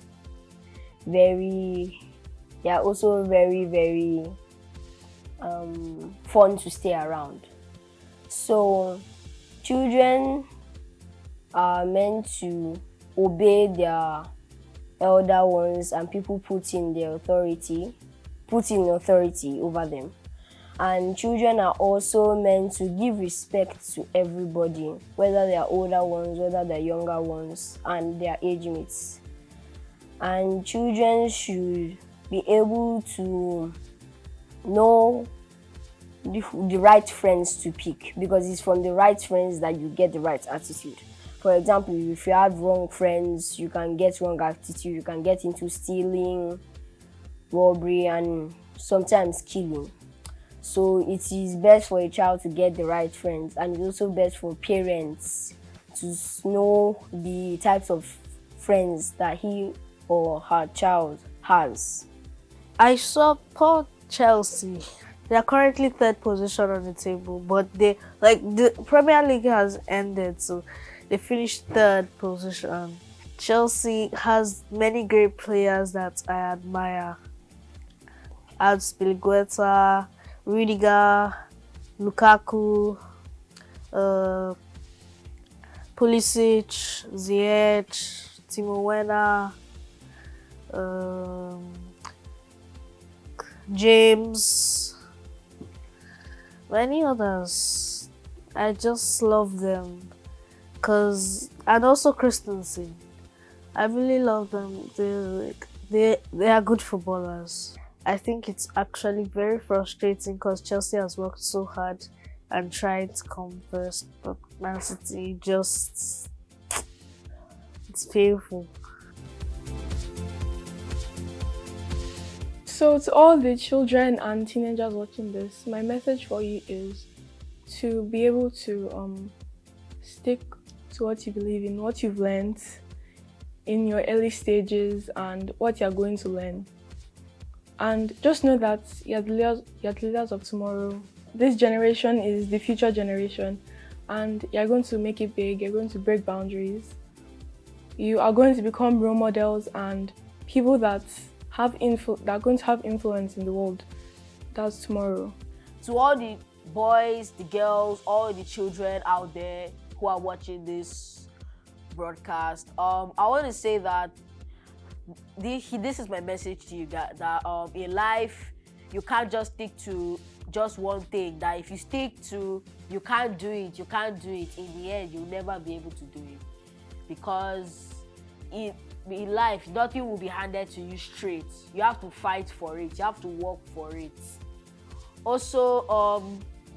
Speaker 1: very fun to stay around. So children are meant to obey their elder ones, and people put in authority over them. And children are also meant to give respect to everybody, whether they are older ones, whether they are younger ones, and their age mates. And children should be able to know the right friends to pick, because it's from the right friends that you get the right attitude. For example, if you have wrong friends, you can get wrong attitude, you can get into stealing, robbery, and sometimes killing. So it is best for a child to get the right friends, and it's also best for parents to know the types of friends that he or her child has.
Speaker 10: I support Chelsea. They are currently 3rd position on the table, but the Premier League has ended, so they finished 3rd position. Chelsea has many great players that I admire. Azpilicueta, Rudiger, Lukaku, Pulisic, Ziyech, Timo Werner, James, many others. I just love them, and also Christensen. I really love them. They are good footballers. I think it's actually very frustrating because Chelsea has worked so hard and tried to come first, but Man City it's painful.
Speaker 2: So to all the children and teenagers watching this, my message for you is to be able to stick to what you believe in, what you've learned in your early stages and what you're going to learn. And just know that you're the leaders of tomorrow. This generation is the future generation and you're going to make it big, you're going to break boundaries. You are going to become role models and people that are going to have influence in the world. That's tomorrow.
Speaker 12: To all the boys, the girls, all the children out there who are watching this broadcast, I want to say that this is my message to you guys, that in life you can't just stick to just one thing. That if you stick to you can't do it, in the end you'll never be able to do it, because in life nothing will be handed to you straight. You have to fight for it, you have to work for it. Also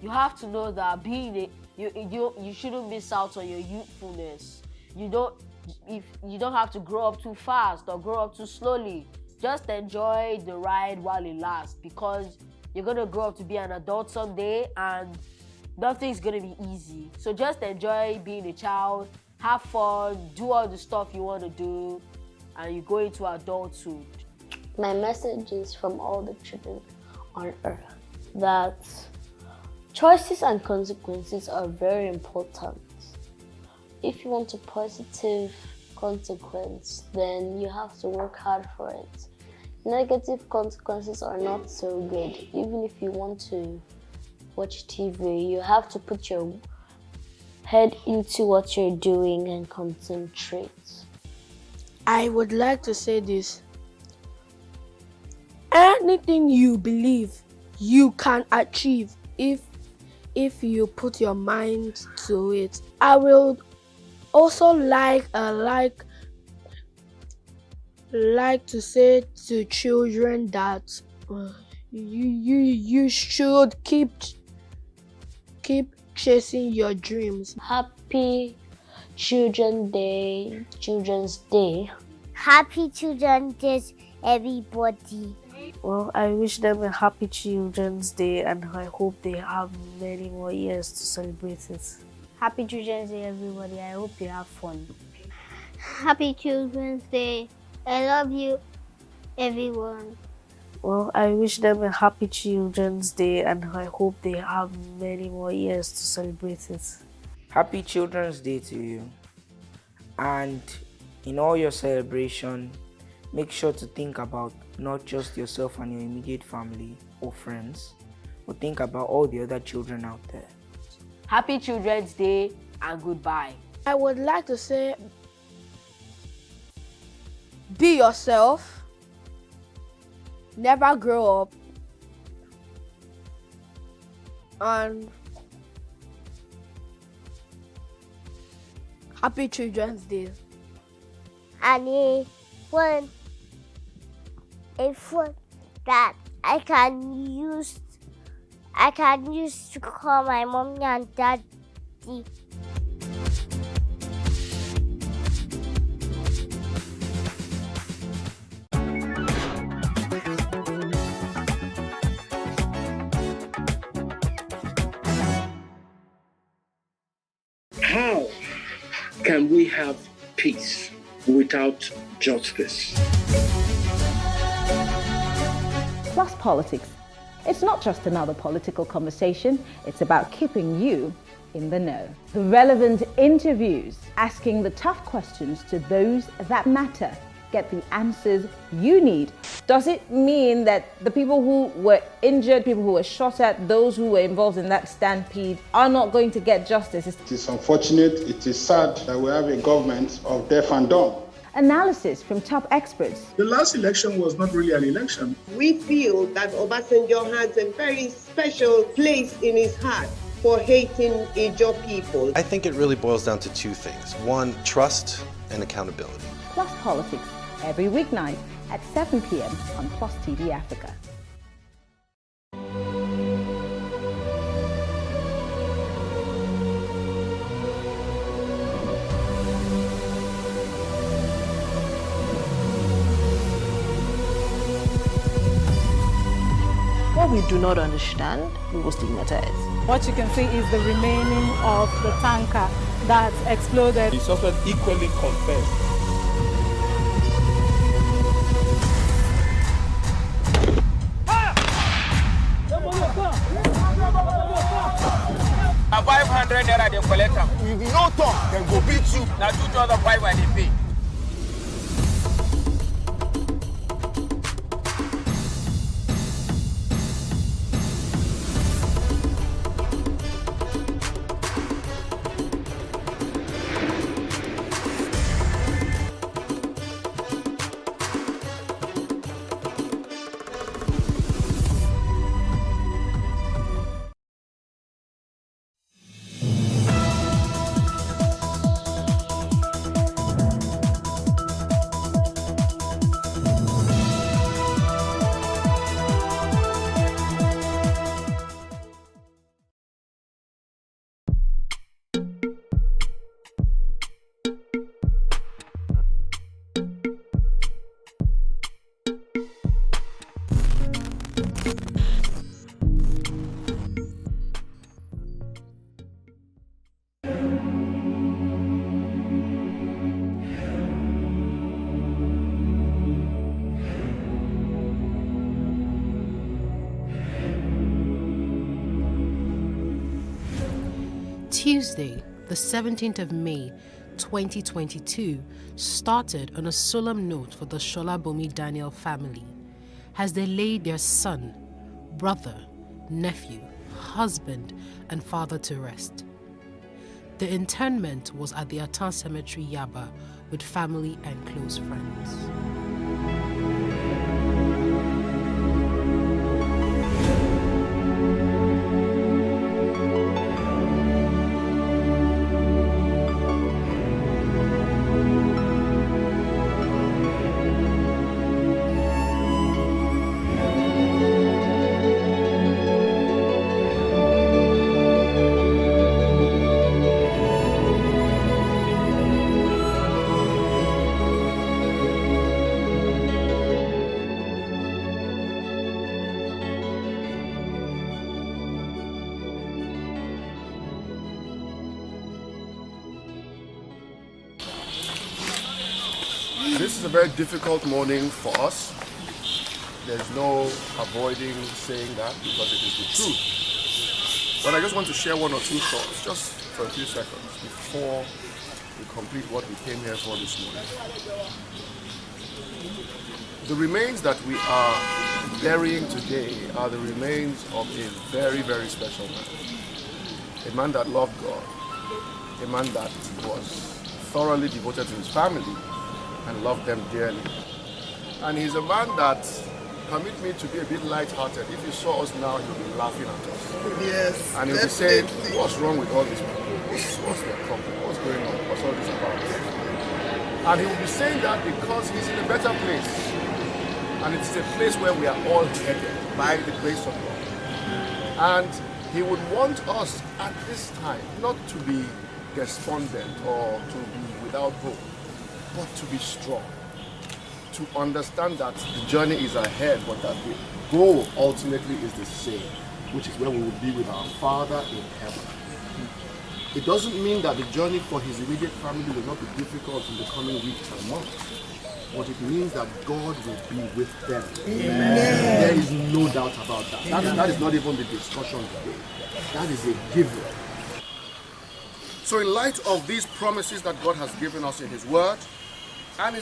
Speaker 12: you have to know that you shouldn't miss out on your youthfulness. You don't have to grow up too fast or grow up too slowly. Just enjoy the ride while it lasts, because you're going to grow up to be an adult someday and nothing's going to be easy. So just enjoy being a child, have fun, do all the stuff you want to do, and you go into adulthood.
Speaker 13: My message is from all the children on earth that choices and consequences are very important. If you want a positive consequence, then you have to work hard for it. Negative consequences are not so good. Even if you want to watch TV, you have to put your head into what you're doing and concentrate.
Speaker 15: I would like to say this. Anything you believe, you can achieve if you put your mind to it. I will also like to say to children that you should keep chasing your dreams.
Speaker 13: Happy Children's Day.
Speaker 5: Happy Children's Day, everybody.
Speaker 10: Well, I wish them a happy Children's Day and I hope they have many more years to celebrate it.
Speaker 1: Happy Children's Day, everybody. I hope you have fun.
Speaker 5: Happy Children's Day. I love you, everyone.
Speaker 10: Well, I wish them a happy Children's Day and I hope they have many more years to celebrate it.
Speaker 8: Happy Children's Day to you. And in all your celebration, make sure to think about not just yourself and your immediate family or friends, but think about all the other children out there.
Speaker 12: Happy Children's Day and goodbye.
Speaker 15: I would like to say, be yourself, never grow up, and happy Children's Day.
Speaker 5: And a phone that I can use to call my mommy and daddy.
Speaker 9: How can we have peace without justice?
Speaker 19: Plus Politics. It's not just another political conversation, it's about keeping you in the know. The relevant interviews, asking the tough questions to those that matter. Get the answers you need Does it mean that the people who were injured, people who were shot at, those who were involved in that stampede are not going to get justice?
Speaker 26: It is unfortunate, it is sad that we have a government of deaf and dumb.
Speaker 19: Analysis from top experts.
Speaker 26: The last election was not really an election.
Speaker 27: We feel that Obasanjo has a very special place in his heart for hating Ijaw people.
Speaker 28: I think it really boils down to two things. One, trust and accountability.
Speaker 19: Plus Politics, every weeknight at 7 p.m. on Plus TV Africa.
Speaker 6: What we do not understand, we will stigmatize.
Speaker 14: What you can see is the remaining of the tanker that exploded.
Speaker 16: The suspect equally confessed.
Speaker 17: A 500 naira they collect am. If you no talk, dem go beat you. Na 2,500 they pay.
Speaker 20: Tuesday, the 17th of May, 2022, started on a solemn note for the Shola Daniel family as they laid their son, brother, nephew, husband, and father to rest. The interment was at the Atan Cemetery, Yaba, with family and close friends.
Speaker 21: This is a very difficult morning for us. There's no avoiding saying that because it is the truth. But I just want to share one or two thoughts, just for a few seconds, before we complete what we came here for this morning. The remains that we are burying today are the remains of a very, very special man. A man that loved God, a man that was thoroughly devoted to his family and loved them dearly. And he's a man that, permit me to be a bit light-hearted, if he saw us now, he'll be laughing at us.
Speaker 22: Yes,
Speaker 21: and he'll be saying, what's wrong with all these people? What's their problem? What's going on? What's all this about? And he will be saying that because he's in a better place. And it's a place where we are all headed by the grace of God. And he would want us at this time not to be despondent or to be without hope, but to be strong, to understand that the journey is ahead, but that the goal ultimately is the same, which is where we will be with our Father in heaven. It doesn't mean that the journey for his immediate family will not be difficult in the coming weeks and months, but it means that God will be with them. Amen. There is no doubt about that. That is not even the discussion today. That is a given. So in light of these promises that God has given us in his word, And,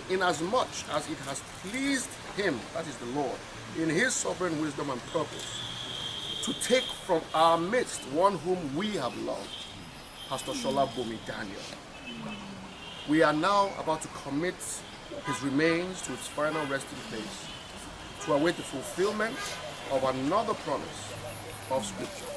Speaker 21: in as much as it has pleased him, that is the Lord, in his sovereign wisdom and purpose, to take from our midst one whom we have loved, Pastor Shola Bomi Daniel. We are now about to commit his remains to its final resting place, to await the fulfillment of another promise of Scripture.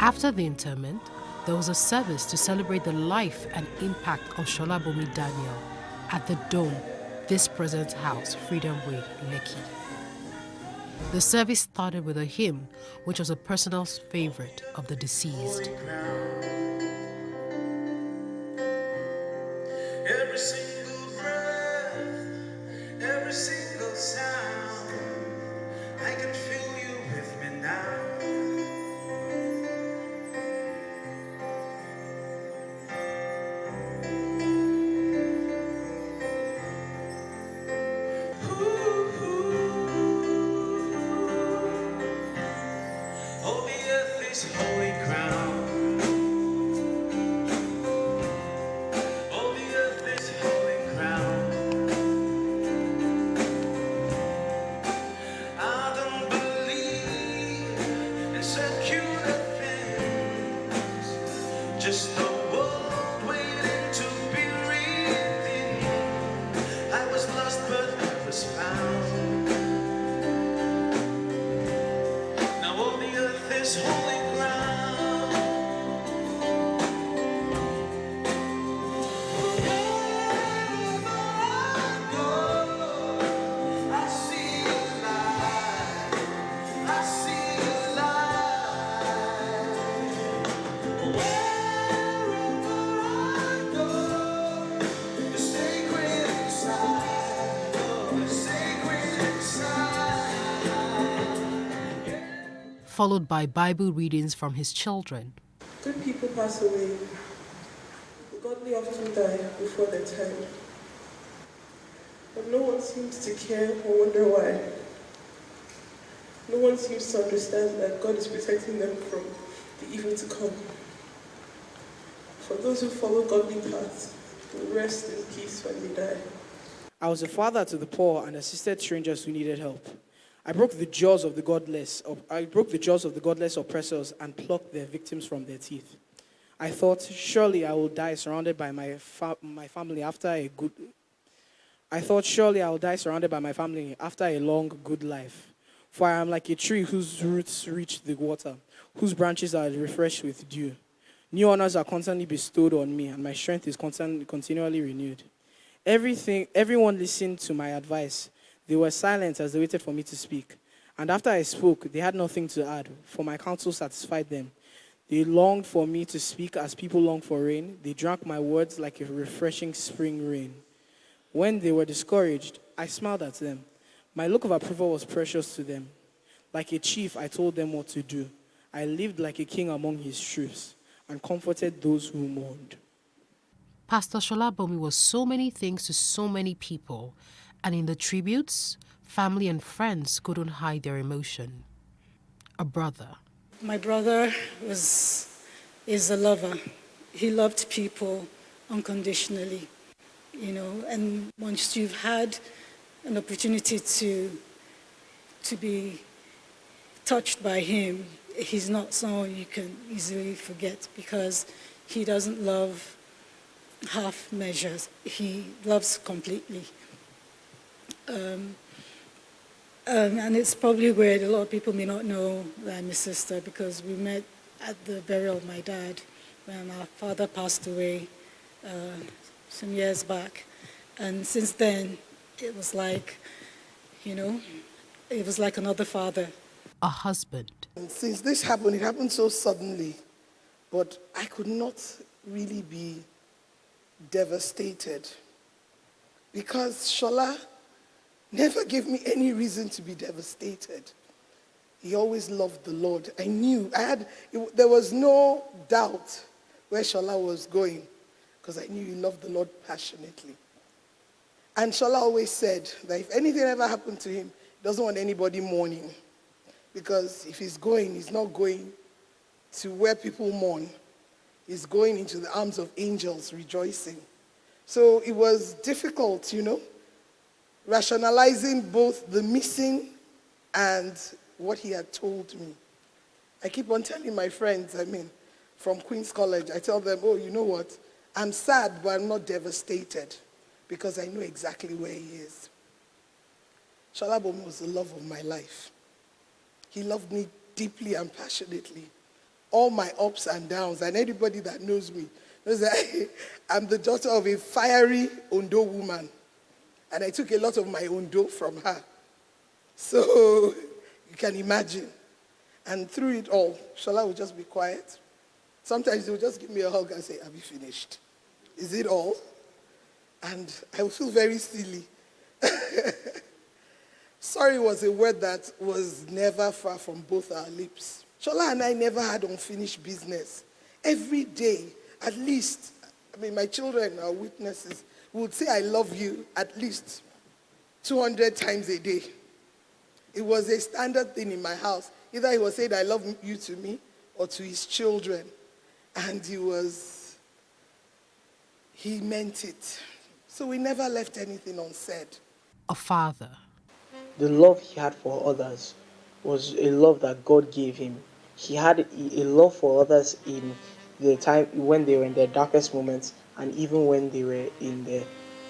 Speaker 20: After the interment, there was a service to celebrate the life and impact of Shola Bomi Daniel at the Dome, this present house, Freedom Way, Lekki. The service started with a hymn, which was a personal favorite of the deceased.
Speaker 3: Every single breath, every single sound, I can feel you with me now. Oh, the earth is holy ground. Oh, the earth is holy ground. I don't believe in secular things, just a world waiting to be redeemed. I was lost, but I was found. Now all the earth is holy ground. Wherever I go, I see a light. I see a light. Wherever I go, the sacred inside. Oh, the sacred inside.
Speaker 20: Followed by Bible readings from his children.
Speaker 2: Good people pass away. The godly often die before their time. But no one seems to care or wonder why. No one seems to understand that God is protecting them from the evil to come. For those who follow godly paths will rest in peace when they die.
Speaker 4: I was a father to the poor and assisted strangers who needed help. I broke the jaws of the godless oppressors and plucked their victims from their teeth. I thought, surely I will die surrounded by my family after a long, good life. For I am like a tree whose roots reach the water, whose branches are refreshed with dew. New honors are constantly bestowed on me, and my strength is continually renewed. Everyone listened to my advice. They were silent as they waited for me to speak. And after I spoke, they had nothing to add, for my counsel satisfied them. They longed for me to speak as people long for rain. They drank my words like a refreshing spring rain. When they were discouraged, I smiled at them. My look of approval was precious to them. Like a chief, I told them what to do. I lived like a king among his troops and comforted those who mourned.
Speaker 20: Pastor Shola Bomi was so many things to so many people, and in the tributes, family and friends couldn't hide their emotion. A brother.
Speaker 14: My brother is a lover. He loved people unconditionally, and once you've had an opportunity to be touched by him, he's not someone you can easily forget, because he doesn't love half measures. He loves completely. And it's probably weird, a lot of people may not know that I'm his sister, because we met at the burial of my dad when our father passed away some years back. And since then, it was like, it was like another father.
Speaker 20: A husband.
Speaker 7: And since this happened, it happened so suddenly, but I could not really be devastated because Shola never gave me any reason to be devastated. He always loved the Lord. I knew, there was no doubt where Shola was going because I knew he loved the Lord passionately. And Shola always said that if anything ever happened to him, he doesn't want anybody mourning. Because if he's going, he's not going to where people mourn. He's going into the arms of angels rejoicing. So it was difficult, rationalizing both the missing and what he had told me. I keep on telling my friends, from Queen's College, I tell them, oh, you know what? I'm sad, but I'm not devastated because I know exactly where he is. Shola Bomi was the love of my life. He loved me deeply and passionately. All my ups and downs, and anybody that knows me knows that I'm the daughter of a fiery Ondo woman. And I took a lot of my Ondo from her. So you can imagine. And through it all, Shola would just be quiet. Sometimes he would just give me a hug and say, have you finished? Is it all? And I would feel very silly. Sorry was a word that was never far from both our lips. Shola and I never had unfinished business. Every day, at least, my children are witnesses, would say I love you at least 200 times a day. It was a standard thing in my house. Either he was saying I love you to me or to his children. And he meant it. So we never left anything unsaid.
Speaker 20: A father.
Speaker 8: The love he had for others was a love that God gave him. He had a love for others in the time when they were in their darkest moments and even when they were in their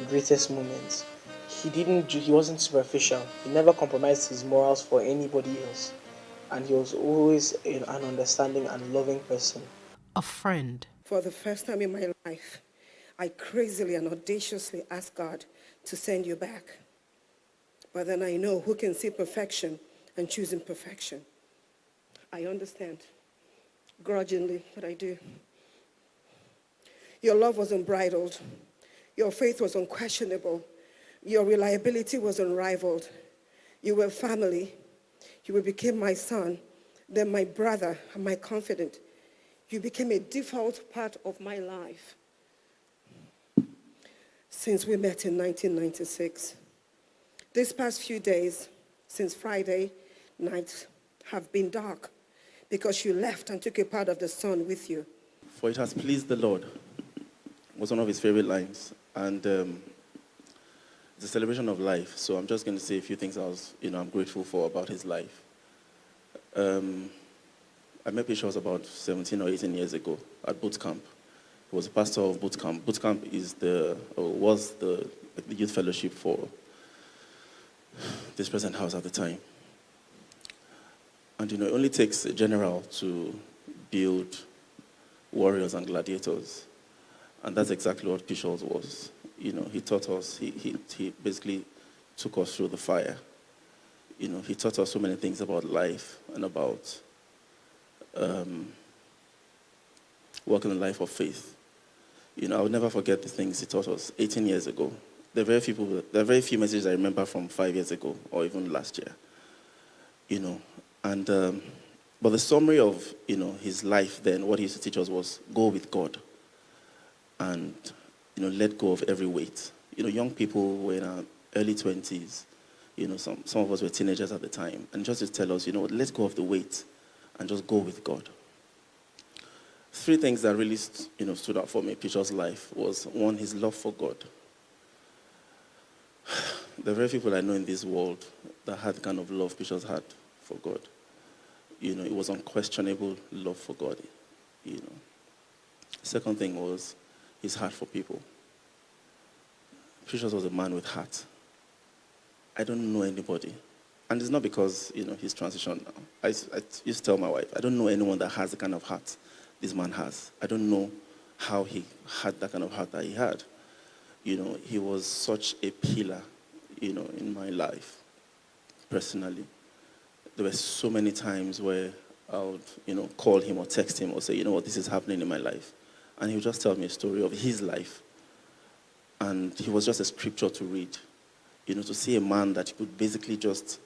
Speaker 8: greatest moments. He wasn't superficial. He never compromised his morals for anybody else. And he was always an understanding and loving person.
Speaker 20: A friend.
Speaker 11: For the first time in my life, I crazily and audaciously asked God to send you back. But then I know who can see perfection and choose imperfection. I understand, grudgingly, but I do. Your love was unbridled. Your faith was unquestionable. Your reliability was unrivaled. You were family. You became my son, then my brother, and my confidant. You became a default part of my life. Since we met in 1996. These past few days, since Friday night, have been dark because you left and took a part of the sun with you.
Speaker 13: For it has pleased the Lord was one of his favorite lines. And it's a celebration of life. So I'm just going to say a few things I'm grateful for about his life. I met Bishop about 17 or 18 years ago at boot camp. He was a pastor of boot camp. Boot camp was the youth fellowship for this present house at the time. And it only takes a general to build warriors and gladiators. And that's exactly what Bishop was. He taught us, he basically took us through the fire. He taught us so many things about life and about walking the life of faith. I will never forget the things he taught us 18 years ago. There are very few messages I remember from 5 years ago or even last year. But the summary of his life then, what he used to teach us was go with God and let go of every weight. Young people were in our early 20s. Some of us were teenagers at the time, and just to tell us, let go of the weight and just go with God. 3 things that really stood out for me in Peter's life was, 1, his love for God. There are very few people I know in this world that had the kind of love Peter's had for God. It was unquestionable love for God. Second thing was his heart for people. Peter was a man with heart. I don't know anybody. And it's not because, he's transitioned now. I used to tell my wife, I don't know anyone that has the kind of heart this man has. I don't know how he had that kind of heart that he had. He was such a pillar, in my life, personally. There were so many times where I would, call him or text him or say, this is happening in my life. And he would just tell me a story of his life. And he was just a scripture to read. To see a man that could basically just,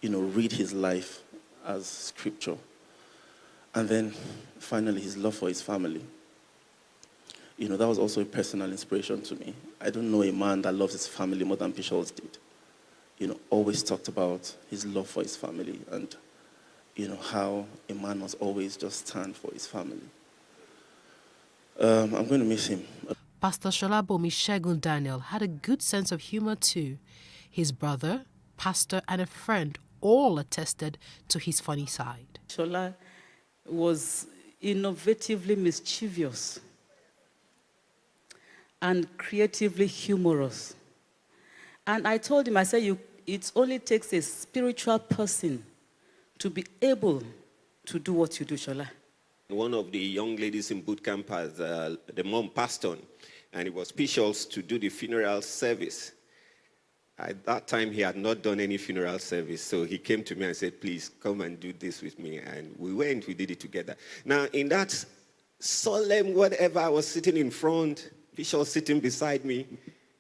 Speaker 13: read his life as scripture. And then, finally, his love for his family. That was also a personal inspiration to me. I don't know a man that loves his family more than Bishop did. Always talked about his love for his family and, how a man must always just stand for his family. I'm going to miss him.
Speaker 20: Pastor Sholabomi Segun Daniel had a good sense of humor too. His brother, pastor, and a friend all attested to his funny side.
Speaker 1: Shola was innovatively mischievous and creatively humorous. And I told him, I said, it only takes a spiritual person to be able to do what you do, Shola.
Speaker 10: One of the young ladies in boot camp has the mom passed on, and it was Pichels to do the funeral service. At that time, he had not done any funeral service, so he came to me and said, please, come and do this with me. And we went, we did it together. Now, in that solemn whatever, I was sitting in front, Pichels sitting beside me.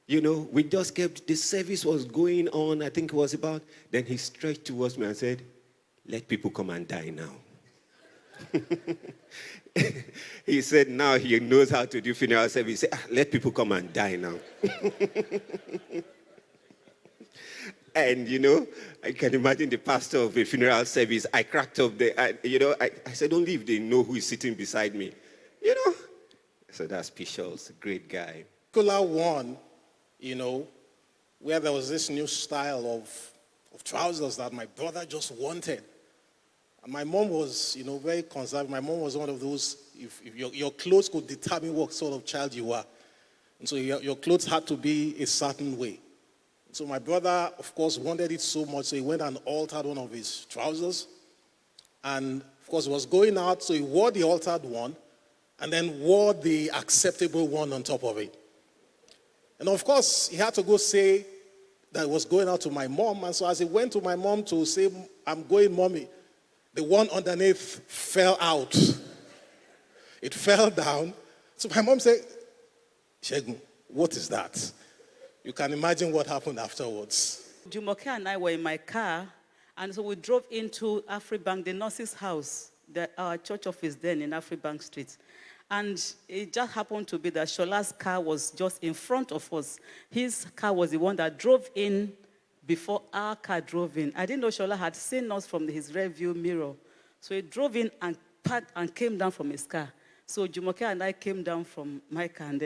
Speaker 10: We just kept, the service was going on, I think it was about, then he stretched towards me and said, let people come and die now. He said now he knows how to do funeral service. He said, let people come and die now. And, I can imagine the pastor of a funeral service, I cracked up there. I said, only if they know who is sitting beside me. So that's Pichels, a great guy.
Speaker 16: Particular one, where there was this new style of trousers that my brother just wanted. And my mom was, very conservative. My mom was one of those, if your clothes could determine what sort of child you are. And so your clothes had to be a certain way. So my brother, of course, wanted it so much, so he went and altered one of his trousers. And, of course, he was going out, so he wore the altered one, and then wore the acceptable one on top of it. And, of course, he had to go say that he was going out to my mom. And so as he went to my mom to say, I'm going, Mommy, the one underneath fell out. It fell down. So my mom said, Segun, what is that? You can imagine what happened afterwards.
Speaker 1: Jumoke and I were in my car, and so we drove into Afribank, the nurse's house, our church office then in Afribank Street. And it just happened to be that Shola's car was just in front of us. His car was the one that drove in before our car drove in. I didn't know Shola had seen us from his rear view mirror. So he drove in and parked and came down from his car. So Jumoke and I came down from my car, and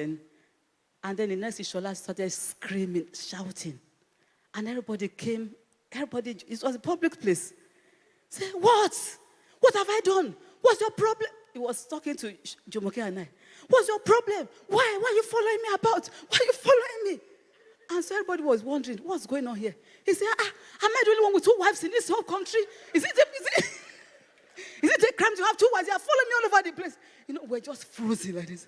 Speaker 1: then the next thing, Shola started screaming, shouting. And everybody came, it was a public place. Say, what? What have I done? What's your problem? He was talking to Jumoke and I. What's your problem? Why are you following me about? Why are you following me? And so everybody was wondering, what's going on here? He said, am I the only one with 2 wives in this whole country? Is it a crime to have 2 wives? They are following me all over the place. We're just frozen like this.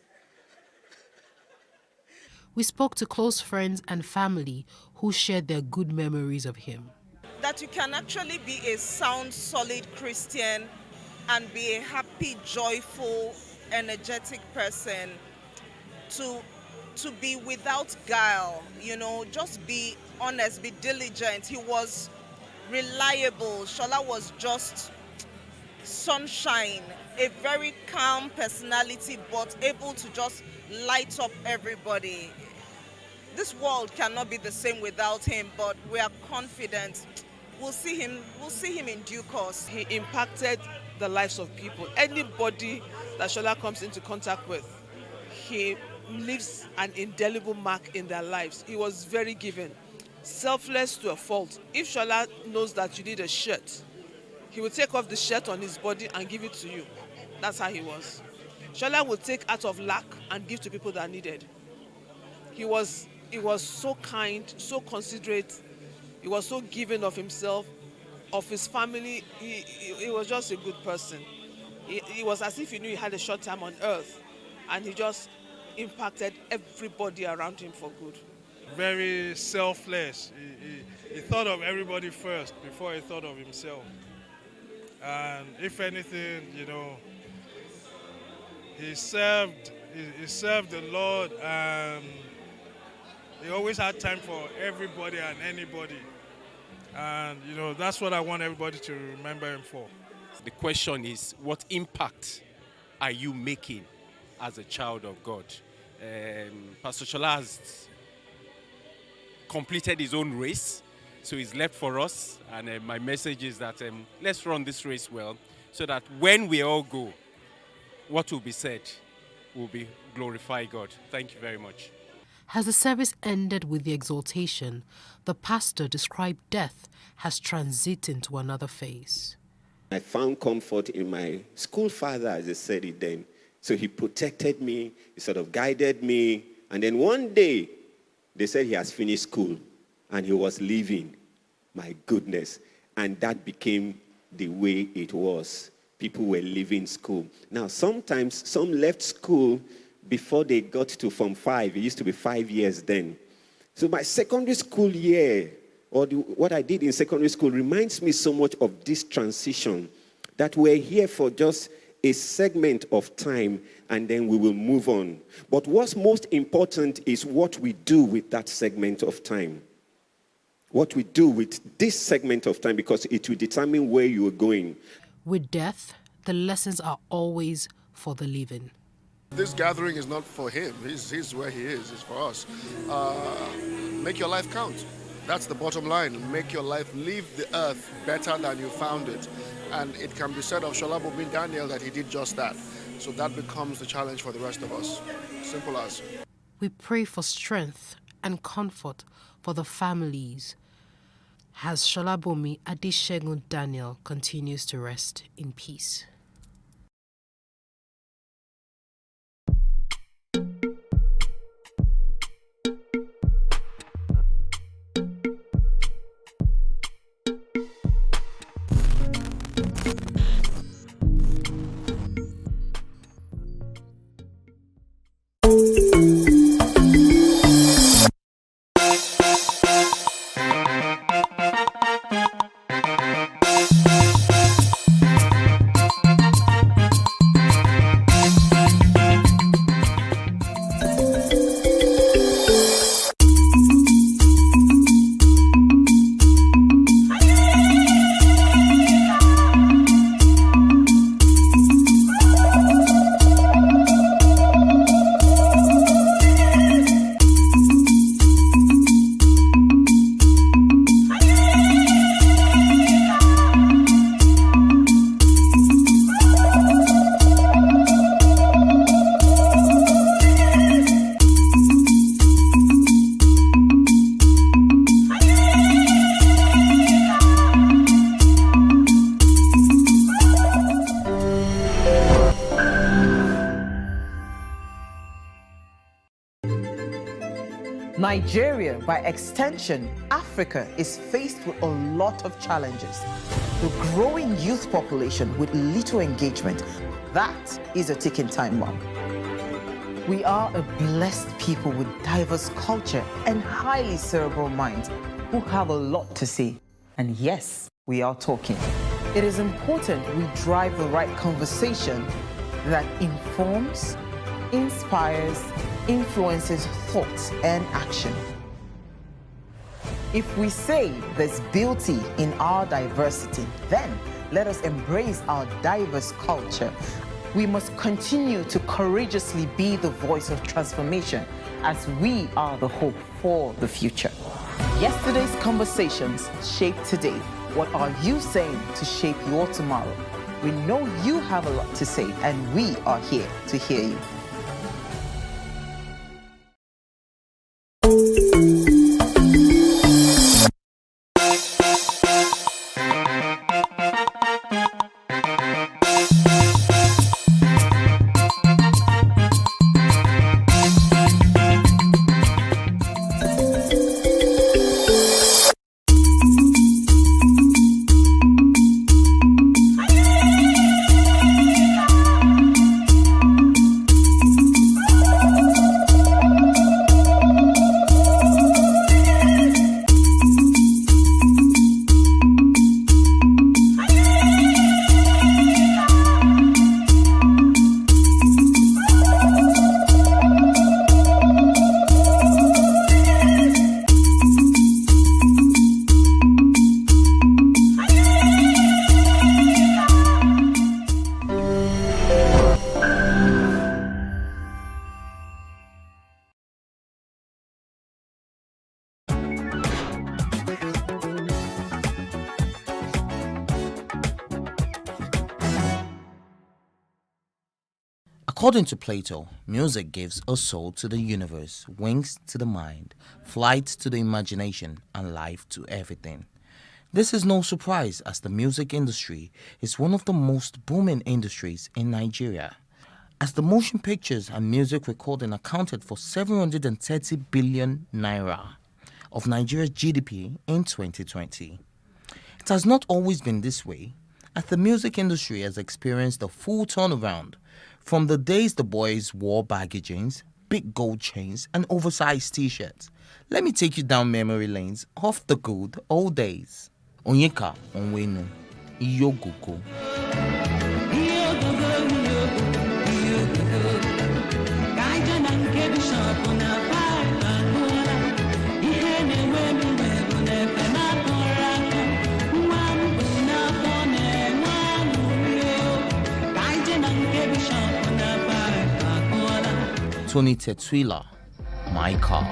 Speaker 20: We spoke to close friends and family who shared their good memories of him.
Speaker 12: That you can actually be a sound, solid Christian and be a happy, joyful, energetic person, to be without guile, just be honest, be diligent. He was reliable. Shola was just sunshine, a very calm personality, but able to just light up everybody. This world cannot be the same without him, but we are confident we'll see him in due course.
Speaker 18: He impacted the lives of people. Anybody that Shola comes into contact with, he leaves an indelible mark in their lives. He was very giving, selfless to a fault. If Shola knows that you need a shirt, he will take off the shirt on his body and give it to you. That's how he was. Shola would take out of lack and give to people that needed. He was so kind, so considerate. He was so giving of himself. of his family, he was just a good person. He was as if he knew he had a short time on earth, and he just impacted everybody around him for good.
Speaker 5: Very selfless. He thought of everybody first before he thought of himself. And if anything, he served the Lord, and he always had time for everybody and anybody. And that's what I want everybody to remember him for.
Speaker 9: The question is, what impact are you making as a child of God? Pastor Shola has completed his own race, so he's left for us. And my message is that let's run this race well, so that when we all go, what will be said will be glorify God. Thank you very much.
Speaker 20: As the service ended with the exaltation, the pastor described death as transiting to another phase.
Speaker 10: I found comfort in my school father, as I said it then. So he protected me, he sort of guided me. And then one day, they said he has finished school and he was leaving. My goodness. And that became the way it was. People were leaving school. Now, sometimes some left school before they got to Form 5. It used to be 5 years then. So my secondary school year, or what I did in secondary school, reminds me so much of this transition, that we're here for just a segment of time and then we will move on. But what's most important is what we do with that segment of time. What we do with this segment of time, because it will determine where you are going.
Speaker 20: With death, the lessons are always for the living.
Speaker 21: This gathering is not for him. He's where he is. It's for us. Make your life count. That's the bottom line. Make your life, leave the earth better than you found it. And it can be said of Shola Bomi Daniel that he did just that. So that becomes the challenge for the rest of us. Simple as.
Speaker 20: We pray for strength and comfort for the families as Shola Bomi Adesegun Daniel continues to rest in peace.
Speaker 15: Nigeria, by extension, Africa, is faced with a lot of challenges. The growing youth population with little engagement, that is a ticking time bomb. We are a blessed people with diverse culture and highly cerebral minds who have a lot to say. And yes, we are talking. It is important we drive the right conversation that informs, inspires, influences thought and action. If we say there's beauty in our diversity, then let us embrace our diverse culture. We must continue to courageously be the voice of transformation as we are the hope for the future. Yesterday's conversations shape today. What are you saying to shape your tomorrow? We know you have a lot to say, and we are here to hear you.
Speaker 19: According to Plato, music gives a soul to the universe, wings to the mind, flight to the imagination, and life to everything. This is no surprise as the music industry is one of the most booming industries in Nigeria, as the motion pictures and music recording accounted for 730 billion naira of Nigeria's GDP in 2020. It has not always been this way, as the music industry has experienced a full turnaround from the days the boys wore baggy jeans, big gold chains, and oversized t-shirts. Let me take you down memory lanes of the good old days. Onyeka Onwenu, Iyogogo. Tony Tetsuila, My Car.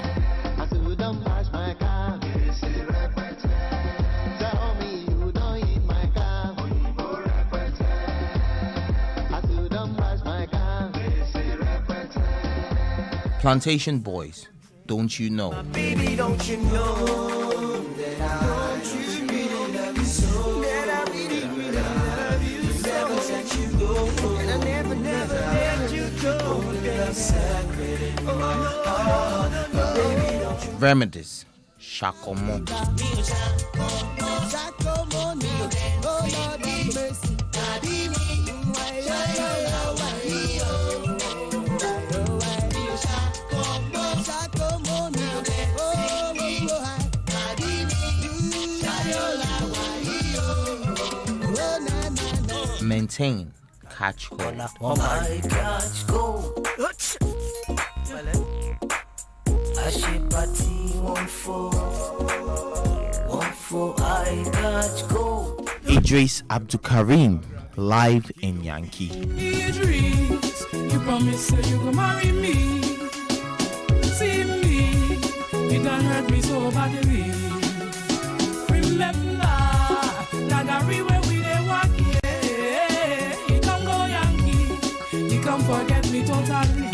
Speaker 19: Plantation Boys, Don't You Know?
Speaker 3: Baby, don't you know that I really love you so? That I really love you so. Never let you go, and I never let you go. Baby, don't you
Speaker 19: Remedies, Shakomo. Maintain, Catch Cold.
Speaker 3: Oh my catch go. I catch go.
Speaker 19: Idris Abdulkarim, live in Yankee.
Speaker 3: Idris, you promise that you go marry me. See me, you done hurt me so badly. Remember that everywhere we dey walk, yeah, you come go Yankee, you come forget me totally.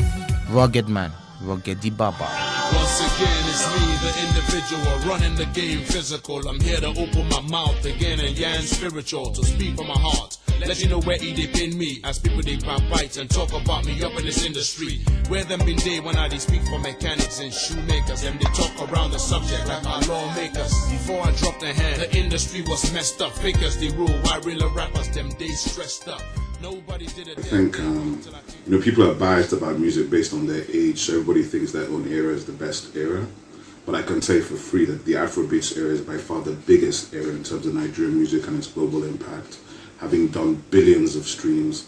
Speaker 19: Rugged Man, Ruggedy Baba.
Speaker 22: Once again, it's me, the individual, running the game physical. I'm here to open my mouth again and yarn spiritual, to speak from my heart. Let you know where it deep in me, as people they grab bites and talk about me up in this industry. Where them been day when I they speak for mechanics and shoemakers, them they talk around the subject like our lawmakers. Before I dropped the hand, the industry was messed up. Fakers they rule, why real rappers them they stressed up. Nobody did it.
Speaker 23: I think people are biased about music based on their age, so everybody thinks their own era is the best era. But I can say for free that the Afrobeats era is by far the biggest era in terms of Nigerian music and its global impact, having done billions of streams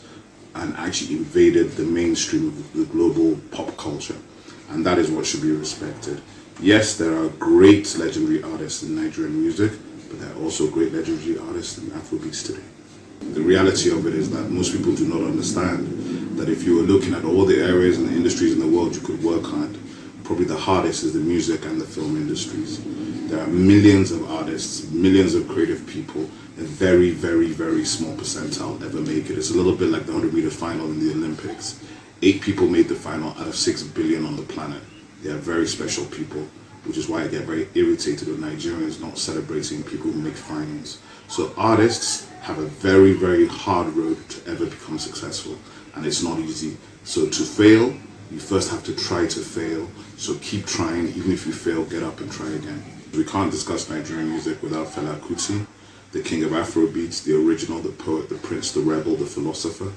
Speaker 23: and actually invaded the mainstream of the global pop culture. And that is what should be respected. Yes, there are great legendary artists in Nigerian music, but there are also great legendary artists in Afrobeats today. The reality of it is that most people do not understand that if you were looking at all the areas and the industries in the world you could work on, probably the hardest is the music and the film industries. There are millions of artists, millions of creative people. A very, very, very small percentile ever make it. It's a little bit like the 100-meter final in the Olympics. 8 people made the final out of 6 billion on the planet. They are very special people, which is why I get very irritated with Nigerians not celebrating people who make finals. So artists have a very, very hard road to ever become successful, and it's not easy. So to fail, you first have to try to fail. So keep trying, even if you fail, get up and try again. We can't discuss Nigerian music without Fela Kuti, the king of Afrobeats, the original, the poet, the prince, the rebel, the philosopher.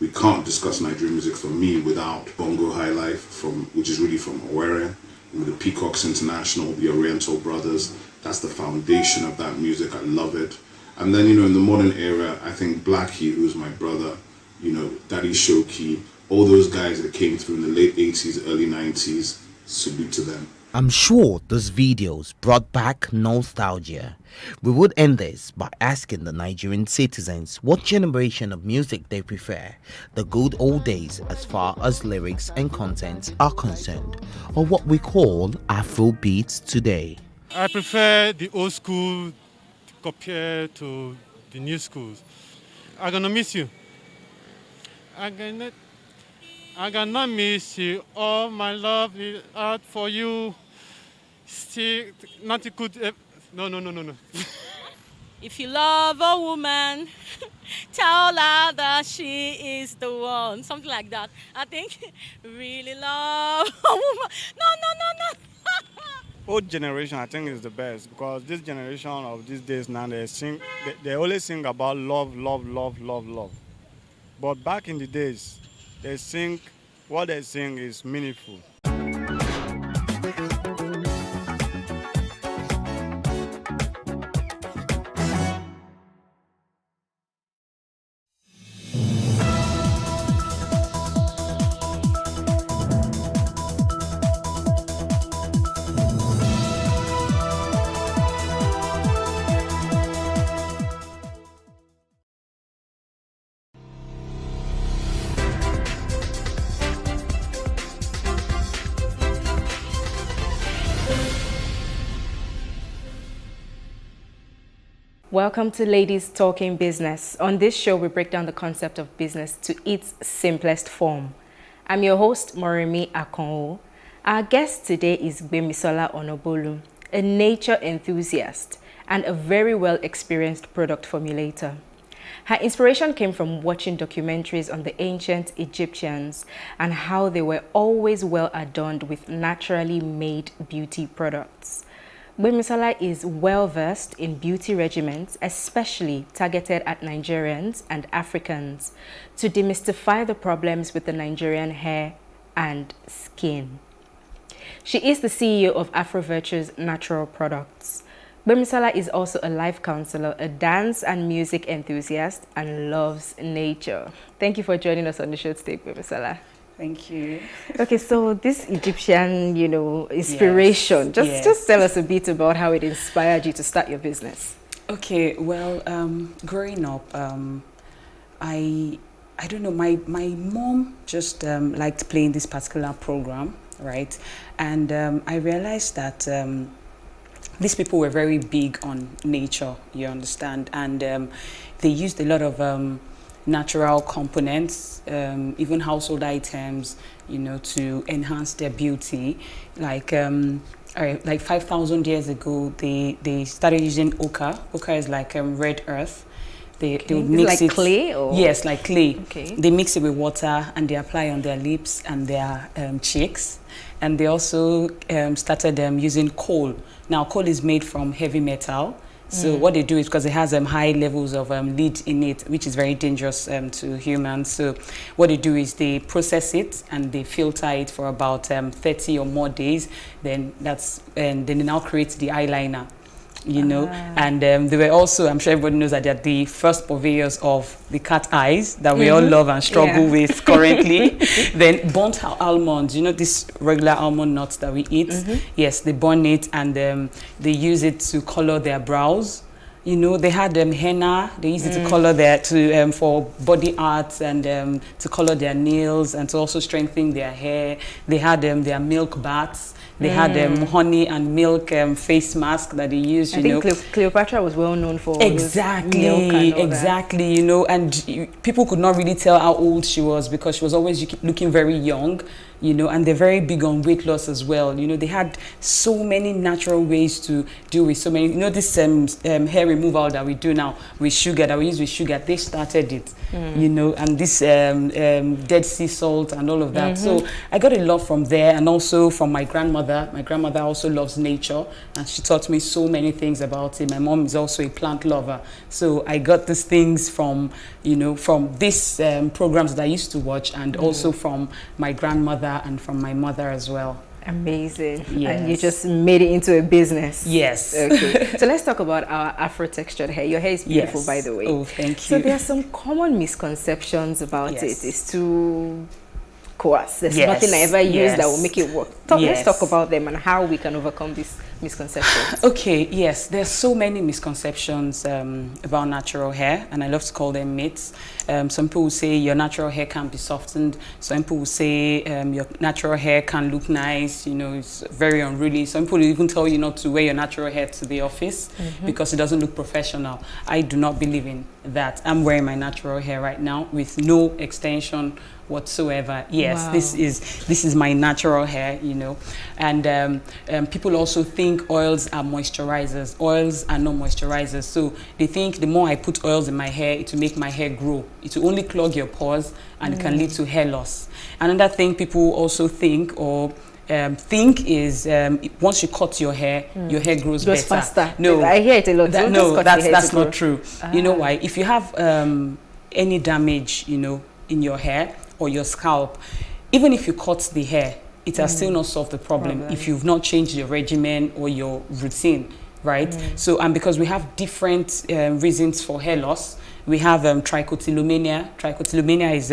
Speaker 23: We can't discuss Nigerian music for me without Bongo High Life, which is really from Owerri, the Peacocks International, the Oriental Brothers. That's the foundation of that music. I love it. And then, in the modern era, I think Blackie, who's my brother, Daddy Shoki, all those guys that came through in the late 80s, early 90s, salute to them.
Speaker 19: I'm sure those videos brought back nostalgia. We would end this by asking the Nigerian citizens what generation of music they prefer, the good old days as far as lyrics and content are concerned, or what we call Afrobeats today.
Speaker 5: I prefer the old school compared to the new schools. I'm gonna miss you.
Speaker 2: I cannot miss you. All my love is out for you. Still, nothing could. No.
Speaker 6: If you love a woman, tell her that she is the one. Something like that. I think really love a woman. No.
Speaker 2: Old generation, I think, is the best because this generation of these days now, they always sing about love. But back in the days, what they sing is meaningful.
Speaker 17: Welcome to Ladies Talking Business. On this show, we break down the concept of business to its simplest form. I'm your host, Moremi Akonwo. Our guest today is Gbemisola Onobolu, a nature enthusiast and a very well-experienced product formulator. Her inspiration came from watching documentaries on the ancient Egyptians and how they were always well adorned with naturally made beauty products. Gbemisola is well-versed in beauty regimens, especially targeted at Nigerians and Africans, to demystify the problems with the Nigerian hair and skin. She is the CEO of AfroVirtues Natural Products. Gbemisola is also a life counselor, a dance and music enthusiast, and loves nature. Thank you for joining us on the show today, Gbemisola.
Speaker 24: Thank you.
Speaker 17: Okay, so this Egyptian, inspiration, just tell us a bit about how it inspired you to start your business.
Speaker 24: Okay, well, growing up, I don't know, my mom just liked playing this particular program, right? And I realized that these people were very big on nature, you understand, and they used a lot of natural components, even household items, to enhance their beauty. Like 5,000 years ago, they started using ochre. Ochre is like red earth. They would mix it.
Speaker 17: Clay? Or?
Speaker 24: Yes, like clay.
Speaker 17: Okay.
Speaker 24: They mix it with water and they apply on their lips and their cheeks. And they also started using coal. Now, coal is made from heavy metal. So what they do is, because it has high levels of lead in it, which is very dangerous to humans. So what they do is they process it and they filter it for about 30 or more days. Then they now create the eyeliner. And they were also, I'm sure everybody knows that they're the first purveyors of the cat eyes that we all love and struggle with currently. Then burnt almonds, this regular almond nuts that we eat. Yes, they burn it and they use it to color their brows. They had henna. They used it to color for body art and to color their nails and to also strengthen their hair. They had their milk baths. They had honey and milk face mask that they used.
Speaker 17: I think Cleopatra was well known for
Speaker 24: exactly,
Speaker 17: milk and all
Speaker 24: exactly. And people could not really tell how old she was because she was always looking very young. And they're very big on weight loss as well. They had so many natural ways to deal with so many. This hair removal that we do now with sugar, that we use with sugar, they started it. And this Dead Sea salt and all of that. So I got a lot from there, and also from my grandmother. My grandmother also loves nature, and she taught me so many things about it. My mom is also a plant lover. So I got these things from these programs that I used to watch, and also from my grandmother and from my mother as well.
Speaker 17: Amazing.
Speaker 24: Yes.
Speaker 17: And you just made it into a business.
Speaker 24: Yes.
Speaker 17: Okay. So let's talk about our Afro textured hair. Your hair is beautiful, by the way.
Speaker 24: Oh, thank you.
Speaker 17: So there are some common misconceptions about it. It's too coarse. There's nothing I ever use that will make it work. Let's talk about them and how we can overcome these misconceptions.
Speaker 24: Okay, yes. There's so many misconceptions about natural hair, and I love to call them myths. Some people will say your natural hair can't be softened. Some people will say your natural hair can look nice. It's very unruly. Some people will even tell you not to wear your natural hair to the office because it doesn't look professional. I do not believe in that. I'm wearing my natural hair right now with no extension whatsoever. Yes,
Speaker 17: Wow.
Speaker 24: this is my natural hair, you know. And people also think oils are moisturizers. Oils are not moisturizers. So they think the more I put oils in my hair, it will make my hair grow. It will only clog your pores, and it can lead to hair loss. Another thing people also think or think is once you cut your hair grows better.
Speaker 17: Faster.
Speaker 24: No,
Speaker 17: I hear it a lot.
Speaker 24: That,
Speaker 17: Don't
Speaker 24: no,
Speaker 17: just cut your hair
Speaker 24: that's
Speaker 17: to
Speaker 24: not
Speaker 17: grow.
Speaker 24: true. You know why? If you have any damage, you know, in your hair or your scalp, even if you cut the hair, it has still not solved the problem if you've not changed your regimen or your routine, right? So, and because we have different reasons for hair loss. We have trichotillomania. Trichotillomania is,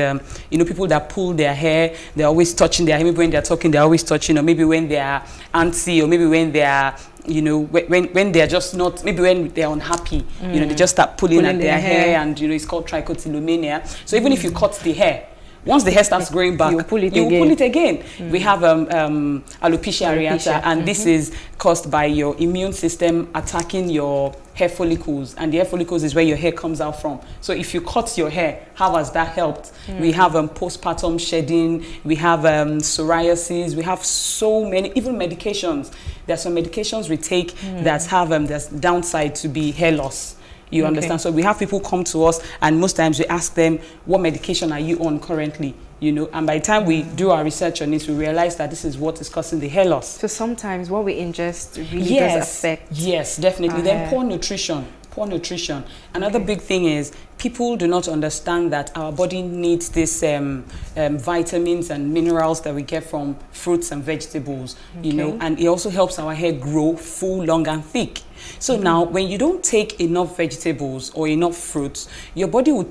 Speaker 24: you know, people that pull their hair, they're always touching their hair. Maybe when they're talking, they're always touching, or maybe when they're antsy, or maybe when they're, you know, when they're just not, maybe when they're unhappy, you know, they just start pulling at their hair, and, you know, it's called trichotillomania. So even if you cut the hair, once the hair starts growing back, you will pull it again. We have alopecia areata, and this is caused by your immune system attacking your hair follicles, and the hair follicles is where your hair comes out from. So if you cut your hair, how has that helped? We have postpartum shedding, we have psoriasis, we have so many, even medications. There are some medications we take that have there's downside to be hair loss. You understand? So we have people come to us, and most times we ask them, what medication are you on currently? You know, and by the time we do our research on it, we realize that this is what is causing the hair loss.
Speaker 17: So sometimes what we ingest really does affect.
Speaker 24: Yes, definitely. Then poor nutrition. Poor nutrition. Another big thing is people do not understand that our body needs this vitamins and minerals that we get from fruits and vegetables, you know, and it also helps our hair grow full, long, and thick. So now, when you don't take enough vegetables or enough fruits, your body will,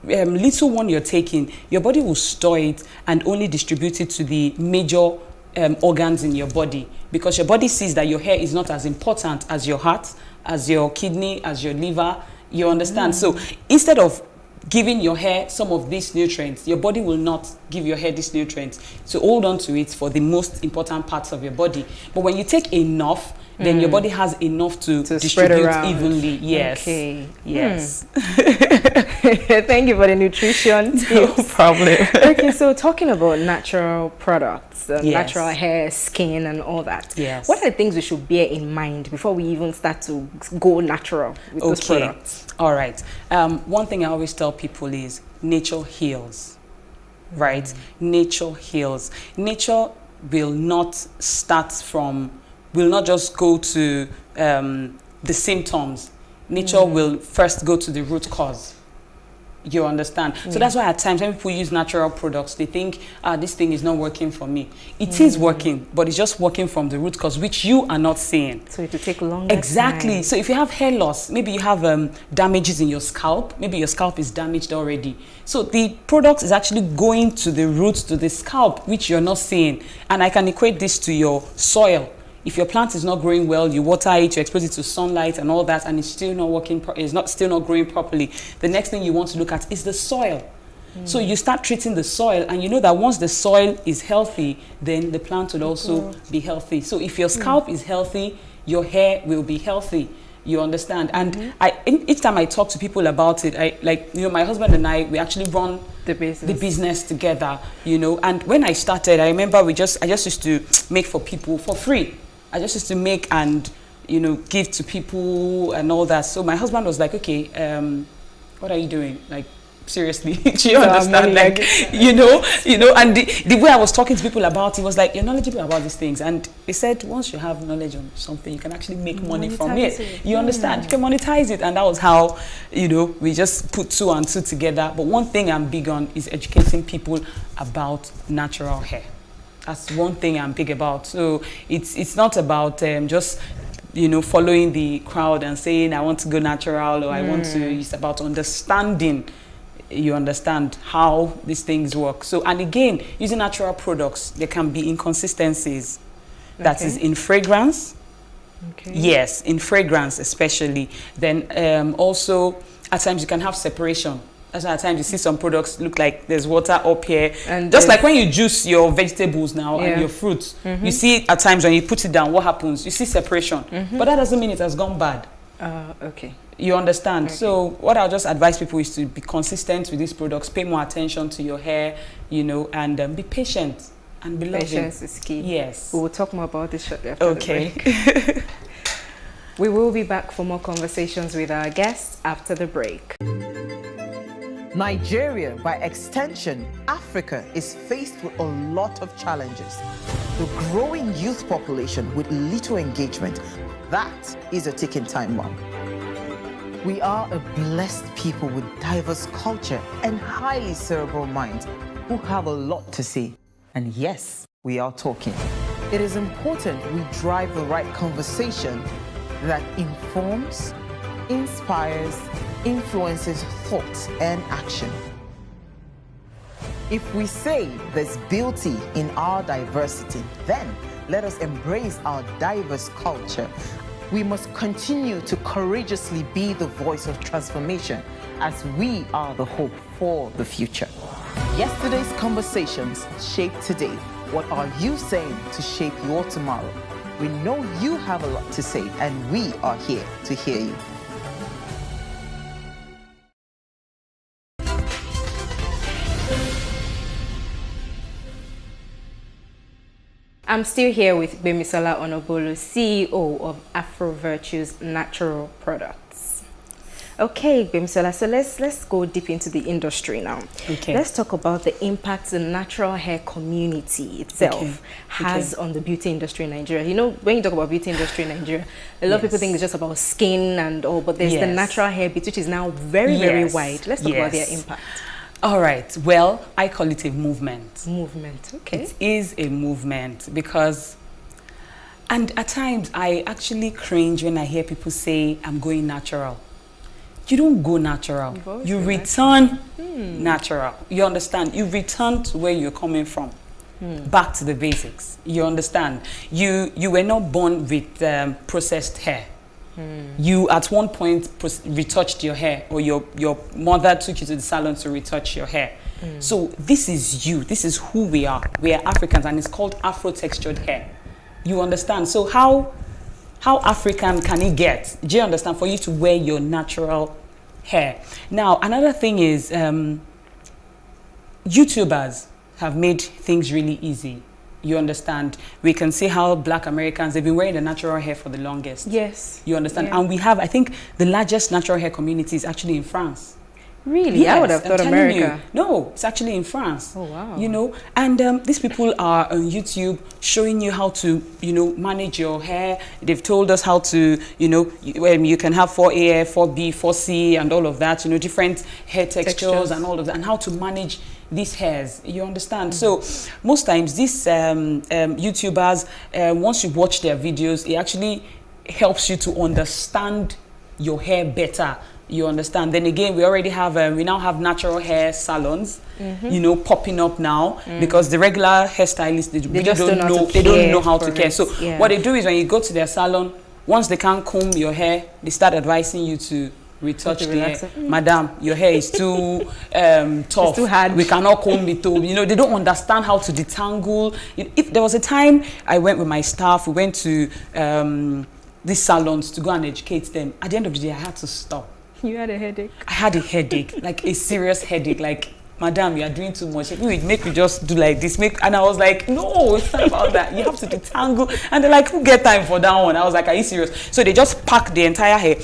Speaker 24: little one you're taking, your body will store it and only distribute it to the major organs in your body, because your body sees that your hair is not as important as your heart, as your kidney, as your liver. You understand? So instead of giving your hair some of these nutrients, your body will not give your hair these nutrients. So hold on to it for the most important parts of your body. But when you take enough, then your body has enough to distribute evenly. Yes.
Speaker 17: Okay.
Speaker 24: Yes.
Speaker 17: Thank you for the nutrition tips.
Speaker 24: No problem.
Speaker 17: Okay, so talking about natural products, natural hair, skin, and all that.
Speaker 24: Yes.
Speaker 17: What are the things we should bear in mind before we even start to go natural with those products?
Speaker 24: All right. One thing I always tell people is nature heals, right? Nature heals. Nature will not start from, will not just go to the symptoms. Nature will first go to the root cause. You understand? So that's why at times when people use natural products, they think, this thing is not working for me. It is working, but it's just working from the root cause, which you are not seeing.
Speaker 17: So it will take longer.
Speaker 24: Exactly.
Speaker 17: time.
Speaker 24: So if you have hair loss, maybe you have damages in your scalp, maybe your scalp is damaged already. So the product is actually going to the roots, to the scalp, which you're not seeing. And I can equate this to your soil. If your plant is not growing well, you water it, you expose it to sunlight and all that, and it's still not working, still not growing properly. The next thing you want to look at is the soil. So you start treating the soil, and you know that once the soil is healthy, then the plant will also be healthy. So if your scalp is healthy, your hair will be healthy. You understand? And each time I talk to people about it, my husband and I, we actually run the business together, you know. And when I started, I remember I just used to make for people for free. I just used to make and, you know, give to people and all that. So my husband was like, okay, what are you doing? Like, seriously, do you understand? Like, you know, and the way I was talking to people about it was like, you're knowledgeable about these things. And he said, once you have knowledge on something, you can actually make money from it. You understand? You can monetize it. And that was how, you know, we just put 2 and 2 together. But one thing I'm big on is educating people about natural hair. That's one thing I'm big about. So it's not about just, you know, following the crowd and saying, I want to go natural, or I want to, it's about understanding, you understand how these things work. So, and again, using natural products, there can be inconsistencies. That is in fragrance. Yes, in fragrance especially. Then also, at times you can have separation. That's why at times you see some products look like there's water up here. And just like when you juice your vegetables now and your fruits, you see at times when you put it down, what happens? You see separation. But that doesn't mean it has gone bad. Okay. You understand? Okay. So what I'll just advise people is to be consistent with these products, pay more attention to your hair, you know, and be patient and be loving.
Speaker 17: Patience is key.
Speaker 24: Yes.
Speaker 17: We will talk more about this shortly after the break. We will be back for more conversations with our guests after the break.
Speaker 15: Nigeria, by extension, Africa, is faced with a lot of challenges. The growing youth population with little engagement, that is a ticking time bomb. We are a blessed people with diverse culture and highly cerebral minds who have a lot to say. And yes, we are talking. It is important we drive the right conversation that informs, inspires, influences thought and action. If we say there's beauty in our diversity, then let us embrace our diverse culture. We must continue to courageously be the voice of transformation as we are the hope for the future. Yesterday's conversations shape today. What are you saying to shape your tomorrow? We know you have a lot to say, and we are here to hear you.
Speaker 17: I'm still here with Gbemisola Onobolu, CEO of Afro Virtues Natural Products. Okay, Gbemisola, so let's go deep into the industry now. Okay. Let's talk about the impact the natural hair community itself has on the beauty industry in Nigeria. You know, when you talk about beauty industry in Nigeria, a lot of people think it's just about skin and all, but there's the natural hair bit, which is now very, very wide. Let's talk about their impact.
Speaker 24: All right. Well, I call it a movement.
Speaker 17: Movement, okay.
Speaker 24: It is a movement because, and at times I actually cringe when I hear people say, I'm going natural. You don't go natural. You return natural. You understand? You return to where you're coming from. Back to the basics. You understand? You were not born with processed hair. You at one point retouched your hair, or your mother took you to the salon to retouch your hair. So this is you. This is who we are. We are Africans, and it's called Afro textured hair. You understand? So how African can it get? Do you understand? For you to wear your natural hair. Now another thing is YouTubers have made things really easy. You understand? We can see how Black Americans, they've been wearing the natural hair for the longest.
Speaker 17: Yes.
Speaker 24: You understand? And we have, I think, the largest natural hair community is actually in France.
Speaker 17: Really?
Speaker 24: Yes,
Speaker 17: I would have thought America.
Speaker 24: No, it's actually in France.
Speaker 17: Oh, wow.
Speaker 24: You know, and these people are on YouTube showing you how to, you know, manage your hair. They've told us how to, you know, you can have 4A, 4B, 4C, and all of that, you know, different hair textures and all of that, and how to manage these hairs. You understand? So most times these YouTubers, once you watch their videos, it actually helps you to understand your hair better. You understand? Then again, we already have, we now have natural hair salons, you know, popping up now, because the regular hairstylists, they really don't know how to care. So what they do is when you go to their salon, once they can't comb your hair, they start advising you to retouch the hair. Madam, your hair is too tough. It's too hard. We cannot comb it too. You know, they don't understand how to detangle. If there was a time I went with my staff, we went to these salons to go and educate them. At the end of the day, I had to stop.
Speaker 17: You had a headache?
Speaker 24: I had a headache, like a serious headache. Like, madam, you are doing too much. If you would make me just do like this, and I was like, no, it's not about that. You have to detangle. And they're like, who get time for that one? I was like, are you serious? So they just pack the entire hair,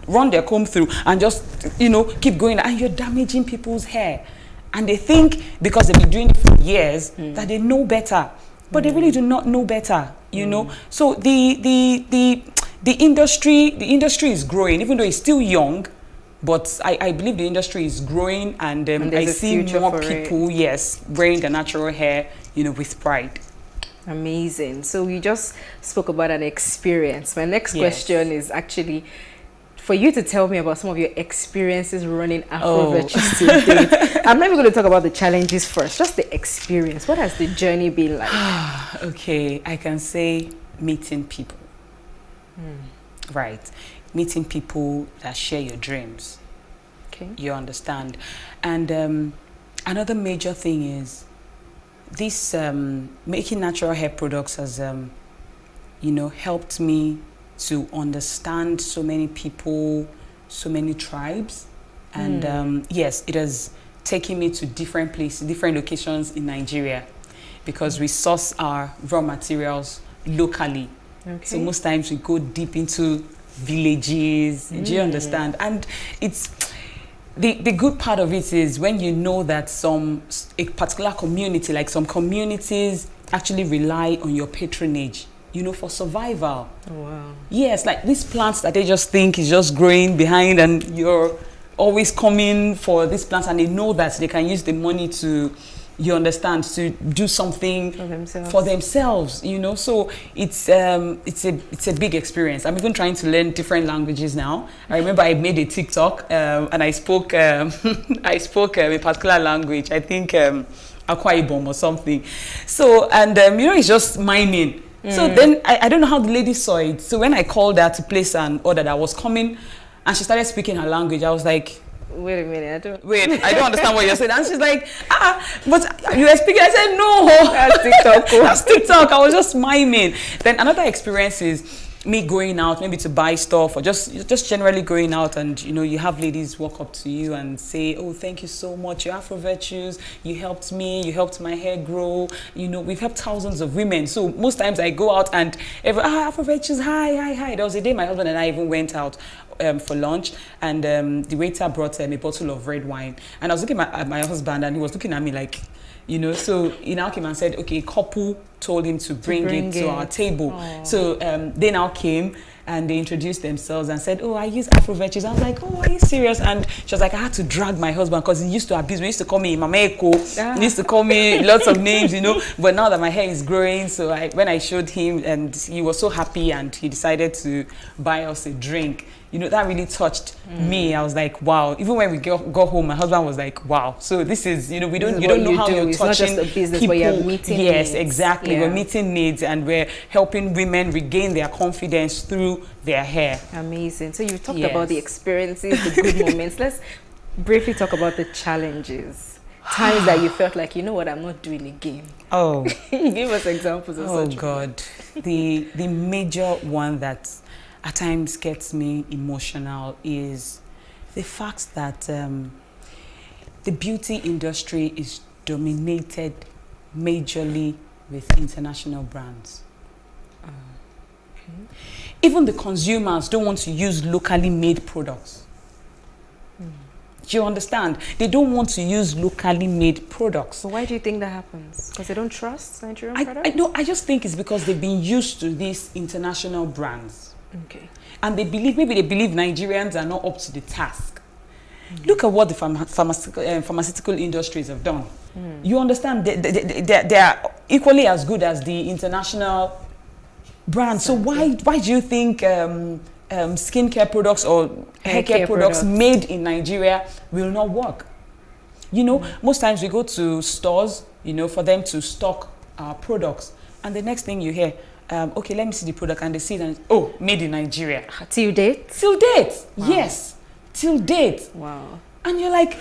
Speaker 24: run their comb through, and just, you know, keep going. And you're damaging people's hair. And they think because they've been doing it for years that they know better, but they really do not know better. You know. So the industry is growing, even though it's still young. But I believe the industry is growing, and I see more people, wearing the natural hair, you know, with pride.
Speaker 17: Amazing. So you just spoke about an experience. My next question is actually for you to tell me about some of your experiences running Afro Virtues to date. I'm not even going to talk about the challenges first, just the experience. What has the journey been like?
Speaker 24: Okay, I can say meeting people. Right. Meeting people that share your dreams. Okay. You understand? And another major thing is this making natural hair products has, you know, helped me to understand so many people, so many tribes. And yes, it has taken me to different places, different locations in Nigeria, because we source our raw materials locally. So most times we go deep into villages. Do you understand? And it's the good part of it is when you know that a particular community, like some communities actually rely on your patronage, you know, for survival.
Speaker 17: Oh, wow.
Speaker 24: Yes, like these plants that they just think is just growing behind, and you're always coming for these plants, and they know that they can use the money to, you understand, to do something for themselves, you know. So it's a big experience. I'm even trying to learn different languages now. I remember I made a TikTok and I spoke a particular language. I think Akwa Ibom or something. So and you know, it's just miming. So then I don't know how the lady saw it. So when I called her to place an order that was coming, and she started speaking her language, I was like,
Speaker 17: wait a minute,
Speaker 24: I don't understand what you're saying. And she's like, but you were speaking. I said, no.
Speaker 17: That's TikTok.
Speaker 24: That's TikTok. I was just miming. Then another experience is me going out, maybe to buy stuff, or just generally going out, and you know, you have ladies walk up to you and say, oh, thank you so much, your Afro Virtues, you helped me, you helped my hair grow. You know, we've helped thousands of women. So most times I go out and Afro Virtues, hi. There was a day my husband and I even went out for lunch, and the waiter brought a bottle of red wine, and I was looking at my husband, and he was looking at me like, you know. So he now came and said, okay, a couple told him to bring it to our table.
Speaker 17: Aww.
Speaker 24: So they now came and they introduced themselves and said, oh, I use Afro Virtues. I was like, oh, are you serious? And she was like, I had to drag my husband because he used to abuse me. He used to call me Mama Eko. He used to call me lots of names, you know. But now that my hair is growing, so when I showed him, and he was so happy, and he decided to buy us a drink. You know, that really touched me. I was like, wow. Even when we got home, my husband was like, wow. So this is, you know, you don't know how you're touching
Speaker 17: it's not just a business,
Speaker 24: people.
Speaker 17: But you're meeting
Speaker 24: yes,
Speaker 17: needs.
Speaker 24: Exactly.
Speaker 17: Yeah.
Speaker 24: We're meeting needs, and we're helping women regain their confidence through their hair.
Speaker 17: Amazing. So you talked about the experiences, the good moments. Let's briefly talk about the challenges. Times that you felt like, you know what, I'm not doing again.
Speaker 24: Oh.
Speaker 17: Give us examples of such.
Speaker 24: Oh, God. The major one that at times gets me emotional is the fact that the beauty industry is dominated majorly with international brands. Even the consumers don't want to use locally made products. Do you understand? They don't want to use locally made products.
Speaker 17: So why do you think that happens? Because they don't trust Nigerian products?
Speaker 24: I just think it's because they've been used to these international brands.
Speaker 17: Okay.
Speaker 24: And maybe they believe Nigerians are not up to the task. Look at what the pharmaceutical industries have done. You understand? They are equally as good as the international brands. So why do you think skincare products or hair care products made in Nigeria will not work? You know, most times we go to stores, you know, for them to stock our products, and the next thing you hear, okay, let me see the product, and they see it and, oh, made in Nigeria.
Speaker 17: Till date?
Speaker 24: Till date,
Speaker 17: wow.
Speaker 24: Yes. Till date.
Speaker 17: Wow.
Speaker 24: And you're like,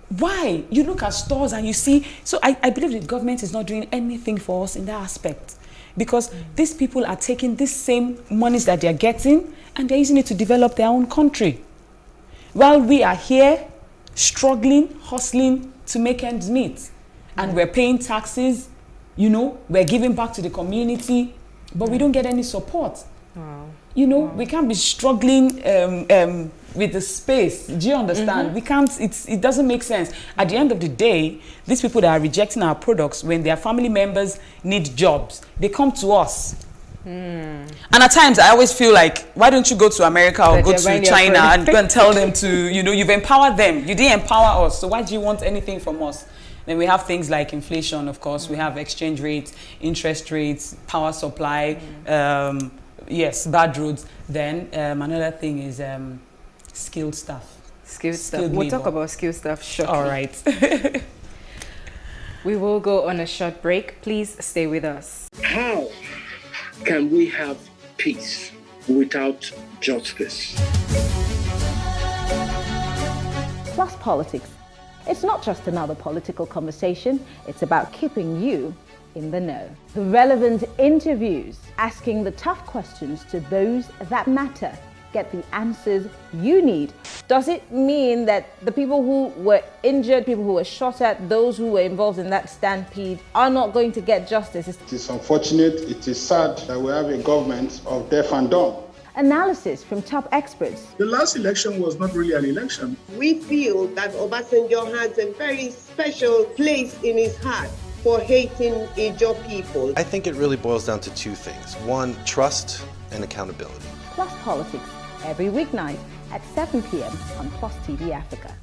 Speaker 24: why? You look at stores and you see, so I believe the government is not doing anything for us in that aspect. Because these people are taking this same monies that they're getting and they're using it to develop their own country. While we are here struggling, hustling to make ends meet. And we're paying taxes, you know, we're giving back to the community, but we don't get any support.
Speaker 17: Wow.
Speaker 24: You know, we can't be struggling with the space. Do you understand? We can't, it doesn't make sense. At the end of the day, these people that are rejecting our products, when their family members need jobs, they come to us. And at times, I always feel like, why don't you go to America or go to China and go and tell them to, you know, you've empowered them. You didn't empower us, so why do you want anything from us? Then we have things like inflation, of course. We have exchange rates, interest rates, power supply, yes, bad roads. Then another thing is skilled staff.
Speaker 17: Skilled staff. We'll talk about skilled staff shortly.
Speaker 24: All right.
Speaker 17: We will go on a short break. Please stay with us.
Speaker 4: How can we have peace without justice?
Speaker 7: Class politics. It's not just another political conversation. It's about keeping you in the know. The relevant interviews, asking the tough questions to those that matter. Get the answers you need. Does it mean that the people who were injured, people who were shot at, those who were involved in that stampede are not going to get justice?
Speaker 8: It is unfortunate, it is sad that we have a government of deaf and dumb.
Speaker 7: Analysis from top experts.
Speaker 8: The last election was not really an election.
Speaker 11: We feel that Obasanjo has a very special place in his heart for hating Ijaw people.
Speaker 14: I think it really boils down to two things. One, trust and accountability.
Speaker 7: Plus Politics, every weeknight at 7 p.m. on Plus TV Africa.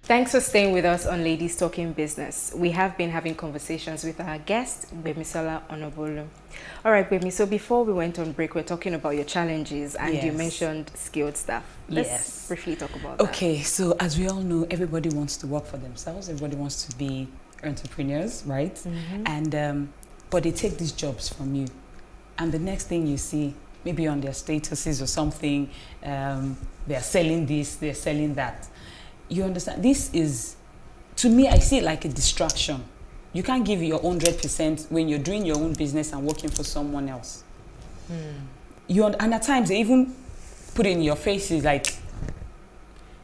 Speaker 17: Thanks for staying with us on Ladies Talking Business. We have been having conversations with our guest, Gbemisola Onobolu. All right, Gbemi, so before we went on break, we're talking about your challenges and you mentioned skilled staff. Let's briefly talk about that.
Speaker 24: Okay, so as we all know, everybody wants to work for themselves. Everybody wants to be entrepreneurs, right? And but they take these jobs from you. And the next thing you see, maybe on their statuses or something, they're selling this, they're selling that. You understand? This is, to me, I see it like a distraction. You can't give your 100% when you're doing your own business and working for someone else. And at times they even put in your faces like,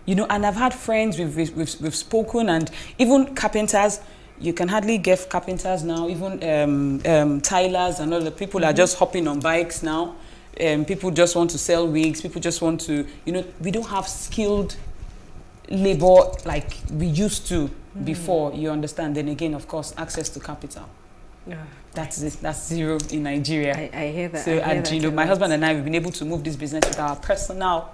Speaker 24: you know, and I've had friends, we've spoken, and even carpenters, you can hardly get carpenters now, even tilers and all the people are just hopping on bikes now. People just want to sell wigs, people just want to, you know, we don't have skilled labor like we used to before, you understand. Then again, of course, access to capital. That's it. That's zero in Nigeria.
Speaker 17: I hear that.
Speaker 24: So, and you know, my husband and I, we've been able to move this business with our personal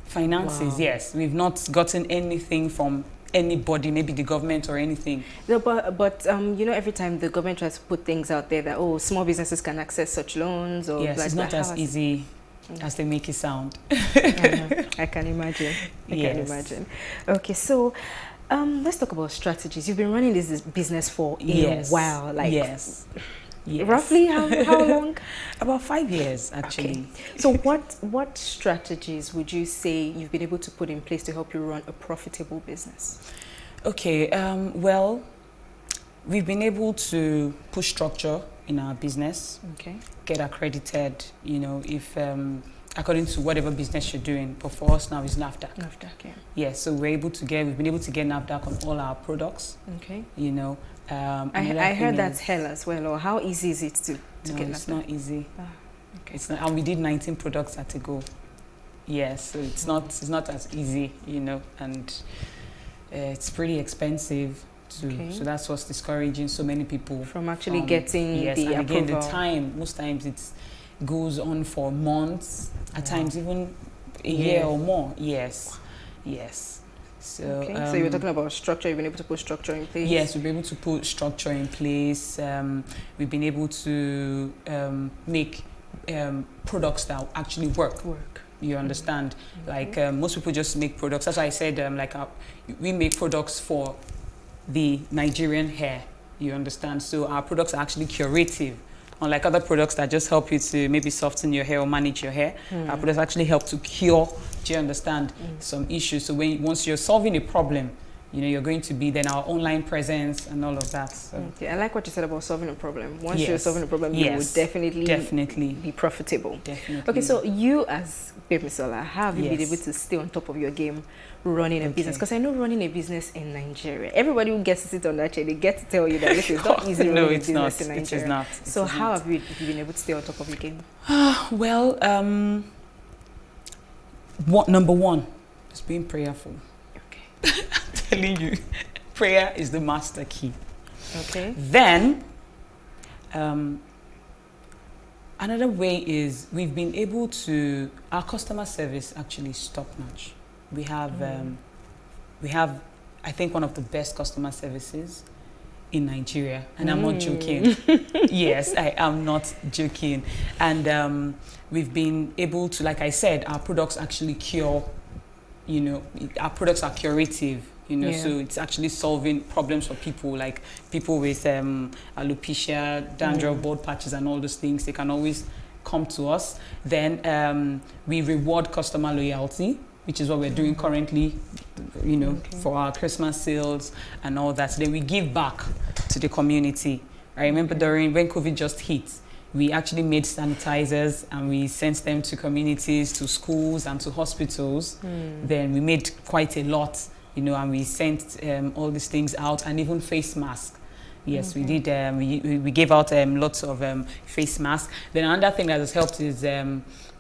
Speaker 24: finances.
Speaker 17: Wow.
Speaker 24: Yes, we've not gotten anything from anybody, maybe the government or anything.
Speaker 17: No, but you know, every time the government tries to put things out there that, oh, small businesses can access such loans or
Speaker 24: yes,
Speaker 17: like
Speaker 24: it's not
Speaker 17: that.
Speaker 24: as easy as they make it sound.
Speaker 17: I can imagine. I can imagine. Okay, so let's talk about strategies. You've been running this business for a while, like roughly how long?
Speaker 24: About 5 years, actually.
Speaker 17: Okay. So what strategies would you say you've been able to put in place to help you run a profitable business?
Speaker 24: Okay, well, we've been able to push structure in our business, get accredited, you know, if according to whatever business you're doing. But for us now is NAFDAC.
Speaker 17: NAFDAC, yeah.
Speaker 24: Yeah, so we've been able to get NAFDAC on all our products.
Speaker 17: Okay.
Speaker 24: You know,
Speaker 17: I heard that's hell as well. Or how easy is it to get NAFDAC?
Speaker 24: It's not easy.
Speaker 17: Okay.
Speaker 24: It's not, and we did 19 products at a go. Yes, so it's not as easy, you know, and it's pretty expensive. So that's what's discouraging so many people
Speaker 17: from actually getting the
Speaker 24: and
Speaker 17: approval.
Speaker 24: again, the time, most times it goes on for months, at times even a year or more. Yes. So,
Speaker 17: so you were talking about structure. You've been able to put structure in place.
Speaker 24: Yes, we've been able to put structure in place. We've been able to make products that actually work. You understand? Like most people just make products. That's why I said we make products for the Nigerian hair, you understand? So our products are actually curative. Unlike other products that just help you to maybe soften your hair or manage your hair, our products actually help to cure, do you understand, some issues. So once you're solving a problem, you know, you're going to be then our online presence and all of that. So.
Speaker 17: Okay, I like what you said about solving a problem. Once you're solving a problem, you will definitely be profitable.
Speaker 24: Definitely.
Speaker 17: Okay, so you as Gbemisola, how have you been able to stay on top of your game running a business? Because I know running a business in Nigeria, everybody who gets to sit on that chair, they get to tell you that this is not easy running a business in Nigeria.
Speaker 24: It is not.
Speaker 17: So how have you been able to stay on top of your game?
Speaker 24: Well, number one, just being prayerful. Okay. I'm telling you, prayer is the master key.
Speaker 17: Okay.
Speaker 24: Then, another way is we've been able to, our customer service actually is top-notch. We have, I think, one of the best customer services in Nigeria, and I'm not joking. Yes, I am not joking. And we've been able to, like I said, our products actually cure, you know, our products are curative, you know, so it's actually solving problems for people, like people with alopecia, dandruff, bald patches and all those things. They can always come to us. Then we reward customer loyalty. which is what we're doing currently, you know, for our Christmas sales and all that. Then we give back to the community. I remember when COVID just hit, we actually made sanitizers and we sent them to communities, to schools and to hospitals. Then we made quite a lot, you know, and we sent all these things out, and even face masks. Yes, we did. We gave out lots of face masks. Then another thing that has helped is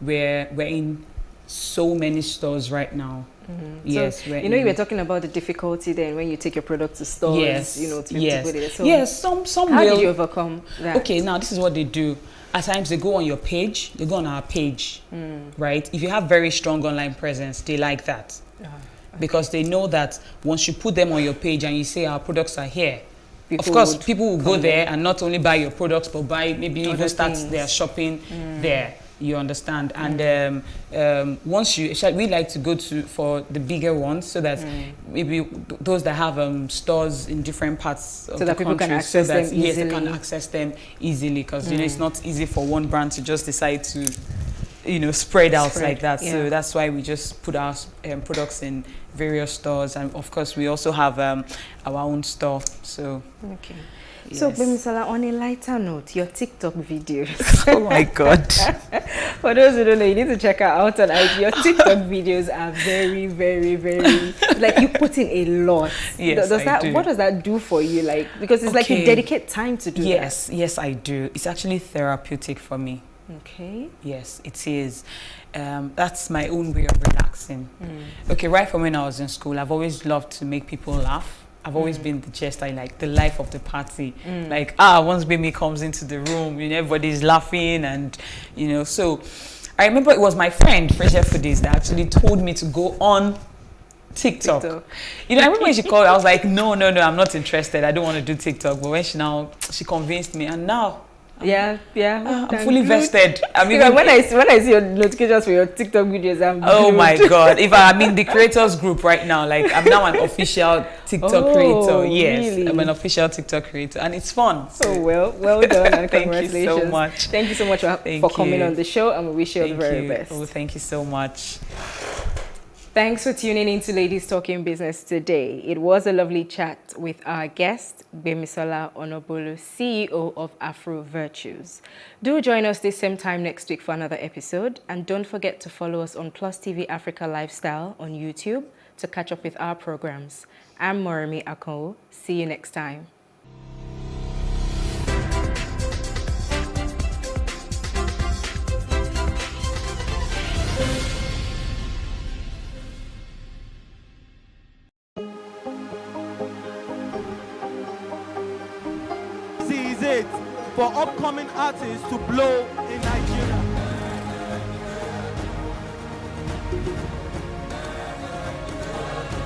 Speaker 24: we're in so many stores right now. Yes,
Speaker 17: so, you know, you were talking about the difficulty then when you take your product to stores.
Speaker 24: Yes,
Speaker 17: you know, to put it. So
Speaker 24: yes. Some
Speaker 17: how
Speaker 24: will.
Speaker 17: did you overcome that?
Speaker 24: Okay, now this is what they do. At times they go on your page. They go on our page, right? If you have very strong online presence, they like that because they know that once you put them on your page and you say our products are here. Of course, people will go there and not only buy your products, but buy maybe even start their shopping there. You understand? And once we like to go for the bigger ones so that maybe those that have stores in different parts of the country,
Speaker 17: people can access them easily.
Speaker 24: Yes, they can access them easily because you know it's not easy for one brand to just decide to, you know, spread out like that. Yeah. So that's why we just put our products in various stores, and of course we also have our own store. So
Speaker 17: okay.
Speaker 24: Yes.
Speaker 17: So Gbemisola, on a lighter note, your TikTok videos.
Speaker 24: Oh my God.
Speaker 17: For those who don't know, you need to check her out on IG. Your TikTok videos are very, very, very, like you put in a lot.
Speaker 24: Yes, I do.
Speaker 17: What does that do for you? Like, because it's like you dedicate time to do that.
Speaker 24: Yes, I do. It's actually therapeutic for me.
Speaker 17: Okay.
Speaker 24: Yes, it is. That's my own way of relaxing. Okay, right from when I was in school, I've always loved to make people laugh. I've always been the jester, like the life of the party. Like, once Baby comes into the room, you know, everybody's laughing and, you know. So I remember it was my friend, Fresh Foodies, that actually told me to go on TikTok. You know, I remember when she called, I was like, no, I'm not interested. I don't want to do TikTok. But when she convinced me, and now, I'm fully vested. I mean,
Speaker 17: when I see your notifications for your TikTok videos, I'm
Speaker 24: oh my God! If I'm in the creators group right now, like I'm now an official TikTok creator. Yes, really? I'm an official TikTok creator, and it's fun.
Speaker 17: So well done, and congratulations!
Speaker 24: Thank you so much.
Speaker 17: Thank you so much for coming on the show, and we wish you all the very best.
Speaker 24: Oh, thank you so much.
Speaker 17: Thanks for tuning in to Ladies Talking Business today. It was a lovely chat with our guest, Gbemisola Onobolu, CEO of Afro Virtues. Do join us this same time next week for another episode. And don't forget to follow us on Plus TV Africa Lifestyle on YouTube to catch up with our programs. I'm Moremi Akonwo. See you next time.
Speaker 1: For upcoming artists to blow in Nigeria.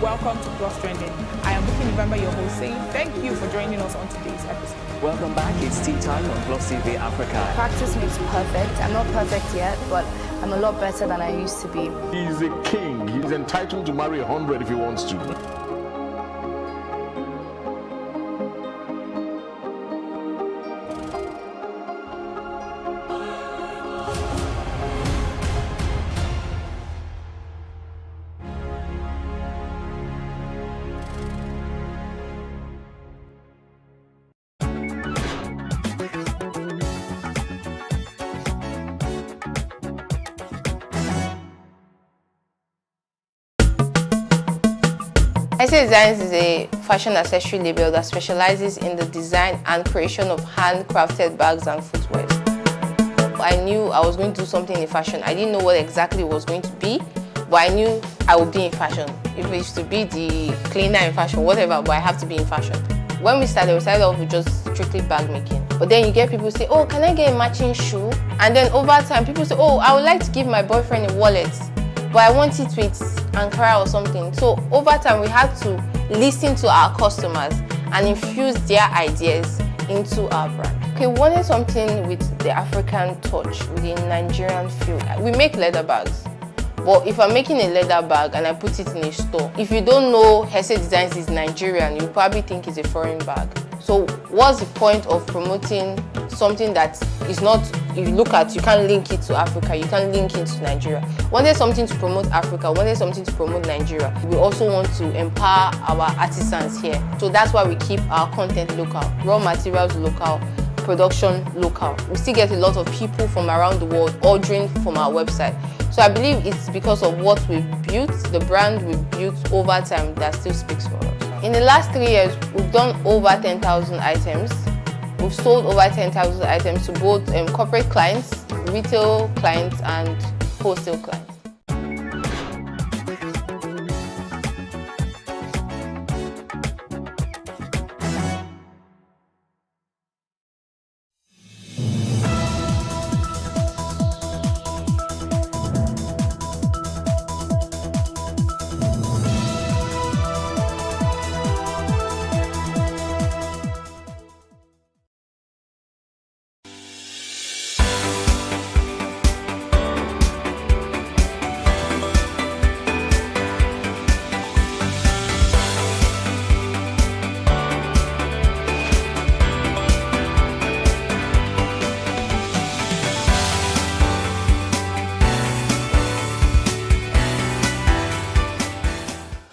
Speaker 12: Welcome to Plus Trending. I am Bookie November, your host, saying thank you for joining us on today's episode.
Speaker 13: Welcome back. It's tea time on Plus TV Africa.
Speaker 16: Practice makes perfect. I'm not perfect yet, but I'm a lot better than I used to be.
Speaker 21: He's a king. He's entitled to marry 100 if he wants to.
Speaker 25: SA Designs is a fashion accessory label that specializes in the design and creation of handcrafted bags and footwear. I knew I was going to do something in fashion. I didn't know what exactly it was going to be, but I knew I would be in fashion. If it is to be the cleaner in fashion, whatever, but I have to be in fashion. When we started off with just strictly bag making. But then you get people say, oh, can I get a matching shoe? And then over time, people say, oh, I would like to give my boyfriend a wallet, but I want it with Ankara or something. So over time, we had to listen to our customers and infuse their ideas into our brand. Okay, we wanted something with the African touch, with the Nigerian feel. We make leather bags. But if I'm making a leather bag and I put it in a store, if you don't know SA Designs is Nigerian, you probably think it's a foreign bag. So what's the point of promoting something that is not you look at, you can't link it to Africa, you can't link it to Nigeria. Wanted something to promote Africa, wanted something to promote Nigeria. We also want to empower our artisans here. So that's why we keep our content local, raw materials local, production local. We still get a lot of people from around the world ordering from our website. So I believe it's because of what we've built, the brand we've built over time that still speaks for us. In the last 3 years, we've done over 10,000 items. We've sold over 10,000 items to both corporate clients, retail clients, and wholesale clients.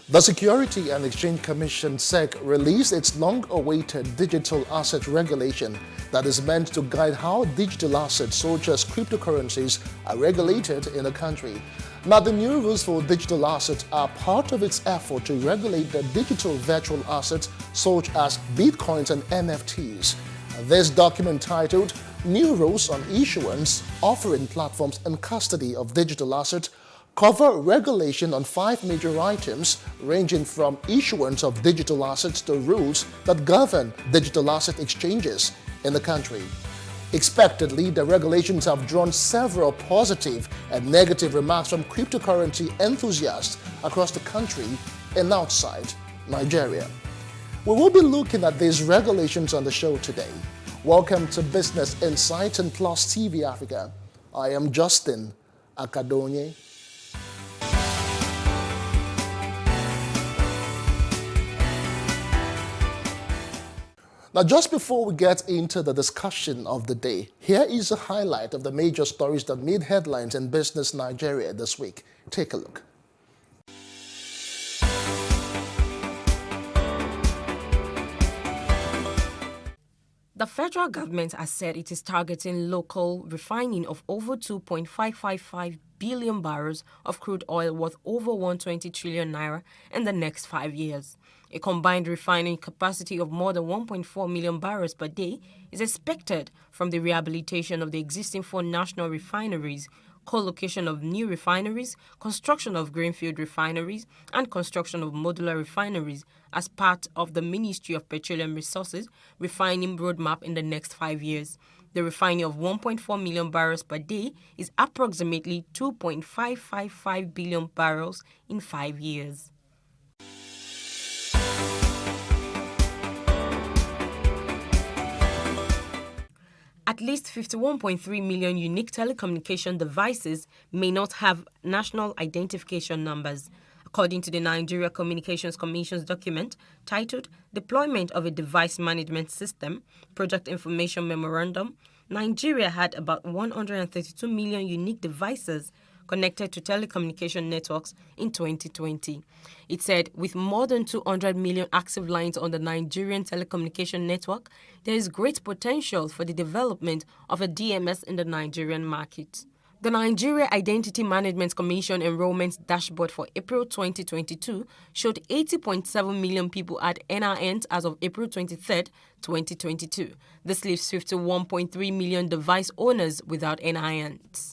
Speaker 3: The Security and Exchange Commission (SEC) released its long-awaited digital asset regulation that is meant to guide how digital assets such as cryptocurrencies are regulated in the country. Now, the new rules for digital assets are part of its effort to regulate the digital virtual assets such as bitcoins and NFTs. This document titled New Rules on Issuance, Offering Platforms and Custody of Digital Assets cover regulation on 5 major items ranging from issuance of digital assets to rules that govern digital asset exchanges in the country. Expectedly, the regulations have drawn several positive and negative remarks from cryptocurrency enthusiasts across the country and outside Nigeria. We will be looking at these regulations on the show today. Welcome to Business Insights and Plus TV Africa. I am Justin Akadonye. Now, just before we get into the discussion of the day, here is a highlight of the major stories that made headlines in Business Nigeria this week. Take a look.
Speaker 9: The federal government has said it is targeting local refining of over 2.555 billion barrels of crude oil worth over 120 trillion naira in the next 5 years. A combined refining capacity of more than 1.4 million barrels per day is expected from the rehabilitation of the existing 4 national refineries, co-location of new refineries, construction of greenfield refineries, and construction of modular refineries as part of the Ministry of Petroleum Resources refining roadmap in the next 5 years. The refining of 1.4 million barrels per day is approximately 2.555 billion barrels in 5 years. At least 51.3 million unique telecommunication devices may not have national identification numbers. According to the Nigeria Communications Commission's document titled Deployment of a Device Management System, Project Information Memorandum, Nigeria had about 132 million unique devices connected to telecommunication networks in 2020. It said with more than 200 million active lines on the Nigerian telecommunication network, there is great potential for the development of a DMS in the Nigerian market. The Nigeria Identity Management Commission enrollment dashboard for April 2022 showed 80.7 million people had NINs as of April 23, 2022. This leaves 51.3 million device owners without NINs.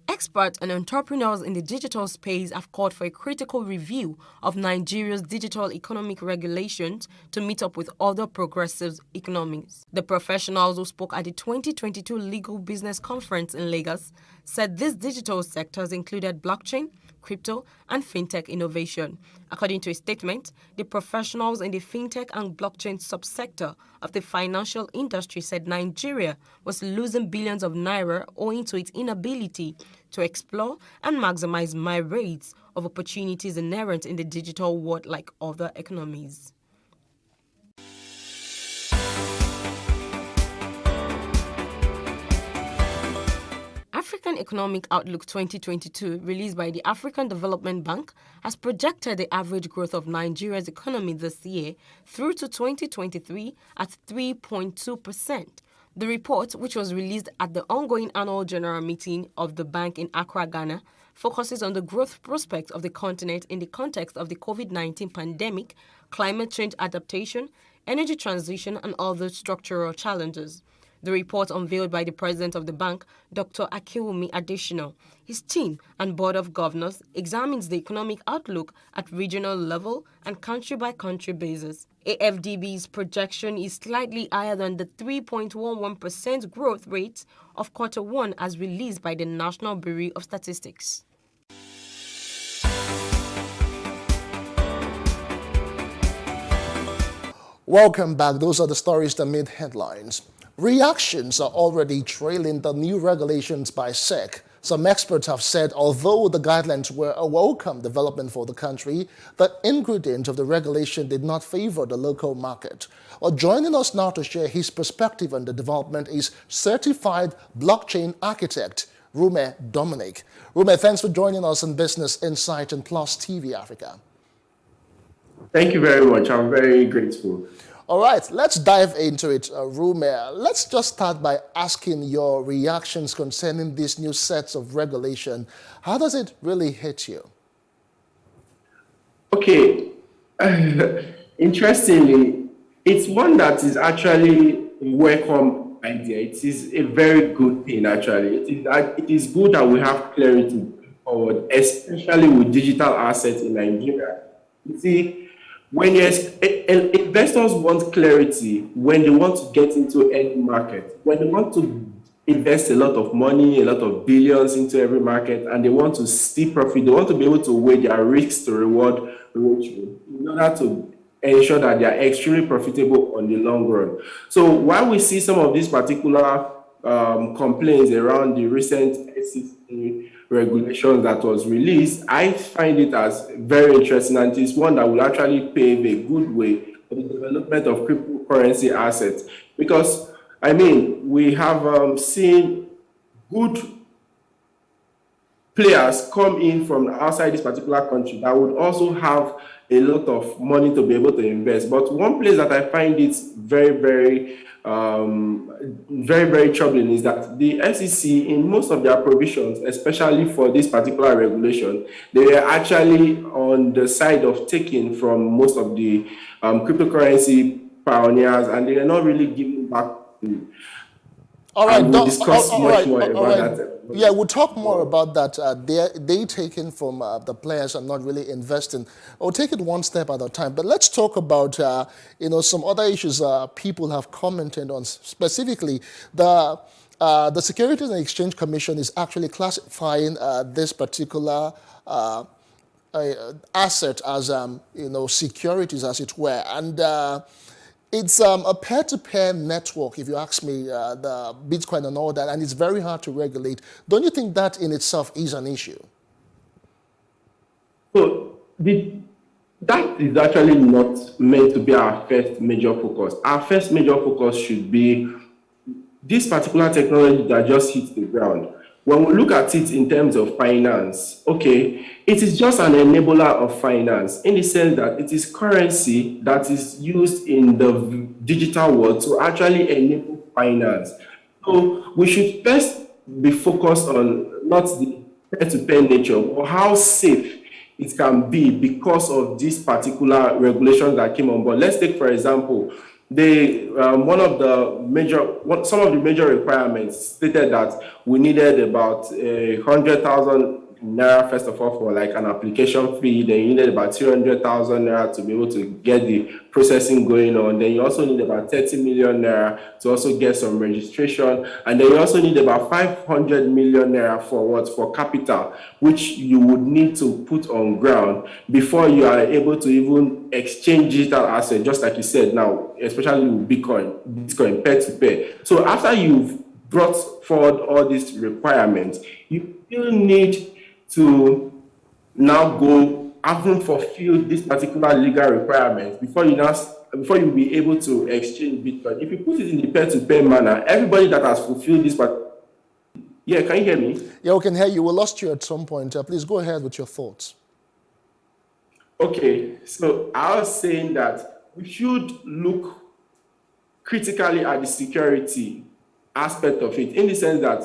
Speaker 9: Experts and entrepreneurs in the digital space have called for a critical review of Nigeria's digital economic regulations to meet up with other progressive economies. The professionals who spoke at the 2022 Legal Business Conference in Lagos said these digital sectors included blockchain, crypto, and fintech innovation. According to a statement, the professionals in the fintech and blockchain subsector of the financial industry said Nigeria was losing billions of naira owing to its inability to explore and maximize rates of opportunities inherent in the digital world like other economies. Economic Outlook 2022, released by the African Development Bank, has projected the average growth of Nigeria's economy this year through to 2023 at 3.2%. The report, which was released at the ongoing annual general meeting of the bank in Accra, Ghana, focuses on the growth prospects of the continent in the context of the COVID-19 pandemic, climate change adaptation, energy transition, and other structural challenges. The report, unveiled by the president of the bank, Dr. Akiwumi Adesina, his team and board of governors, examines the economic outlook at regional level and country-by-country basis. AFDB's projection is slightly higher than the 3.11% growth rate of Q1 as released by the National Bureau of Statistics.
Speaker 3: Welcome back. Those are the stories that made headlines. Reactions are already trailing the new regulations by SEC. Some experts have said although the guidelines were a welcome development for the country, the ingredients of the regulation did not favor the local market. Well, joining us now to share his perspective on the development is certified blockchain architect Rume Dominic. Rume, thanks for joining us on Business Insight and Plus TV Africa.
Speaker 10: Thank you very much. I'm very grateful.
Speaker 3: All right, let's dive into it, Rume. Let's just start by asking your reactions concerning these new sets of regulation. How does it really hit you?
Speaker 10: Okay, interestingly, it's one that is actually a welcome idea. It is a very good thing, actually. It is good that we have clarity forward, especially with digital assets in Nigeria. You see, when investors want clarity, when they want to get into any market, when they want to invest a lot of money, a lot of billions into every market, and they want to see profit, they want to be able to weigh their risks to reward ratio in order to ensure that they are extremely profitable on the long run. So while we see some of these particular complaints around the recent SEC regulations that was released, I find it as very interesting, and it's one that will actually pave a good way for the development of cryptocurrency assets. Because, I mean, we have seen good players come in from outside this particular country that would also have a lot of money to be able to invest. But one place that I find it very troubling is that the SEC, in most of their provisions, especially for this particular regulation, they were actually on the side of taking from most of the cryptocurrency pioneers, and they are not really giving back to.
Speaker 3: All right,
Speaker 10: we'll discuss much more about that.
Speaker 3: Yeah, we'll talk more about that. They taking from the players and not really investing. We'll take it one step at a time. But let's talk about some other issues people have commented on. Specifically, the Securities and Exchange Commission is actually classifying this particular asset as securities, as it were, and. It's a peer-to-peer network, if you ask me, the Bitcoin and all that, and it's very hard to regulate. Don't you think that in itself is an issue?
Speaker 10: So that is actually not meant to be our first major focus. Our first major focus should be this particular technology that just hits the ground. When we look at it in terms of finance, okay, it is just an enabler of finance in the sense that it is currency that is used in the digital world to actually enable finance. So we should first be focused on not the peer-to-peer nature or how safe it can be because of this particular regulation that came on board. Let's take, for example, some of the major requirements stated that we needed about 100,000 naira first of all for like an application fee. Then you needed about 200,000 naira to be able to get the processing going on. Then you also need about 30 million naira to also get some registration, and then you also need about 500 million naira for what? For capital, which you would need to put on ground before you are able to even exchange digital assets, just like you said now, especially with Bitcoin peer-to-peer. So after you've brought forward all these requirements, you still need to now go and fulfill this particular legal requirement before you be able to exchange Bitcoin. If you put it in the peer-to-peer manner, everybody that has fulfilled this Yeah, can you hear me?
Speaker 3: Yeah, we can hear you. We lost you at some point. Please go ahead with your thoughts.
Speaker 10: Okay, so I was saying that we should look critically at the security aspect of it, in the sense that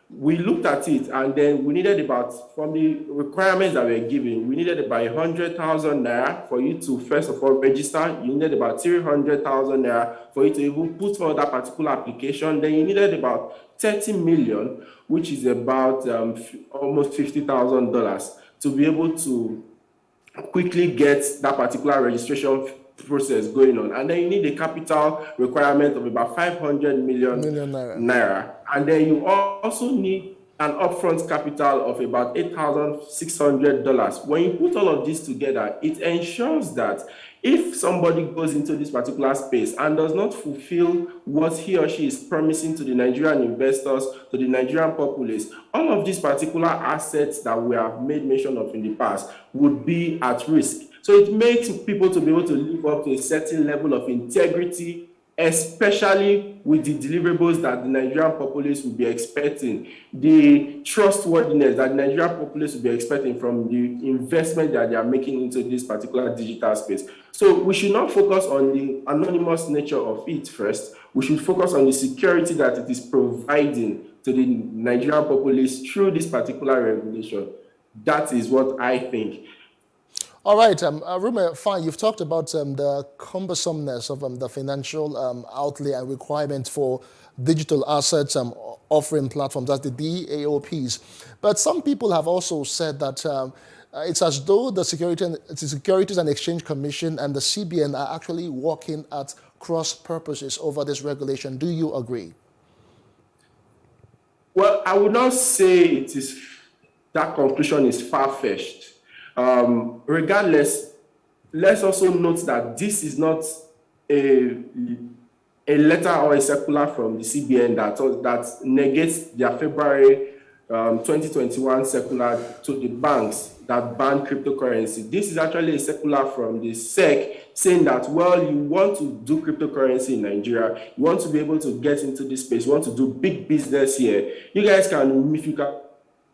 Speaker 10: we looked at it and then we needed about, from the requirements that we were given, we needed about 100,000 naira for you to first of all register. You needed about 300,000 naira for you to even put for that particular application. Then you needed about 30 million, which is about almost $50,000, to be able to quickly get that particular registration process going on. And then you need a capital requirement of about 500 million naira. And then you also need an upfront capital of about $8,600. When you put all of this together, it ensures that if somebody goes into this particular space and does not fulfill what he or she is promising to the Nigerian investors, to the Nigerian populace, all of these particular assets that we have made mention of in the past would be at risk. So it makes people to be able to live up to a certain level of integrity, especially with the deliverables that the Nigerian populace will be expecting, the trustworthiness that the Nigerian populace will be expecting from the investment that they are making into this particular digital space. So we should not focus on the anonymous nature of it first. We should focus on the security that it is providing to the Nigerian populace through this particular regulation. That is what I think.
Speaker 3: All right, Ruma, fine. You've talked about the cumbersomeness of the financial outlay and requirement for digital assets offering platforms, that's the DAOPs. But some people have also said that it's as though the Securities and Exchange Commission and the CBN are actually working at cross purposes over this regulation. Do you agree?
Speaker 10: Well, I would not say that conclusion is far-fetched. Regardless, let's also note that this is not a letter or a circular from the CBN that negates their February 2021 circular to the banks that ban cryptocurrency. This is actually a circular from the SEC saying that, well, you want to do cryptocurrency in Nigeria, you want to be able to get into this space, you want to do big business here. You guys can, if you can,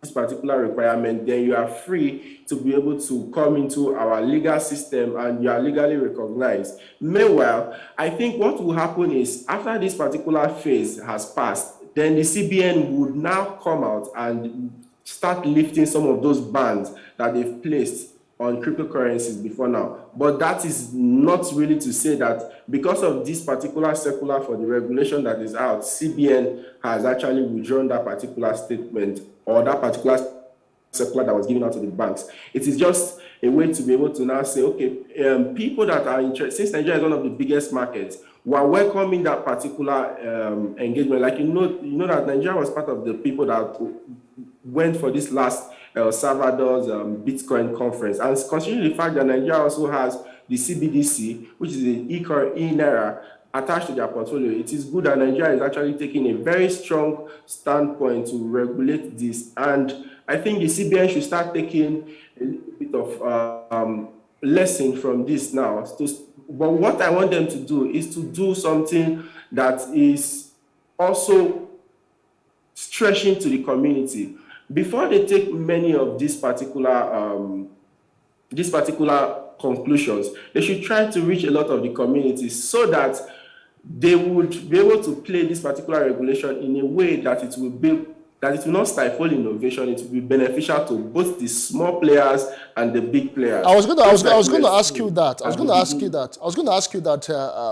Speaker 10: this particular requirement, then you are free to be able to come into our legal system and you are legally recognized. Meanwhile, I think what will happen is after this particular phase has passed, then the CBN would now come out and start lifting some of those bans that they've placed on cryptocurrencies before now. But that is not really to say that because of this particular circular for the regulation that is out, CBN has actually withdrawn that particular statement or that particular circular that was given out to the banks. It is just a way to be able to now say, okay, people that are interested, since Nigeria is one of the biggest markets, we are welcoming that particular engagement. Like you know that Nigeria was part of the people that went for this last El Salvador's Bitcoin conference. And considering the fact that Nigeria also has the CBDC, which is the e-Naira, attached to their portfolio, it is good that Nigeria is actually taking a very strong standpoint to regulate this. And I think the CBN should start taking a little bit of lesson from this now. But what I want them to do is to do something that is also stretching to the community. Before they take many of these particular conclusions, they should try to reach a lot of the communities so that they would be able to play this particular regulation in a way that it will not stifle innovation. It will be beneficial to both the small players and the big players.
Speaker 3: I was going to ask you that,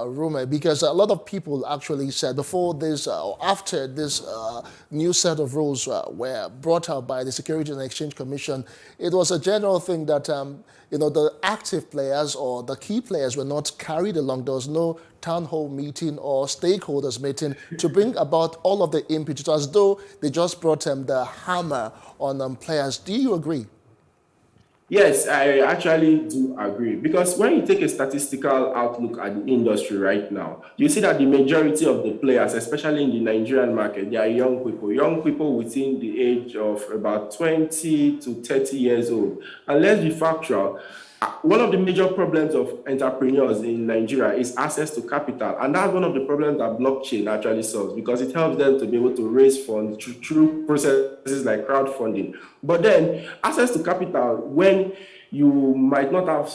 Speaker 3: Ruma, because a lot of people actually said before this or after this new set of rules were brought out by the Securities and Exchange Commission, it was a general thing that the active players or the key players were not carried along. There was no town hall meeting or stakeholders meeting to bring about all of the input. It was as though they just brought the hammer on players. Do you agree?
Speaker 10: Yes, I actually do agree. Because when you take a statistical outlook at the industry right now, you see that the majority of the players, especially in the Nigerian market, they are young people within the age of about 20 to 30 years old. And let's be factual, One of the major problems of entrepreneurs in Nigeria is access to capital. And that's one of the problems that blockchain actually solves, because it helps them to be able to raise funds through processes like crowdfunding. But then access to capital, when you might not have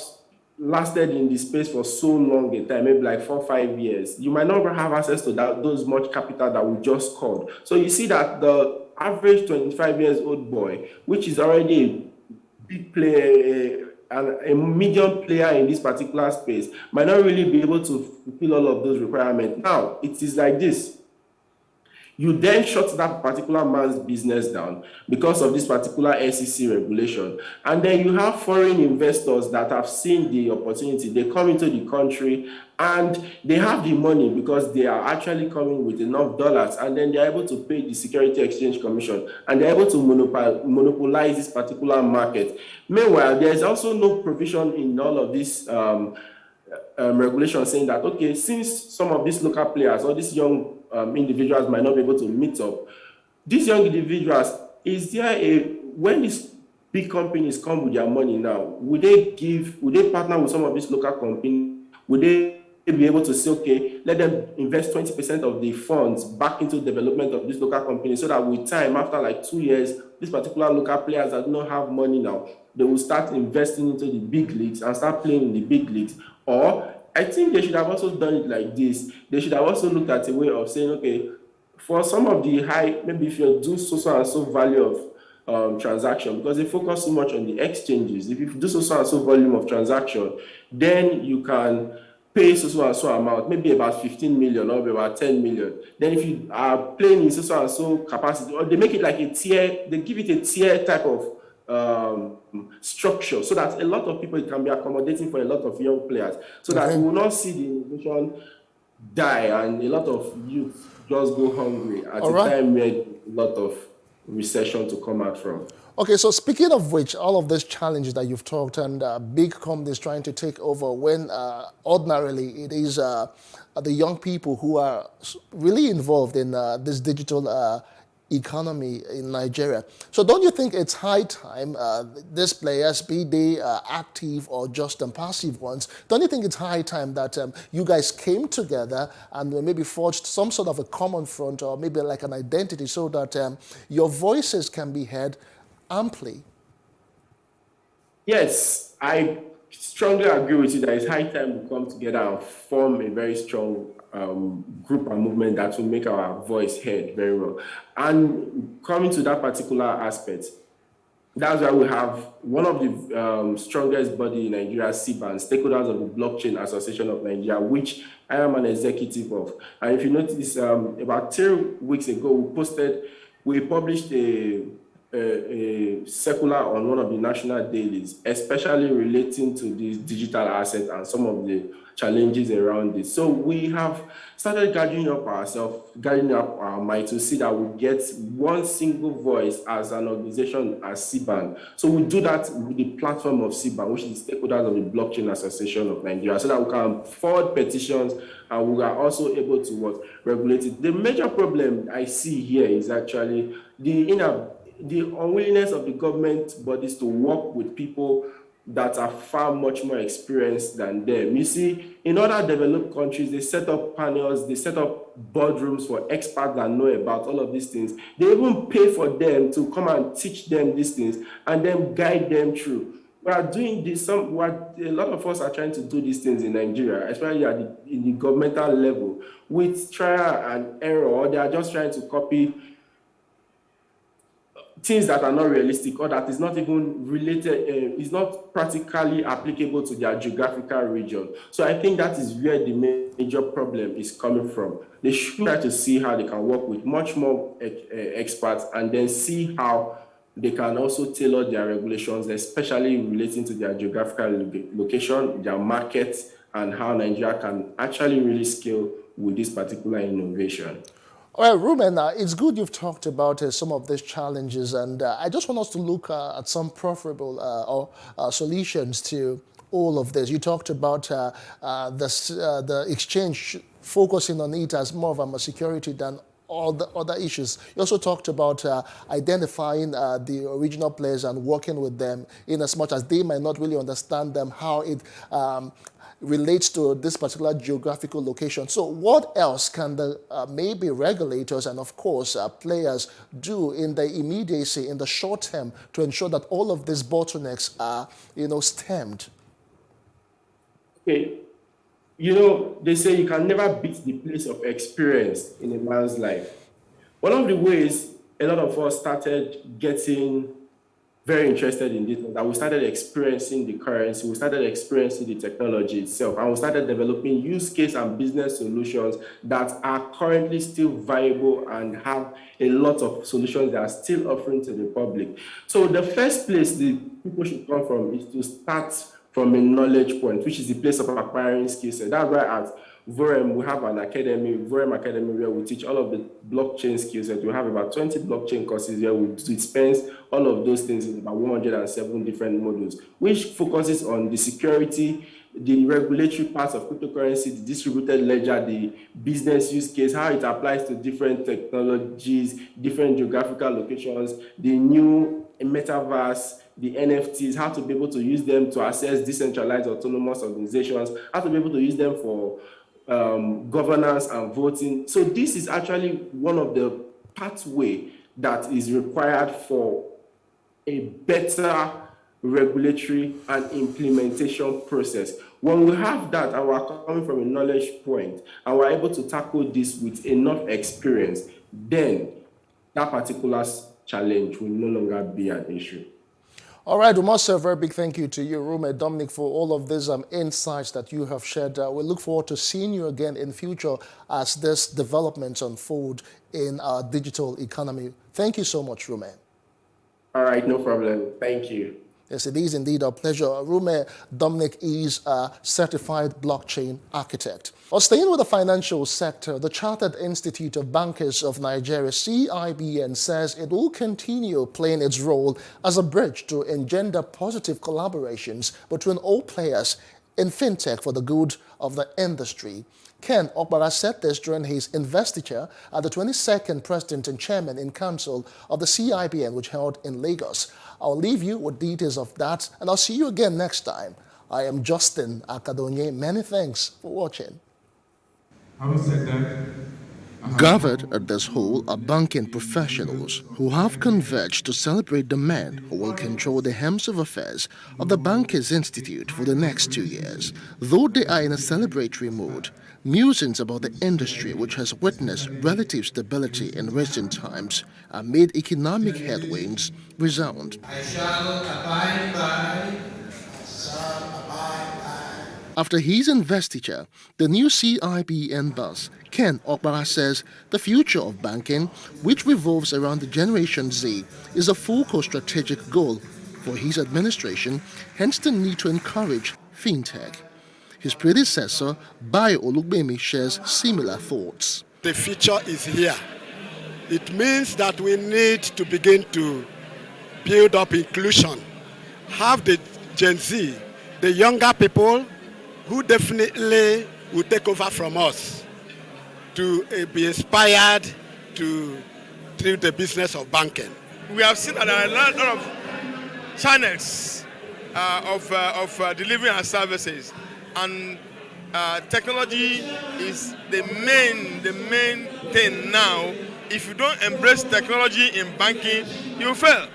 Speaker 10: lasted in the space for so long a time, maybe like 4 or 5 years, you might not have access to those much capital that we just called. So you see that the average 25 years old boy, which is already a big player, a medium player in this particular space, might not really be able to fulfill all of those requirements. Now, it is like this. You then shut that particular man's business down because of this particular SEC regulation. And then you have foreign investors that have seen the opportunity. They come into the country and they have the money because they are actually coming with enough dollars, and then they're able to pay the Security Exchange Commission, and they're able to monopolize this particular market. Meanwhile, there's also no provision in all of this regulation saying that, okay, since some of these local players or these young individuals might not be able to meet up, these young individuals, when these big companies come with their money now, would they partner with some of these local companies? Would they be able to say, okay, let them invest 20% of the funds back into the development of this local company, so that with time, after like 2 years, these particular local players that do not have money now, they will start investing into the big leagues and start playing in the big leagues? Or I think they should have also done it like this. They should have also looked at a way of saying, okay, for some of the high, maybe if you do so and so value of transaction, because they focus so much on the exchanges. If you do so and so volume of transaction, then you can pay so and so amount, maybe about 15 million or about 10 million. Then if you are playing in so and so capacity, or they make it like a tier, they give it a tier type of structure, so that a lot of people, it can be accommodating for a lot of young players, so that we will not see the innovation die and a lot of youth just go hungry at a time where a lot of recession to come out from.
Speaker 3: Okay, so speaking of which, all of these challenges that you've talked, and big companies trying to take over, when ordinarily it is the young people who are really involved in this digital economy in Nigeria. So don't you think it's high time, these players, be they active or just passive ones, don't you think it's high time that you guys came together and maybe forged some sort of a common front, or maybe like an identity, so that your voices can be heard amply?
Speaker 10: Yes, I strongly agree with you that it's high time we come together and form a very strong group and movement that will make our voice heard very well. And coming to that particular aspect, that's why we have one of the strongest body in Nigeria, CBAN, Stakeholders of the Blockchain Association of Nigeria, which I am an executive of. And if you notice, about 3 weeks ago, we published a circular on one of the national dailies, especially relating to these digital assets and some of the challenges around it. So we have started gathering up our might to see that we get one single voice as an organization, as CBAN. So we do that with the platform of CBAN, which is Stakeholders of the Blockchain Association of Nigeria, so that we can forward petitions and we are also able to regulate it. The major problem I see here is actually the unwillingness of the government bodies to work with people that are far much more experienced than them. You see, in other developed countries, they set up panels, they set up boardrooms for experts that know about all of these things. They even pay for them to come and teach them these things and then guide them through. We are doing this, a lot of us are trying to do these things in Nigeria, especially in the governmental level, with trial and error, or they are just trying to copy things that are not realistic, or that is not even related, is not practically applicable to their geographical region. So I think that is where the major problem is coming from. They should try to see how they can work with much more experts, and then see how they can also tailor their regulations, especially relating to their geographical location, their markets, and how Nigeria can actually really scale with this particular innovation.
Speaker 3: Well, Ruben, it's good you've talked about some of these challenges, and I just want us to look at some preferable solutions to all of this. You talked about the exchange focusing on it as more of a security than other issues. You also talked about identifying the original players and working with them in as much as they might not really understand them, how it relates to this particular geographical location. So what else can the maybe regulators and of course players do in the immediacy, in the short term, to ensure that all of these bottlenecks are, stemmed?
Speaker 10: Okay. They say you can never beat the place of experience in a man's life. One of the ways a lot of us started getting very interested in this was that we started experiencing the currency, we started experiencing the technology itself, and we started developing use case and business solutions that are currently still viable and have a lot of solutions that are still offering to the public. So the first place the people should come from is to start from a knowledge point, which is the place of acquiring skills. That's why at VOREM, we have an academy, VOREM Academy, where we teach all of the blockchain skills. We have about 20 blockchain courses where we dispense all of those things in about 107 different modules, which focuses on the security, the regulatory parts of cryptocurrency, the distributed ledger, the business use case, how it applies to different technologies, different geographical locations, the new metaverse, the NFTs, how to be able to use them to access decentralized autonomous organizations, how to be able to use them for governance and voting. So this is actually one of the pathway that is required for a better regulatory and implementation process. When we have that and we're coming from a knowledge point and we're able to tackle this with enough experience, then that particular challenge will no longer be an issue.
Speaker 3: All right, we must say a very big thank you to you, Rume Dominic, for all of these insights that you have shared. We look forward to seeing you again in future as this developments unfold in our digital economy. Thank you so much, Rume.
Speaker 10: All right, no problem. Thank you.
Speaker 3: Yes, it is indeed a pleasure. Rume Dominic is a certified blockchain architect. Staying with the financial sector, the Chartered Institute of Bankers of Nigeria, CIBN, says it will continue playing its role as a bridge to engender positive collaborations between all players in fintech for the good of the industry. Ken Okpara said this during his investiture as the 22nd President and Chairman in Council of the CIBN, which held in Lagos. I'll leave you with details of that, and I'll see you again next time. I am Justin Akadonye. Many thanks for watching.
Speaker 18: Having said that,
Speaker 3: gathered at this hall are banking professionals who have converged to celebrate the men who will control the hems of affairs of the Bankers Institute for the next 2 years. Though they are in a celebratory mood, musings about the industry, which has witnessed relative stability in recent times amid economic headwinds, resound.
Speaker 18: I shall abide by.
Speaker 3: After his investiture, the new CIBN boss, Ken Okpara, says the future of banking, which revolves around the Generation Z, is a focal strategic goal for his administration, hence the need to encourage fintech. His predecessor, Bayo Olugbemi, shares similar thoughts.
Speaker 19: The future is here. It means that we need to begin to build up inclusion, have the Gen Z, the younger people, who definitely will take over from us to be inspired to do the business of banking.
Speaker 5: We have seen that there are a lot of channels of delivery and services, and technology is the main thing now. If you don't embrace technology in banking, you fail.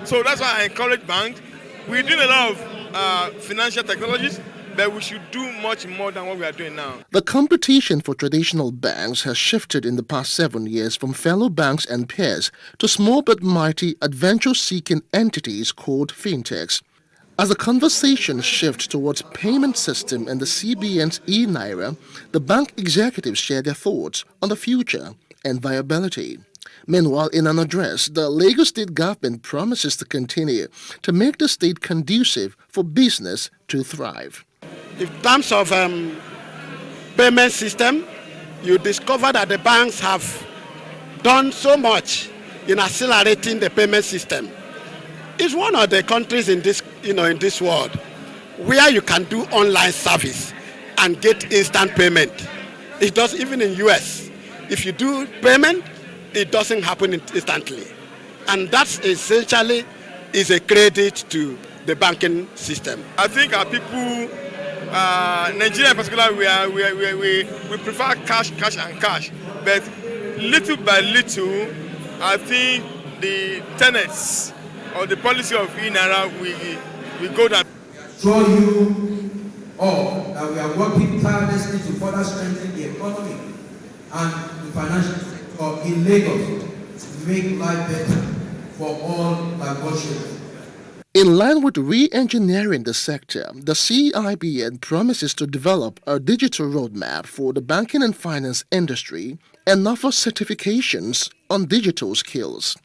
Speaker 5: So that's why I encourage banks. We're doing a lot of financial technologies, but we should do much more than what we are doing now.
Speaker 3: The competition for traditional banks has shifted in the past 7 years from fellow banks and peers to small but mighty adventure-seeking entities called fintechs. As the conversation shifts towards payment system and the CBN's e-Naira, the bank executives share their thoughts on the future and viability. Meanwhile, in an address, the Lagos State government promises to continue to make the state conducive for business to thrive.
Speaker 19: In terms of payment system, you discover that the banks have done so much in accelerating the payment system. It's one of the countries in this world where you can do online service and get instant payment. It does even in US. if you do payment, it doesn't happen instantly. And that's essentially is a credit to the banking system.
Speaker 2: I think our people, Nigeria in particular, we prefer cash. But little by little, I think the tenets or the policy of INARA we go down.
Speaker 18: Show you all that we are working tirelessly to further strengthen the economy and the financial sector in Lagos to make life better for all Lagosians.
Speaker 3: In line with re-engineering the sector, the CIBN promises to develop a digital roadmap for the banking and finance industry and offer certifications on digital skills.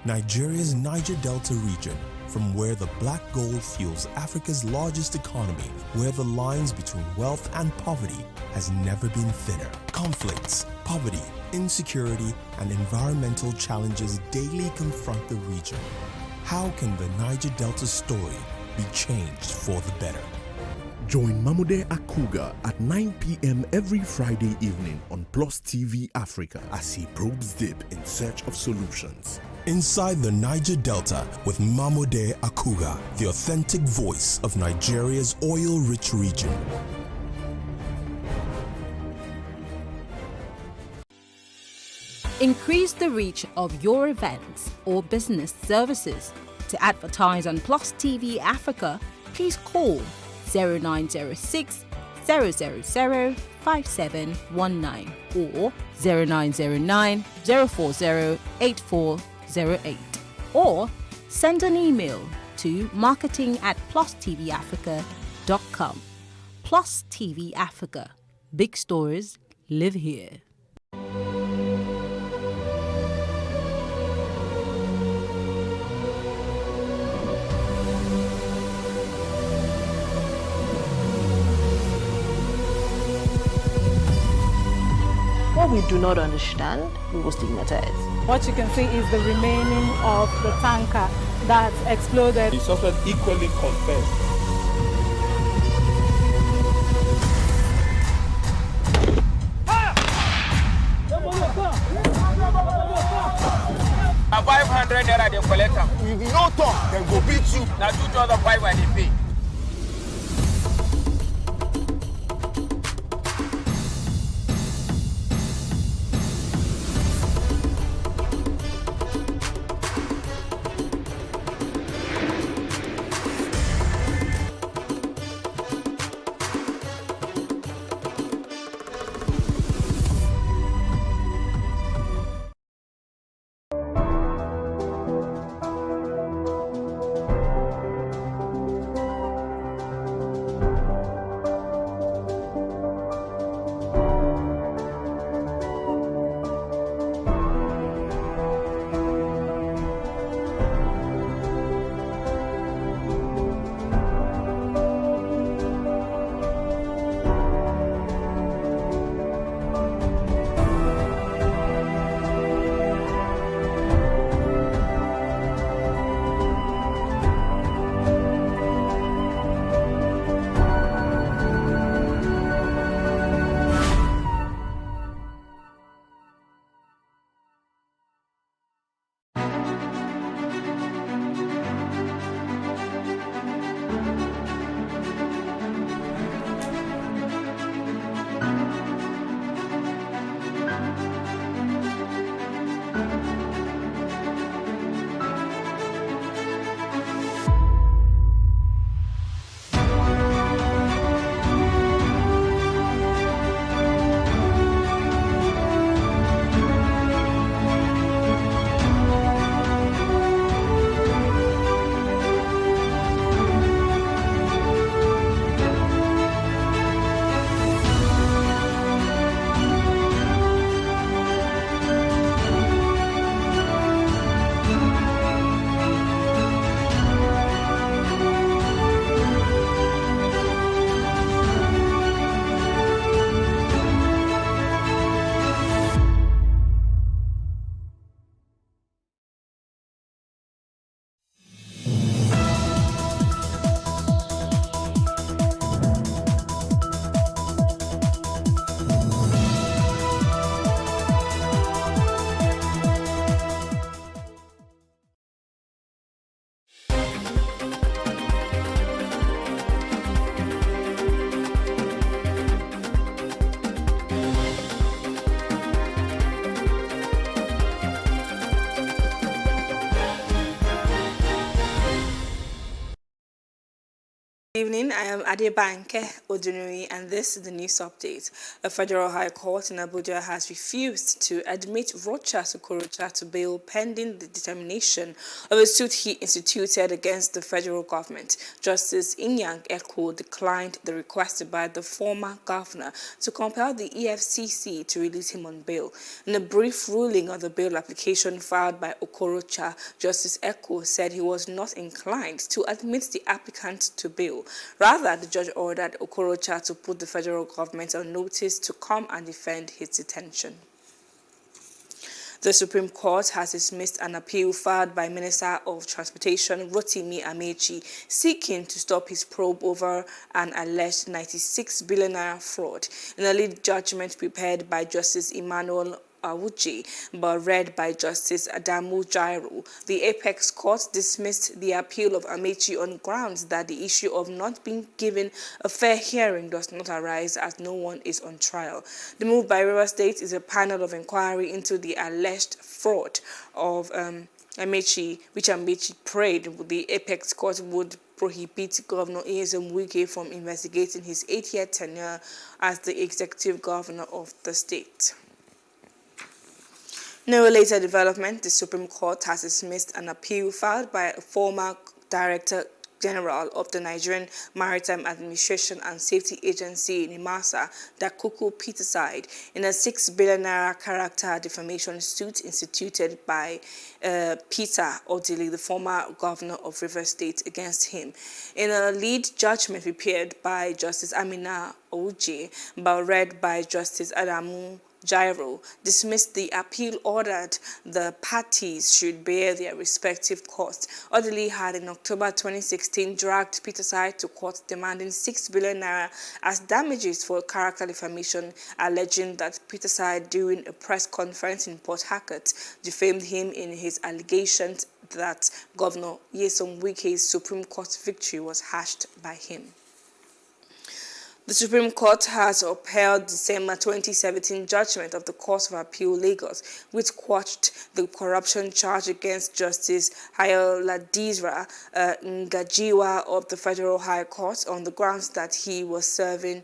Speaker 6: Nigeria's Niger Delta region, from where the black gold fuels Africa's largest economy, where the lines between wealth and poverty has never been thinner. Conflicts, poverty, insecurity, and environmental challenges daily confront the region. How can the Niger Delta story be changed for the better?
Speaker 20: Join Mamode Akuga at 9 p.m. every Friday evening on Plus TV Africa as he probes deep in search of solutions.
Speaker 6: Inside the Niger Delta with Mamode Akuga, the authentic voice of Nigeria's oil-rich region.
Speaker 22: Increase the reach of your events or business services. To advertise on Plus TV Africa, please call 0906 000 5719 or 0909 040 8408 or send an email to marketing@plustvafrica.com. Plus TV Africa. Big stories live here.
Speaker 23: What we do not understand, we will stigmatize.
Speaker 12: What you can see is the remaining of the tanker that exploded.
Speaker 26: The suspect equally confessed.
Speaker 27: A 500 naira they collect them.
Speaker 21: If you no talk, then go beat you.
Speaker 27: Now 2,500 when they pay.
Speaker 4: Evening, I am Adebanke Odunuri, and this is the news update. A federal high court in Abuja has refused to admit Rochas Okorocha to bail pending the determination of a suit he instituted against the federal government. Justice Inyang Eko declined the request by the former governor to compel the EFCC to release him on bail. In a brief ruling on the bail application filed by Okorocha, Justice Eko said he was not inclined to admit the applicant to bail. Rather, the judge ordered Okorocha to put the federal government on notice to come and defend his detention. The Supreme Court has dismissed an appeal filed by Minister of Transportation Rotimi Amechi seeking to stop his probe over an alleged 96 billion naira fraud. In a lead judgment prepared by Justice Emmanuel Awuji, but read by Justice Adamu Jairo, the Apex Court dismissed the appeal of Amechi on grounds that the issue of not being given a fair hearing does not arise as no one is on trial. The move by Rivers State is a panel of inquiry into the alleged fraud of Amechi, which Amechi prayed the Apex Court would prohibit Governor Nyesom Wike from investigating his 8-year tenure as the executive governor of the state. No later development, the Supreme Court has dismissed an appeal filed by a former Director General of the Nigerian Maritime Administration and Safety Agency in NIMASA, Dakuku Peterside, in a 6 billion naira character defamation suit instituted by Peter Odili, the former governor of Rivers State, against him. In a lead judgment prepared by Justice Amina Ouji, but read by Justice Adamu Jairo, dismissed the appeal, ordered the parties should bear their respective costs. Odili had in October 2016 dragged Peterside to court demanding 6 billion naira as damages for character defamation, alleging that Peterside during a press conference in Port Harcourt defamed him in his allegations that Governor Nyesom Wike's Supreme Court victory was hashed by him. The Supreme Court has upheld December 2017 judgment of the Court of Appeal Lagos, which quashed the corruption charge against Justice Hayoladizra Ngajiwa of the Federal High Court on the grounds that he was serving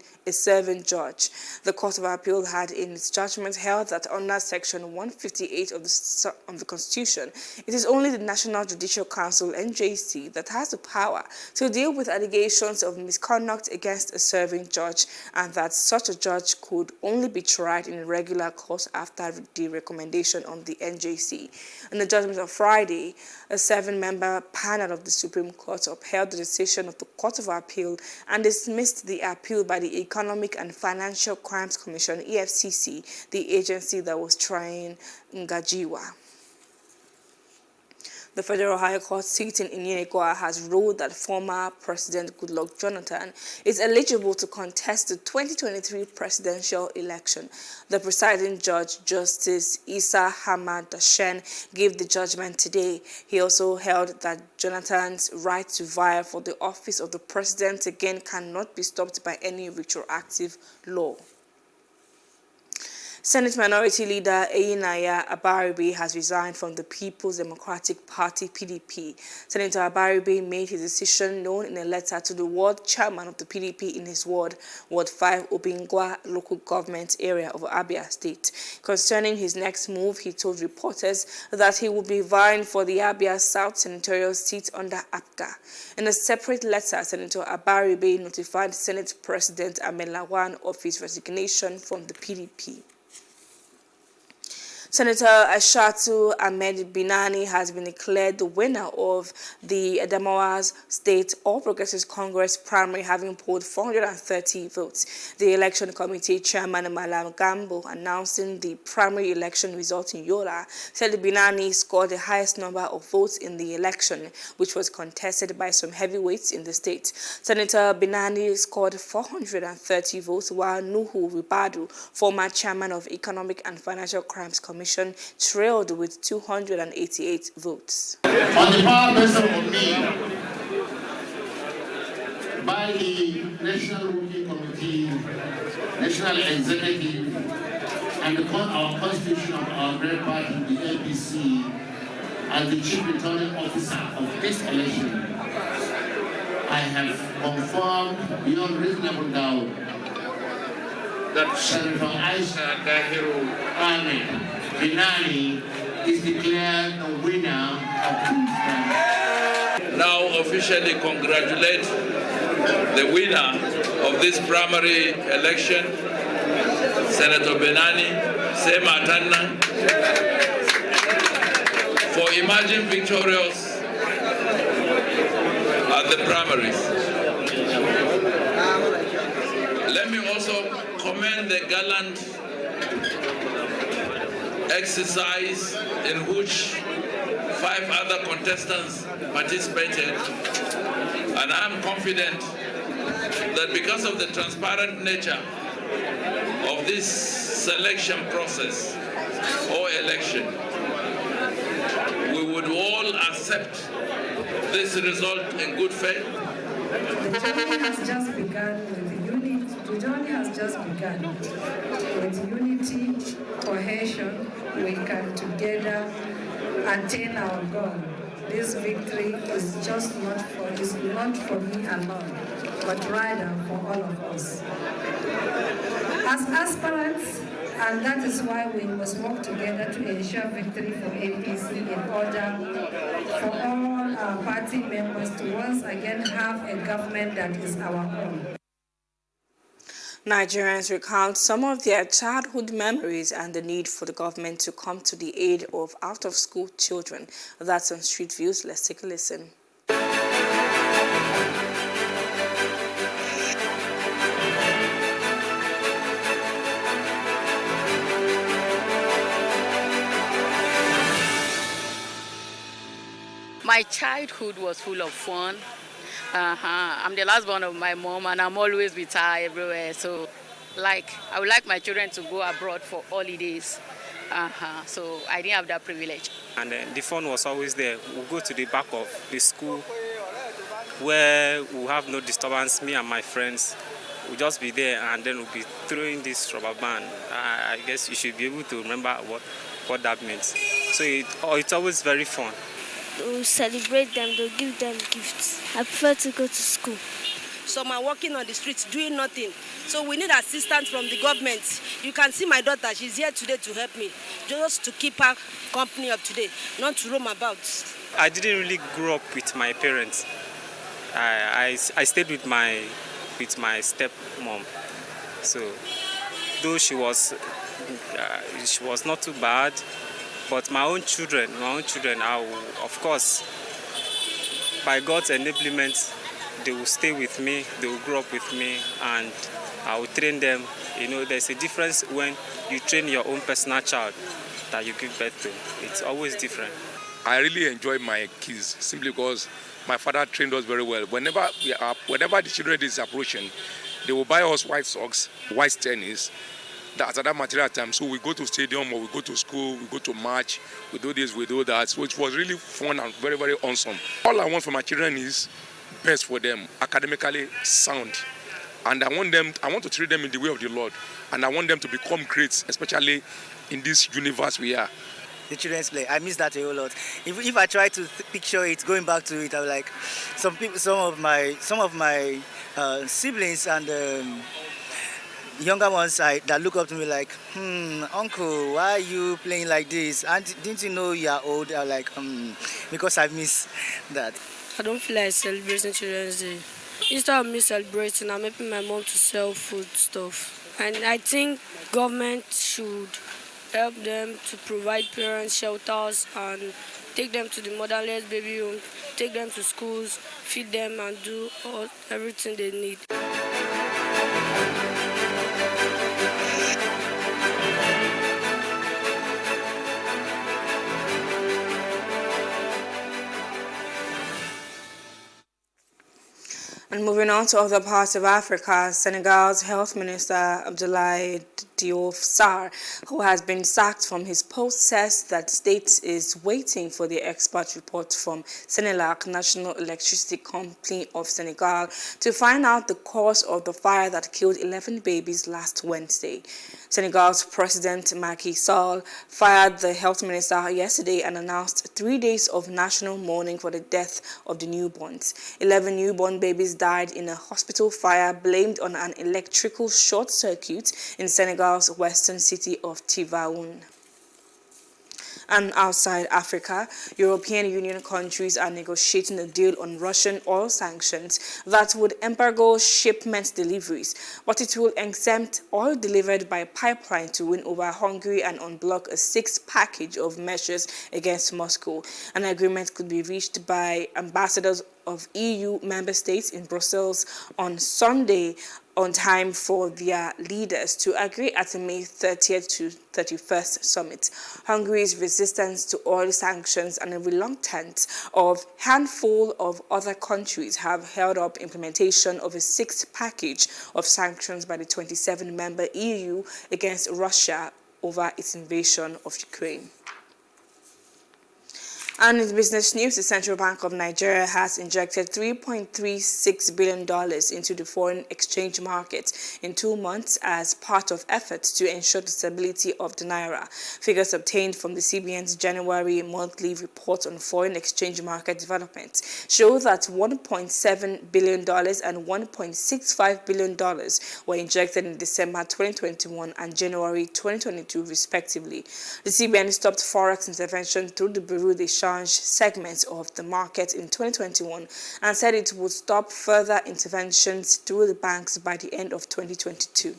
Speaker 4: judge. The Court of Appeal had in its judgment held that under Section 158 of the Constitution, it is only the National Judicial Council, NJC, that has the power to deal with allegations of misconduct against a serving judge, and that such a judge could only be tried in a regular course after the recommendation of the NJC. In the judgment of Friday, a 7-member panel of the Supreme Court upheld the decision of the Court of Appeal and dismissed the appeal by the Economic and Financial Crimes Commission, EFCC, the agency that was trying Ngajiwa. The Federal High Court sitting in Yenagoa has ruled that former President Goodluck Jonathan is eligible to contest the 2023 presidential election. The presiding judge, Justice Isa Hamad Dashen, gave the judgment today. He also held that Jonathan's right to vie for the office of the president again cannot be stopped by any retroactive law. Senate Minority Leader Eyinaya Abaribe has resigned from the People's Democratic Party, PDP. Senator Abaribe made his decision known in a letter to the ward chairman of the PDP in his ward 5 Obingwa local government area of Abia State. Concerning his next move, he told reporters that he would be vying for the Abia South senatorial seat under APGA. In a separate letter, Senator Abaribe notified Senate President Ahmed Lawan of his resignation from the PDP. Senator Ashatu Ahmed Binani has been declared the winner of the Adamawa State All Progressives Congress primary, having polled 430 votes. The election committee chairman Malam Gambo, announcing the primary election result in Yola, said Binani scored the highest number of votes in the election, which was contested by some heavyweights in the state. Senator Binani scored 430 votes, while Nuhu Ribadu, former chairman of Economic and Financial Crimes Commission, trailed with 288 votes.
Speaker 7: On the power vested on me by the National Working Committee, National Executive, and our Constitution of our great party, the APC, as the Chief Returning Officer of this election, I have confirmed beyond reasonable doubt that Senator Aisha Dahiru Ahmed Binani is declared the winner of Queensland.
Speaker 26: Now officially congratulate the winner of this primary election, Senator Binani Sema Tanna, for emerging victorious at the primaries. Let me also commend the gallant exercise in which 5 other contestants participated, and I'm confident that because of the transparent nature of this selection process or election, we would all accept this result in good faith.
Speaker 1: The journey has just begun with unity. The journey has just begun with unity, cohesion. We can together attain our goal. This victory is just not for me alone, but rather for all of us. As aspirants, and that is why we must work together to ensure victory for APC in order for all our party members to once again have a government that is our own.
Speaker 4: Nigerians recount some of their childhood memories and the need for the government to come to the aid of out-of-school children. That's on Street Views. Let's take a listen.
Speaker 8: My childhood was full of fun. I'm the last born of my mom, and I'm always with her everywhere. So, I would like my children to go abroad for holidays. So I didn't have that privilege.
Speaker 11: And the fun was always there. We'll go to the back of the school where we'll have no disturbance. Me and my friends will just be there, and then we'll be throwing this rubber band. I guess you should be able to remember what that means. So it's always very fun.
Speaker 14: We'll celebrate them, they'll give them gifts. I prefer to go to school.
Speaker 15: Some are walking on the streets doing nothing. So we need assistance from the government. You can see my daughter, she's here today to help me, just to keep her company up today, not to roam about.
Speaker 11: I didn't really grow up with my parents. I stayed with my stepmom. So though she was not too bad, but my own children, of course, by God's enablement, they will stay with me, they will grow up with me, and I will train them. You know, there's a difference when you train your own personal child that you give birth to. It's always different.
Speaker 17: I really enjoy my kids simply because my father trained us very well. Whenever the children is approaching, they will buy us white socks, white tennis. That's at that material time. So we go to stadium or we go to school, we go to march, we do this, we do that. So it was really fun and very, very awesome. All I want for my children is best for them, academically sound. And I want to treat them in the way of the Lord. And I want them to become great, especially in this universe we are.
Speaker 24: The children's play, I miss that a whole lot. If I try to picture it, going back to it, I'm like, some of my siblings and younger ones that look up to me like, uncle, why are you playing like this? And didn't you know you are old? I'm like, because I miss that.
Speaker 14: I don't feel like celebrating Children's Day. Instead of me celebrating, I'm helping my mom to sell food stuff. And I think government should help them to provide parents shelters and take them to the motherless baby home, take them to schools, feed them and do everything they need.
Speaker 4: And moving on to other parts of Africa, Senegal's Health Minister Abdoulaye Diouf Sarr, who has been sacked from his post, says that the state is waiting for the expert report from Senelec, National Electricity Company of Senegal, to find out the cause of the fire that killed 11 babies last Wednesday. Senegal's President Macky Sall fired the health minister yesterday and announced 3 days of national mourning for the death of the newborns. 11 newborn babies died in a hospital fire blamed on an electrical short circuit in Senegal's western city of Tivaoune. And outside Africa, European Union countries are negotiating a deal on Russian oil sanctions that would embargo shipment deliveries, but it will exempt oil delivered by pipeline to win over Hungary and unblock a 6 package of measures against Moscow. An agreement could be reached by ambassadors of EU member states in Brussels on Sunday, on time for their leaders to agree at the May 30th to 31st summit. Hungary's resistance to oil sanctions and a reluctance of handful of other countries have held up implementation of a 6th package of sanctions by the 27-member EU against Russia over its invasion of Ukraine. And in business news, the Central Bank of Nigeria has injected $3.36 billion into the foreign exchange market in 2 months as part of efforts to ensure the stability of the naira. Figures obtained from the CBN's January monthly report on foreign exchange market development show that $1.7 billion and $1.65 billion were injected in December 2021 and January 2022, respectively. The CBN stopped forex intervention through the Bureau de Change segments of the market in 2021 and said it would stop further interventions through the banks by the end of 2022.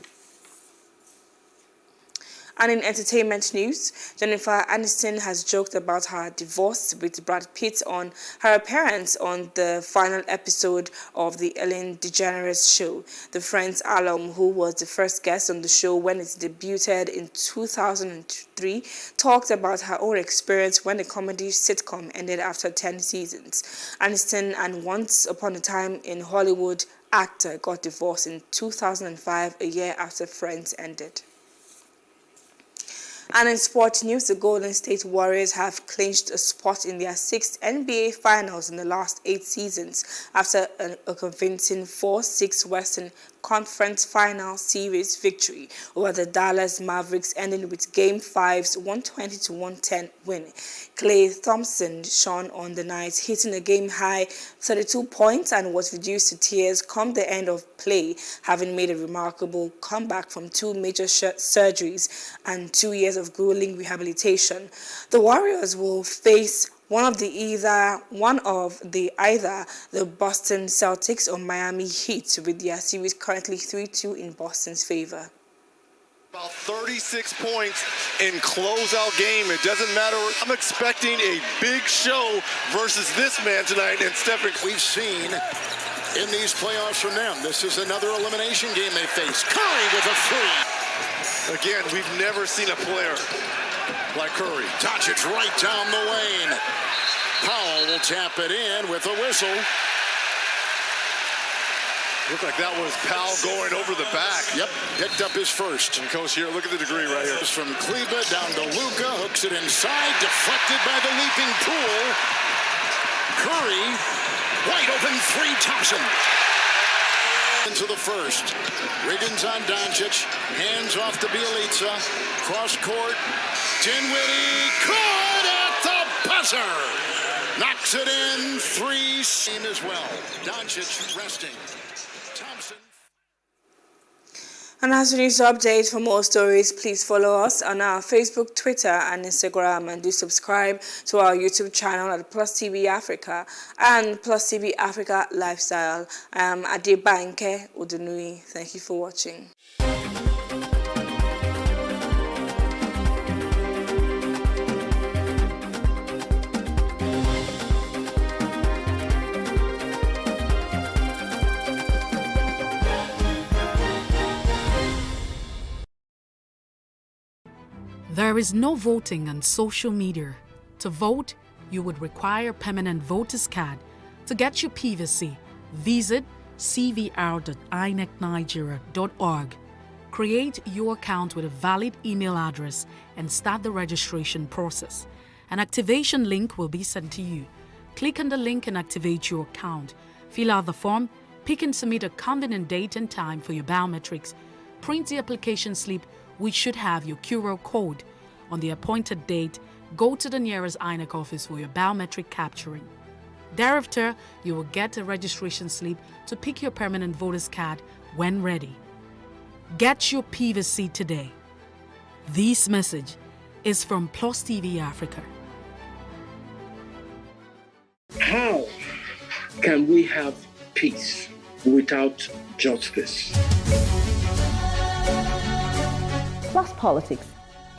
Speaker 4: And in entertainment news, Jennifer Aniston has joked about her divorce with Brad Pitt on her appearance on the final episode of the Ellen DeGeneres show. The Friends alum, who was the first guest on the show when it debuted in 2003, talked about her own experience when the comedy sitcom ended after 10 seasons. Aniston and Once Upon a Time in Hollywood actor got divorced in 2005, a year after Friends ended. And in sports news, the Golden State Warriors have clinched a spot in their 6th NBA Finals in the last 8 seasons after a convincing 4-6 Western Conference Final Series victory over the Dallas Mavericks, ending with Game 5's 120-110 win. Klay Thompson shone on the night, hitting a game-high 32 points and was reduced to tears come the end of play, having made a remarkable comeback from 2 major surgeries and 2 years of grueling rehabilitation. The Warriors will face either the Boston Celtics or Miami Heat, with their series currently 3-2 in Boston's favor.
Speaker 5: About 36 points in closeout game. It doesn't matter. I'm expecting a big show versus this man tonight and Stephen.
Speaker 9: We've seen in these playoffs from them. This is another elimination game they face. Curry with a three.
Speaker 5: Again, we've never seen a player like Curry.
Speaker 9: Doncic right down the lane. Powell will tap it in with a whistle.
Speaker 5: Looked like that was Powell going over the back.
Speaker 9: Yep, picked up his first.
Speaker 5: And coach here, look at the degree right here.
Speaker 9: From Kleba down to Luka, hooks it inside, deflected by the leaping Poole. Curry, wide open three, Thompson. Into the first. Wiggins on Doncic, hands off to Bielitsa, cross court. Dinwiddie, caught at the buzzer. Knocks it in, 3 seam as well. Doncic resting. Thompson.
Speaker 4: And as a news update, for more stories, please follow us on our Facebook, Twitter, and Instagram, and do subscribe to our YouTube channel at Plus TV Africa and Plus TV Africa Lifestyle. I am Adebanke Odunui. Thank you for watching.
Speaker 10: There is no voting on social media. To vote, you would require a permanent voter's card. To get your PVC, visit cvr.inecnigeria.org. Create your account with a valid email address and start the registration process. An activation link will be sent to you. Click on the link and activate your account. Fill out the form, pick and submit a convenient date and time for your biometrics. Print the application slip, which should have your QR code. On the appointed date, go to the nearest INEC office for your biometric capturing. Thereafter, you will get a registration slip to pick your permanent voter's card when ready. Get your PVC today. This message is from Plus TV Africa.
Speaker 2: How can we have peace without justice?
Speaker 22: Plus Politics.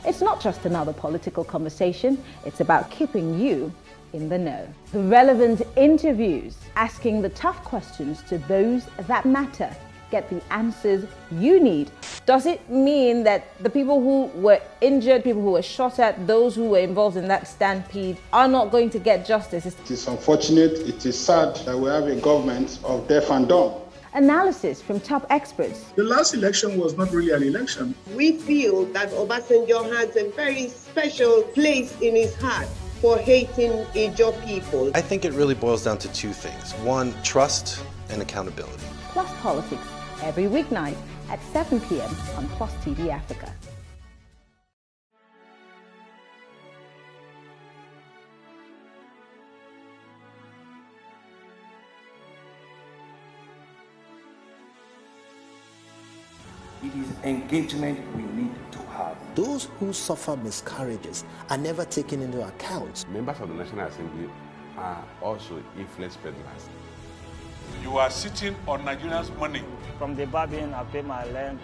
Speaker 22: It's not just another political conversation, it's about keeping you in the know. The relevant interviews, asking the tough questions to those that matter. Get the answers you need. Does it mean that the people who were injured, people who were shot at, those who were involved in that stampede are not going to get justice?
Speaker 3: It is unfortunate, it is sad that we have a government of deaf and dumb.
Speaker 22: Analysis from top experts.
Speaker 21: The last election was not really an election.
Speaker 13: We feel that Obasanjo has a very special place in his heart for hating Ijaw people.
Speaker 16: I think it really boils down to two things. One, trust and accountability.
Speaker 22: Plus Politics, every weeknight at 7 p.m. on Plus TV Africa.
Speaker 18: It is engagement we need to have.
Speaker 19: Those who suffer miscarriages are never taken into account.
Speaker 25: Members of the National Assembly are also influence peddlers.
Speaker 28: You are sitting on Nigerians' money.
Speaker 29: From the Babin, I pay my rent.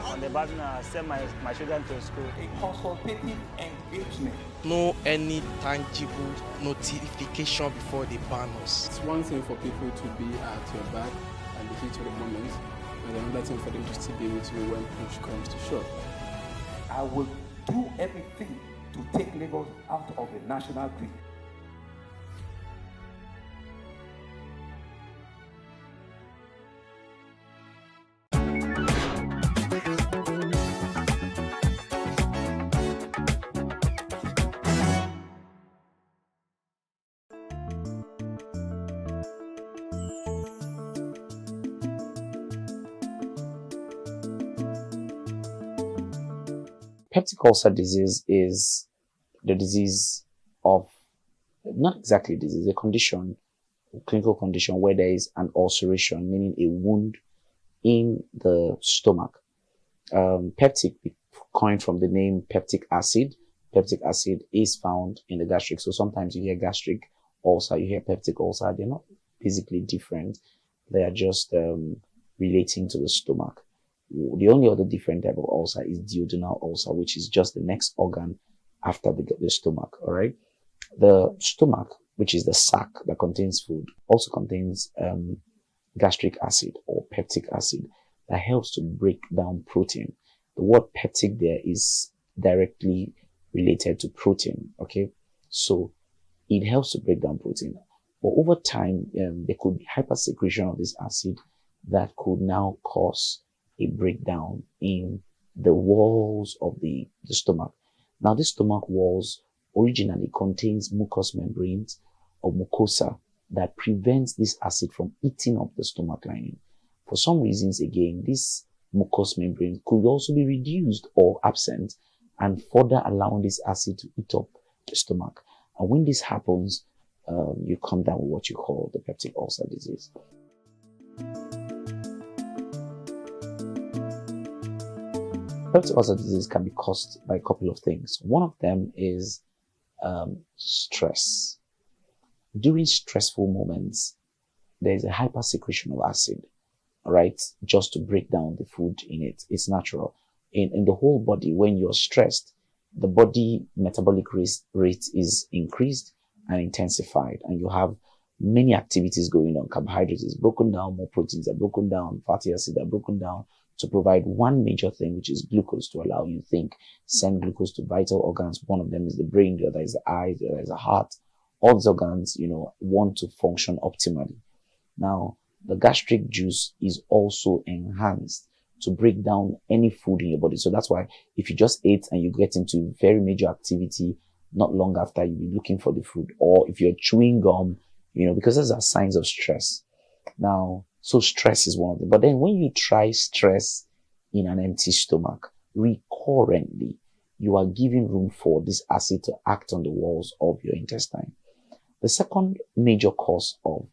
Speaker 29: On the Babin, I send my children to school.
Speaker 18: A consultative engagement.
Speaker 30: No any tangible notification before they ban us.
Speaker 31: It's one thing for people to be at your back and the heat of the moment, and another thing for them to still be with you when push comes to shove.
Speaker 18: I will do everything to take Lagos out of the national grid.
Speaker 32: Peptic ulcer disease is the disease of, not exactly disease, a condition, a clinical condition where there is an ulceration, meaning a wound in the stomach. Peptic, coined from the name peptic acid. Peptic acid is found in the gastric. So sometimes you hear gastric ulcer, you hear peptic ulcer. They're not physically different. They are just relating to the stomach. The only other different type of ulcer is duodenal ulcer, which is just the next organ after the stomach, all right? The stomach, which is the sac that contains food, also contains gastric acid or peptic acid that helps to break down protein. The word peptic there is directly related to protein, okay? So it helps to break down protein. But over time, there could be hypersecretion of this acid that could now cause a breakdown in the walls of the stomach. Now, the stomach walls originally contains mucous membranes or mucosa that prevents this acid from eating up the stomach lining. For some reasons, again, this mucous membrane could also be reduced or absent and further allowing this acid to eat up the stomach. And when this happens, you come down with what you call the peptic ulcer disease. Peptic ulcer disease can be caused by a couple of things. One of them is stress. During stressful moments, there is a hypersecretion of acid, right? Just to break down the food in it. It's natural. In the whole body, when you're stressed, the body metabolic rate is increased and intensified, and you have many activities going on. Carbohydrates is broken down, more proteins are broken down, fatty acids are broken down to provide one major thing, which is glucose, to allow you to think, send glucose to vital organs. One of them is the brain, the other is the eye, the other is the heart. All these organs, want to function optimally. Now, the gastric juice is also enhanced to break down any food in your body. So that's why if you just ate and you get into very major activity, not long after you'll be looking for the food. Or if you're chewing gum, because those are signs of stress. Now, so stress is one of them. But then when you try stress in an empty stomach, recurrently, you are giving room for this acid to act on the walls of your intestine. The second major cause of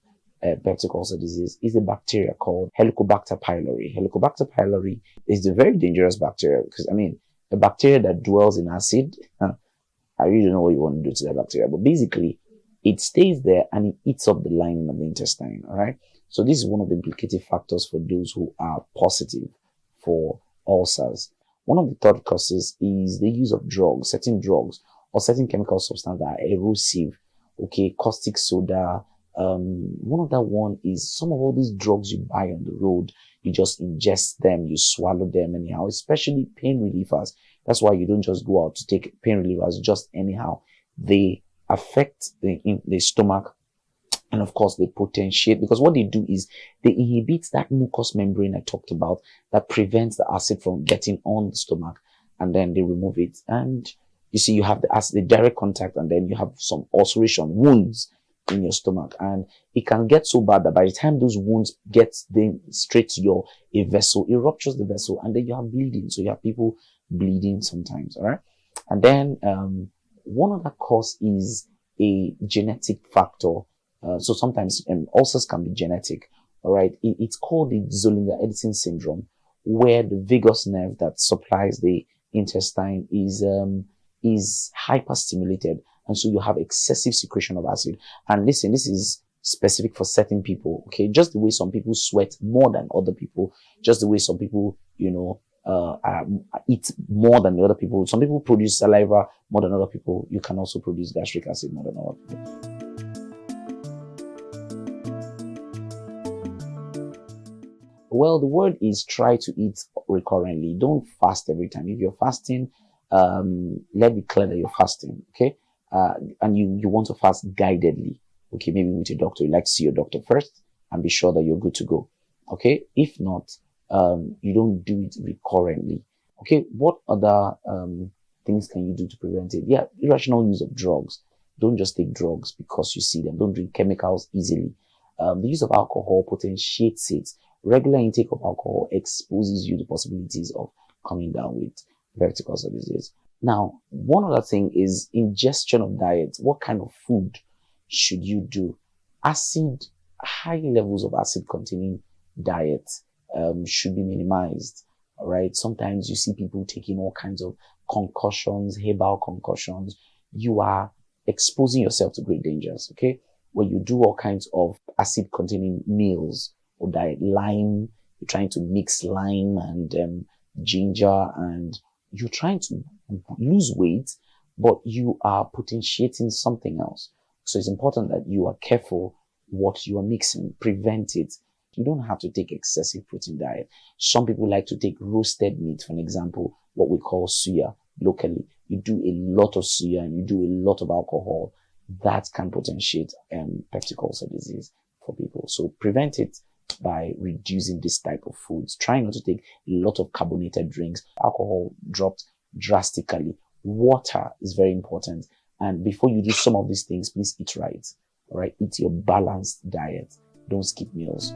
Speaker 32: peptic ulcer disease is a bacteria called Helicobacter pylori. Helicobacter pylori is a very dangerous bacteria because, a bacteria that dwells in acid, I really don't know what you want to do to that bacteria, but basically, it stays there and it eats up the lining of the intestine, all right? So this is one of the implicative factors for those who are positive for ulcers. One of the third causes is the use of drugs, certain drugs, or certain chemical substances that are erosive, caustic soda. One of that one is some of all these drugs you buy on the road, you just ingest them, you swallow them anyhow, especially pain relievers. That's why you don't just go out to take pain relievers just anyhow. They affect the stomach, and of course they potentiate, because what they do is they inhibit that mucous membrane I talked about that prevents the acid from getting on the stomach, and then they remove it. And you see, you have the acid, the direct contact, and then you have some ulceration, wounds in your stomach, and it can get so bad that by the time those wounds get them straight to a vessel, it ruptures the vessel, and then you have bleeding. So you have people bleeding sometimes, all right? And then one other cause is a genetic factor. So sometimes ulcers can be genetic, all right? It's called the Zollinger-Ellison syndrome, where the vagus nerve that supplies the intestine is hyperstimulated, and so you have excessive secretion of acid. And listen, this is specific for certain people, okay? Just the way some people sweat more than other people, just the way some people, eat more than the other people. Some people produce saliva more than other people. You can also produce gastric acid more than other people. Well, the word is try to eat recurrently. Don't fast every time. If you're fasting, let it clear that you're fasting, okay? And you want to fast guidedly, okay? Maybe with your doctor. You like to see your doctor first and be sure that you're good to go, okay? If not, you don't do it recurrently, okay? What other things can you do to prevent it? Yeah, irrational use of drugs. Don't just take drugs because you see them. Don't drink chemicals easily. The use of alcohol potentiates it. Regular intake of alcohol exposes you to possibilities of coming down with peptic ulcer disease. Now, one other thing is ingestion of diet. What kind of food should you do? High levels of acid-containing diet should be minimized. All right. Sometimes you see people taking all kinds of concussions, herbal concussions. You are exposing yourself to great dangers. Okay. When you do all kinds of acid-containing meals or diet, lime, you're trying to mix lime and ginger, and you're trying to lose weight, but you are potentiating something else. So it's important that you are careful what you are mixing, prevent it. You don't have to take excessive protein diet. Some people like to take roasted meat, for an example, what we call suya locally. You do a lot of suya and you do a lot of alcohol. That can potentiate peptic ulcer disease for people. So prevent it by reducing this type of foods. Try not to take a lot of carbonated drinks. Alcohol dropped drastically. Water is very important. And before you do some of these things, please eat right. All right, eat your balanced diet. Don't skip meals.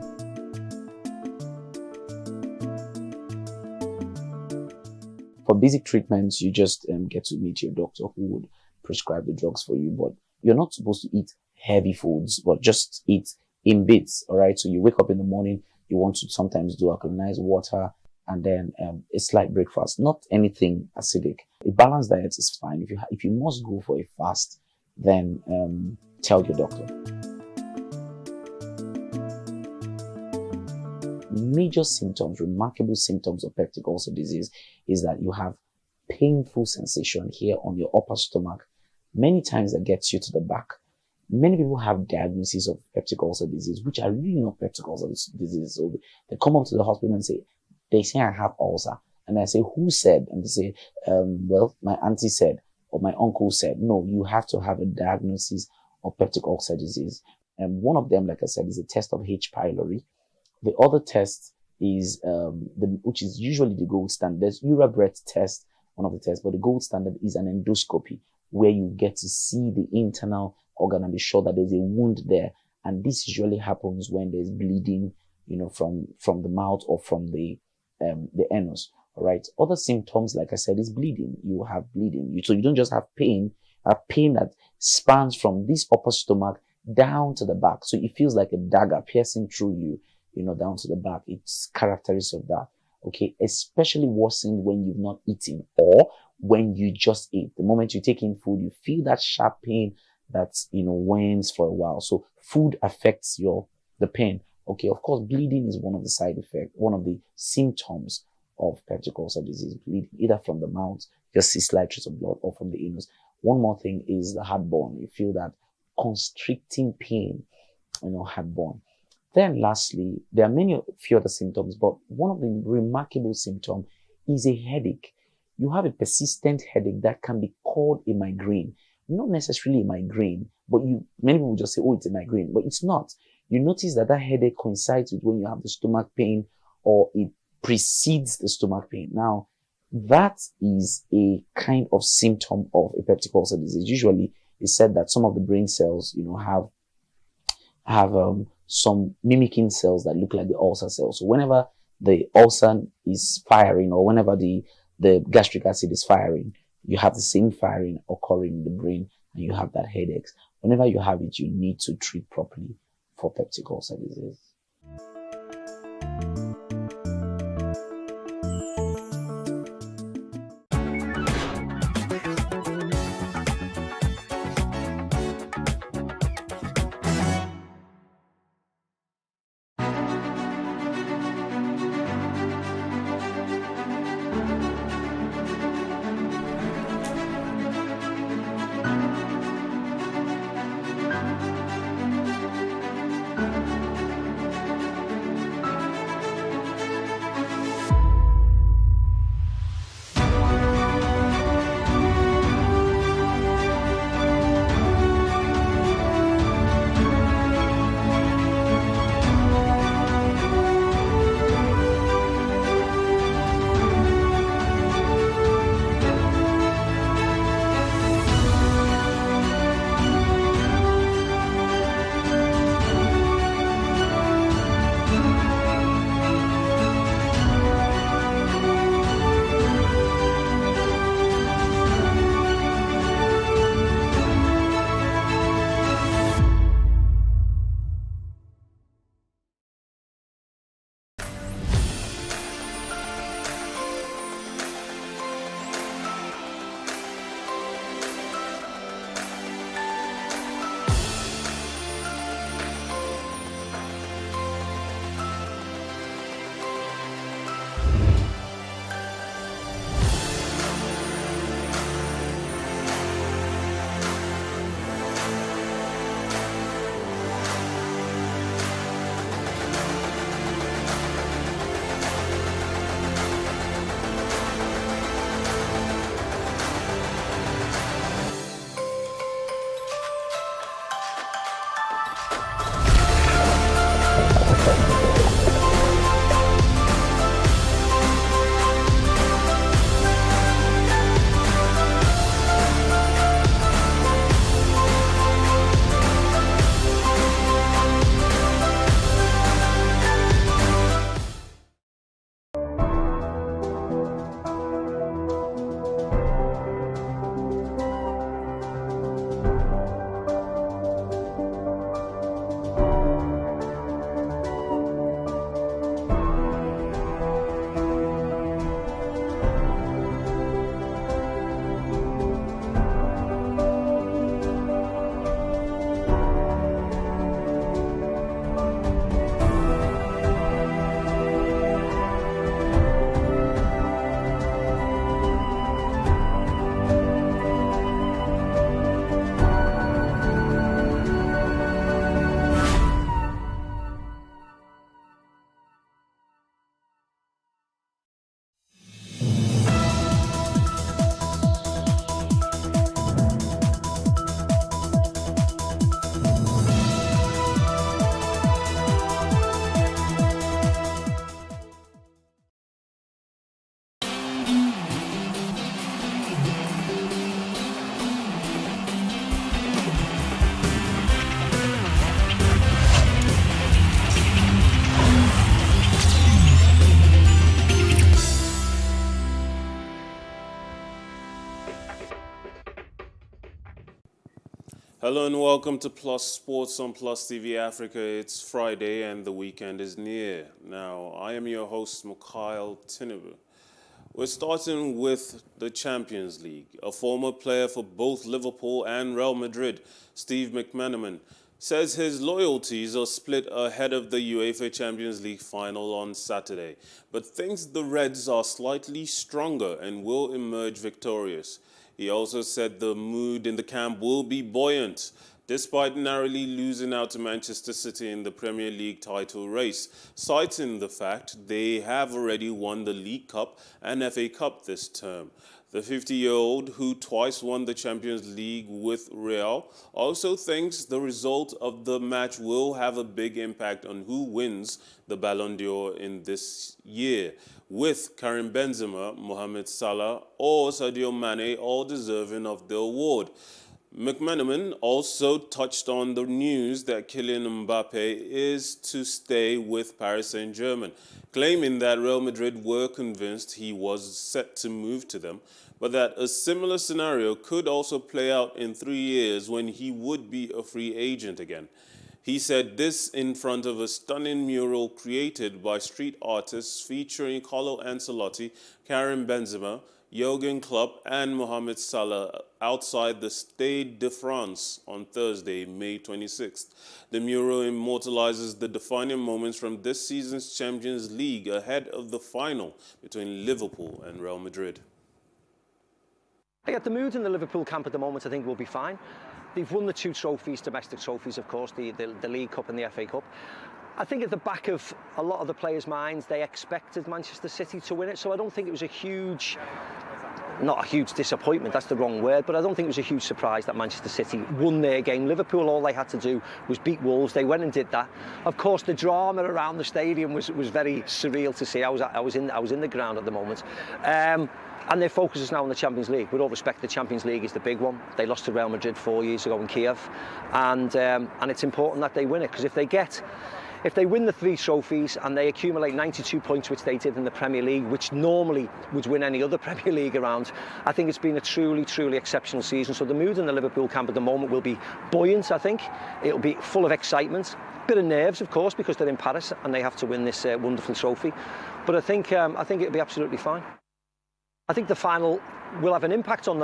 Speaker 32: For basic treatments, you just get to meet your doctor who would prescribe the drugs for you. But you're not supposed to eat heavy foods, but just eat in bits. All right. So you wake up in the morning, you want to sometimes do alkalinized water and then a slight breakfast. Not anything acidic. A balanced diet is fine. If you must go for a fast, then tell your doctor. Major symptoms, remarkable symptoms of peptic ulcer disease is that you have painful sensation here on your upper stomach. Many times that gets you to the back. Many people have diagnoses of peptic ulcer disease, which are really not peptic ulcer disease. So they come up to the hospital and they say I have ulcer. And I say, who said? And they say, well, my auntie said, or my uncle said. No, you have to have a diagnosis of peptic ulcer disease. And one of them, like I said, is a test of H. pylori. The other test is which is usually the gold standard. There's URABREATH test, one of the tests, but the gold standard is an endoscopy where you get to see the internal organ and be sure that there's a wound there. And this usually happens when there's bleeding, from the mouth or from the anus. All right. Other symptoms, like I said, is bleeding. You have bleeding. So you don't just have pain. A pain that spans from this upper stomach down to the back. So it feels like a dagger piercing through you, down to the back. It's characteristic of that. Okay. Especially worsened when you've not eaten or when you just ate. The moment you take in food, you feel that sharp pain that, wanes for a while. So food affects the pain. Okay. Of course, bleeding is one of the side effects, one of the symptoms of peptic ulcer disease, bleeding either from the mouth, just see slight trace of blood, or from the anus. One more thing is the heartburn. You feel that constricting pain, heartburn. Then lastly, there are few other symptoms, but one of the remarkable symptoms is a headache. You have a persistent headache that can be called a migraine. Not necessarily a migraine, but many people just say, oh, it's a migraine, but it's not. You notice that headache coincides with when you have the stomach pain, or it precedes the stomach pain. Now, that is a kind of symptom of a peptic ulcer disease. Usually, it's said that some of the brain cells, have some mimicking cells that look like the ulcer cells. So whenever the ulcer is firing, or whenever the gastric acid is firing, you have the same firing occurring in the brain, and you have that headaches. Whenever you have it, you need to treat properly for peptic ulcer disease.
Speaker 1: Hello and welcome to Plus Sports on Plus TV Africa. It's Friday and the weekend is near. Now, I am your host, Mikhail Tinubu. We're starting with the Champions League. A former player for both Liverpool and Real Madrid, Steve McManaman, says his loyalties are split ahead of the UEFA Champions League final on Saturday, but thinks the Reds are slightly stronger and will emerge victorious. He also said the mood in the camp will be buoyant, despite narrowly losing out to Manchester City in the Premier League title race, citing the fact they have already won the League Cup and FA Cup this term. The 50-year-old, who twice won the Champions League with Real, also thinks the result of the match will have a big impact on who wins the Ballon d'Or in this year, with Karim Benzema, Mohamed Salah or Sadio Mane all deserving of the award. McManaman also touched on the news that Kylian Mbappe is to stay with Paris Saint-Germain, claiming that Real Madrid were convinced he was set to move to them, but that a similar scenario could also play out in 3 years when he would be a free agent again. He said this in front of a stunning mural created by street artists featuring Carlo Ancelotti, Karim Benzema, Jurgen Klopp and Mohamed Salah outside the Stade de France on Thursday, May 26th. The mural immortalizes the defining moments from this season's Champions League ahead of the final between Liverpool and Real Madrid.
Speaker 6: The mood in the Liverpool camp at the moment, I think, will be fine. They've won the 2 trophies, domestic trophies, of course, the League Cup and the FA Cup. I think at the back of a lot of the players' minds, they expected Manchester City to win it, so I don't think it was not a huge disappointment, that's the wrong word, but I don't think it was a huge surprise that Manchester City won their game. Liverpool, all they had to do was beat Wolves. They went and did that. Of course, the drama around the stadium was very surreal to see. I was in the ground at the moment. And their focus is now on the Champions League. With all respect, the Champions League is the big one. They lost to Real Madrid 4 years ago in Kiev, and it's important that they win it, because if they win the 3 trophies and they accumulate 92 points, which they did in the Premier League, which normally would win any other Premier League around, I think it's been a truly, truly exceptional season. So the mood in the Liverpool camp at the moment will be buoyant, I think. It'll be full of excitement. Bit of nerves, of course, because they're in Paris and they have to win this wonderful trophy. But I think it'll be absolutely fine. I think the final will have an impact on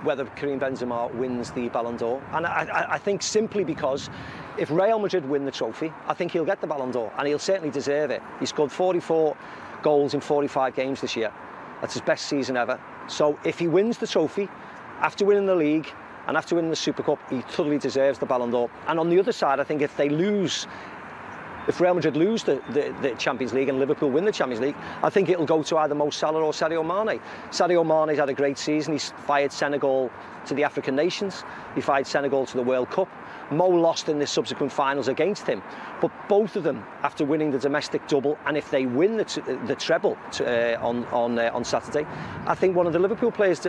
Speaker 6: whether Karim Benzema wins the Ballon d'Or, and I think simply because if Real Madrid win the trophy, I think he'll get the Ballon d'Or, and he'll certainly deserve it. He scored 44 goals in 45 games this year. That's his best season ever. So if he wins the trophy, after winning the league and after winning the Super Cup, he totally deserves the Ballon d'Or. And on the other side, I think if Real Madrid lose the Champions League and Liverpool win the Champions League, I think it'll go to either Mo Salah or Sadio Mane. Sadio Mane's had a great season. He's fired Senegal to the African nations. He fired Senegal to the World Cup. Mo lost in the subsequent finals against him. But both of them, after winning the domestic double, and if they win the treble on Saturday, I think one of the Liverpool players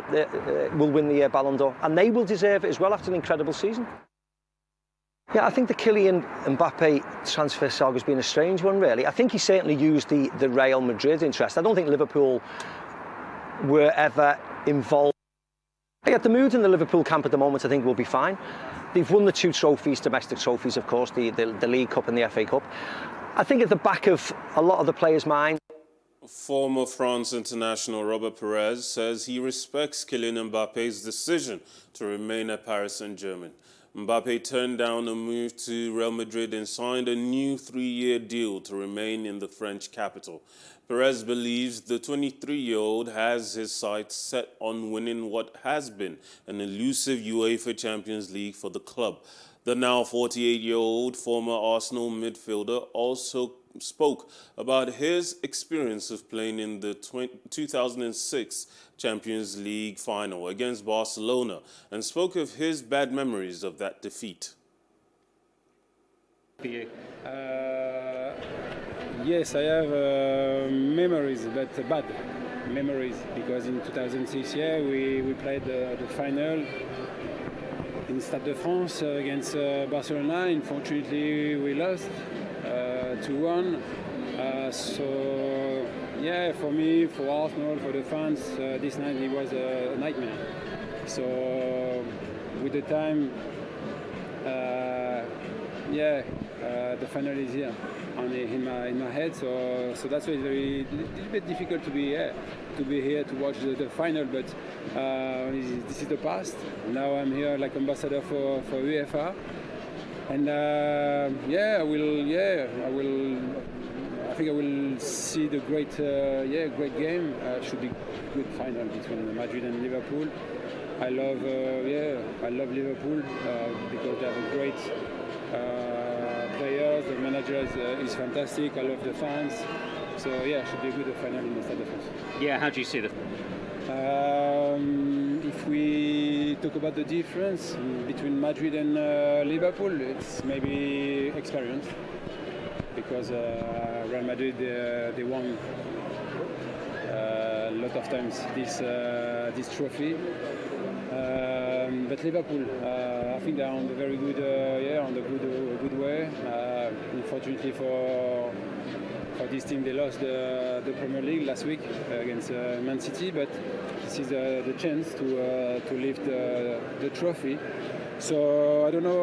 Speaker 6: will win the Ballon d'Or. And they will deserve it as well after an incredible season. Yeah, I think the Kylian Mbappe transfer saga has been a strange one, really. I think he certainly used the Real Madrid interest. I don't think Liverpool were ever involved. Yeah, the mood in the Liverpool camp at the moment, I think, will be fine. They've won the 2 trophies, domestic trophies, of course, the League Cup and the FA Cup. I think at the back of a lot of the players' minds.
Speaker 1: Former France international Robert Pires says he respects Kylian Mbappe's decision to remain at Paris Saint-Germain. Mbappe turned down a move to Real Madrid and signed a new 3-year deal to remain in the French capital. Perez believes the 23-year-old has his sights set on winning what has been an elusive UEFA Champions League for the club. The now 48-year-old former Arsenal midfielder also spoke about his experience of playing in the 2006 Champions League final against Barcelona and spoke of his bad memories of that defeat.
Speaker 31: Yes, I have memories, but bad memories, because in 2006, we played the final in Stade de France against Barcelona. Unfortunately, we lost 2-1. So, yeah, for me, for Arsenal, for the fans, this night it was a nightmare. So with the time, the final is here, in my head. So that's why it's a little bit difficult to be here to watch the final. But this is the past. Now I'm here like ambassador for UEFA, and I think I will see the great game. Should be good final between Madrid and Liverpool. I love Liverpool because they have a great players. The manager is fantastic. I love the fans. So should be a good final in the Stade de France.
Speaker 7: Yeah, how do you see the?
Speaker 31: If we talk about the difference between Madrid and Liverpool, it's maybe experience. Because Real Madrid they won a lot of times this trophy, but Liverpool I think they're on the very good on the good way. Unfortunately for this team, they lost the Premier League last week against Man City, but this is the chance to lift the trophy. So I don't know.